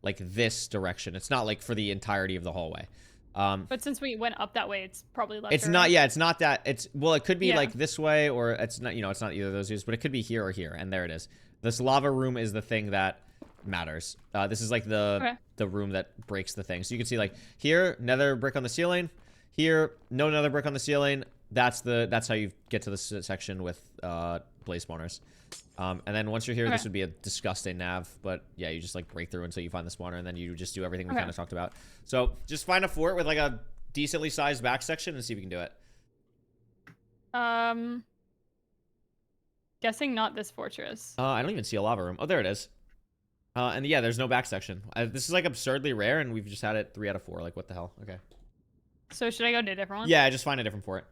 like, this direction. It's not, like, for the entirety of the hallway. But since we went up that way, it's probably left. It's or not, right. yeah, it's not that. It's, well, it could be, like, this way, or it's not, it's not either of those views, but it could be here or here. And there it is. This lava room is the thing that matters. This is, like, the room that breaks the thing. So you can see, like, here, nether brick on the ceiling. Here, no nether brick on the ceiling. That's how you get to this section with blaze spawners. And then once you're here, this would be a disgusting nav. But yeah, you just like break through until you find the spawner, and then you just do everything we kind of talked about. So just find a fort with like a decently sized back section and see if you can do it. Guessing not this fortress. I don't even see a lava room. Oh, there it is. And yeah, there's no back section. This is like absurdly rare, and we've just had it 3 out of 4. Like, what the hell? Okay. So should I go to a different one? Yeah, just find a different fort.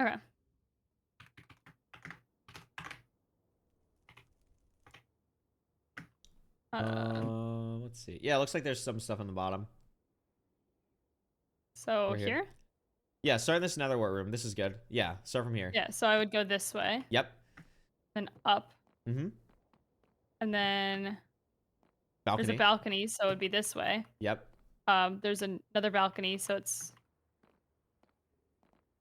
Okay. Let's see. Yeah, it looks like there's some stuff on the bottom. So here? Yeah, start in this nether wart room. This is good. Yeah, start from here. Yeah, so I would go this way. Yep. Then up. Mm-hmm. And then Balcony. there's a balcony, so it would be this way. Yep. There's another balcony, so it's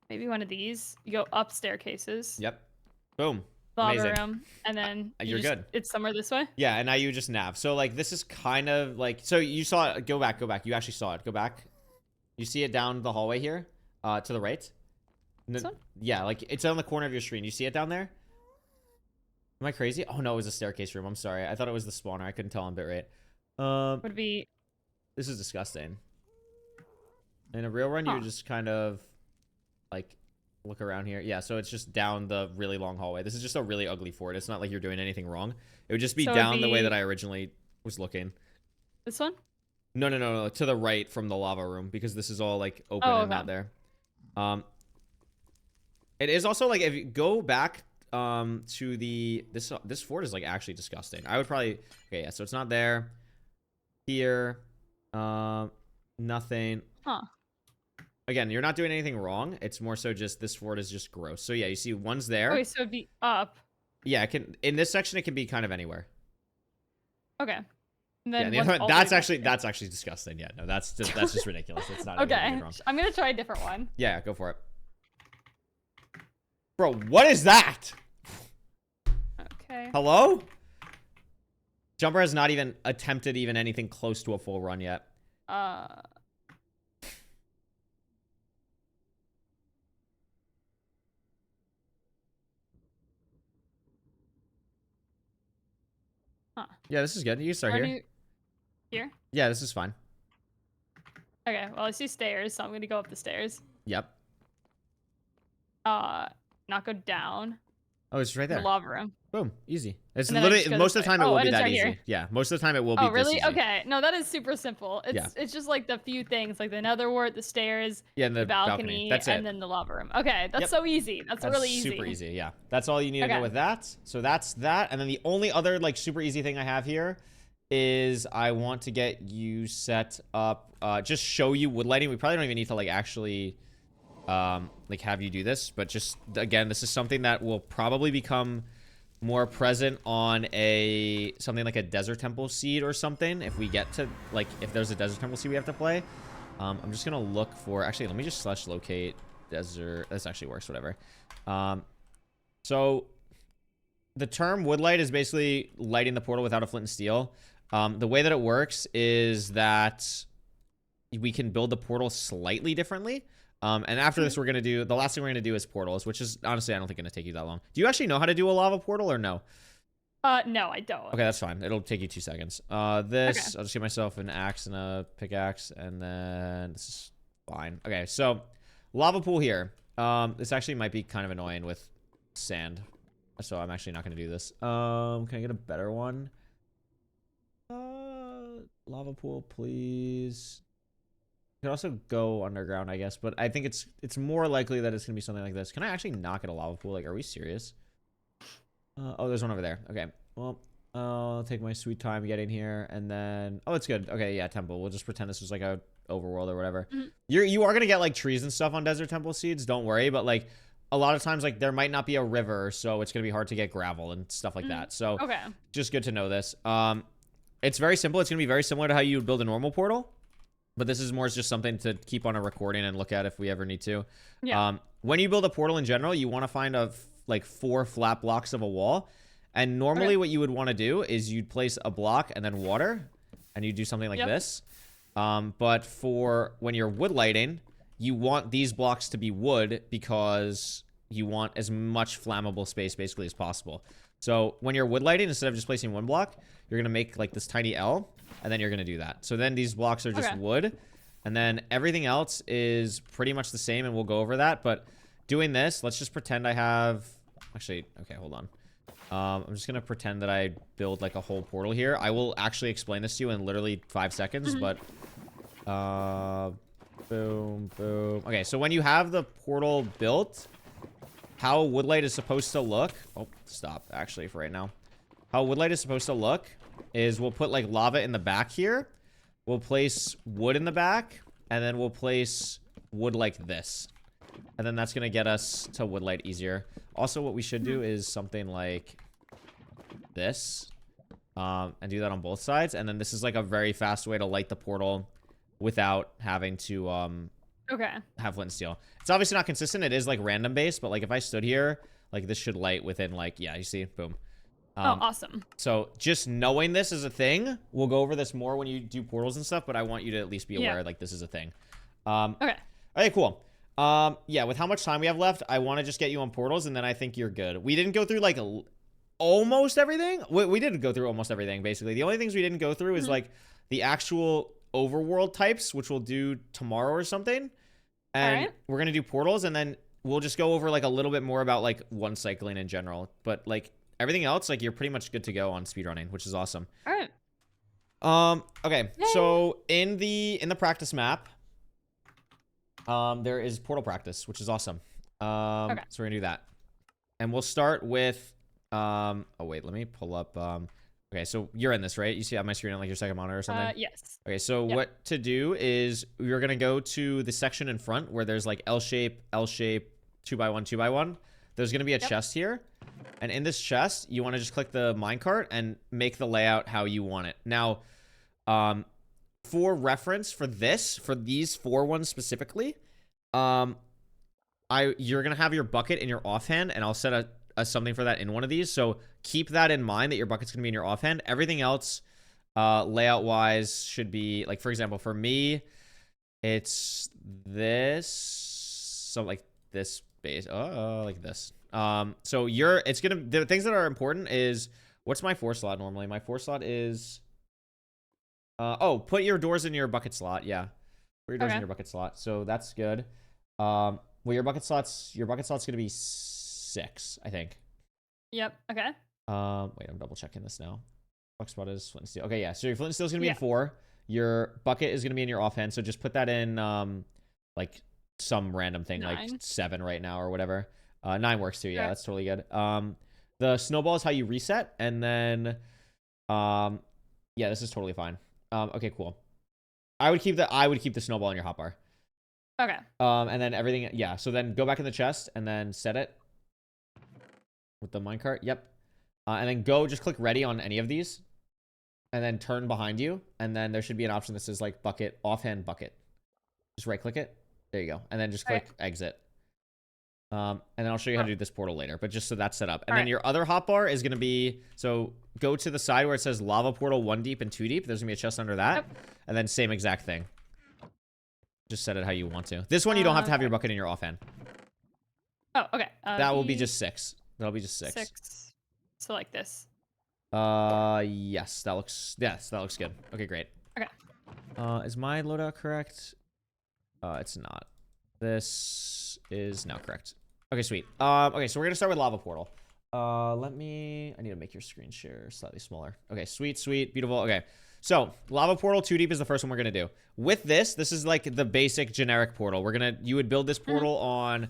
maybe one of these. You go up staircases. Yep. Boom. Lava Amazing. room, and then You're good. It's somewhere this way. Yeah, and now you just nav. So like this is kind of like, so you saw it. Go back. You actually saw it. Go back. You see it down the hallway here, to the right. This one? Yeah, like it's on the corner of your screen. You see it down there? Am I crazy? Oh no, it was a staircase room. I'm sorry. I thought it was the spawner. I couldn't tell on bitrate. Would be. This is disgusting. In a real run, you would just kind of like look around here. Yeah, so it's just down the really long hallway. This is just a really ugly fort. It's not like you're doing anything wrong. It would just be down the way that I originally was looking. This one? No. To the right from the lava room, because this is all like open and not there. It is also like if you go back to the this fort is like actually disgusting. I would probably okay, yeah, so it's not there. Here, nothing. Huh. Again, you're not doing anything wrong. It's more so just this fort is just gross. So yeah, you see one's there. Okay, so it'd be up. Yeah, it can in this section it can be kind of anywhere. Okay. And then yeah, that's actually disgusting. Yeah, no, that's just ridiculous. It's not okay. I'm gonna try a different one. Yeah, go for it. Bro, what is that? Okay. Hello? Jumper has not even attempted even anything close to a full run yet. Huh. Yeah, this is good. You can start here. Here? Yeah, this is fine. Okay, well, I see stairs, so I'm gonna go up the stairs. Yep. Not go down. Oh, it's right there. The lava room. Boom, easy. It's literally most of the time it will be that easy. Here. Yeah, most of the time it will be. Oh, really? This easy. Okay. No, that is super simple. It's just like the few things, like the nether wart, the stairs, and the balcony. That's it. And then the lava room. Okay, that's so easy. That's really easy. Super easy. Yeah, that's all you need to know with that. So that's that. And then the only other like super easy thing I have here is I want to get you set up. Just show you wood lighting. We probably don't even need to like actually like have you do this, but just again, this is something that will probably become more present on something like a desert temple seed or something if we get to like if there's a desert temple seed we have to play. I'm just gonna look for actually let me just /locate desert. This actually works, whatever. So the term woodlight is basically lighting the portal without a flint and steel. The way that it works is that we can build the portal slightly differently. And after this, we're going to do, the last thing we're going to do is portals, which is, honestly, I don't think going to take you that long. Do you actually know how to do a lava portal or no? No, I don't. Okay, that's fine. It'll take you 2 seconds. I'll just get myself an axe and a pickaxe, and then this is fine. Okay, so lava pool here. This actually might be kind of annoying with sand, so I'm actually not going to do this. Can I get a better one? Lava pool, please. You can also go underground, I guess, but I think it's more likely that it's gonna be something like this. Can I actually not get a lava pool? Like, are we serious? Oh, there's one over there. Okay, well, I'll take my sweet time getting here, and then it's good. Okay, yeah, temple. We'll just pretend this was like a overworld or whatever. You are gonna get like trees and stuff on desert temple seeds. Don't worry, but like a lot of times, like there might not be a river, so it's gonna be hard to get gravel and stuff like that. So just good to know this. It's very simple. It's gonna be very similar to how you would build a normal portal. But this is more just something to keep on a recording and look at if we ever need to. Yeah. When you build a portal in general, you want to find like 4 flat blocks of a wall. And normally what you would want to do is you'd place a block and then water, and you do something like this. But for when you're wood lighting, you want these blocks to be wood because you want as much flammable space basically as possible. So when you're wood lighting, instead of just placing one block, you're going to make like this tiny L, and then you're going to do that. So then these blocks are just wood, and then everything else is pretty much the same, and we'll go over that. But doing this, let's just pretend I have... Actually, okay, hold on. I'm just going to pretend that I build like a whole portal here. I will actually explain this to you in literally 5 seconds, but... boom, boom. Okay, so when you have the portal built, how woodlight is supposed to look... Oh, stop, actually, for right now. How woodlight is supposed to look is we'll put, like, lava in the back here. We'll place wood in the back, and then we'll place wood like this. And then that's going to get us to woodlight easier. Also, what we should do is something like this. And do that on both sides. And then this is, like, a very fast way to light the portal without having to have flint and steel. It's obviously not consistent. It is like random based, but like if I stood here, like this should light within like, yeah, you see, boom. Oh, awesome. So just knowing this is a thing, we'll go over this more when you do portals and stuff, but I want you to at least be aware like this is a thing. Okay, cool. Yeah, with how much time we have left, I want to just get you on portals, and then I think you're good. We didn't go through like almost everything. We didn't go through almost everything, basically. The only things we didn't go through is like the actual overworld types, which we'll do tomorrow or something. And we're gonna do portals, and then we'll just go over like a little bit more about like one cycling in general. But like everything else, like you're pretty much good to go on speedrunning, which is awesome. Okay. Yay. So in the practice map, there is portal practice, which is awesome. So we're gonna do that. And we'll start with oh wait, let me pull up okay, so you're in this, right? You see on my screen on like your second monitor or something? Yes. Okay, so what to do is you're going to go to the section in front where there's like L shape, 2x1, 2x1. There's going to be a chest here. And in this chest, you want to just click the minecart and make the layout how you want it. Now, for reference for this, for these 4 ones specifically, you're going to have your bucket in your offhand, and I'll set a something for that in one of these. So keep that in mind that your bucket's gonna be in your offhand. Everything else layout wise should be like, for example, for me it's this, so like this base, like this. So it's gonna, the things that are important is, what's my 4 slot normally? My 4 slot is put your doors in your bucket slot. Yeah, put your doors in your bucket slot, so that's good. Well, your bucket slot's gonna be 6, I think. Yep. Okay. Wait, I'm double checking this now. Buck spot is flint and steel. Okay, yeah. So your flint and steel is gonna be in 4. Your bucket is gonna be in your offhand. So just put that in like some random thing, 9. Like 7 right now or whatever. 9 works too. Yeah, that's totally good. The snowball is how you reset, and then yeah, this is totally fine. Okay, cool. I would keep the snowball in your hotbar. Okay. And then everything, yeah. So then go back in the chest and then set it with the minecart. Yep. And then just click ready on any of these, and then turn behind you, and then there should be an option that says like bucket, offhand bucket. Just right click it. There you go. And then just click exit. And then I'll show you how to do this portal later, but just so that's set up. And then your other hotbar is going to be, so go to the side where it says lava portal 1 deep and 2 deep. There's gonna be a chest under that. And then same exact thing. Just set it how you want to. This one, you don't have to have your bucket in your offhand. Oh, okay. That will be just 6. That'll be just 6. 6. So like this. Yes, that looks good. Okay, great. Okay. Is my loadout correct? It's not. This is now correct. Okay, sweet. Okay, so we're gonna start with lava portal. I need to make your screen share slightly smaller. Okay, sweet, beautiful. Okay. So, lava portal 2 deep is the first one we're gonna do. With this is like the basic generic portal. You would build this portal on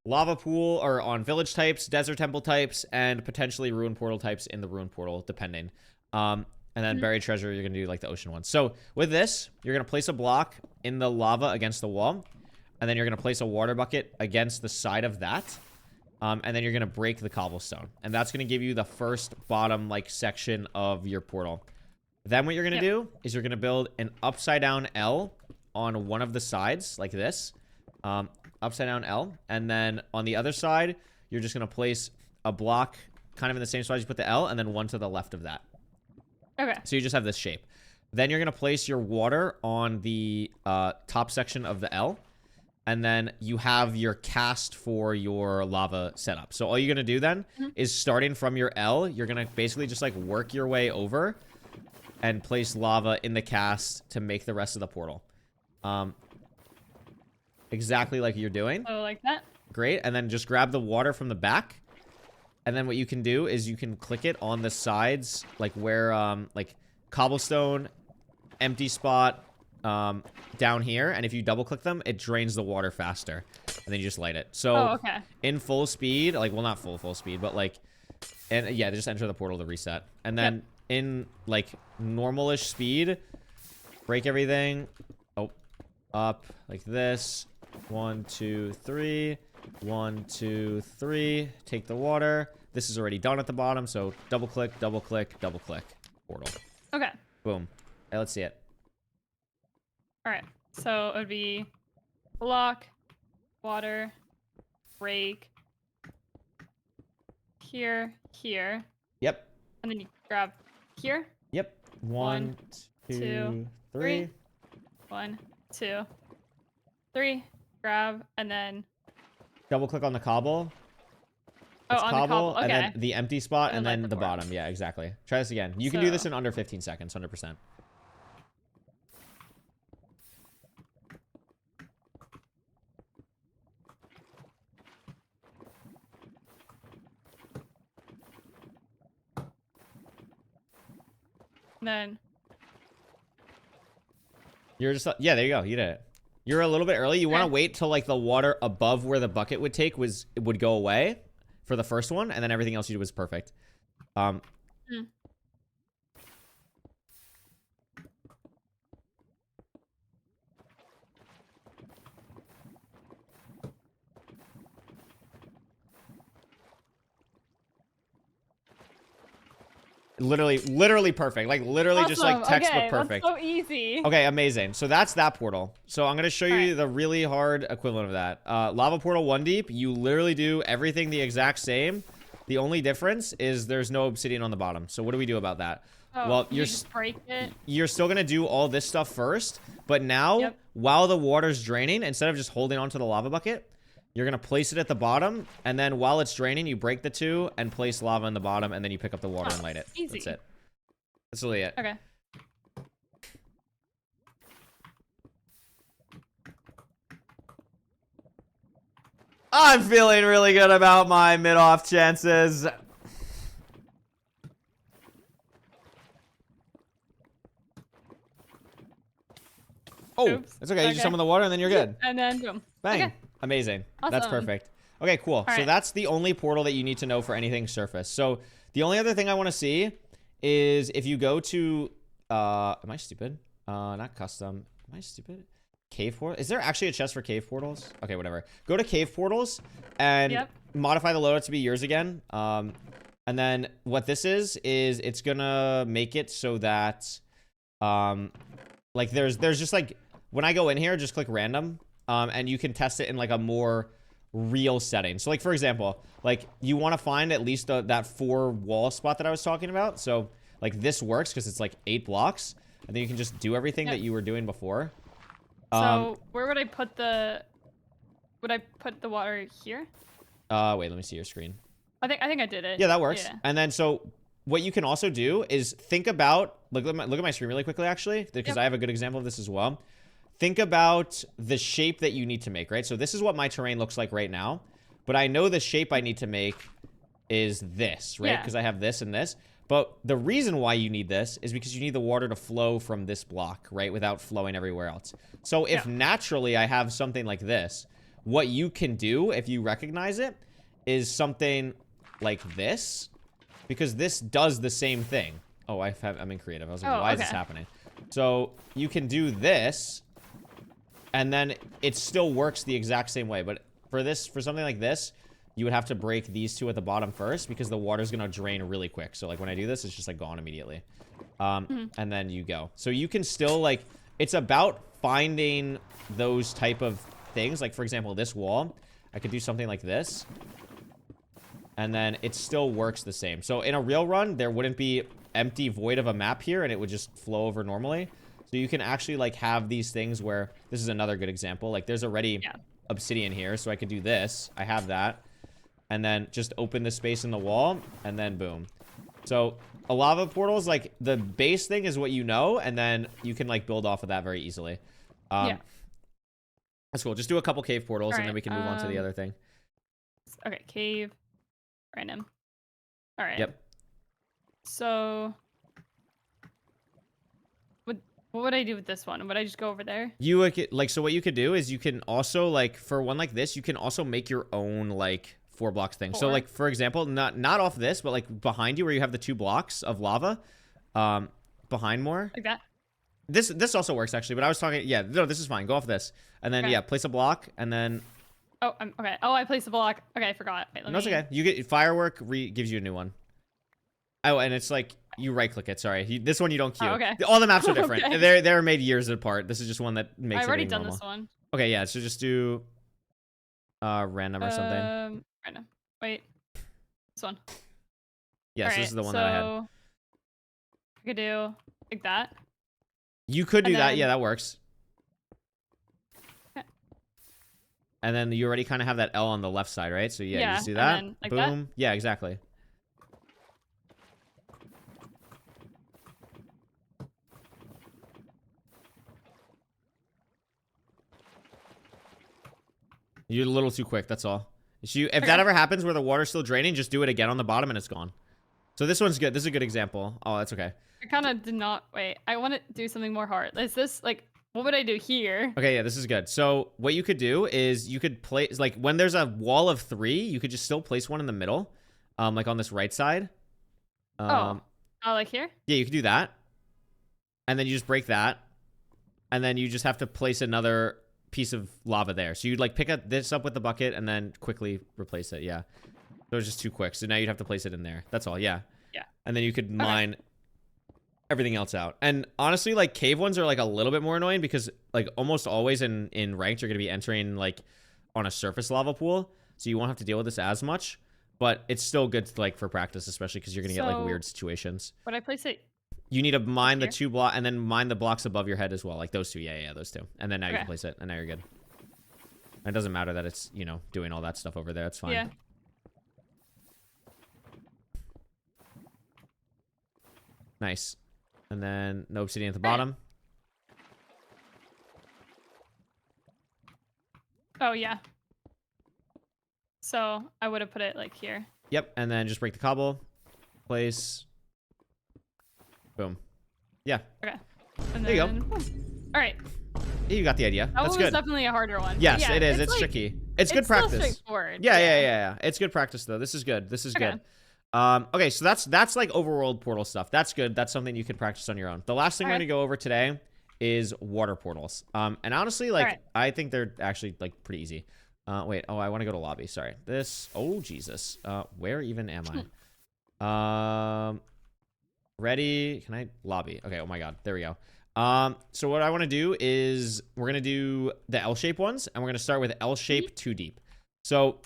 lava pool, or on village types, desert temple types, and potentially ruin portal types in the ruin portal, depending. And then buried treasure, you're gonna do like the ocean one. So with this, you're gonna place a block in the lava against the wall, and then you're gonna place a water bucket against the side of that. And then you're gonna break the cobblestone, and that's gonna give you the first bottom like section of your portal. Then what you're gonna do is you're gonna build an upside down L on one of the sides like this. Upside down L, and then on the other side you're just gonna place a block kind of in the same spot as you put the L, and then one to the left of that. Okay. So you just have this shape. Then you're going to place your water on the top section of the L. And then you have your cast for your lava setup. So all you're going to do then is starting from your L, you're going to basically just like work your way over and place lava in the cast to make the rest of the portal. Exactly like you're doing. Oh, like that? Great. And then just grab the water from the back. And then what you can do is you can click it on the sides, like where, like cobblestone, empty spot, down here, and if you double click them, it drains the water faster, and then you just light it. So in full speed, like, well, not full speed, but like, and yeah, just enter the portal to reset, and then in like normalish speed, break everything, up like this, 1 2 3, 1 2 3, take the water. This is already done at the bottom, so double click, portal. Okay. Boom. Hey, let's see it. All right, so it would be block, water, break, here, Yep. and then you grab here. Yep. 1 2 3. 1 2 3. Grab, and then Double click on the cobble. oh, It's on cobble, the cobble. Okay. and then the empty spot, and then then the the board. bottom. Yeah, exactly. Try this again. You can do this So- in under 15 seconds, 100%. And then You're just, yeah, there you go. You did it. You're a little bit early. You want to Okay. wait till like the water above where the bucket would take would go away for the first one, and then everything else you did was perfect. Literally perfect. Like literally just like Awesome. textbook Okay, perfect. That's so easy. Okay, amazing. So that's that portal. So I'm going to show you Alright. the really hard equivalent of that. Lava portal 1 deep, you literally do everything the exact same. The only difference is there's no obsidian on the bottom. So what do we do about that? Oh, well, you just break it. You're still going to do all this stuff first, but now while the water's draining, instead of just holding onto the lava bucket, you're going to place it at the bottom, and then while it's draining, you break the two and place lava in the bottom, and then you pick up the water and light it. Easy. That's it. That's really it. Okay. I'm feeling really good about my mid-off chances. Oh, Oops. it's okay. You just Okay. summon the water, and then you're good. And then boom. Bang. Okay. Amazing. That's Awesome. perfect. Okay, cool. So right. that's the only portal that you need to know for anything surface. So the only other thing I want to see is if you go to... am I stupid? Not custom. Am I stupid? Cave portal? Is there actually a chest for cave portals? Okay, whatever. Go to cave portals and modify the loadout to be yours again. And then what this is it's gonna make it so that... like there's just like... When I go in here, just click random. And you can test it in like a more real setting. So like, for example, like you want to find at least that 4 wall spot that I was talking about. So like this works because it's like 8 blocks, and then you can just do everything that you were doing before. So where would I put the... Would I put the water here? Wait, let me see your screen. I think I did it. Yeah, that works. Yeah. And then so what you can also do is think about... Look at my screen really quickly, actually, because I have a good example of this as well. Think about the shape that you need to make, right? So this is what my terrain looks like right now. But I know the shape I need to make is this, right? Because I have this and this. But the reason why you need this is because you need the water to flow from this block, right? Without flowing everywhere else. So if naturally I have something like this, what you can do, if you recognize it, is something like this. Because this does the same thing. Oh, I'm in creative. I was like, why is this happening? So you can do this, and then it still works the exact same way. But for something like this, you would have to break these two at the bottom first, because the water's gonna drain really quick. So like when I do this, it's just like gone immediately. And then you go. So you can still like, it's about finding those type of things. Like for example, this wall, I could do something like this. and then it still works the same. So in a real run, there wouldn't be empty void of a map here, and it would just flow over normally. So you can actually like have these things where, this is another good example, like there's already obsidian here, so I could do this. I have that, and then just open the space in the wall, and then boom. So a lava portal is like, the base thing is what you know, and then you can like build off of that very easily. Yeah. That's cool. Just do a couple cave portals, and then we can move on to the other thing. Okay, cave. Random. All right. Yep. So, what would I do with this one? Would I just go over there? You would like, so what you could do is you can also like, for one like this, you can also make your own like 4 blocks thing. So like, for example, not off this, but like behind you where you have the 2 blocks of lava, behind more. Like that? This also works actually, but I was talking, yeah, no, this is fine. Go off this. And then, yeah, place a block, and then... Oh, okay. Oh, I placed a block. Okay, I forgot. Wait, no, it's okay. You get firework, gives you a new one. Oh, and it's like, you right-click it, sorry. This one you don't queue. Oh, okay. All the maps are different. Okay. They're made years apart. This is just one that makes I've already done normal. this one. Okay, yeah, so just do... random or something. Random. Wait. This one. Yes, this is the one that I had. I could do like that. You could do And that. then- Yeah, that works. Okay. And then you already kind of have that L on the left side, right? So yeah, you just do and that. then like Boom. that. Yeah, exactly. You're a little too quick, that's all. If that ever happens where the water's still draining, just do it again on the bottom and it's gone. So this one's good. This is a good example. Oh, that's okay. I kind of did not... Wait, I want to do something more hard. Is this, like... What would I do here? Okay, yeah, this is good. So what you could do is you could place... Like, when there's a wall of 3, you could just still place one in the middle. Like on this right side. Oh, like here? Yeah, you could do that. And then you just break that. And then you just have to place another piece of lava there. So you'd like pick this up with the bucket and then quickly replace it. Yeah. So it's just too quick. So now you'd have to place it in there. That's all. Yeah. Yeah. And then you could mine everything else out. And honestly, like cave ones are like a little bit more annoying because like almost always in ranked, you're going to be entering like on a surface lava pool. So you won't have to deal with this as much, but it's still good to, like for practice, especially because you're going to get like weird situations. Would I place it? You need to mine the 2 blocks and then mine the blocks above your head as well. Like those 2. Yeah, those 2. And then now you can place it and now you're good. And it doesn't matter that it's, you know, doing all that stuff over there. It's fine. Yeah. Nice. And then no obsidian at the bottom. Oh, yeah. So I would have put it like here. Yep. And then just break the cobble. Place. Boom. Yeah. Okay. And there you go. Boom. All right. You got the idea. That That's one good. was definitely a harder one. Yes, Yeah, it is. It's like, tricky. It's good still practice. Straightforward. Yeah. It's good practice though. This is good. This is good. Okay, so that's like overworld portal stuff. That's good. That's something you can practice on your own. The last thing we're gonna go over today is water portals. And honestly, like I think they're actually like pretty easy. Wait. Oh, I want to go to lobby. Sorry. This. Oh Jesus. Where even am I? Ready? Can I lobby? Okay. Oh my God. There we go. So what I want to do is we're gonna do the L-shape ones, and we're gonna start with L-shape 2 deep. So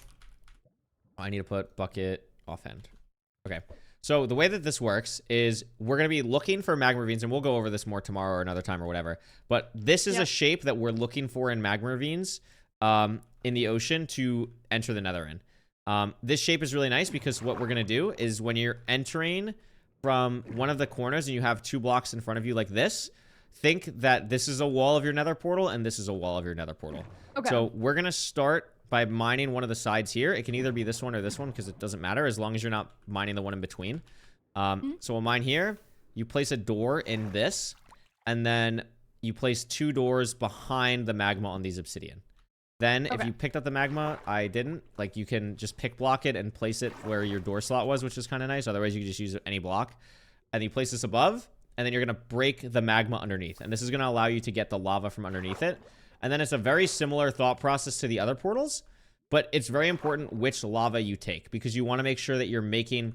I need to put bucket offhand. Okay. So the way that this works is we're gonna be looking for magma ravines, and we'll go over this more tomorrow or another time or whatever. But this is a shape that we're looking for in magma ravines, in the ocean to enter the nether in. This shape is really nice because what we're gonna do is when you're entering from one of the corners and you have 2 blocks in front of you like this, think that this is a wall of your nether portal and this is a wall of your nether portal. Okay. So we're going to start by mining one of the sides here. It can either be this one or this one because it doesn't matter as long as you're not mining the one in between. So we'll mine here. You place a door in this, and then you place 2 doors behind the magma on these obsidian. Then if you picked up the magma, I didn't, like you can just pick block it and place it where your door slot was, which is kind of nice. Otherwise you can just use any block. And you place this above, and then you're going to break the magma underneath. And this is going to allow you to get the lava from underneath it. And then it's a very similar thought process to the other portals, but it's very important which lava you take because you want to make sure that you're making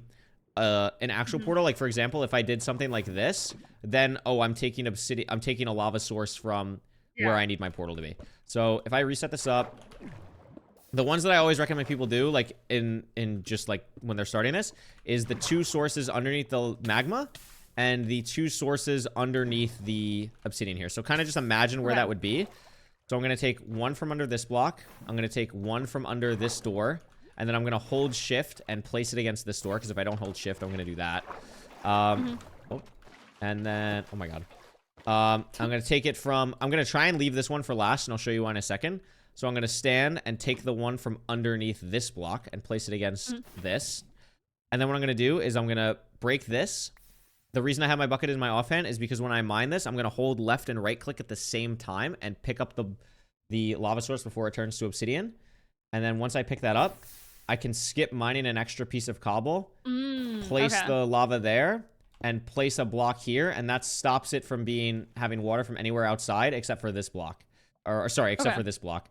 an actual portal. Like for example, if I did something like this, then, oh, I'm taking obsidian, I'm taking a lava source from where I need my portal to be. So if I reset this up, The ones that I always recommend people do, like in just like when they're starting this, is the 2 sources underneath the magma and the 2 sources underneath the obsidian here. So kind of just imagine where that would be. So I'm going to take 1 from under this block. I'm going to take 1 from under this door. And then I'm going to hold shift and place it against this door. Because if I don't hold shift, I'm going to do that. Oh, and then, oh my God. I'm going to take it from, I'm going to try and leave this one for last. And I'll show you why in a second. So I'm going to stand and take the one from underneath this block and place it against this. And then what I'm going to do is I'm going to break this. The reason I have my bucket in my offhand is because when I mine this, I'm going to hold left and right click at the same time and pick up the lava source before it turns to obsidian. And then once I pick that up, I can skip mining an extra piece of cobble, place the lava there, and place a block here. And that stops it from having water from anywhere outside except for this block. Or sorry, except for this block.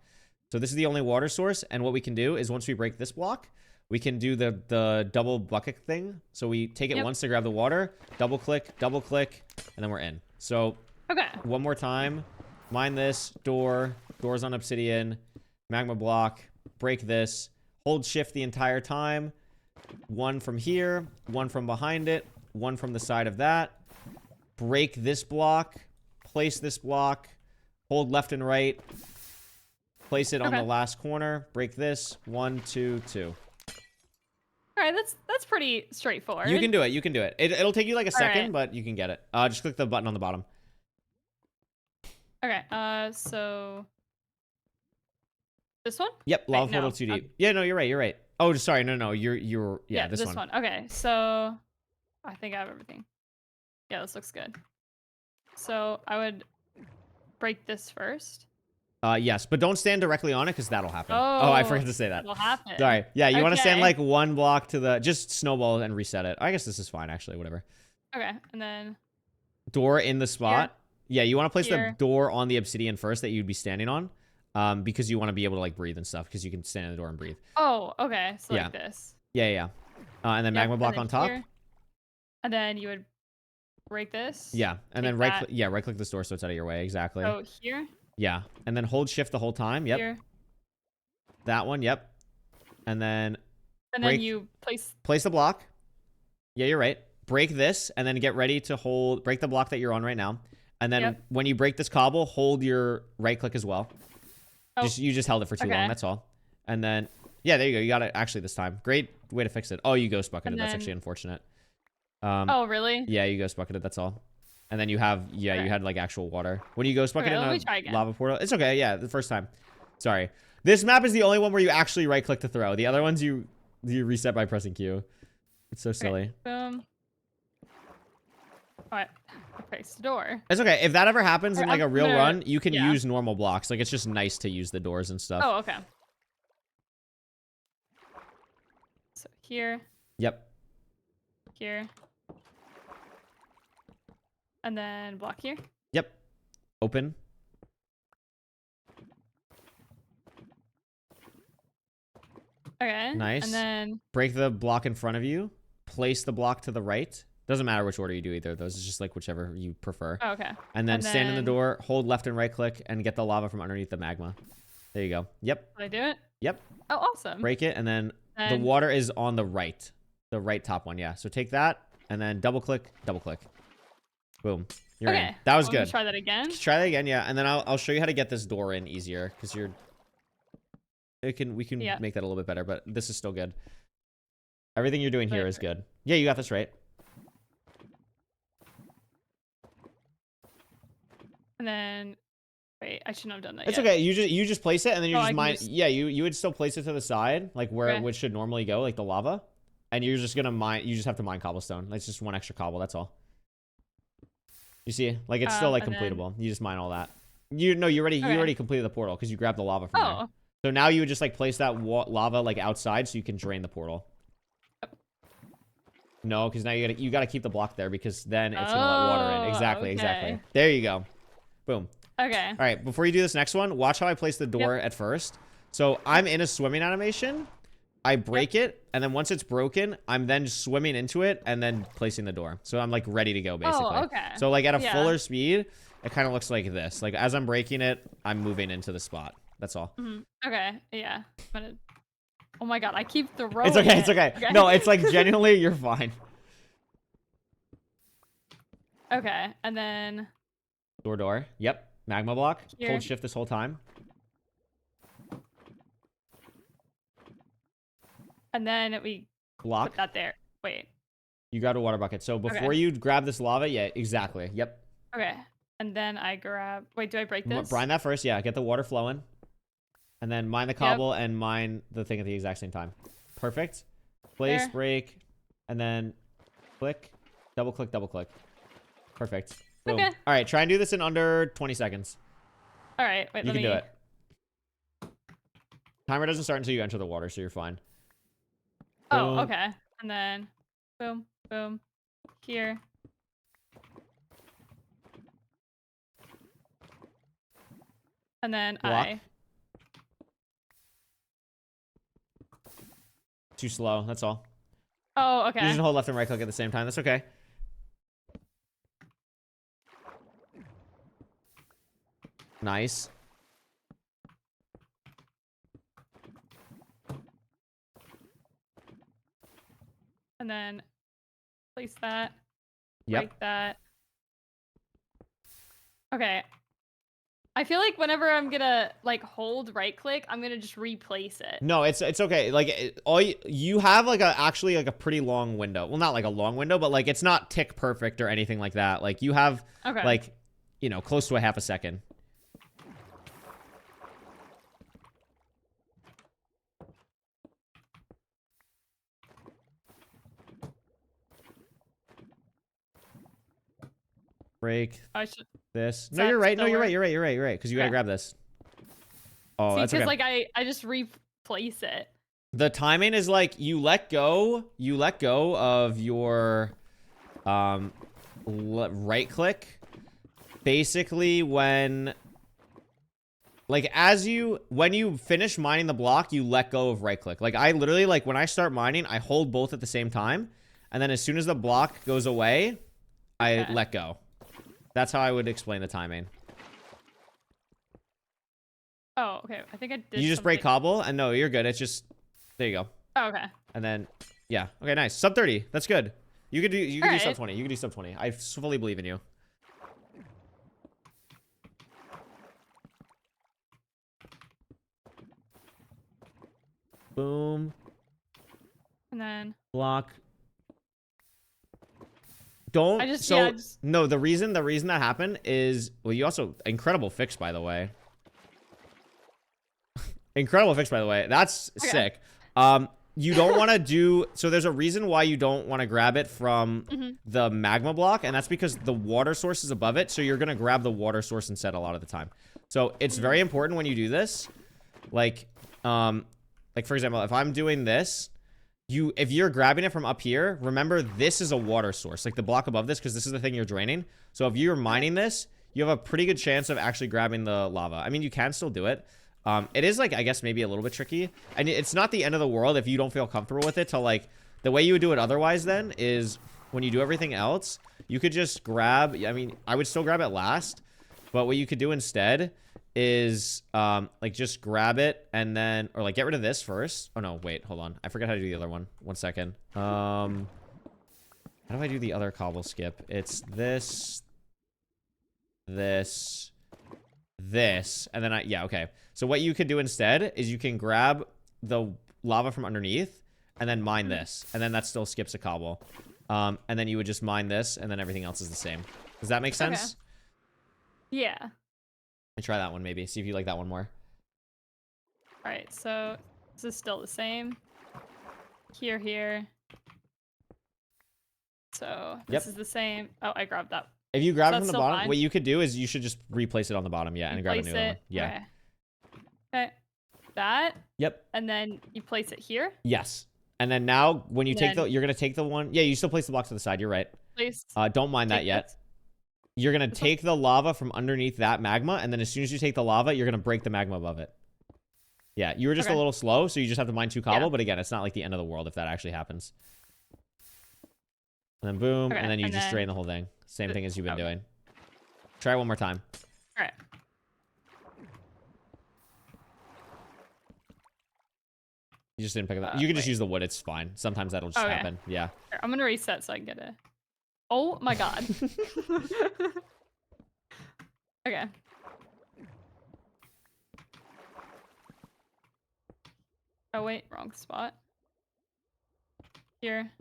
So this is the only water source, and what we can do is once we break this block, we can do the double bucket thing. So we take it once to grab the water, double click, and then we're in. So one more time, mine this, doors on obsidian, magma block, break this, hold shift the entire time, 1 from here, 1 from behind it, 1 from the side of that, break this block, place this block, hold left and right, place it on the last corner, break this, 1, 2, 2. All right, that's pretty straightforward. You can do it. It'll take you like a second, but you can get it. Just click the button on the bottom. Okay, so this one? Yep, lava portal 2 deep. Yeah, no, you're right. Oh, sorry, no, you're yeah, this one. Okay, so I think I have everything. Yeah, this looks good. So I would break this first. Yes, but don't stand directly on it because that'll happen. Oh, I forgot to say that. That'll happen. Sorry. Yeah, you want to stand like 1 block to the... Just snowball and reset it. I guess this is fine, actually. Whatever. Okay, and then... Door in the spot. Here. Yeah, you want to place the door on the obsidian first that you'd be standing on. Because you want to be able to like breathe and stuff because you can stand in the door and breathe. Oh, okay. So like this. Yeah. And then magma block on top. Here. And then you would break this. Yeah, and then right click this door so it's out of your way. Exactly. Oh, here? Yeah, and then hold shift the whole time. Yep. Here. That one. Yep. And then then you place the block. Yeah, you're right. Break this and then get ready to break the block that you're on right now. And then when you break this cobble, hold your right click as well. Oh. You just held it for too long. That's all. And then there you go. You got it actually this time. Great way to fix it. Oh, you ghost bucketed. That's actually unfortunate. Oh, really? Yeah, you ghost bucketed. That's all. And then you have, you had like actual water. When you ghost bucket in a lava portal, it's okay. Yeah, the first time. Sorry. This map is the only one where you actually right click to throw. The other ones you reset by pressing Q. It's so silly. Boom. Alright. Face the door. It's okay. If that ever happens in like a real run, you can use normal blocks. Like it's just nice to use the doors and stuff. Oh, okay. So here. Yep. Here. And then block here. Yep. Open. Okay. Nice. And then break the block in front of you. Place the block to the right. Doesn't matter which order you do either of those. It's just like whichever you prefer. Oh, okay. And then stand in the door, hold left and right click, and get the lava from underneath the magma. There you go. Yep. Did I do it? Yep. Oh, awesome. Break it, and then the water is on the right. The right top one, yeah. So take that, and then double click. Boom. You're in. That was good. Try that again. Try that again, yeah. And then I'll show you how to get this door in easier, because we can make that a little bit better, but this is still good. Everything you're doing here is good. Yeah, you got this right. And then, wait, I shouldn't have done that. It's okay. You just place it, and then you just mine. Yeah, you would still place it to the side, like where it should normally go, like the lava. And you're just gonna mine. You just have to mine cobblestone. It's just 1 extra cobble. That's all. You see, like it's still like completable. You just mine all that. You already completed the portal because you grabbed the lava from there. So now you would just like place that lava like outside so you can drain the portal. No, because now you gotta keep the block there because then it's gonna let water in. Exactly. There you go. Boom. Okay. All right. Before you do this next one, watch how I place the door at first. So I'm in a swimming animation. I break it, and then once it's broken, I'm then swimming into it and then placing the door. So I'm like ready to go basically. Oh, okay. So like at a fuller speed, it kind of looks like this. Like as I'm breaking it, I'm moving into the spot. That's all. Okay, yeah. Oh my god, I keep throwing It's okay. it. It's okay. No, it's like genuinely, you're fine. Okay, and then Door. Yep. Magma block. Here. Hold shift this whole time. and then we Block. put that there. Wait. You grabbed a water bucket. So before you grab this lava, yeah, exactly. Yep. Okay. And then I grab. Wait, do I break this? Brine that first. Yeah, get the water flowing. And then mine the cobble and mine the thing at the exact same time. Perfect. Place, There. break, and then click, double click, double click. Perfect. Boom. Okay. All right, try and do this in under 20 seconds. All right. Wait, You let can me. do it. Timer doesn't start until you enter the water, so you're fine. Oh, Boom. okay. And then, boom, boom, here. And then Block. I. Too slow. That's all. Oh, You okay. just hold left and right click at the same time. That's okay. Nice. And then place that. Yep. Break that. Okay. I feel like whenever I'm gonna like hold right click, I'm gonna just replace it. No, it's okay. Like you have like actually like a pretty long window. Well, not like a long window, but like it's not tick perfect or anything like that. Like you have Okay. like, you know, close to a half a second. Break I should this. No, that you're right. No, still you're right. work? You're right. Because you gotta Okay. grab this. Oh, see that's because okay. like I just replace it. The timing is like you let go of your right click basically when when you finish mining the block, you let go of right click. Like I literally like when I start mining, I hold both at the same time, and then as soon as the block goes away, I Okay. let go. That's how I would explain the timing. Oh, okay. I think I did. You just break something- cobble, and no, you're good. It's just there you go. Oh, okay. And then, yeah. Okay, nice. Sub 30. That's good. You could do sub Alright. 20. You could do sub 20. I fully believe in you. Boom. And then Block. Don't. I just so, yeah. I just, no, the reason that happened is, well, you also, incredible fix, by the way. Incredible fix, by the way. That's Okay. sick. You don't want to do, so there's a reason why you don't want to grab it from the magma block, and that's because the water source is above it, so you're going to grab the water source instead a lot of the time. So it's very important when you do this, like for example, if I'm doing this, if you're grabbing it from up here, remember this is a water source, like the block above this, because this is the thing you're draining. So if you're mining this, you have a pretty good chance of actually grabbing the lava. I mean, you can still do it. It is like, I guess maybe a little bit tricky, and it's not the end of the world if you don't feel comfortable with it. To like the way you would do it otherwise then is when you do everything else, you could just grab, I mean, I would still grab it last, but what you could do instead is like just grab it and then, or like get rid of this first. Oh no, wait, hold on. I forgot how to do the other one. 1 second. How do I do the other cobble skip? It's this, and then yeah, okay. So what you could do instead is you can grab the lava from underneath and then mine this, and then that still skips a cobble. And then you would just mine this, and then everything else is the same. Does that make sense? yeah. And try that one maybe. See if you like that one more. All right. So this is still the same. Here. So this is the same. Oh, I grabbed that. If you grab So it from that's the still bottom, fine? what you could do is you should just replace it on the bottom, yeah, and grab a new Place one. it. Yeah. Okay. That, Yep. and then you place it here. Yes. And then now when you take Then- the, you're gonna take the one. Yeah, you still place the blocks to the side. You're right. Place. Don't mind that take yet. this. You're gonna This take the lava from underneath that magma, and then as soon as you take the lava, you're gonna break the magma above it. Yeah, you were just a Okay. little slow, so you just have to mine 2 cobble, Yeah. but again, it's not like the end of the world if that actually happens. And then boom, Okay, and then you and just then- drain the whole thing. Same thing as you've been Okay. doing. Try one more time. All right. You just didn't pick it up. You can just use the wood. It's fine. Sometimes that'll just happen. Yeah. I'm gonna reset so I can get it. Oh my god. Okay. Oh wait, wrong spot. Here.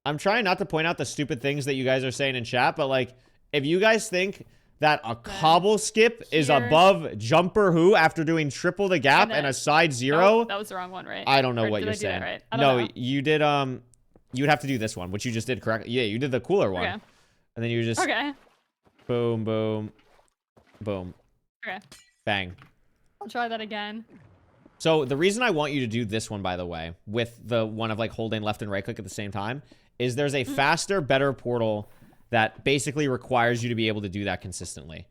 I'm trying not to point out the stupid things that you guys are saying in chat, but like, if you guys think that a cobble skip is above JumperWho after doing triple the gap and a side 0, nope, that was the wrong one, right? I don't know or what did you're I do saying. that right? I don't know. You did you'd have to do this one, which you just did correct. Yeah, you did the cooler one. Okay. And then you just boom, boom, boom. Okay. Bang. I'll try that again. So the reason I want you to do this one, by the way, with the one of like holding left and right click at the same time, is there's a faster, better portal that basically requires you to be able to do that consistently.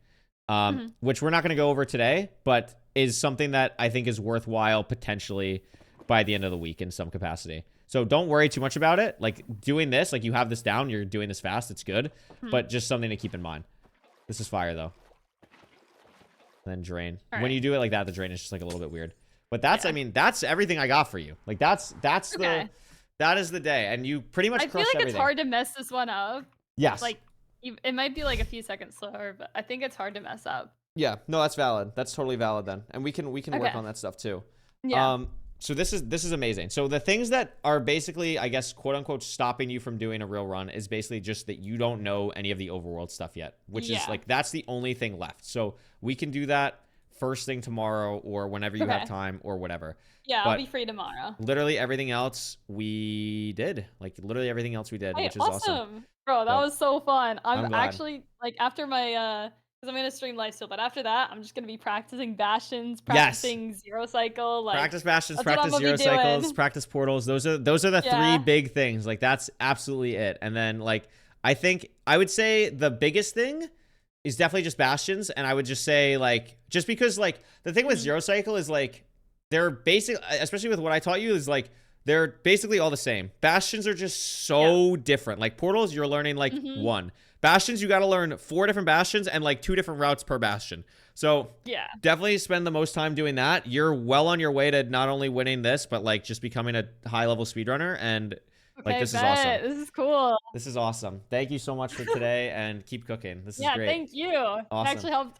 Which we're not going to go over today, but is something that I think is worthwhile potentially by the end of the week in some capacity. So don't worry too much about it. Like doing this, like you have this down, you're doing this fast, it's good, but just something to keep in mind. This is fire though. And then drain. When you do it like that, the drain is just like a little bit weird. But that's, I mean, that's everything I got for you. Like that is the day, and you pretty much crushed everything. It's hard to mess this one up. Yes. Like it might be like a few seconds slower, but I think it's hard to mess up. Yeah, no, that's valid. That's totally valid then, and we can work on that stuff too. Yeah. So this is amazing. So the things that are basically, I guess, quote unquote, stopping you from doing a real run is basically just that you don't know any of the overworld stuff yet, which is like that's the only thing left. So we can do that first thing tomorrow or whenever you have time or whatever. Yeah, I'll be free tomorrow. Literally everything else we did. Like literally everything else we did, which is awesome. Bro, that was so fun. I'm actually like after my because I'm gonna stream live still, but after that I'm just gonna be practicing Bastions, practicing Zero Cycle, like practice Bastions, practice Zero Cycles, practice Portals. Those are the 3 big things. Like that's absolutely it. And then like I would say the biggest thing is definitely just Bastions, and I would just say like just because like the thing with Zero Cycle is like they're basic, especially with what I taught you, is like they're basically all the same. Bastions are just so different. Like Portals, you're learning like 1. Bastions, you got to learn 4 different Bastions and like 2 different routes per Bastion. So definitely spend the most time doing that. You're well on your way to not only winning this, but like just becoming a high level speedrunner. And like this is awesome. This is cool. This is awesome. Thank you so much for today, and keep cooking. This is great. Thank you. Awesome. It actually helped.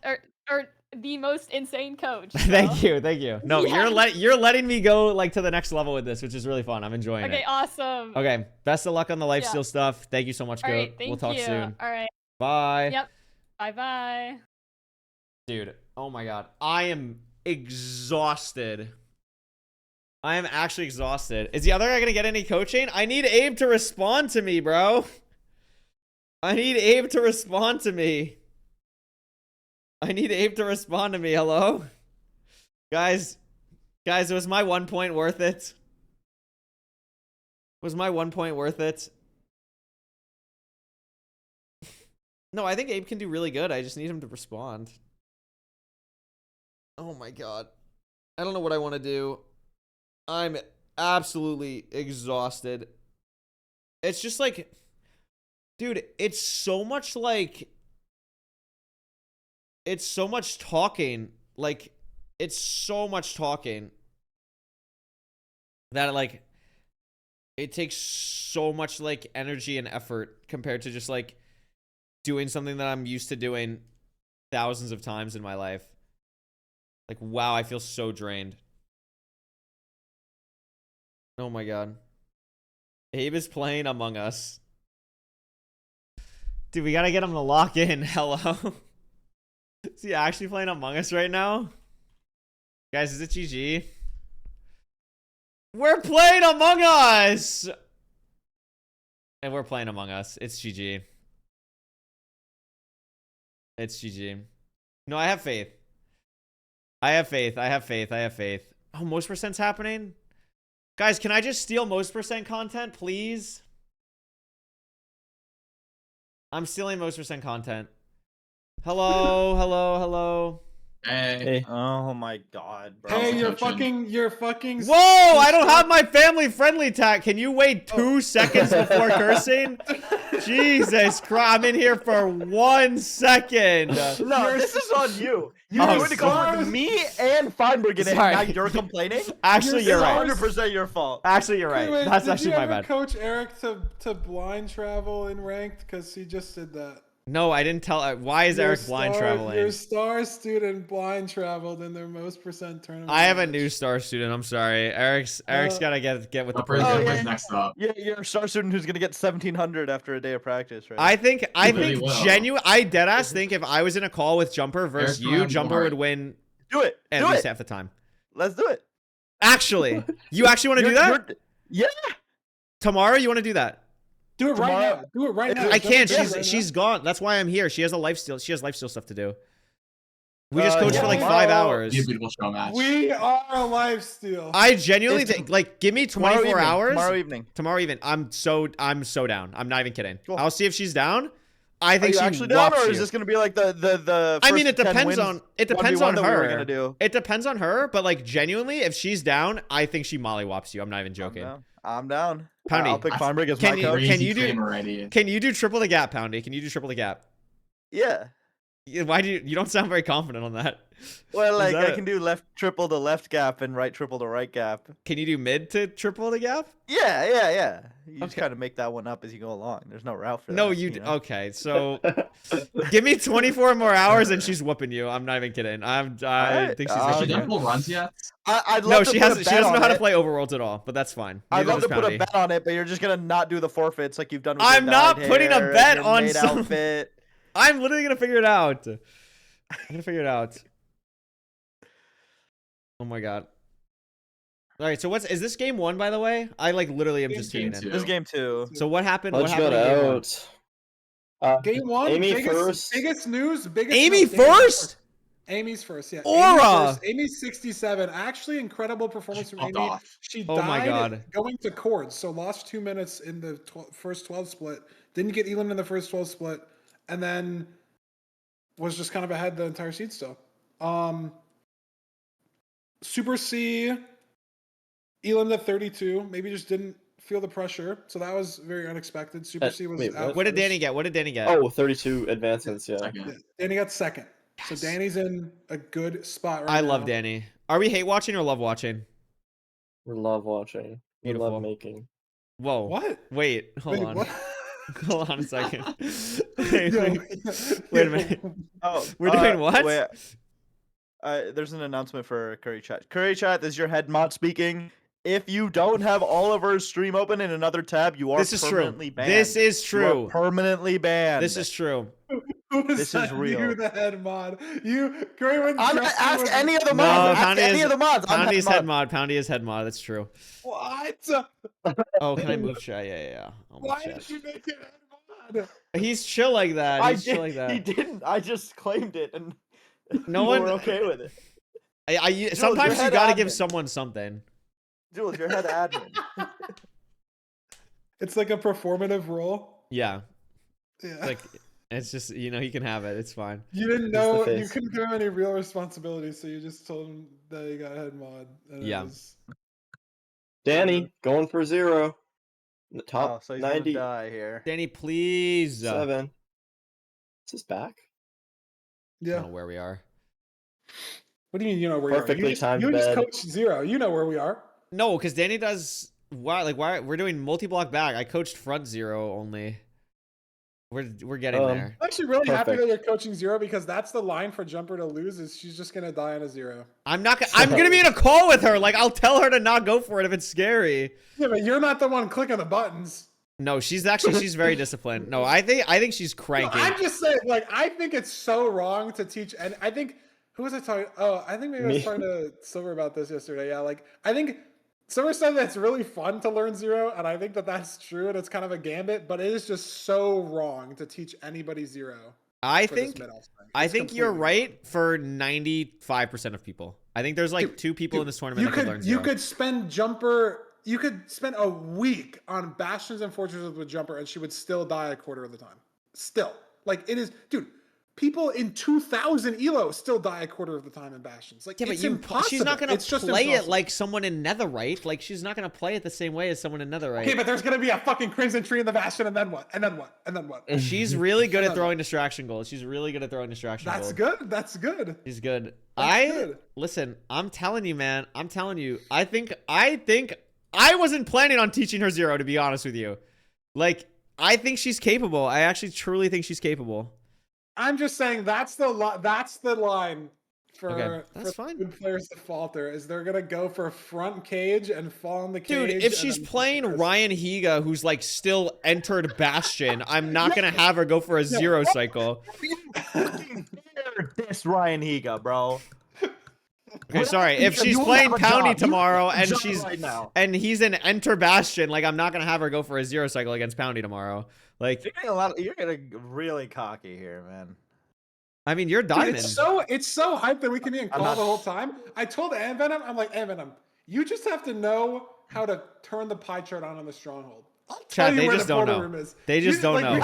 Or the most insane coach. So. Thank you. No, you're letting me go like to the next level with this, which is really fun. I'm enjoying it. Okay, awesome. Okay, best of luck on the lifesteal stuff. Thank you so much, Goat. We'll talk soon. All right. Bye. Yep. Bye. Dude, oh my god, I am exhausted. I am actually exhausted. Is the other guy gonna get any coaching? I need Abe to respond to me, bro. I need Abe to respond to me. Hello? Guys, was my 1 point worth it? Was my 1 point worth it? No, I think Abe can do really good. I just need him to respond. Oh my god. I don't know what I want to do. I'm absolutely exhausted. It's just like, dude, it's so much like, it's so much talking. Like, it's so much talking that like, it takes so much like energy and effort compared to just like doing something that I'm used to doing thousands of times in my life. Like, wow, I feel so drained. Oh my god. Abe is playing Among Us. Dude, we gotta get him to lock in. Hello? Is he actually playing Among Us right now? Guys, is it GG? We're playing Among Us! And we're playing Among Us. It's GG. It's GG. No, I have faith. I have faith. Oh, most percent's happening? Guys, can I just steal most percent content, please? I'm stealing most percent content. Hello. Hey. Oh my god, bro. Hey, you're Coaching. fucking. Whoa, I don't have my family friendly tag. Can you wait 2 seconds before cursing? Jesus Christ, I'm in here for 1 second. No, this is on you. You Oh, were to go with me and Feinberg in it, and Sorry. now you're complaining? Actually, you're right. 100% your fault. Actually, you're right. Wait, That's did actually you my ever bad. Coach Eric to blind travel in ranked because he just did that. No, I didn't tell. Why is Eric blind traveling? Your star student blind traveled in their most percent tournament. I have a match. new star student. I'm sorry. Eric's gotta get with the Jumper's program. next up. Yeah, you're a star student who's gonna get 1700 after a day of practice, right? I think really will. I deadass think if I was in a call with Jumper versus Eric's you, going Jumper hard. would win do it. at Do least it. half the time. Let's do it. Actually, you actually want to do that Yeah. tomorrow? You want to do that? Do it right Tomorrow- now. Do it right now. I can't. Do it right She's now. gone. That's why I'm here. She has a life steal. She has life steal stuff to do. We just coached yeah, for like tomorrow- 5 hours. Be a beautiful show match. We are a life steal. I genuinely It's- think, like, give me Tomorrow 24 evening, hours. Tomorrow evening. I'm so down. I'm not even kidding. Cool. I'll see if she's down. I Are think you she actually down, whops or you. is this gonna be like the I mean, first it 10 depends wins on 1v1 that we were her. gonna do? It depends on her, but like genuinely, if she's down, I think she mollywops you. I'm not even joking. I'm down. Poundy, I'll pick Feinberg as can my you- coach. can you do- Claim already. Can you do triple the gap, Poundy? Can you do triple the gap? Yeah. Why do you don't sound very confident on that? Well, like that I it? can do left triple to left gap and right triple to right gap. Can you do mid to triple the gap? Yeah. You just Okay. kind of make that one up as you go along. There's no route for that. No, okay. So give me 24 more hours and she's whooping you. I'm not even kidding. I Alright, think she's. Has she okay. done full runs yet? I'd No, love to she put a hasn't. She bet doesn't know on how to it. play overworlds at all. But that's fine. I'd Neither love to does put a Poundy. bet on it, but you're just gonna not do the forfeits like you've done with I'm your not dyed putting a hair and bet your on maid some- outfit. I'm literally gonna figure it out. I'm gonna figure it out. Oh my god. All right. So is this game 1, by the way? I like literally am just Game tuning in. two. This is game 2. So what happened? Let's what go happened in game 1? out. Game one. Amy biggest, first. Biggest news. Biggest. Amy no, first? Amy's first. Yeah. Aura! Amy's 67. Actually, incredible performance She from popped Amy. off. She Oh died my God. going to chords, so lost 2 minutes in the first 12 split. Didn't get Elam in the first 12 split, and then was just kind of ahead the entire seed still. Super C, Elam to 32. Maybe just didn't feel the pressure, so that was very unexpected. Super C was wait, out What did first. Danny get? What did Danny get? Oh, 32 advancements, yeah. Second. Yeah, Danny got second. So Danny's in a good spot right now. I love Danny. Are we hate watching or love watching? We love watching. We Beautiful. love making. Whoa. What? Wait. Hold Wait, on. what? Hold on a second. wait, Yo, wait a minute. Oh, We're doing what? Wait. There's an announcement for Curry Chat. Curry Chat, this is your head mod speaking. If you don't have Oliver's stream open in another tab, you are This is true. permanently banned. This is You are true. permanently banned. This is true. This is real. You, the head mod. You, Couriway. I'm gonna ask any of the No, mods. Ask Poundy any is- of the mods. I'm Poundy's head head mod. mod. Poundy is head mod. That's true. What? Oh, can I move chat? Yeah. I'll move Why chat. did you make it head mod? He's chill like that. I He's chill did, like that. He didn't. I just claimed it, and No you one- were okay with it. Sometimes your you gotta head give admin. someone something. Jules, your head admin. It's like a performative role. Yeah. Yeah. Like, it's just, you can have it. It's fine. You didn't It's the know, you face. couldn't give him any real responsibility, so you just told him that he got head mod. And it Yeah. was- Danny, going for 0. In the Oh, top so he's gonna 97. die here. Danny, please. Is this back? I don't Yeah. know where we are. What do you mean you know where Perfectly you are? timed You just bed. coach 0. You know where we are. No, because Danny does. Why we're doing multi-block back. I coached front 0 only. We're getting there. I'm actually really happy Perfect. that you're coaching 0 because that's the line for Jumper to lose is she's just gonna die on a 0. I'm gonna be in a call with her. Like, I'll tell her to not go for it if it's scary. Yeah, but you're not the one clicking the buttons. No, she's very disciplined. No, I think she's No, cranky. I'm just saying, like, I think it's so wrong to teach, and I think who was I talking? Oh, I think maybe I was Me. talking to Silver about this yesterday. Yeah, like I think Silver said that it's really fun to learn 0, and I think that that's true, and it's kind of a gambit, but it is just so wrong to teach anybody 0. I for this think mid-off thing. I It's think you're completely right for 95% of people. I think there's like Dude, 2 people in this tournament You that could learn could 0. you could spend Jumper. You could spend a week on Bastions and Fortresses with Jumper, and she would still die a quarter of the time. Still, like it is, dude. people in 2000 elo still die a quarter of the time in Bastions. Like, Yeah, but it's impossible. she's not gonna It's just play it impossible. like someone in Netherite. Like, she's not gonna play it the same way as someone in Netherite. Okay, but there's gonna be a fucking Crimson Tree in the Bastion, and then what? And then what? And then what? She's really good at throwing distraction goals. She's really good at throwing distraction goals. That's good. That's good. She's good. Good. Listen, I'm telling you, man. I'm telling you. I think I wasn't planning on teaching her zero, to be honest with you. Like, I think she's capable. I actually truly think she's capable. I'm just saying that's the line for fine. good players to falter is they're gonna go for front cage and fall in the cage. Dude, if she's playing Ryan Higa, who's like still entered Bastion, I'm not gonna have her go for a zero cycle. This Ryan Higa, bro. Okay, sorry. If she's playing Poundy tomorrow and he's an enter Bastion, like, I'm not gonna have her go for a zero cycle against Poundy tomorrow. Like, you're getting really cocky here, man. I mean, you're diamond. Dude, it's so hyped that we can be in call the whole time. I told Venom, I'm like, Venom, you just have to know how to turn the pie chart on the stronghold. I'll tell Chad, you they where just the don't portal know. room is. They just don't know.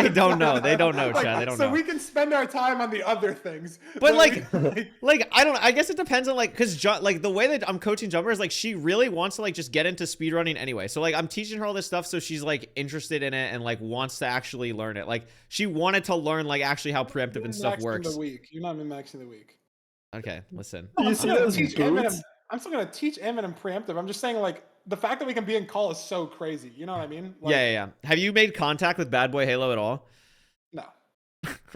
They don't know. They don't know, Chad. They don't know. So we can spend our time on the other things. But like I don't. I guess it depends on like, cause like the way that I'm coaching Jumper is like she really wants to like just get into speedrunning anyway. So like I'm teaching her all this stuff so she's like interested in it and like wants to actually learn it. Like she wanted to learn like actually how preemptive and stuff works. You're not min-maxing the week. Okay, listen. I'm still gonna teach Eminem preemptive. I'm just saying like the fact that we can be in call is so crazy. You know what I mean? Like, Yeah. Have you made contact with Bad Boy Halo at all? No.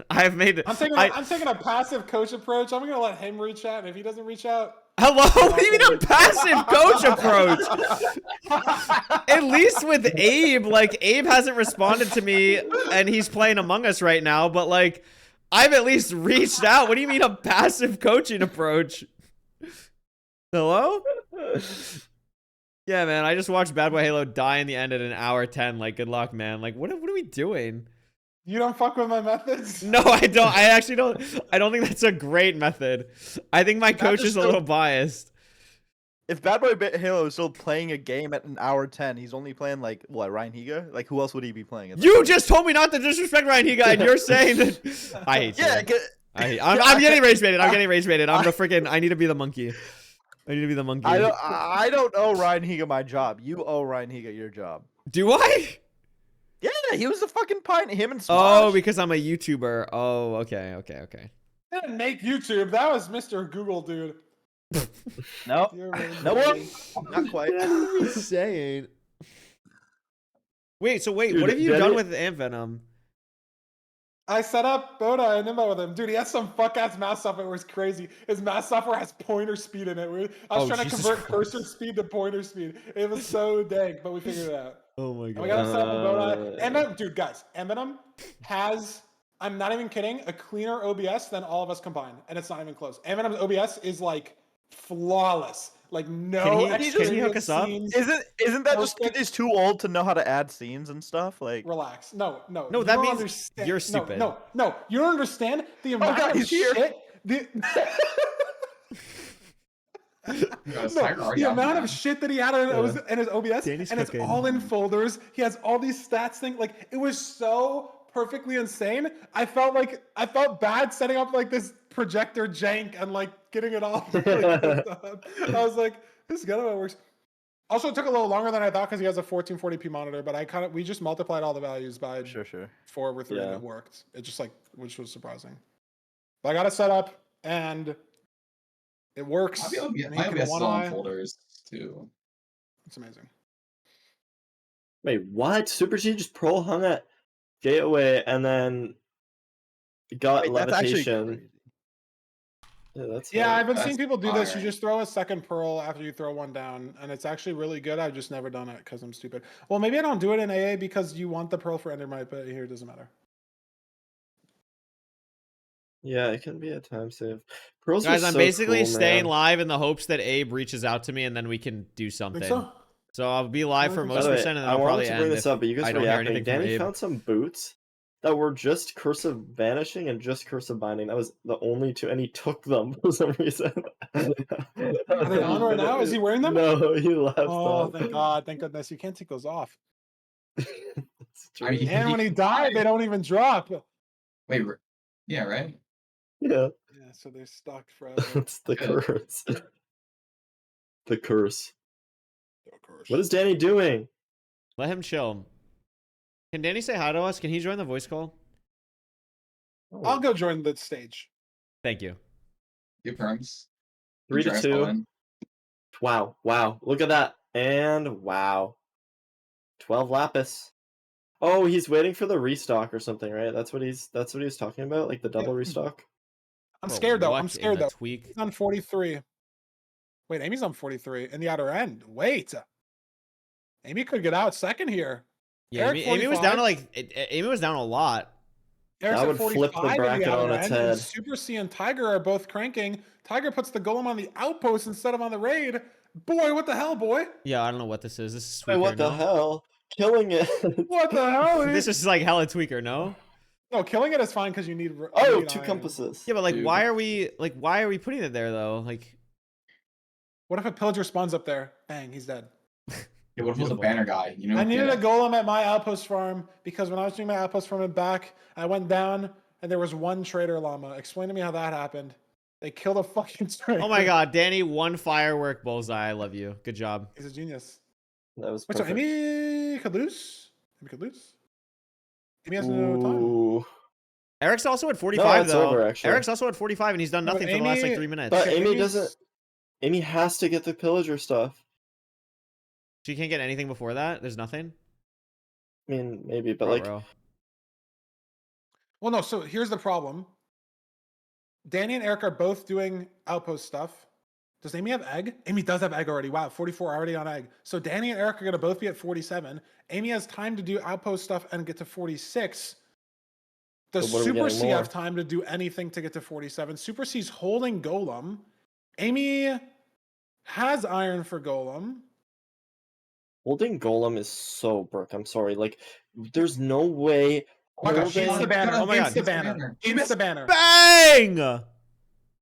I've made. I'm taking a passive coach approach. I'm gonna let him reach out, and if he doesn't reach out, hello? What do you mean a passive coach approach? At least with Abe, like Abe hasn't responded to me, and he's playing Among Us right now. But like, I've at least reached out. What do you mean a passive coaching approach? Hello? Yeah, man. I just watched Bad Boy Halo die in the end at an hour 10. Like, good luck, man. Like, what are we doing? You don't fuck with my methods? No, I don't. I actually don't. I don't think that's a great method. I think my coach is a little biased. If Bad Boy Halo is still playing a game at an hour 10, he's only playing like what, Ryan Higa? Like who else would he be playing? You just told me not to disrespect Ryan Higa, and you're saying that. I hate you. I'm getting rage baited. I'm getting rage baited. I'm the freaking. I need to be the monkey. I need to be the monkey. I don't owe Ryan Higa my job. You owe Ryan Higa your job. Do I? Yeah, he was the fucking pioneer. Him and Smosh. Oh, because I'm a YouTuber. Oh, okay. I didn't make YouTube. That was Mr. Google, dude. No, not quite. What are we saying? Wait, what have you done with Ant Venom? I set up Boda and Nimbo with him. Dude, he has some fuck-ass mouse software where it's crazy. His mouse software has pointer speed in it. I was trying to convert cursor speed to pointer speed. It was so dank, but we figured it out. Oh my god. We got to set up Boda. Eminem, dude, guys, Eminem has, I'm not even kidding, a cleaner OBS than all of us combined. And it's not even close. Eminem's OBS is like flawless. Like no can he hook us up? Isn't that just he's too old to know how to add scenes and stuff? Like relax. No. That means you're stupid. No. You don't understand the amount of shit. The amount of shit that he had in his OBS, Danny's and cooking. it's all in folders. He has all these stats things. Like it was so perfectly insane. I felt bad setting up like this projector jank and like getting it all. I was like, this is good. It works. Also, it took a little longer than I thought because he has a 1440p monitor, but we just multiplied all the values by 4 over 3 and it worked. It just which was surprising. But I got it set up and it works. My OBS is on folders too. It's amazing. Wait, what? Super G just pro hung at gateway and then got levitation. I've been seeing people do this. You just throw a second pearl after you throw one down, and it's actually really good. I've just never done it because I'm stupid. Well, maybe I don't do it in AA because you want the pearl for Endermite, but here it doesn't matter. Yeah, it can be a time save. Pearls Guys, I'm so basically cool, staying man. live in the hopes that Abe reaches out to me and then we can do something. Think So I'll be live for most By the way, percent and then I I'll wanted probably to end bring this if up, but you guys I were don't hear yapping. anything from Danny Abe. found some boots that were just cursive vanishing and just cursive binding. That was the only two, and he took them for some reason. Are they on right now? Is he wearing them? No, he left Oh, them. thank God. Thank goodness. You can't take those off. It's true. I mean, And when he died, they don't even drop. Wait, Yeah, right? Yeah. Yeah, so they're stuck forever. It's the Good. curse. The curse. Oh, curse. What is Danny doing? Let him chill. Can Danny say hi to us? Can he join the voice call? I'll go join the stage. Thank you. Your perms. 3-2. Wow. Wow. Look at that. And wow. 12 lapis. Oh, he's waiting for the restock or something, right? That's what he's talking about, like the double restock. I'm Bro, scared though. what I'm in scared the though. tweak? He's on 43. Wait, Amy's on 43 in the outer end. Wait. Amy could get out second here. Yeah, Eric, Amy was down to 45. like Amy was down a lot. Eric's That at would flip the 45 in bracket on outer its end, and head. Super C and Tiger are both cranking. Tiger puts the golem on the outpost instead of on the raid. Boy, what the hell, boy? Yeah, I don't know what this is. This is Wait, Tweaker, what the no? hell? Killing it. What the hell? This is like hella Tweaker, no? No, killing it is fine because you need. Oh, need 2 iron. compasses. Yeah, but like, Dude. why are we putting it there though? Like, What if a pillager spawns up there? Bang, he's dead. Yeah, what if it was a banner guy? You know, I needed yeah. a golem at my outpost farm because when I was doing my outpost farm and back, I went down and there was one trader llama. Explain to me how that happened. They killed a fucking trader. oh my god, Danny, one firework bullseye. I love you. Good job. He's a genius. That was Wait, so perfect. Amy could lose? Amy could lose? Amy has no time. Ooh. Eric's also at 45 No, it's though. over, actually. Eric's also at 45 and he's done No, but nothing for the last like Amy- 3 minutes. But Okay, Amy Amy's- doesn't. Amy has to get the pillager stuff. She can't get anything before that. There's nothing. I mean, maybe, but like, Ruh-roh. Well, no, so here's the problem. Danny and Eric are both doing outpost stuff. Does Amy have egg? Amy does have egg already. Wow, 44 already on egg. So Danny and Eric are going to both be at 47. Amy has time to do outpost stuff and get to 46. Does But what are we Super getting C more? have time to do anything to get to 47? Super C's holding Golem. Amy has iron for Golem. holding golem is so broke. I'm sorry. Like, there's no way. Oh my gosh, Insta holding- banner. Oh my God. Insta banner. Insta banner. Bang!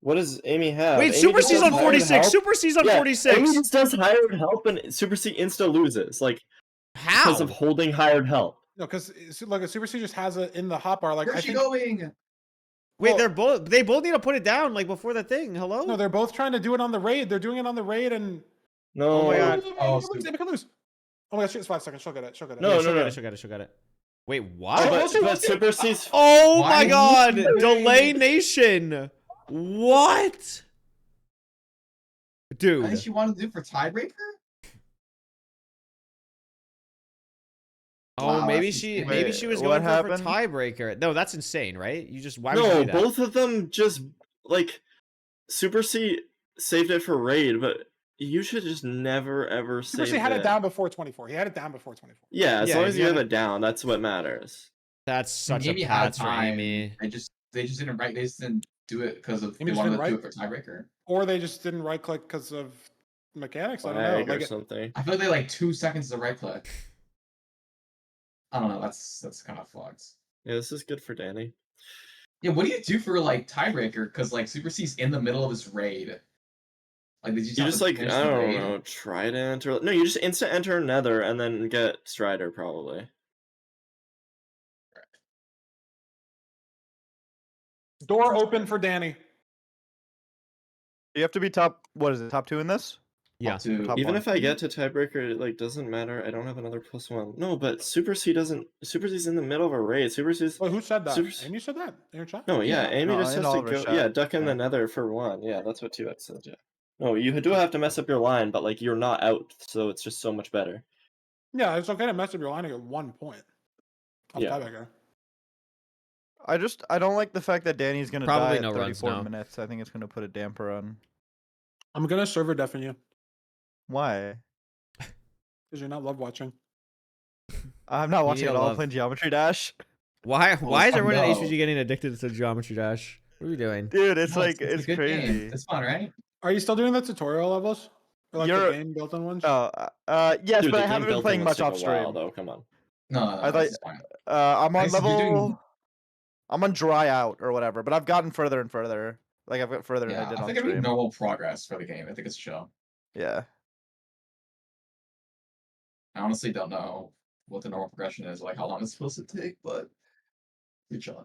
What does Amy have? Wait, Amy Super just C's does on hired 46. help? Super C's on Yeah, 46. Amy just does hired help and Super C insta loses. Like, How? because of holding hired help. No, because like a Super C just has it in the hotbar. Like Where's I she think, going? Wait, well- they both need to put it down like before the thing. Hello? No, they're both trying to do it on the raid. They're doing it on the raid and No. Oh my God. Oh, Amy could lose. Oh my gosh, it's 5 seconds. She'll get it. She'll get it. No, Yeah, no, she'll no. get it, she'll get it, she'll get it. Wait, Oh, what? but Super C's. Oh Why my are you god! doing- Delay Nation! What? I think Dude. she wanted to do for tiebreaker. Oh, Wow, maybe that's she insane. maybe she was Wait, going what for happened? tiebreaker. No, that's insane, right? You just why would you No, do that? both of them just like Super C saved it for raid, but you should just never ever Super save C had it. it down before 24. He had it down before 24. Yeah, as Yeah, long if as you you have had it down, that's what matters. That's such Maybe a had patch for time. Amy. They just didn't write. They just didn't do it because of Amy they just wanted didn't to do it for tiebreaker. Or they just didn't right click because of mechanics. I don't know. Lag or Like, something. I feel like they like 2 seconds to right click. I don't know. That's kind of fucked. Yeah, this is good for Danny. Yeah, what do you do for like tiebreaker? Because like Super C's in the middle of his raid. Like did you You have just to like, finish I the don't raid? know, Trident or no, you just instant enter Nether and then get Strider probably. door open for Danny. You have to be top. What is it? Top 2 in this? Yeah. Top Even 1. if I get to tiebreaker, it like doesn't matter. I don't have another +1. No, but Super C doesn't. Super C's in the middle of a raid. Super C's. Wait, who said that? Super C- Amy said that in your chat? No, yeah, Yeah. Amy No, just in has to Oliver's go. chat. Yeah, duck in Yeah. the Nether for 1. Yeah, that's what 2x said. Yeah. No, you do have to mess up your line, but like you're not out, so it's just so much better. Yeah, it's okay to mess up your line and get 1 point. Off Yeah. tiebreaker. I don't like the fact that Danny's gonna Probably die no at runs 34 now. minutes. I think it's gonna put a damper on. I'm gonna server deafen you Why? because you're not love watching. I'm not watching need at a all. love. I'm playing Geometry Dash. Why is fuck everyone in no. HPG getting addicted to Geometry Dash? What are you doing? Dude, it's No, like a it's good crazy. Game. It's fun, right? Are you still doing the tutorial levels? Or like the You're- game built on ones? Oh, yes, Dude, but the I game haven't been built playing in much took a off while, stream. though. Come on. No, I this thought- is fine. I'm on Nice, you're level. doing- I'm on dry out or whatever, but I've gotten further and further. Like I've got further than Yeah, I did I on think it'll be stream. normal progress for the game. I think it's chill. Yeah. I honestly don't know what the normal progression is, like how long it's supposed to take, but you're chilling.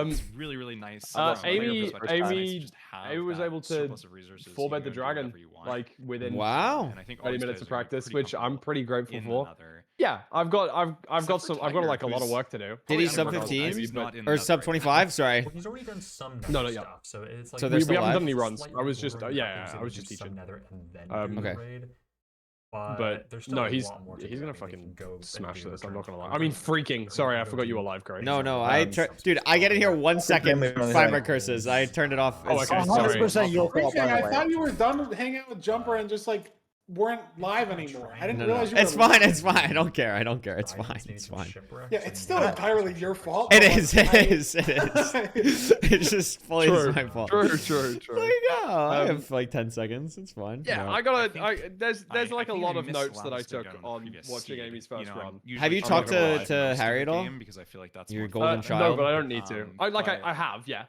It's really, really nice. Amy just have was that able to surplus of resources. 4-bet You the can do dragon whatever you want. like within Wow. And I think all 30 these minutes of players are practice, pretty which I'm comfortable pretty grateful in for. another. Yeah, I've got Except some. for I've got Tiger, like a lot of who's- work to do. Did he I don't sub know, 15 he's not in or that sub right 25? Sorry. Well, he's already done some No, nether yeah. stuff, so it's like So We, there's we still haven't done live? any runs. slightly I was just boring, yeah, because I he was would just do some teaching. nether and then Um, do the Okay. raid. But there's still no, a he's lot more to he's do. gonna I mean, he fucking can go and smash do this. a I'm not gonna lie. turn I mean, five. freaking. Sorry, I forgot you were live, Corey. No, no, dude, I get in here 1 second. Feinberg curses. I turned it off. Oh, as okay, soon as sorry. possible. your fault, by I the way. thought you were done hanging out with Jumper and just like weren't live anymore. I didn't No, realize no. you It's were fine. live. It's fine. I don't care. I don't care. It's fine. It's fine. Yeah, it's still entirely your fault. It but, is. like, It is. It is. It's just fully my fault. True. There you go. I have like 10 seconds. It's fine. Yeah, No. I gotta. There's I like a think lot I of missed notes that I Lambus to took go on previous watching seed. Amy's You first know, I'm run. usually Have you I'm talked not gonna lie to for most of Harry the at all? game because I feel like that's Your more golden fun. child? No, but I don't need to. But I have, yeah.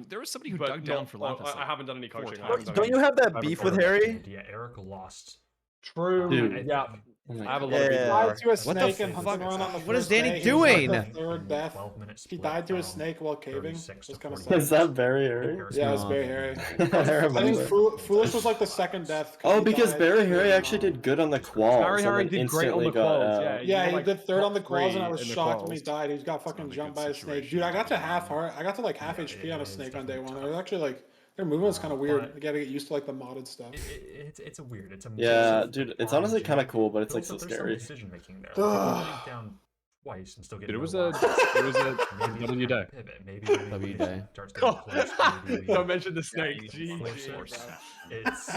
there was somebody who But dug down not- for Lapis. I haven't done any coaching. I times. haven't done Don't any- you have I that haven't beef done with any. Harry? Yeah, Eric lost. True. Dude. Yeah. Oh my I have a lot God. of He people. died to a What the snake and fuck? hunting around on the What is first Danny day. He was, like, doing? the third death. 12-minute He split died to a from snake while caving. 36 It's to kind of 40. sad. Is that very Harry? Yeah, it was very hairy. I I think remember. Foolish was like the second death. Oh, he because died. Barry Harry actually did good on the quals. Barry and Harry then did great on instantly the got, quals. Yeah, Yeah, he like did third on the top quals, and I three was in the shocked when he quals. died. He got fucking jumped by a snake. Dude, I got to half heart. I got to like half HP on a snake on day one. It was actually like their movement's kind of weird. You gotta get used to like the modded stuff. It's a weird. It's a Yeah, dude, it's honestly kind of cool, but it's like also so there's some scary. decision making there. Like, you can take down twice and still get. Dude, it was no a loss. W day. Pivot. Maybe W day. starts getting close. Maybe Don't mention the snake. It's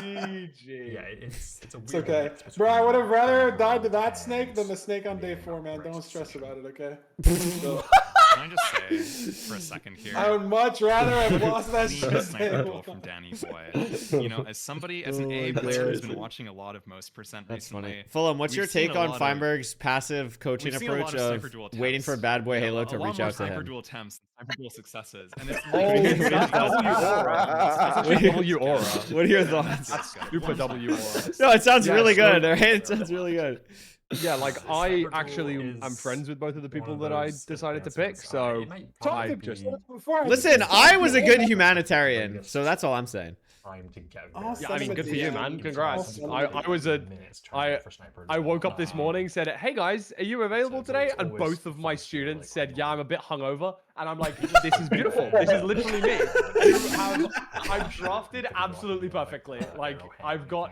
yeah, it's a weird. It's okay, mix bro. I between would have rather Feinberg died to that and snake than the snake on day being 4, man. upright Don't stress decision. about it, okay? Can I just say for a second here? I would much rather have lost that Clean shit. sniper duel from Danny Boy. You know, as somebody, as an A player who's been watching a lot of most percent That's recently. funny. Fulham, what's we've your seen take a on lot of- Feinberg's passive coaching We've seen a lot approach of of sniper duel waiting for attempts. Bad Boy You know, Halo a to lot reach more out to sniper him? duel attempts than sniper duel successes, and it's Oh, leaving that's W aura. That's actually W aura. What are your thoughts? That's good. Super W aura. No, it sounds Yeah, really so- good, right? It sounds really good. Yeah, like I Sniper actually duel am is friends with both of the people one that of I those decided to advancements. pick, so It might Talk I to just me before I Listen, just- I was a good humanitarian, so that's all I'm saying. Time to get I'll yeah, I mean, good for you, man. Congrats. I'll I was a I woke up this morning, said, "Hey guys, are you available today?" And both of my students said, "Yeah, I'm a bit hungover." And I'm like, "This is beautiful. This is literally me. I've drafted absolutely perfectly. Like I've got."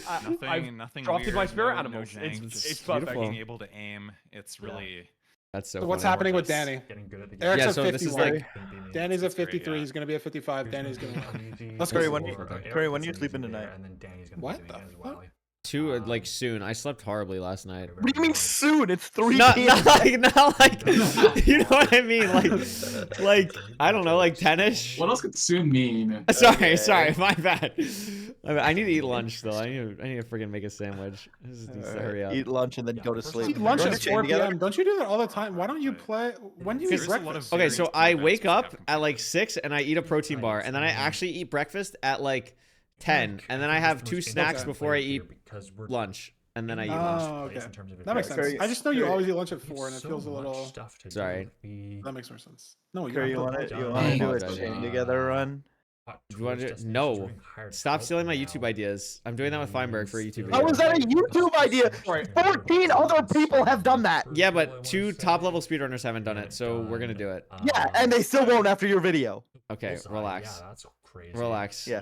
I've nothing drafted weird, my spirit no animals. jank, It's just perfect. being able to aim. It's really. That's so So what's funny. happening with Danny? Getting good at the game. Eric's Yeah, at so this is 51. like Danny's at It's great, 53. yeah. He's gonna be at 55. Danny's gonna. Let's Curry, go. when you Curry, when you sleeping tonight? And then Danny's gonna What be the doing it as well. too like soon. I slept horribly last night. What do you mean soon? It's 3 Not, p.m. not like you know what I mean, like I don't know, like 10ish. What else could soon mean? Sorry, my bad. I need to eat lunch though. I need to freaking make a sandwich. This needs to hurry up. Eat lunch and then go to sleep. Eat lunch Run at the chain 4 together? p.m. Don't you do that all the time? Why don't you play? When do you eat There's a lot of breakfast? Okay, variance so to I events wake which have up at like 6 and I eat a protein bar, and then I actually eat breakfast at like 10, and then I have 2 snacks before I eat lunch, and then I eat lunch. Oh, okay. That makes sense. I just know you always eat lunch at 4, and it feels a little. Sorry. That makes more sense. No, Curry, you want don't. to do a apologize. chain together run? You want to? No. Stop stealing my YouTube ideas. I'm doing that with Feinberg for a YouTube video. How is that a YouTube idea? 14 other people have done that. Yeah, but 2 top-level speedrunners haven't done it, so we're gonna do it. Yeah, and they still won't after your video. Okay, relax. Yeah, that's crazy. Relax. Yeah.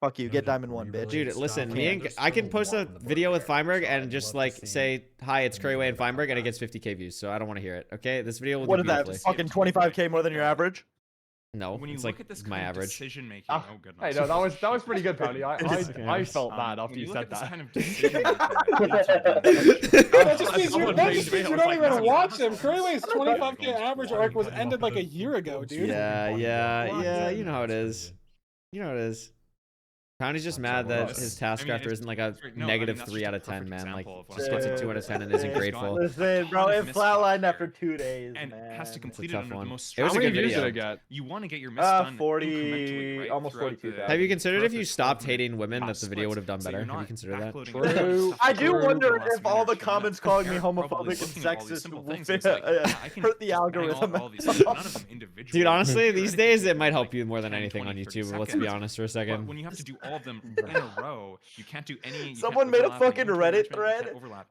Fuck you. Get Diamond 1, bitch. Dude, listen, I can post a video with Feinberg and just like say, "Hi, it's Couriway and Feinberg," and it gets 50k views. So I don't want to hear it. Okay, this video will What do is that? beautifully. Fucking 25k more than your average? No, When you it's look like at this my kind of average. decision making, Ah, oh goodness. Hey, no, that was pretty good, Poundy. I felt Um, bad after when you look said at this that. kind of decision making, That just means Someone that made just me, means I you was don't like, even no, watch him. Couriway's 25k average arc was ended like a year ago, dude. Yeah. You know how it is. You know how it is. Poundy's just mad that his Taskcrafter isn't like a negative 3 out of 10, man. Like, just gets a 2 out of 10 and isn't grateful. Listen, bro, it flatlined after 2 days, and man. has to complete it tough under one. the most It was a How many good views video. did it get? You want to get your miss done 40, incrementally, right, almost throughout 42,000. Have you considered throughout if you the stopped 12-minute hating women that the video would have done so better? you're Have you not considered that? backloading True. everything stuff I to do the wonder last if all the minute, comments showing calling up. me Eric probably homophobic and looking at all these sexist simple will things, it's like, yeah, I can hurt the bang algorithm. all these, none of them individually. Dude, honestly, these Theoretically, days take it might help like you more than 10, anything on 20, 30 YouTube. Let's seconds. be honest for a But second. when you have to do all all of them in a row. You can't do any. Someone made a fucking Reddit thread,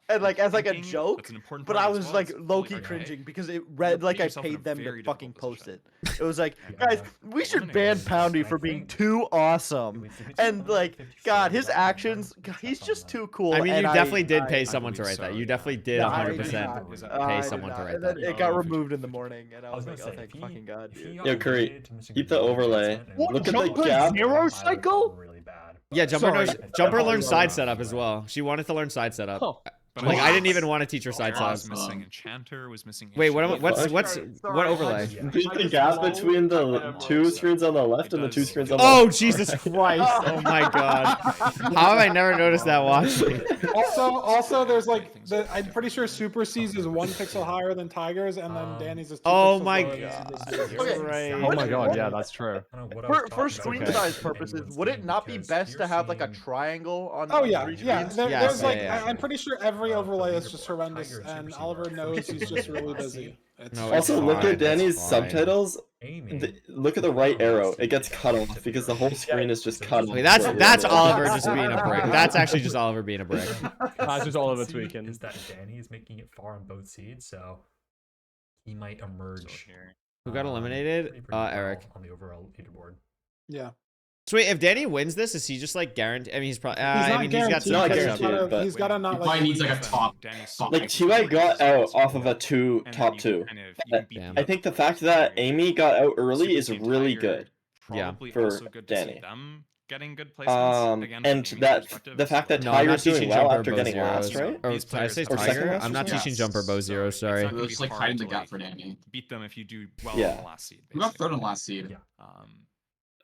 and like as like a joke, but I was like low-key cringing because it read like I paid them to fucking post it. It was like, guys, we should ban Poundy for being too awesome, and like, God, his actions, he's just too cool. I mean, you and definitely did pay someone to write that. You definitely did No, 100% pay someone to write that. It got removed in the morning, and I was like, oh, thank fucking God, dude. Yo, Curry, keep the overlay. Look at the Jumper gap. Zero cycle? Yeah, Jumper Sorry. learned side setup as well. She wanted to learn side setup. Huh. But Like I didn't even want to teach her side Era setup. was missing. Enchanter was missing. Wait, what overlay? Beat the gap between the 2 screens on the left and the 2 screens on the Oh left. Jesus Christ! Oh my God! How have I never noticed that watching? Also, there's like I'm pretty sure Super C's is 1 pixel higher than Tiger's, and then Danny's is 2 Oh pixels my lower than God! Super C's. You're right. Oh my God, yeah, that's true. For screen size purposes, would it not be best to have like a triangle on? Oh yeah, three yeah. screens? There's like yeah. I'm pretty sure every overlay is just horrendous, and Oliver knows he's just really busy. No, Also, it's look fine, at Danny's it's fine. subtitles. Look at the right arrow. It gets cut off because the whole screen is just cut off. Okay, that's Oliver just being a brick. That's actually just Oliver being a brick. That's just Oliver tweaking. Is that Danny is making it far on both seeds, so he might emerge. Who got eliminated? pretty well Eric. on the overall leaderboard. Yeah. So wait, if Danny wins this, is he just like guaranteed? I mean, he's probably. He's I not mean, he's got guaranteed. Not because guaranteed, but- he's gotta not He probably like. needs like a top. Like TY got out off of a top 2. Damn. I think the fact that Amy got out early is really good. Yeah. For also good to see Danny. them getting good placements. Again, And from Amy's that perspective, the fact that No, I'm not Tiger's doing teaching well Jumper after Bow getting Zeros. last, right? Or These did I players say have Or second Tiger? last I'm not or teaching Jumper Bow Zero. it's Sorry. not gonna It be was like hard hiding to, the gap for Danny. beat them if you do well Yeah. on the last seed. Who got basically. third and last seed? Yeah.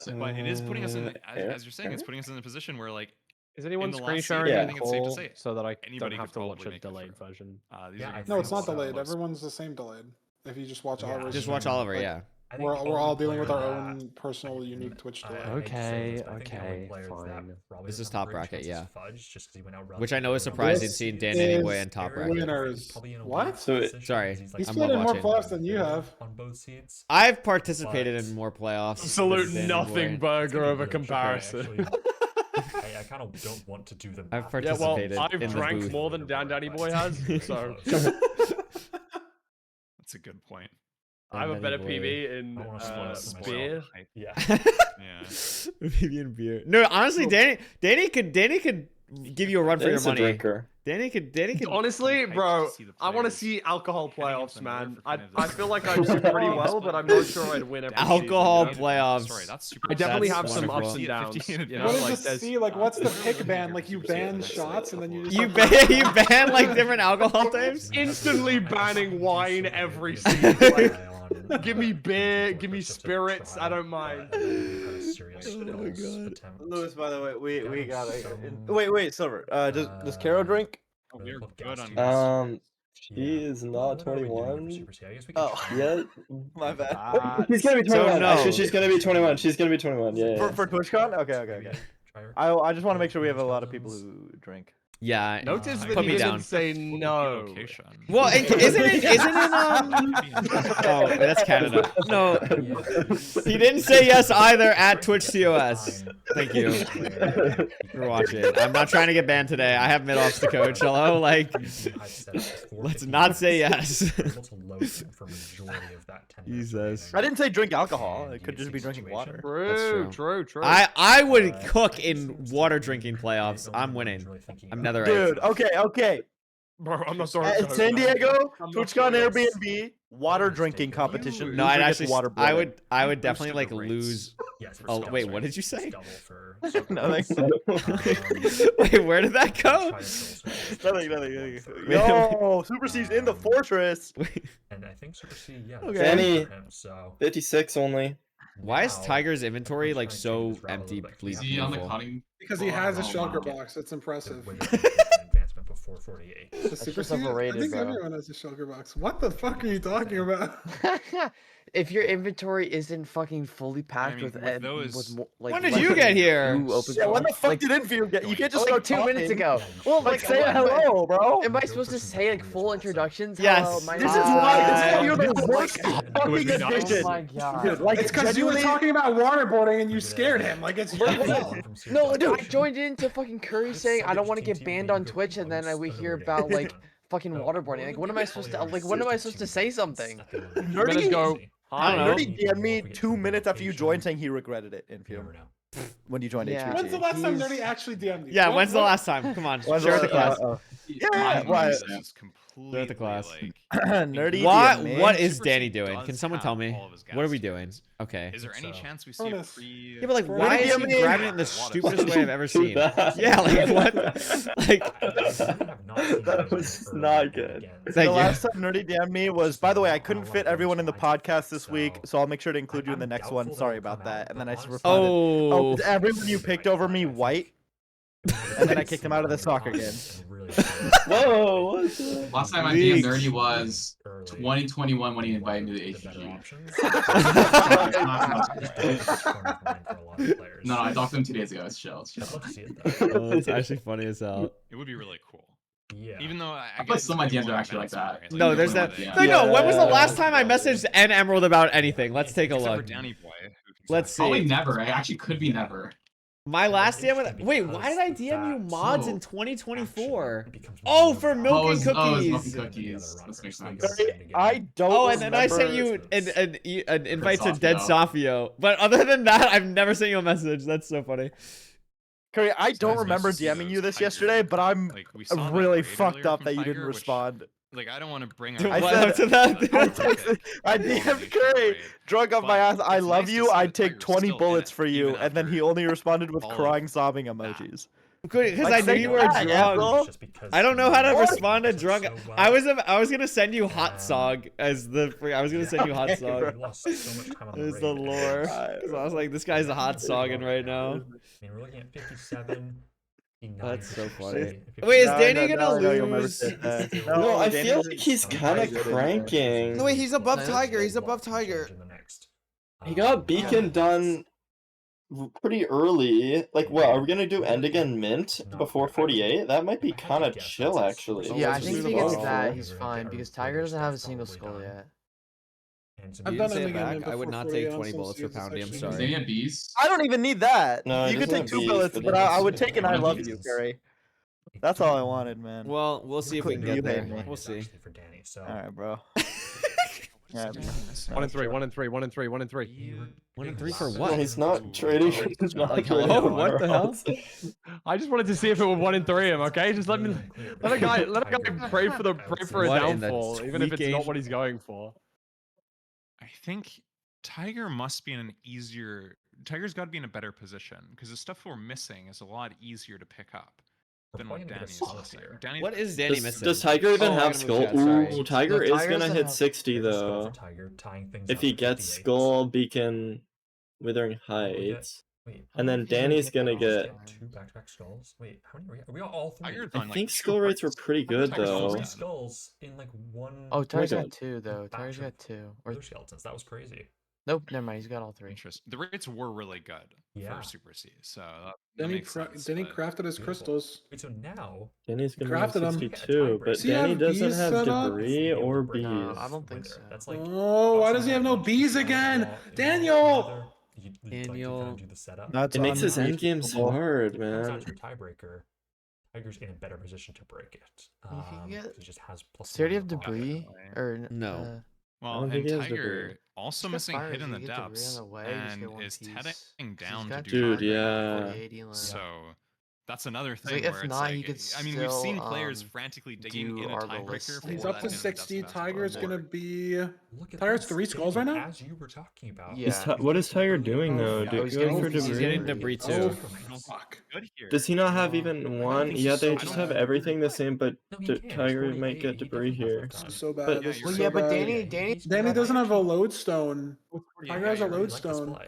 But it is putting us in, Eric? as you're saying, it's putting us in a position where like Is anyone the last screen seed, sharing I the think it's safe to call say so that I don't anybody have could to watch probably a make it delayed through. version? These Yeah, are I No, it's not so. delayed. Everyone's the same delayed. If you just watch Yeah, Oliver's. Just stream. watch Oliver. Like, Yeah. I think We're all dealing with our player own that- personal, unique Twitch delay. I hate to say this, but I think the only Okay, players that fine. probably This is have a top great bracket, chance is yeah. Fudge, just 'cause he went out Which I know is relatively surprising This seeing Danny is anyway in top bracket. winners. What? So Sorry, He's I'm played in not more watching. playoffs than you have. on both seats. I've participated But- in more playoffs. Absolute than Danny nothing Boy. burger of a Really comparison. I kind of don't want to do them. I've that way. Yeah, well, participated I've in the drank booth. more than Danny Boy has, so That's a good point. I have a better Danny Boy. PB in I wanna spoil beer. myself. Yeah. Yeah. Maybe in beer. No, honestly, Danny could give you a run for your Danny's a money. drinker. Danny could. Honestly, I'd bro, like to see the I want to players see alcohol heading up playoffs, the man. nerve for kind of I this- feel like I do pretty well, but I'm not sure I'd win every season, Alcohol you know? playoffs. Sorry, that's super. I definitely That's have some wonderful. ups and downs. 15 You know, What is like the there's C? Like, what's the pick ban? Like, you ban shots and then you just. You ban like different alcohol types. instantly banning wine every season. Like, give me beer, give me spirits. I don't mind. Oh my God. Lewis, by the way, we got wait, Silver. Does Caro drink? Oh, we're good on She is not 21 Oh, yet. My bad. She's gonna be 21. no. Actually, she's gonna be 21. She's gonna be 21. Yeah. For TwitchCon? Okay. I just want to make sure we have a lot of people who drink. Yeah. Notice that put he me didn't down. say no. location. Well, isn't it? Oh, that's Canada. No, he didn't say yes either at Twitch TOS. Thank you for watching. I'm not trying to get banned today. I have Midoffs to coach. Hello, like, let's not say yes. Jesus. I didn't say drink alcohol. It could just be drinking water. True. I would cook in water drinking playoffs. I'm winning. I'm nether Dude, okay. Bro, I'm not sorry. At San Diego, TwitchCon Airbnb, water drinking competition. No, Loser I'd gets actually. water I would definitely like lose. Oh wait, what did you say? Nothing. Wait, where did that go? Nothing. Yo, Super C's in the fortress. And I think Super C, yeah. Okay. Danny, So 56 only. Why is Tiger's inventory like so empty? Please, Is he on the beautiful? cutting? Because he has a Oh, shulker wow. box. It's impressive. advancement before 48. The Super just C? I overrated, think bro. everyone has a shulker box. What the fuck are you talking about? if your inventory isn't fucking fully packed mean, with those- more, like, When did you get here? Yeah, when the fuck did Enfield get? You can't just start 2 minutes talking. ago. Well, Like, say hello, bro. Am I supposed to say like full introductions? Yes. Hello, my This name is why you're the worst fucking be nice. addition. Oh my god. Dude, like, It's because you were talking about waterboarding and you scared him. Like it's your fault. No, dude, I joined into fucking Curry saying I don't want to get banned on Twitch, and then we hear about like fucking waterboarding. Like, when am I supposed to when am I supposed to say something? Let's go. I don't know. Nerdy DM'd me 2 minutes after you joined saying he regretted it in film. When you joined Yeah. HVG. When's the last time Nerdy actually DM'd you? Yeah, when's the last time? Come on, When's share with the the class. Yeah, why? This is Share with the class. Nerdy What? DM'd me. What is Super Danny C doing? does Can someone tell have me? all of his What are we gas doing? skins. Okay. Is there any chance we see a Furnace. pre? Yeah, but like, why is he DMing? grabbing it in the stupidest way I've ever seen? Yeah, like what? Like, That was not good. The thank you. last time Nerdy DM'd me was, by the way, I couldn't fit everyone in the podcast this week, so I'll make sure to include you in the next one. Sorry about that. And then I just responded, Oh, is everyone you picked over me white? And then I kicked him out of the soccer game. Whoa! What's that? Last time I DM'd Nerdy was 2021 when he invited me to HG. No, I talked to him 2 days ago. It's chill. It's chill. oh, it's actually funny as hell. It would be really cool. Yeah. Even though I bet guess some of my it's DMs are more actually like events, that. right? No, Like, there's everyone that. would, No, no. When was the Yeah. last time I messaged an Emerald about anything? Let's take a Except for look. Danny Boy, who can Let's see. Probably never. It actually could be never. My last DM with wait, why did I DM you mods in 2024? Oh, for milk and cookies. Milk and cookies. This makes sense. I don't. Oh, and then I sent you an invite to Dead Safio. But other than that, I've never sent you a message. That's so funny. Curry, I don't Guys, remember most of DMing those you this Tiger, yesterday, but I'm like, we saw that really raid fucked earlier up from that you didn't Tiger, which, respond. Like, I don't want to bring Dude, up. what said- happened to that? I texted, I DM'd Curry, drunk off my ass. I love you. I'd take 20 bullets for you, and then he only responded with crying, sobbing emojis. Because Like, I knew say you were that, drunk. asshole. I don't know how to respond to drunk. I was gonna send you hot song as the. I was gonna send you hot song. It's the lore. Because I was like, this guy's a hot sogging right now. I mean, we're looking at 57. That's so funny. Wait, is Danny gonna lose? No, I feel like he's kind of cranking. No, wait, he's above Tiger. He's above Tiger. He got Beacon done pretty early. Like, what? Are we gonna do end again mint before 48? That might be kind of chill, actually. Yeah, I think if he gets Oh. that, he's fine because Tiger doesn't have a single skull yet. I've done Say it it back. again I would before not take 48 20 also, bullets see for if it's Poundy. I'm actually- sorry. Is any of bees? I don't even need that. No, You it could doesn't take have 2 beef, bullets, but but it I would has- take an I love you, Curry. That's all I wanted, man. Well, we'll see if we can You get hate there. me. We'll see. Alright, bro. Yeah, 1 and 3, 1 and 3, 1 and 3, 1 and 3. 1 and 3 for No, what? he's not trading. He's not Like, trading hello? for What the hell? I just wanted to see if it would 1 and 3 him. Okay, just let a guy pray for his What in the downfall, even if it's tweaking? not what he's going for. I think Tiger must be in an easier. Tiger's got to be in a better position because the stuff we're missing is a lot easier to pick up than what Danny's missing. Danny, What is Danny Does, missing? does Tiger even Oh, I have gotta skull? move chat, sorry. Ooh, Tiger No, is Tiger gonna doesn't hit have 60 though. If he gets skull, beacon, withering heights. And then Danny's gonna get. 2 back-to-back skulls. Wait, how many are we all 3? Tiger's I on, like, think 2 skull rates were hearts. pretty good Tiger's though. almost 3 dead. skulls in like 1. Oh, Tiger's God. got 2 though. Tiger's got 2. Or Other skeletons. That was crazy. nope, never mind. He's got all 3. Interesting. The rates were really good Yeah. for Super C, so that Then he makes sense. then he but- crafted his crystals. Wait, so now Danny's gonna have Crafted 'em. 62, but Does he Danny have doesn't bees have set up? debris or bees. No, I don't think so. That's like. Oh, why does he have no bees again? Daniel! Daniel. That's It makes his end games unreasonable. hard, If it comes down man. to a tiebreaker, Tiger's in a better position to break it. You can get- He just has plus. Does he already 1 have on the bottom. debris? Or No. Well, don't and think he has Tiger debris. also He's got missing fires, hit in you the get debris on depths the way, you just and get 1 is piece. heading He's down to got do Dude, Tiger, yeah. 40, 80 left. So that's another Like, thing if where it's not, he like, could I mean, we've seen still, players frantically digging do in a Arbalest. tiebreaker for He's that up to hit in the depths 60. match Tiger's before. gonna be. Look at Tiger's this, 3 skulls right Daniel, now? As you were talking about. Yeah. What is Tiger doing though? Yeah, Do he's going getting- for he's He's debris? getting debris Oh, too. fuck. Good here. Does he not have even one? Yeah, they I just don't have know. everything the same, but No, he D- can't. He's Tiger 48, might get he debris doesn't have here. enough This time. is so bad. But- This is Well, so yeah, but bad. Danny Danny doesn't have a lodestone. Tiger has a I really like lodestone. this play.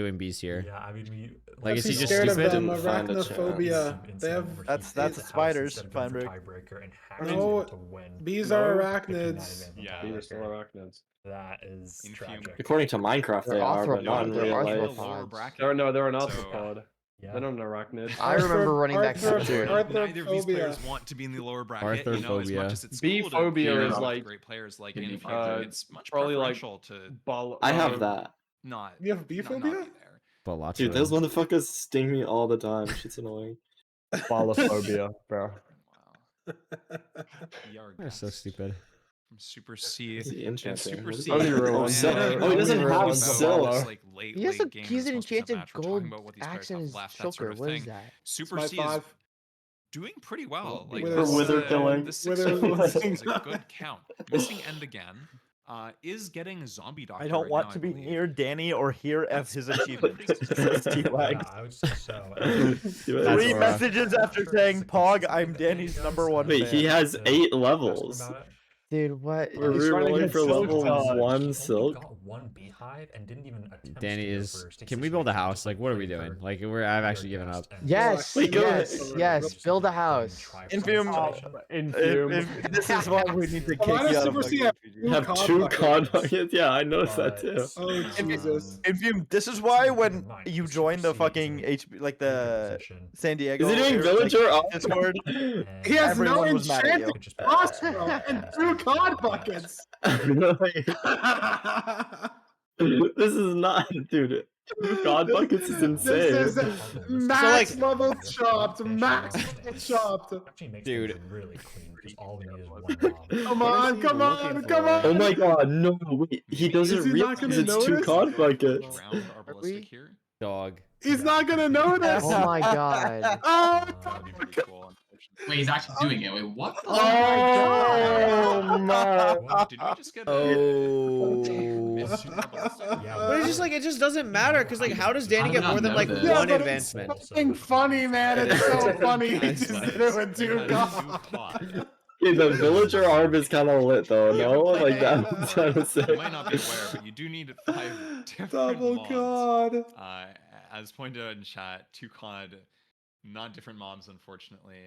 doing bees here? Yeah, I mean, Like, is he just scared of stupid? them? Arachnophobia. They have. That's spiders. Fine, Rick. No, bees are arachnids. Yeah. Bees are arachnids. That is tragic. According to Minecraft, they are, but not in real life. They're an arthropod. They're not an arachnid. I remember running that Neither of these players want to be in the lower bracket. You know, as much as it's cool to Beephobia is like great players like Infusion, it's much probably preferential like to. I have that. Not. You have beephobia? But lots Dude, of those them. motherfuckers sting me all the time. Shit's annoying. Phalophobia, bro. They're so stupid. From Super C. Is he And enchanting? Super What is C. he doing? Oh, Sil- oh, he doesn't have Silk. Like late, He has late a game he's in an this most recent enchanted match. We're gold talking about what these players axe in have his left, that shulker. sort of What is thing. that? Super my C is 5. doing pretty well. Like Wither- this, Wither killing. the 6 Wither- is a good count. Missing end again. Is getting zombie doctor. I don't right want now, to I be believe. near Danny or hear of his achievement. Yeah, I would say so. That's 3 Aura. messages after saying, Pog, I'm Danny's #1 Wait, he fan. has 8 levels. Dude, what? We're He's trying to rerolling get for Silk level Touch. 1 Silk. Got 1 beehive and didn't even attempt Danny to go is. for Can we build a 66 house? Like, what are we doing? Like, I've actually given up. Yes, Wait, go yes, yes. Build a house. Infume. If this is why we need to kick you Why does out of Super C fucking have Have 2 cod buckets? Yeah, I noticed that too. Oh Jesus! Infume, this is why when you join the fucking like the San Diego. Is he doing area, villager like, up? Discord? He has no Everyone was mad at you. enchanted crossbow and 2 cod buckets. This is not, dude. 2 god buckets is insane. This is max level chopped. Max level chopped. Dude. Really clean because all we need is 1 mob. Come on, come on, come on. Oh my god, no, wait, he doesn't Is he realize not gonna it's 2 notice? cod buckets. Round our ballistic here. Dog. He's not gonna notice. Oh my god. Oh, That'd be pretty cool, unfortunately. Wait, he's actually doing it. Wait, what? Oh my. Did we just get Oh. Yeah, But it's just like it just doesn't matter because like how does Danny I get did not more than know like this. one but advancement? It's fucking funny, man. It's so funny. He just did it with 2 cod. Okay, the villager arm is kind of lit though, no? Like that I'm trying to say. You might not be aware, but you do need 5 different Double mobs. cod. As pointed out in chat, 2 cod, not different mobs, unfortunately.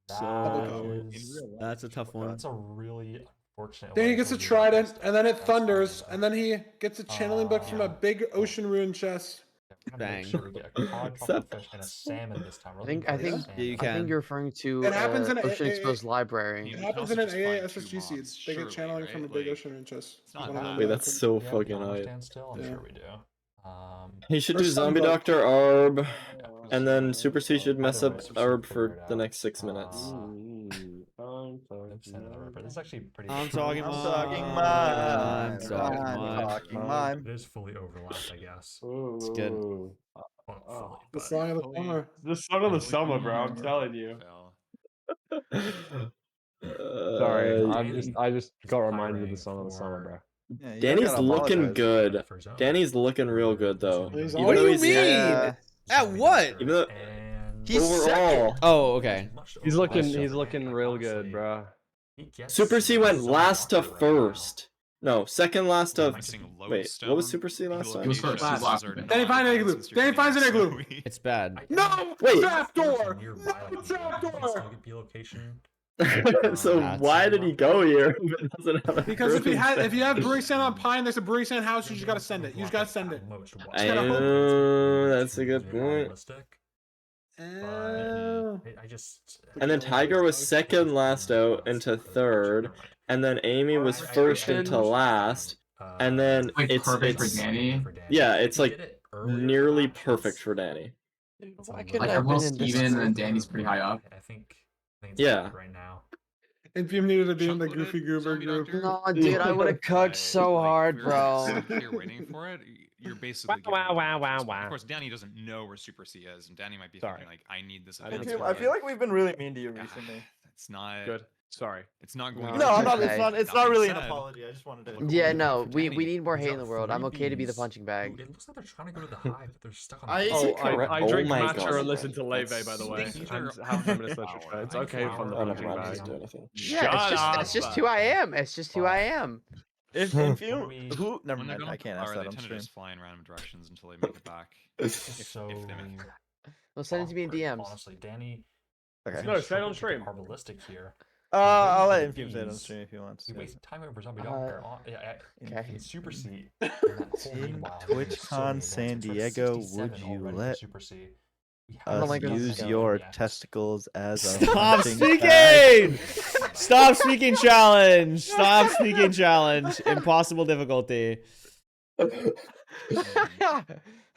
That's a tough one. That's a really unfortunate. Then way he gets a to do trident, that. and then it That's thunders, fine, and then he gets a channeling book from a big ocean ruin chest. Gotta make Bang. sure we get a cod, pufferfish, and a salmon this time. I think Yeah, you I can. think you're referring to It happens in Ocean a- Exposed Library. It You happens can in an also just AA find 2 SSG mobs, seeds. They get surely, channeling from a right? big Like, ocean ruin chest. it's not One of bad. them Wait, that's so Yeah, we fucking can hype. understand still. I'm Yeah. sure we do. He should Or do Zombie Sunbug. Doctor Arb, Yeah, and then Super C should mess Either up way, Super C Arb will figure for it the out. next 6 minutes. This is actually pretty. I'm talking I'm mine. talking mine. I'm talking I'm mine. talking mine. It is fully overlapped, I guess. It's good. Well, fully, The but- song of the summer. The song of the summer, bro. I'm telling you. Sorry, I just got reminded of the song of the summer, bro. Yeah, you Danny's gotta looking apologize. good. For zone. Danny's looking real good though. He's Even What though do you he's- mean? Yeah. At what? Even though And He's overall, Oh, okay. He's looking real good, bro. Super C went last to first. No, second last to. Missing Wait, what was Super C last It time? was first. He was last. Danny finds an igloo. Danny finds an igloo. It's bad. No! Wait. Trapdoor! Nearby, No, like, trapdoor! target location. So That's- why did he go here? If it doesn't have a Because if brewing you have Brewery Sand on Pine, there's a Brewery Sand house. You just gotta send it. You just gotta send it. I know, that's a good point. Oh. I just. And then Tiger was second last out into third, and then Amy was first into last, and then Like it's perfect for Danny. yeah, it's like nearly perfect for Danny. Why couldn't Like I have been almost in this even, group? and Danny's pretty high up. I think it's Yeah. perfect right now. If you needed to be in the Chocolate Goofy Goober zombie group. doctor? No, dude, I would have cooked so Like, hard, we're bro. sitting here waiting for it. You're basically. Wow, giving wow, him wow, this. wow. Of course, Danny doesn't know where Super C is, and Danny might be Sorry. thinking like, "I need this I event." didn't I feel like we've been really mean to you Yeah, recently. It's not Good. Sorry. It's not going. No, to No, I'm not. okay. It's not really an apology. I just wanted to. Yeah, no, we Danny. need more He's hate in got the world. I'm 3 okay to be the bees. punching bag. It looks like they're trying to go to the hive, but they're stuck on. I- the Oh, I drink Oh my matcha God. and listen to Leve, That's by the way, These and are- have 10 minutes literature. It's okay from the Oh, punching never mind, bag. just do anything. Yeah, that's just who I am. It's just who I am. If you who never When they're mind, gonna I can't power, ask they that on tend to stream. just fly in random directions until they make it back. So. if they make it. Well, send it to me in awkward, DMs. Honestly, Danny. Okay. is No, gonna say it on struggle to get stream. our ballistic here. I'll let Bees. Infum say it on stream if he wants. He to. wasted time over Zombie Doctor. okay. In Super C. In TwitchCon San Diego, would you let Super C. us like this. use your testicles as a Stop punching bag? speaking! Stop speaking challenge! Stop speaking challenge! Impossible difficulty.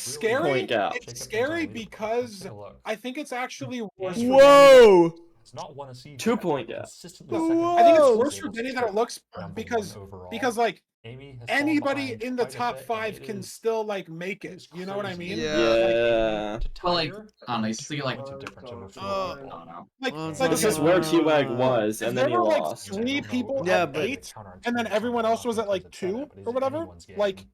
scary. Point gap. It's scary because I think it's actually worse. For Whoa! It's not 1 a seed. 2 point gap. I think it's worse for Benny than it looks because like anybody in the top 5 can still like make it. You know what I mean? Yeah. But like, I don't know. You still get like. What's the difference in which I don't know. Like This is where T-Wag was, if and then he there were like lost. 3 people Yeah, at but- 8, and then everyone else was at like 2 or whatever, like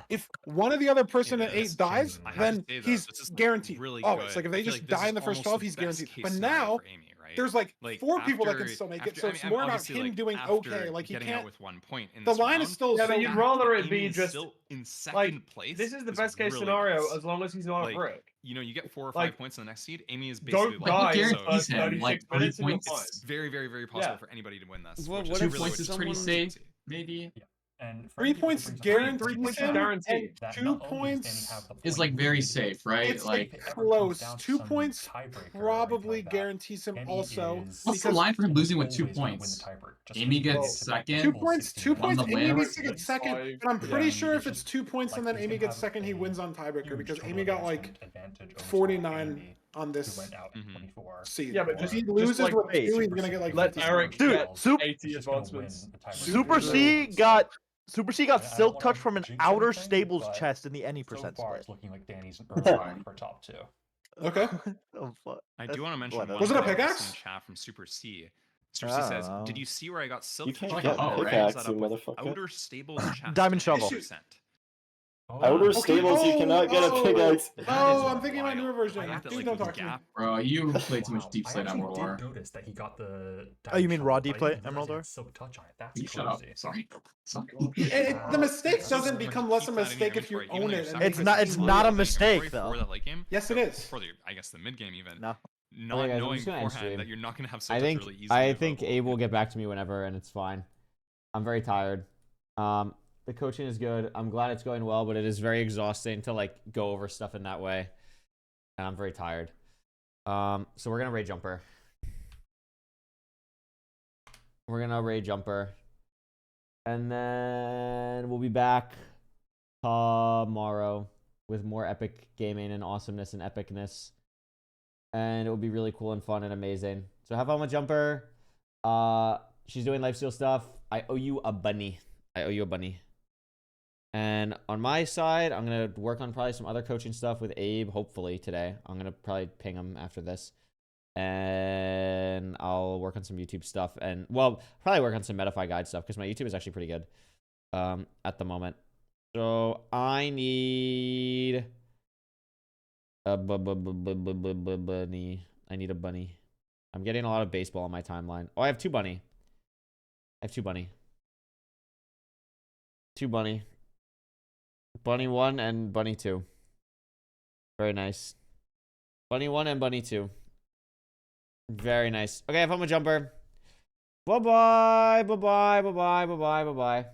if one of the other person at 8 dies, I have then to say, though, he's this is guaranteed. really Always. good. Like if I they feel just like this die is in the first almost 12, the he's best guaranteed. case But scenario now for Amy, right? there's like Like, 4 people that after- can still make it, after- so I it's mean, more about obviously, him like, doing after okay. Like he getting out can't. with 1 point in The this line is round, still Yeah, so. but you'd rather it Amy be is just still in second like place. this is the is best case really scenario nice. as long as he's not Like, a brick. you know, you get 4 or 5 Like, points in the next seed. Amy is don't basically die like, in the guarantees first him, 36 like, 3 minutes and you're points. fine. it's very, very, very possible Yeah. for anybody to win this. Well, which what is if really points is someone- pretty safe, maybe. And 3 points guaranteed. 3 points is him, guaranteed. and 2 points. Is like very safe, right? It's Like, like close. 2 points probably guarantees him also. what's the line for him losing with 2 points? Amy gets second. 2 points. 2 on points. the Amy win. needs to get second. But I'm pretty sure if it's 2 points and then Amy gets second, he wins on tiebreaker because Amy got like 49 on this seed. Yeah, but If just he loses like, with hey, 2, he's gonna get like let 50. Eric Dude, get Sup- 80 advancements. Super C got Silk Touch from an outer stables chest in the any percent split. Looking like Danny's for top 2. Okay. Oh, fuck. I do want to mention Whatever. one Was it a thing I pickaxe? saw in chat from Super C. Super C says, Oh. "Did you see where I got silk? You can't touch? get I followed pickaxe, that you up with motherfucker. outer stables chest Diamond shovel. 50%. Outer stables, you cannot get a pickaxe. Oh, I'm thinking my newer version. I have to, Please like, don't talk to me. gap. Bro, you played too much Deep Slate I Emerald actually War. did notice that he got the. Oh, you mean raw diamond deep shovel, plate but I Emerald didn't Ore? realize Silk touch on it. That's You shut up. crazy. Sorry. The mistake doesn't become less a mistake if you own it. and It's make not- it it's easy. not a Before mistake, that though. late game, Yes, it is. For the, I guess the mid game even. No. Not Okay, guys, I'm knowing just gonna end stream. beforehand that you're not gonna have silk I touch think really easy. I think Abe will get back to me whenever, and it's fine. I'm very tired. The coaching is good. I'm glad it's going well, but it is very exhausting to like go over stuff in that way, and I'm very tired. So we're gonna raid Jumper. We're gonna raid Jumper, and then we'll be back tomorrow with more epic gaming and awesomeness and epicness. And it will be really cool and fun and amazing. So have fun with Jumper. She's doing lifesteal stuff. I owe you a bunny. I owe you a bunny. And on my side, I'm going to work on probably some other coaching stuff with Abe, hopefully today. I'm going to probably ping him after this. And I'll work on some YouTube stuff. And, well, probably work on some Metafy Guide stuff because my YouTube is actually pretty good at the moment. So I need a bunny. I need a bunny. I'm getting a lot of baseball on my timeline. Oh, I have 2 bunny. I have 2 bunny. 2 bunny. Bunny 1 and bunny 2. Very nice. Bunny 1 and bunny 2. Very nice. Okay, have fun with Jumper. Bye-bye. Bye-bye. Bye-bye. Bye-bye. Bye-bye.